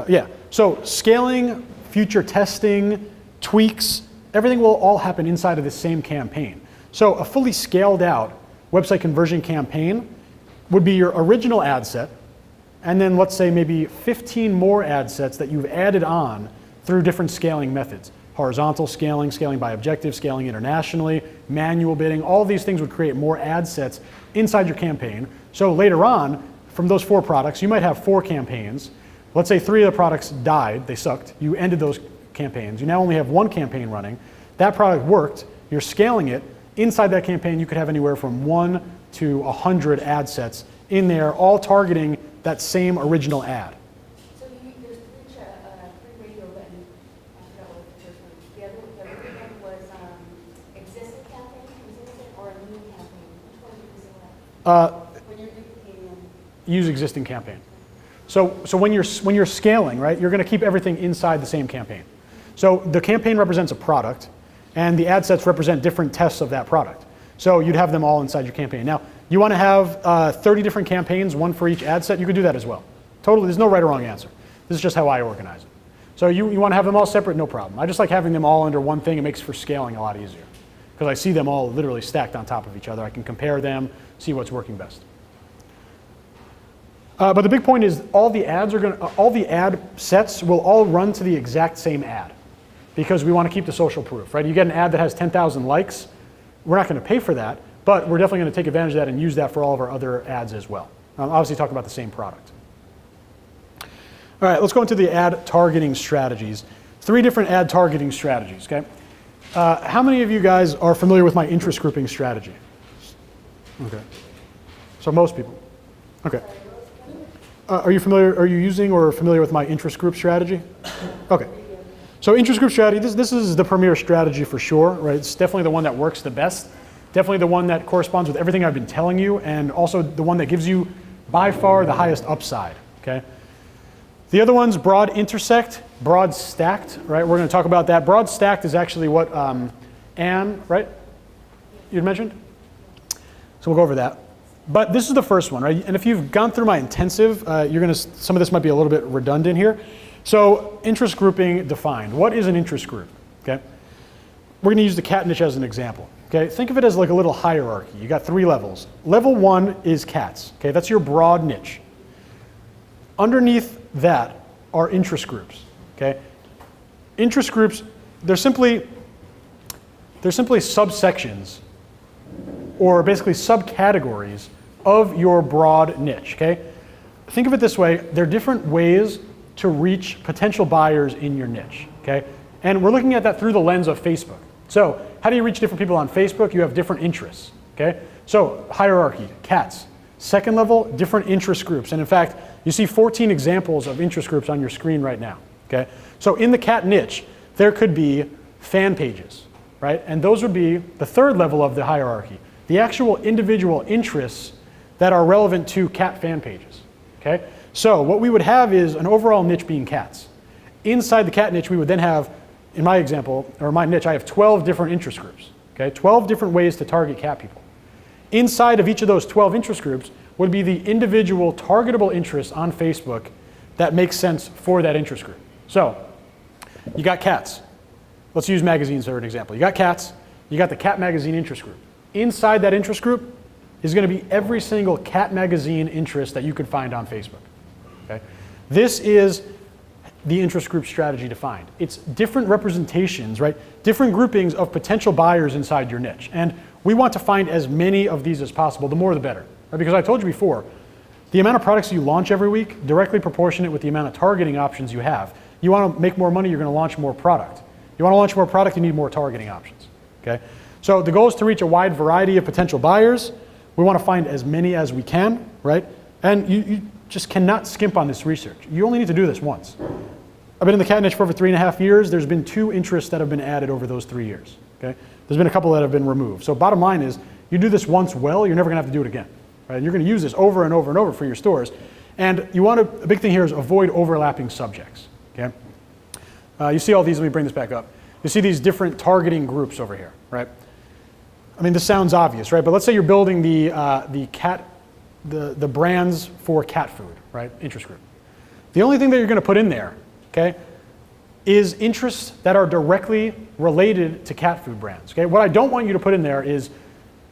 [SPEAKER 1] Yeah, so scaling, future testing, tweaks, everything will all happen inside of the same campaign. So a fully scaled out website conversion campaign would be your original ad set, and then let's say maybe 15 more ad sets that you've added on through different scaling methods. Horizontal scaling, scaling by objective, scaling internationally, manual bidding, all these things would create more ad sets inside your campaign. So later on, from those 4 products, you might have 4 campaigns. Let's say 3 of the products died, they sucked, you ended those campaigns. You now only have 1 campaign running. That product worked, you're scaling it. Inside that campaign, you could have anywhere from 1 to 100 ad sets in there, all targeting that same original ad.
[SPEAKER 3] So there's 3 radio button. I forgot what the first one. The other one was existing campaign, or a new campaign. Which one are you using? When you're duplicating them.
[SPEAKER 1] Use existing campaign. So when you're scaling, right, you're going to keep everything inside the same campaign. So the campaign represents a product, and the ad sets represent different tests of that product. So you'd have them all inside your campaign. Now, you want to have 30 different campaigns, 1 for each ad set, you could do that as well. Totally, there's no right or wrong answer. This is just how I organize it. So you want to have them all separate, no problem. I just like having them all under one thing. It makes for scaling a lot easier. Because I see them all literally stacked on top of each other. I can compare them, see what's working best. But the big point is all the ad sets will all run to the exact same ad, because we want to keep the social proof, right? You get an ad that has 10,000 likes, we're not going to pay for that, but we're definitely going to take advantage of that and use that for all of our other ads as well. Obviously talk about the same product. All right, let's go into the ad targeting strategies. 3 different ad targeting strategies, okay? How many of you guys are familiar with my interest grouping strategy? Okay. So most people. Okay. Are you using or familiar with my interest group strategy? Okay. So interest group strategy, this is the premier strategy for sure, right? It's definitely the one that works the best. Definitely the one that corresponds with everything I've been telling you, and also the one that gives you by far the highest upside, okay? The other one's broad intersect, broad stacked, right? We're going to talk about that. Broad stacked is actually what Anne, right? You'd mentioned? So we'll go over that. But this is the first one, right? And if you've gone through my intensive, some of this might be a little bit redundant here. So interest grouping defined. What is an interest group? Okay. We're going to use the cat niche as an example. Okay. Think of it as like a little hierarchy. You got 3 levels. Level 1 is cats. Okay. That's your broad niche. Underneath that are interest groups. Okay. Interest groups, they're simply subsections, or basically subcategories of your broad niche, okay? Think of it this way, there are different ways to reach potential buyers in your niche, okay? And we're looking at that through the lens of Facebook. So how do you reach different people on Facebook? You have different interests, okay? So hierarchy, cats. Second level, different interest groups. And in fact, you see 14 examples of interest groups on your screen right now, okay? So in the cat niche, there could be fan pages, right? And those would be the 3rd level of the hierarchy. The actual individual interests that are relevant to cat fan pages, okay? So what we would have is an overall niche being cats. Inside the cat niche, we would then have, in my example, or my niche, I have 12 different interest groups, okay? 12 different ways to target cat people. Inside of each of those 12 interest groups would be the individual targetable interests on Facebook that makes sense for that interest group. So you got cats. Let's use magazines for an example. You got cats, you got the cat magazine interest group. Inside that interest group is going to be every single cat magazine interest that you could find on Facebook. Okay? This is the interest group strategy defined. It's different representations, right? Different groupings of potential buyers inside your niche. And we want to find as many of these as possible, the more the better. Right? Because I told you before, the amount of products you launch every week directly proportionate with the amount of targeting options you have. You want to make more money, you're going to launch more product. You want to launch more product, you need more targeting options. Okay? So the goal is to reach a wide variety of potential buyers. We want to find as many as we can, right? And you just cannot skimp on this research. You only need to do this once. I've been in the cat niche for over 3.5 years. There's been 2 interests that have been added over those 3 years, okay? There's been a couple that have been removed. So bottom line is, you do this once well, you're never going to have to do it again, right? And you're going to use this over and over and over for your stores. And you want to, a big thing here is avoid overlapping subjects, okay? You see all these, let me bring this back up. You see these different targeting groups over here, right? I mean, this sounds obvious, right? But let's say you're building the brands for cat food, right? Interest group. The only thing that you're going to put in there, okay, is interests that are directly related to cat food brands, okay? What I don't want you to put in there is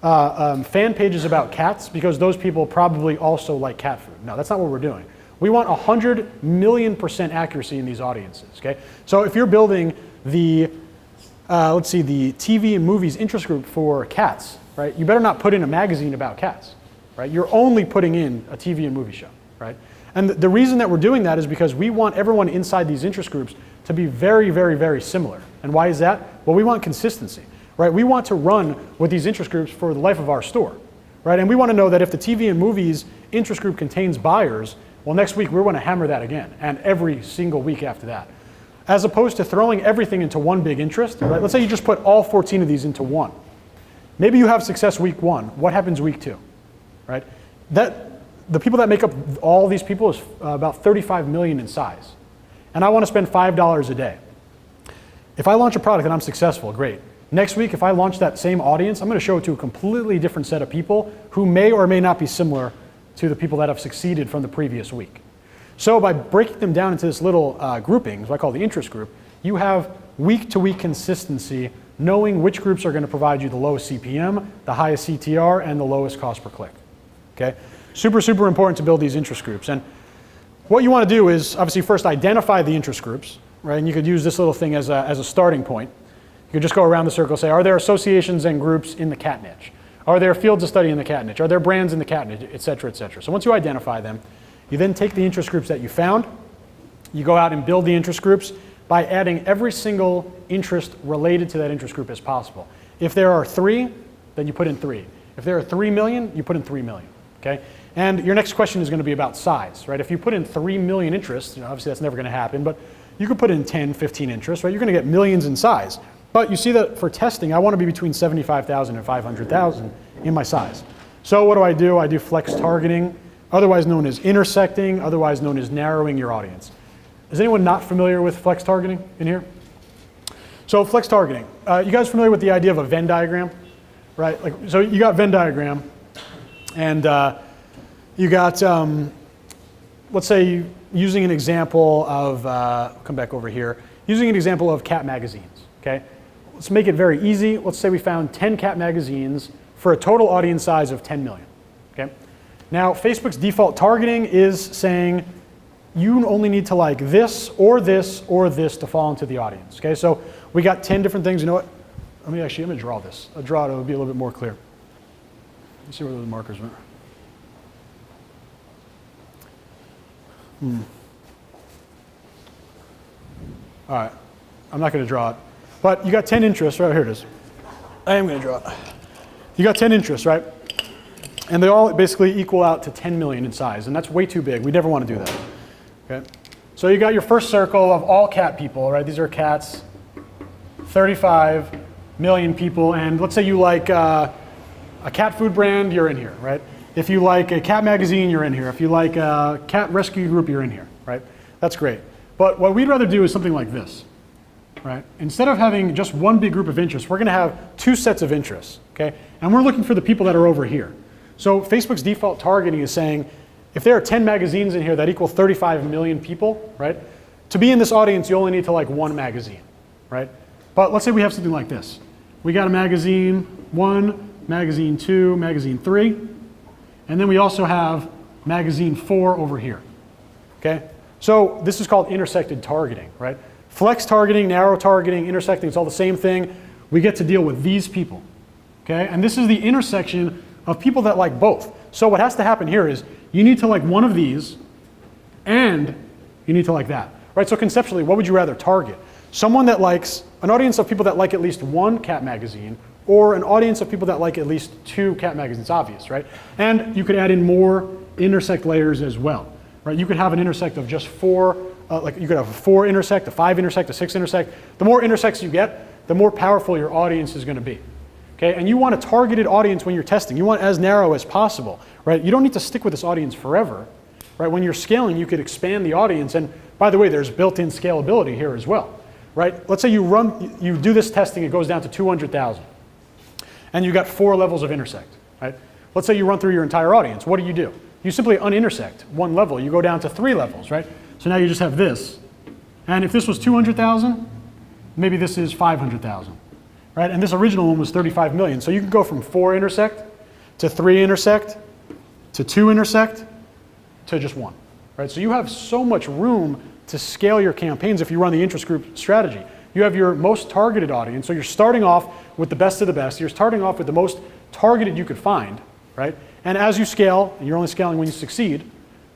[SPEAKER 1] fan pages about cats, because those people probably also like cat food. No, that's not what we're doing. We want 100 million% accuracy in these audiences, okay? So if you're building the, let's see, the TV and movies interest group for cats, right? You better not put in a magazine about cats, right? You're only putting in a TV and movie show, right? And the reason that we're doing that is because we want everyone inside these interest groups to be very, very, very similar. And why is that? Well, we want consistency, right? We want to run with these interest groups for the life of our store, right? And we want to know that if the TV and movies interest group contains buyers, well, next week we're going to hammer that again, and every single week after that. As opposed to throwing everything into one big interest, right? Let's say you just put all 14 of these into one. Maybe you have success week 1. What happens week 2, right? The people that make up all these people is about 35 million in size. And I want to spend $5 a day. If I launch a product and I'm successful, great. Next week, if I launch that same audience, I'm going to show it to a completely different set of people who may or may not be similar to the people that have succeeded from the previous week. So by breaking them down into this little groupings, what I call the interest group, you have week-to-week consistency, knowing which groups are going to provide you the lowest CPM, the highest CTR, and the lowest cost per click. Okay? Super, super important to build these interest groups. And what you want to do is obviously first identify the interest groups, right? And you could use this little thing as a starting point. You could just go around the circle and say, are there associations and groups in the cat niche? Are there fields of study in the cat niche? Are there brands in the cat niche, et cetera, et cetera? So once you identify them, you then take the interest groups that you found, you go out and build the interest groups by adding every single interest related to that interest group as possible. If there are 3, then you put in 3. If there are 3 million, you put in 3 million, okay? And your next question is going to be about size, right? If you put in 3 million interests, obviously that's never going to happen, but you could put in 10, 15 interests, right? You're going to get millions in size. But you see that for testing, I want to be between 75,000 and 500,000 in my size. So what do? I do flex targeting, otherwise known as intersecting, otherwise known as narrowing your audience. Is anyone not familiar with flex targeting in here? So flex targeting, you guys familiar with the idea of a Venn diagram, right? Like, so you got Venn diagram, and you got, let's say, using an example of, come back over here, using an example of cat magazines, okay? Let's make it very easy. Let's say we found 10 cat magazines for a total audience size of 10 million, okay? Now, Facebook's default targeting is saying you only need to like this or this or this to fall into the audience, okay? So we got 10 different things. You know what? I'm going to draw this. I'll draw it, it'll be a little bit more clear. Let's see where those markers went. All right, I'm not going to draw it. But you got 10 interests, right? Here it is. I am going to draw it. You got 10 interests, right? And they all basically equal out to 10 million in size, and that's way too big. We never want to do that, okay? So you got your first circle of all cat people, right? These are cats, 35 million people, and let's say you like a cat food brand, you're in here, right? If you like a cat magazine, you're in here. If you like a cat rescue group, you're in here, right? That's great. But what we'd rather do is something like this, right? Instead of having just one big group of interests, we're going to have 2 sets of interests, okay? And we're looking for the people that are over here. So Facebook's default targeting is saying, if there are 10 magazines in here that equal 35 million people, right? To be in this audience, you only need to like 1 magazine, right? But let's say we have something like this. We got a magazine 1, magazine 2, magazine 3, and then we also have magazine 4 over here, okay? So this is called intersected targeting, right? Flex targeting, narrow targeting, intersecting, it's all the same thing. We get to deal with these people, okay? And this is the intersection of people that like both. So what has to happen here is you need to like one of these and you need to like that, right? So conceptually, what would you rather target? Someone that likes, an audience of people that like at least 1 cat magazine, or an audience of people that like at least 2 cat magazines, obvious, right? And you could add in more intersect layers as well, right? You could have an intersect of just 4, like you could have a 4 intersect, a 5 intersect, a 6 intersect. The more intersects you get, the more powerful your audience is going to be. okay? And you want a targeted audience when you're testing. You want as narrow as possible, right? You don't need to stick with this audience forever, right? When you're scaling, you could expand the audience. And by the way, there's built-in scalability here as well, right? Let's say you do this testing, it goes down to 200,000. And you got 4 levels of intersect, right? Let's say you run through your entire audience. What do? You simply unintersect 1 level. You go down to 3 levels, right? So now you just have this. And if this was 200,000, maybe this is 500,000, right? And this original one was 35 million. So you can go from 4 intersect to 3 intersect to 2 intersect to just 1, right? So you have so much room to scale your campaigns if you run the interest group strategy. You have your most targeted audience. So you're starting off with the best of the best. You're starting off with the most targeted you could find, right? And as you scale, and you're only scaling when you succeed,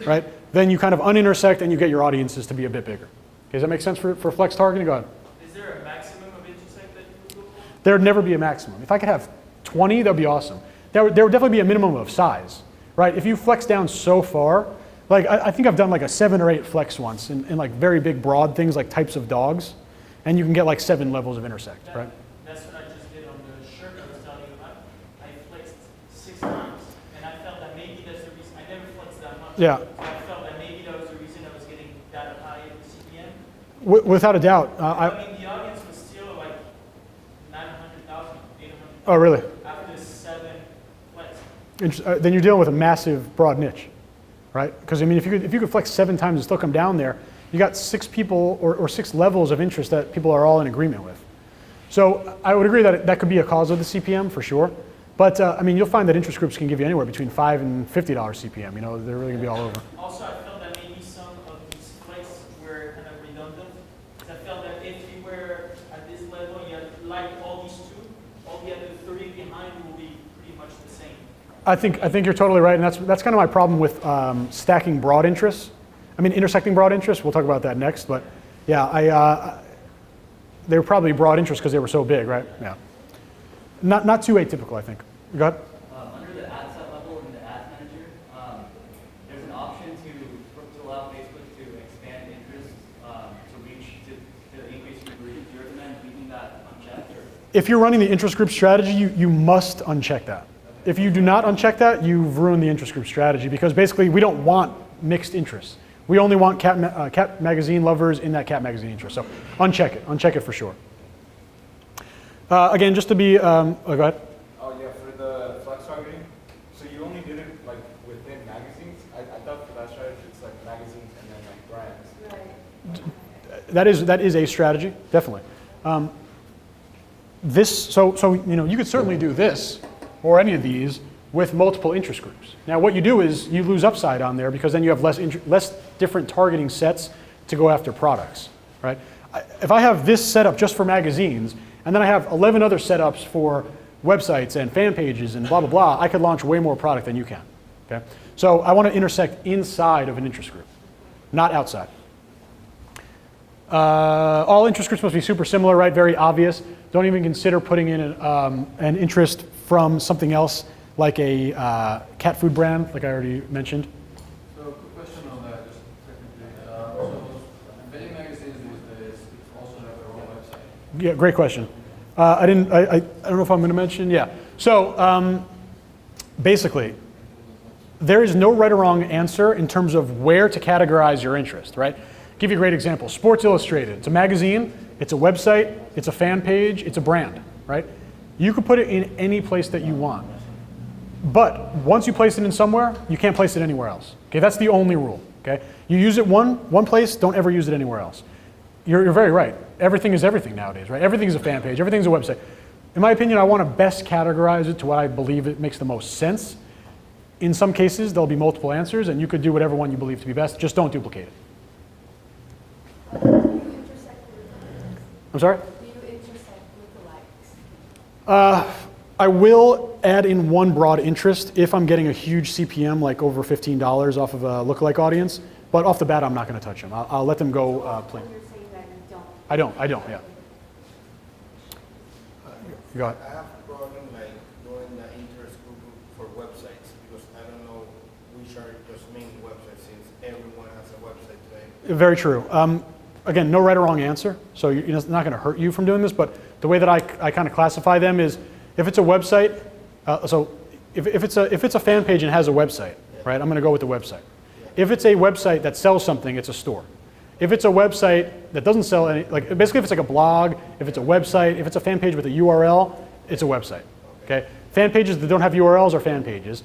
[SPEAKER 1] right? Then you kind of unintersect and you get your audiences to be a bit bigger. Okay, does that make sense for flex targeting? Go ahead.
[SPEAKER 10] Is there a maximum of intersect that you would go for?
[SPEAKER 1] There would never be a maximum. If I could have 20, that would be awesome. There would definitely be a minimum of size, right? If you flex down so far, like I think I've done like a 7 or 8 flex once in like very big broad things like types of dogs, and you can get like 7 levels of intersect, right?
[SPEAKER 10] That's what I just did on the shirt I was telling you about. I flexed 6 times, and I felt that maybe that's the reason. I never flexed that much.
[SPEAKER 1] Yeah.
[SPEAKER 10] So I felt that maybe that was the reason I was getting that high CPM.
[SPEAKER 1] Without a doubt.
[SPEAKER 10] I mean, the audience was still like 900,000, 800,000.
[SPEAKER 1] Oh, really?
[SPEAKER 10] After 7 flex.
[SPEAKER 1] Then you're dealing with a massive broad niche, right? Because I mean, if you could flex 7 times and still come down there, you got 6 people or 6 levels of interest that people are all in agreement with. So I would agree that that could be a cause of the CPM for sure. But I mean, you'll find that interest groups can give you anywhere between $5 and $50 CPM. You know, they're really gonna be all over.
[SPEAKER 10] Also, I felt that maybe some of these flex were kind of redundant. Because I felt that if you were at this level, you had like all these 2, all the other 3 behind will be pretty much the same.
[SPEAKER 1] I think you're totally right, and that's kind of my problem with stacking broad interests. I mean, intersecting broad interests. We'll talk about that next. But yeah, they were probably broad interests because they were so big, right? Yeah. Not too atypical, I think. Go ahead.
[SPEAKER 5] Under the ad set level in the ad manager, there's an option to allow Facebook to expand interest to increase your reach. Do you recommend leaving that unchecked? Or?
[SPEAKER 1] If you're running the interest group strategy, you must uncheck that. If you do not uncheck that, you've ruined the interest group strategy because basically we don't want mixed interests. We only want cat magazine lovers in that cat magazine interest. So uncheck it for sure. Again, just to be, go ahead.
[SPEAKER 6] Oh yeah, for the flex targeting, so you only did it like within magazines? I thought for that strategy it's like magazines and then like brands.
[SPEAKER 1] That is a strategy, definitely. So you know, you could certainly do this or any of these with multiple interest groups. Now what you do is you lose upside on there because then you have less different targeting sets to go after products, right? If I have this set up just for magazines and then I have 11 other setups for websites and fan pages and blah, blah, blah, I could launch way more product than you can, okay? So I want to intersect inside of an interest group, not outside. All interest groups must be super similar, right? Very obvious. Don't even consider putting in an interest from something else like a cat food brand, like I already mentioned.
[SPEAKER 4] So, quick question on that, just technically. So, many magazines these days also have their own website.
[SPEAKER 1] Yeah, great question. I don't know if I'm going to mention. Yeah. So basically, there is no right or wrong answer in terms of where to categorize your interest, right? Give you a great example. Sports Illustrated. It's a magazine. It's a website. It's a fan page. It's a brand, right? You could put it in any place that you want. But once you place it in somewhere, you can't place it anywhere else. Okay, that's the only rule. Okay, you use it one place, don't ever use it anywhere else. You're very right. Everything is everything nowadays, right? Everything is a fan page. Everything's a website. In my opinion, I want to best categorize it to what I believe it makes the most sense. In some cases, there'll be multiple answers, and you could do whatever one you believe to be best. Just don't duplicate it.
[SPEAKER 3] Do you intersect with
[SPEAKER 1] I'm sorry?
[SPEAKER 3] Do you intersect with the likes?
[SPEAKER 1] I will add in one broad interest if I'm getting a huge CPM, like over $15 off of a lookalike audience. But off the bat, I'm not going to touch them. I'll let them go plain.
[SPEAKER 3] You're saying that you don't.
[SPEAKER 1] I don't, yeah. Go ahead.
[SPEAKER 9] I have a problem like doing the interest group for websites because I don't know which are just main websites since everyone has a website today.
[SPEAKER 1] Very true. Again, no right or wrong answer. So it's not going to hurt you from doing this. But the way that I kind of classify them is If it's a website, so if it's a fan page and has a website, right, I'm going to go with the website. If it's a website that sells something, it's a store. If it's a website that doesn't sell any, like basically if it's like a blog, if it's a website, if it's a fan page with a URL, it's a website. Okay? Fan pages that don't have URLs are fan pages.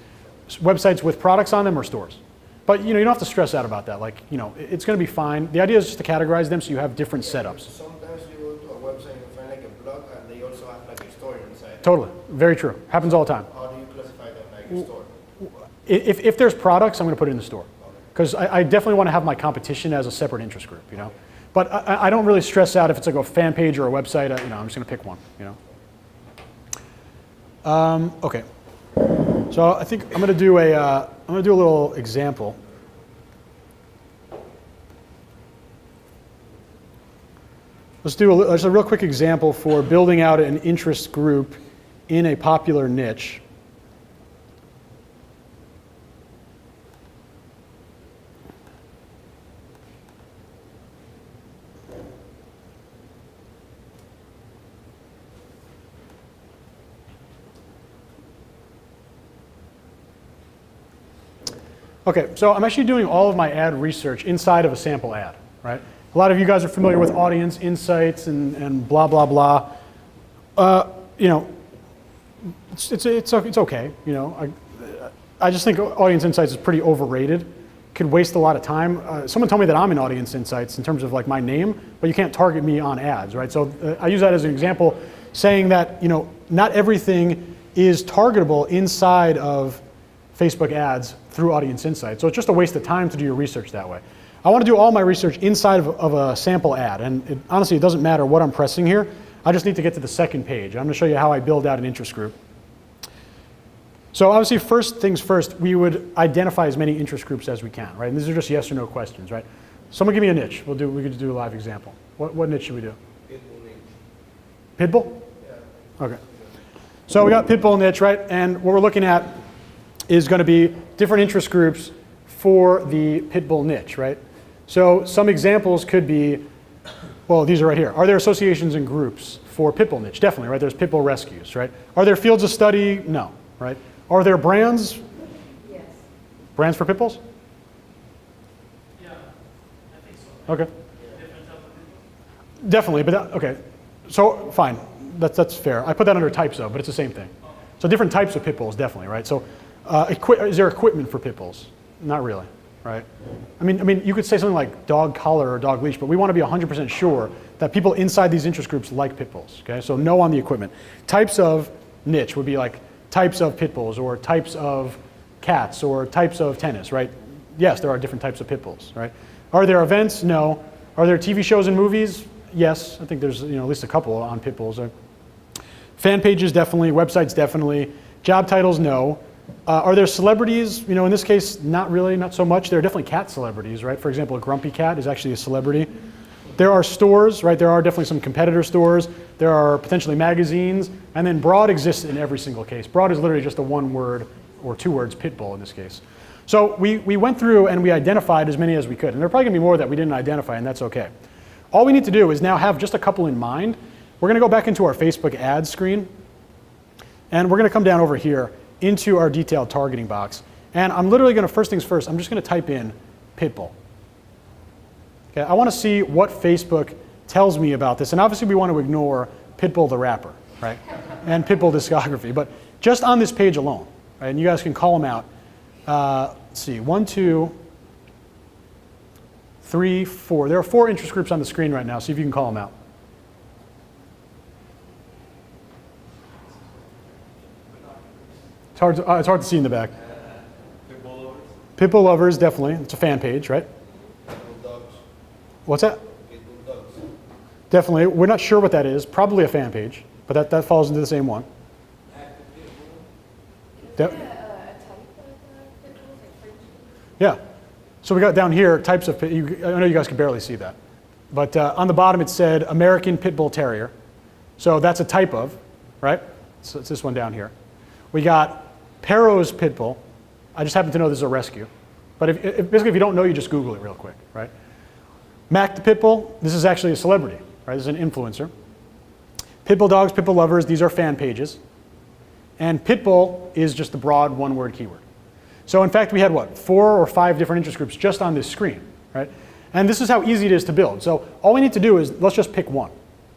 [SPEAKER 1] Websites with products on them are stores. But you don't have to stress out about that. Like, it's going to be fine. The idea is just to categorize them so you have different setups.
[SPEAKER 9] Sometimes you go to a website and you find like a blog and they also have like a store inside.
[SPEAKER 1] Totally. Very true. Happens all the time.
[SPEAKER 9] How do you classify them like a store?
[SPEAKER 1] If there's products, I'm going to put it in the store. Because I definitely want to have my competition as a separate interest group, But I don't really stress out if it's like a fan page or a website. I'm just going to pick one, Okay. So I think I'm going to do a little example. Let's do just a real quick example for building out an interest group in a popular niche. Okay, so I'm actually doing all of my ad research inside of a sample ad, right? A lot of you guys are familiar with audience insights and blah, blah, blah. It's okay, I just think audience insights is pretty overrated. Could waste a lot of time. Someone told me that I'm in audience insights in terms of like my name, but you can't target me on ads, right? So I use that as an example, saying that, not everything is targetable inside of Facebook ads through audience insights. So it's just a waste of time to do your research that way. I want to do all my research inside of a sample ad. And honestly, it doesn't matter what I'm pressing here. I just need to get to the second page. I'm going to show you how I build out an interest group. So obviously, first things first, we would identify as many interest groups as we can, right? And these are just yes or no questions, right? Someone give me a niche. We could do a live example. What niche should we do?
[SPEAKER 9] Pitbull niche.
[SPEAKER 1] Pitbull?
[SPEAKER 9] Yeah.
[SPEAKER 1] Okay. So we got pitbull niche, right? And what we're looking at is going to be different interest groups for the pitbull niche, right? So some examples could be, well, these are right here. Are there associations and groups for pitbull niche? Definitely, right? There's pitbull rescues, right? Are there fields of study? No, right? Are there brands?
[SPEAKER 3] Yes.
[SPEAKER 1] Brands for pitbulls?
[SPEAKER 10] Yeah, I think so.
[SPEAKER 1] Okay.
[SPEAKER 10] Different type of people.
[SPEAKER 1] Definitely, but okay. So fine, that's fair. I put that under types of, but it's the same thing. So different types of pitbulls, definitely, right? So is there equipment for pitbulls? Not really, right? I mean, you could say something like dog collar or dog leash, but we want to be 100% sure that people inside these interest groups like pitbulls, okay? So no on the equipment. Types of niche would be like types of pitbulls or types of cats or types of tennis, right? Yes, there are different types of pitbulls, right? Are there events? No. Are there TV shows and movies? Yes, I think there's at least a couple on pitbulls. Fan pages, definitely. Websites, definitely. Job titles, no. Are there celebrities? In this case, not really, not so much. There are definitely cat celebrities, right? For example, a grumpy cat is actually a celebrity. There are stores, right? There are definitely some competitor stores. There are potentially magazines. And then broad exists in every single case. Broad is literally just a one word or two words, pitbull in this case. So we went through and we identified as many as we could. And there are probably going to be more that we didn't identify, and that's okay. All we need to do is now have just a couple in mind. We're going to go back into our Facebook ads screen. And we're going to come down over here into our detailed targeting box. And I'm literally going to, first things first, I'm just going to type in pitbull. Okay, I want to see what Facebook tells me about this. And obviously we want to ignore Pitbull the rapper, right? And Pitbull discography. But just on this page alone, right? And you guys can call them out. Let's see, 1, 2, 3, 4. There are 4 interest groups on the screen right now. See if you can call them out. It's hard to see in the back.
[SPEAKER 2] Pitbull lovers?
[SPEAKER 1] Pitbull lovers, definitely. It's a fan page, right?
[SPEAKER 9] Pitbull dogs.
[SPEAKER 1] What's that?
[SPEAKER 9] Pitbull dogs.
[SPEAKER 1] Definitely. We're not sure what that is. Probably a fan page, but that falls into the same one.
[SPEAKER 3] Is there a type of pitbulls, like French?
[SPEAKER 1] Yeah. So we got down here types of, I know you guys can barely see that, but on the bottom it said American Pit Bull Terrier. So that's a type of, right? So it's this one down here. We got Perro's Pit Bull. I just happen to know this is a rescue. But basically if you don't know, you just Google it real quick, right? Mac the Pit Bull, this is actually a celebrity, right? This is an influencer. Pitbull dogs, Pitbull lovers, these are fan pages. And pit bull is just the broad one-word keyword. So in fact, we had what, 4 or 5 different interest groups just on this screen, right? And this is how easy it is to build. So all we need to do is, let's just pick one,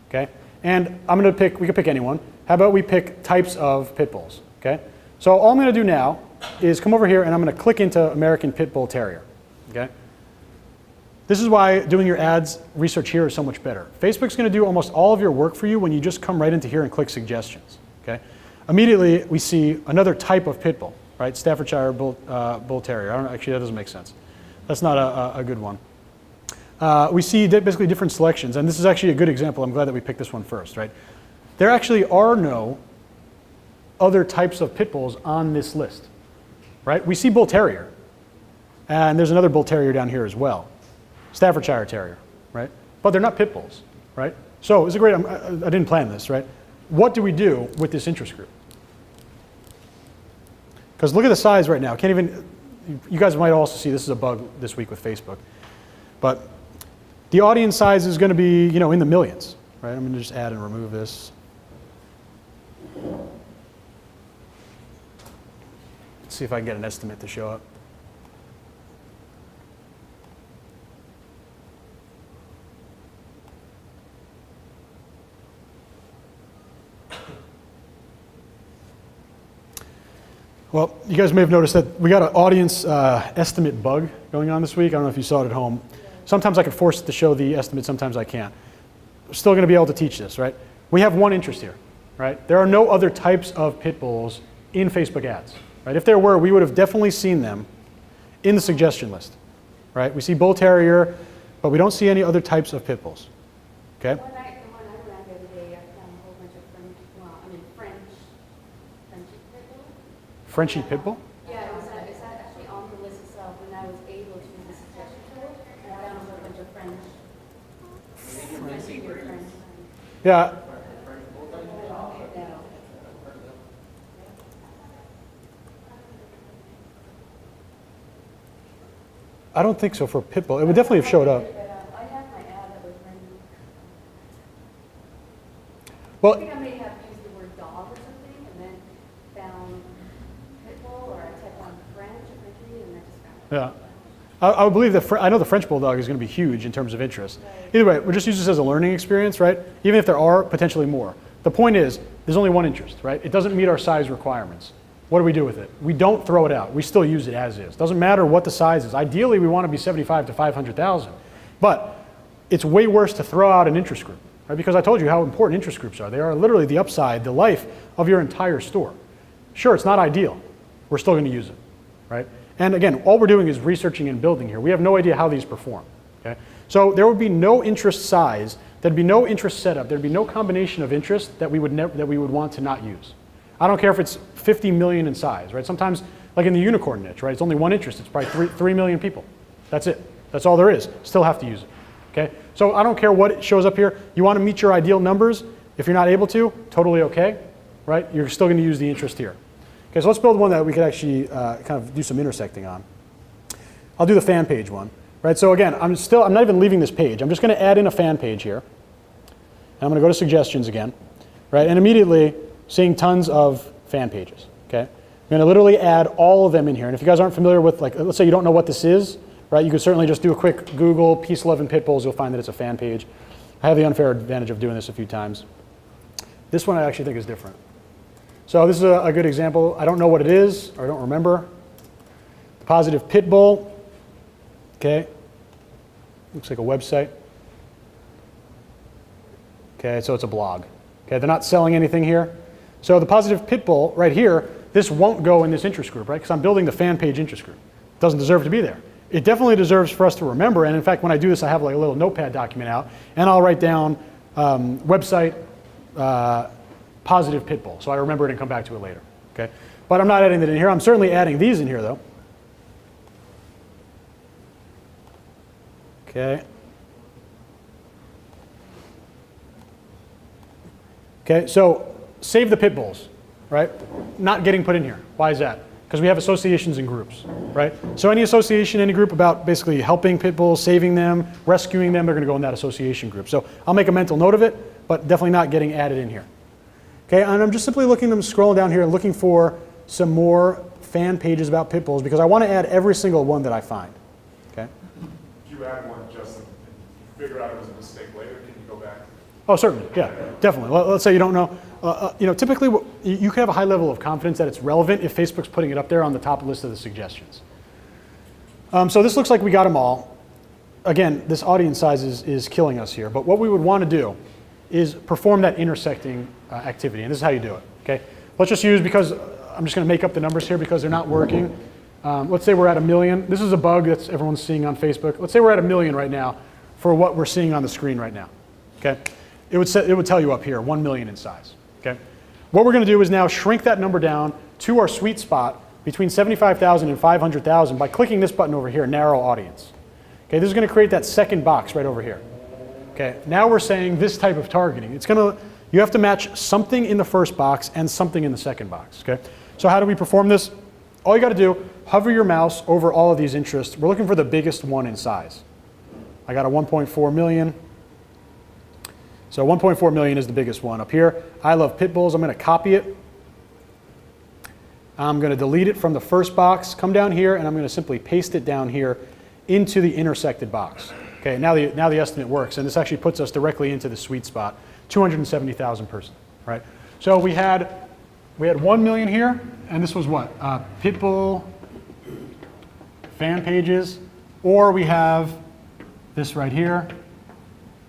[SPEAKER 1] okay? And I'm gonna pick, we could pick anyone. How about we pick types of pit bulls, okay? So all I'm gonna do now is come over here and I'm gonna click into American Pit Bull Terrier, okay? This is why doing your ads research here is so much better. Facebook's gonna do almost all of your work for you when you just come right into here and click suggestions, okay? Immediately, we see another type of pit bull, right? Staffordshire Bull Terrier. Actually, that doesn't make sense. That's not a good one. We see basically different selections, and this is actually a good example. I'm glad that we picked this one first, right? There actually are no other types of pit bulls on this list, right? We see Bull Terrier, and there's another Bull Terrier down here as well. Staffordshire Terrier, right? But they're not pit bulls, right? So it's a great, I didn't plan this, right? What do we do with this interest group? Because look at the size right now. Can't even, you guys might also see this is a bug this week with Facebook. But the audience size is going to be, you know, in the millions, right? I'm going to just add and remove this. Let's see if I can get an estimate to show up. Well, you guys may have noticed that we got an audience estimate bug going on this week. I don't know if you saw it at home. Sometimes I can force it to show the estimate, sometimes I can't. We're still going to be able to teach this, right? We have one interest here, right? There are no other types of pit bulls in Facebook ads, right? If there were, we would have definitely seen them in the suggestion list, right? We see Bull Terrier, but we don't see any other types of pit bulls, okay?
[SPEAKER 3] The one I ran the other day, I found a whole bunch of Frenchy pit bull.
[SPEAKER 1] Frenchie pit bull?
[SPEAKER 3] Yeah, it's actually on the list itself, and I was able to use the suggestion tool, and I found a whole bunch of French.
[SPEAKER 1] Yeah. I don't think so for pit bull. It would definitely have showed up.
[SPEAKER 3] I have my ad that was running.
[SPEAKER 1] Well,
[SPEAKER 3] I think I may have used the word dog or something, and then found pit bull, or I typed on French or Frenchie, and I just found it.
[SPEAKER 1] yeah. I would believe that, I know the French Bulldog is going to be huge in terms of interest. Either way, we'll just use this as a learning experience, right? Even if there are potentially more. The point is, there's only one interest, right? It doesn't meet our size requirements. What do we do with it? We don't throw it out. We still use it as is. Doesn't matter what the size is. Ideally, we want to be 75 to 500,000. But it's way worse to throw out an interest group, right? Because I told you how important interest groups are. They are literally the upside, the life of your entire store. Sure, it's not ideal. We're still going to use it, right? And again, all we're doing is researching and building here. We have no idea how these perform, okay? So there would be no interest size, there'd be no interest setup, there'd be no combination of interest that we would want to not use. I don't care if it's 50 million in size, right? Sometimes, like in the unicorn niche, right? It's only one interest. It's probably 3 million people. That's it. That's all there is. Still have to use it, okay? So I don't care what shows up here. You want to meet your ideal numbers. If you're not able to, totally okay, right? You're still going to use the interest here. Okay, so let's build one that we could actually kind of do some intersecting on. I'll do the fan page one, right? So again, I'm not even leaving this page. I'm just going to add in a fan page here. And I'm going to go to suggestions again, right? And immediately, seeing tons of fan pages, okay? I'm going to literally add all of them in here. And if you guys aren't familiar with, like, let's say you don't know what this is, right? You could certainly just do a quick Google, Peace, Love, and Pit Bulls. You'll find that it's a fan page. I have the unfair advantage of doing this a few times. This one I actually think is different. So this is a good example. I don't know what it is, or I don't remember. The Positive Pit Bull, okay? Looks like a website. Okay, so it's a blog. Okay, they're not selling anything here. So the Positive Pit Bull right here, this won't go in this interest group, right? Because I'm building the fan page interest group. It doesn't deserve to be there. It definitely deserves for us to remember. And in fact, when I do this, I have like a little notepad document out, and I'll write down website Positive Pit Bull. So I remember it and come back to it later. Okay, but I'm not adding that in here. I'm certainly adding these in here though. Okay. Okay, so save the pit bulls, right? Not getting put in here. Why is that? Because we have associations and groups, right? So any association, any group about basically helping pit bulls, saving them, rescuing them, they're going to go in that association group. So I'll make a mental note of it, but definitely not getting added in here. Okay, and I'm just simply scrolling down here and looking for some more fan pages about pit bulls because I want to add every single one that I find. Okay.
[SPEAKER 13] If you add one, Justin, and you figure out it was a mistake later, can you go back?
[SPEAKER 1] Oh, certainly, yeah, definitely. Let's say you don't know. Typically, you can have a high level of confidence that it's relevant if Facebook's putting it up there on the top list of the suggestions. So this looks like we got them all. Again, this audience size is killing us here. But what we would want to do is perform that intersecting activity. And this is how you do it. Okay. Let's just use, because I'm just going to make up the numbers here because they're not working. Let's say we're at 1 million. This is a bug that everyone's seeing on Facebook. Let's say we're at 1 million right now for what we're seeing on the screen right now. Okay. It would tell you up here, 1 million in size. Okay. What we're going to do is now shrink that number down to our sweet spot between 75,000 and 500,000 by clicking this button over here, narrow audience. Okay, this is going to create that second box right over here. Okay, now we're saying this type of targeting. You have to match something in the first box and something in the second box. Okay, so how do we perform this? All you got to do, hover your mouse over all of these interests. We're looking for the biggest one in size. I got a 1.4 million. So 1.4 million is the biggest one up here. I love pit bulls. I'm going to copy it. I'm going to delete it from the first box, come down here, and I'm going to simply paste it down here into the intersected box. Okay, now the estimate works, and this actually puts us directly into the sweet spot, 270,000 person, right? So we had 1 million here, and this was what? Pit bull fan pages, or we have this right here,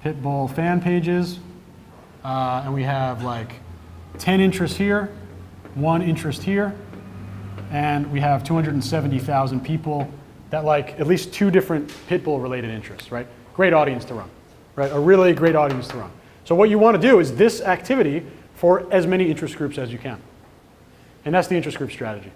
[SPEAKER 1] pit bull fan pages, and we have like 10 interests here, 1 interest here, and we have 270,000 people that like at least 2 different pit bull related interests, right? Great audience to run, right? A really great audience to run. So what you want to do is this activity for as many interest groups as you can. And that's the interest group strategy.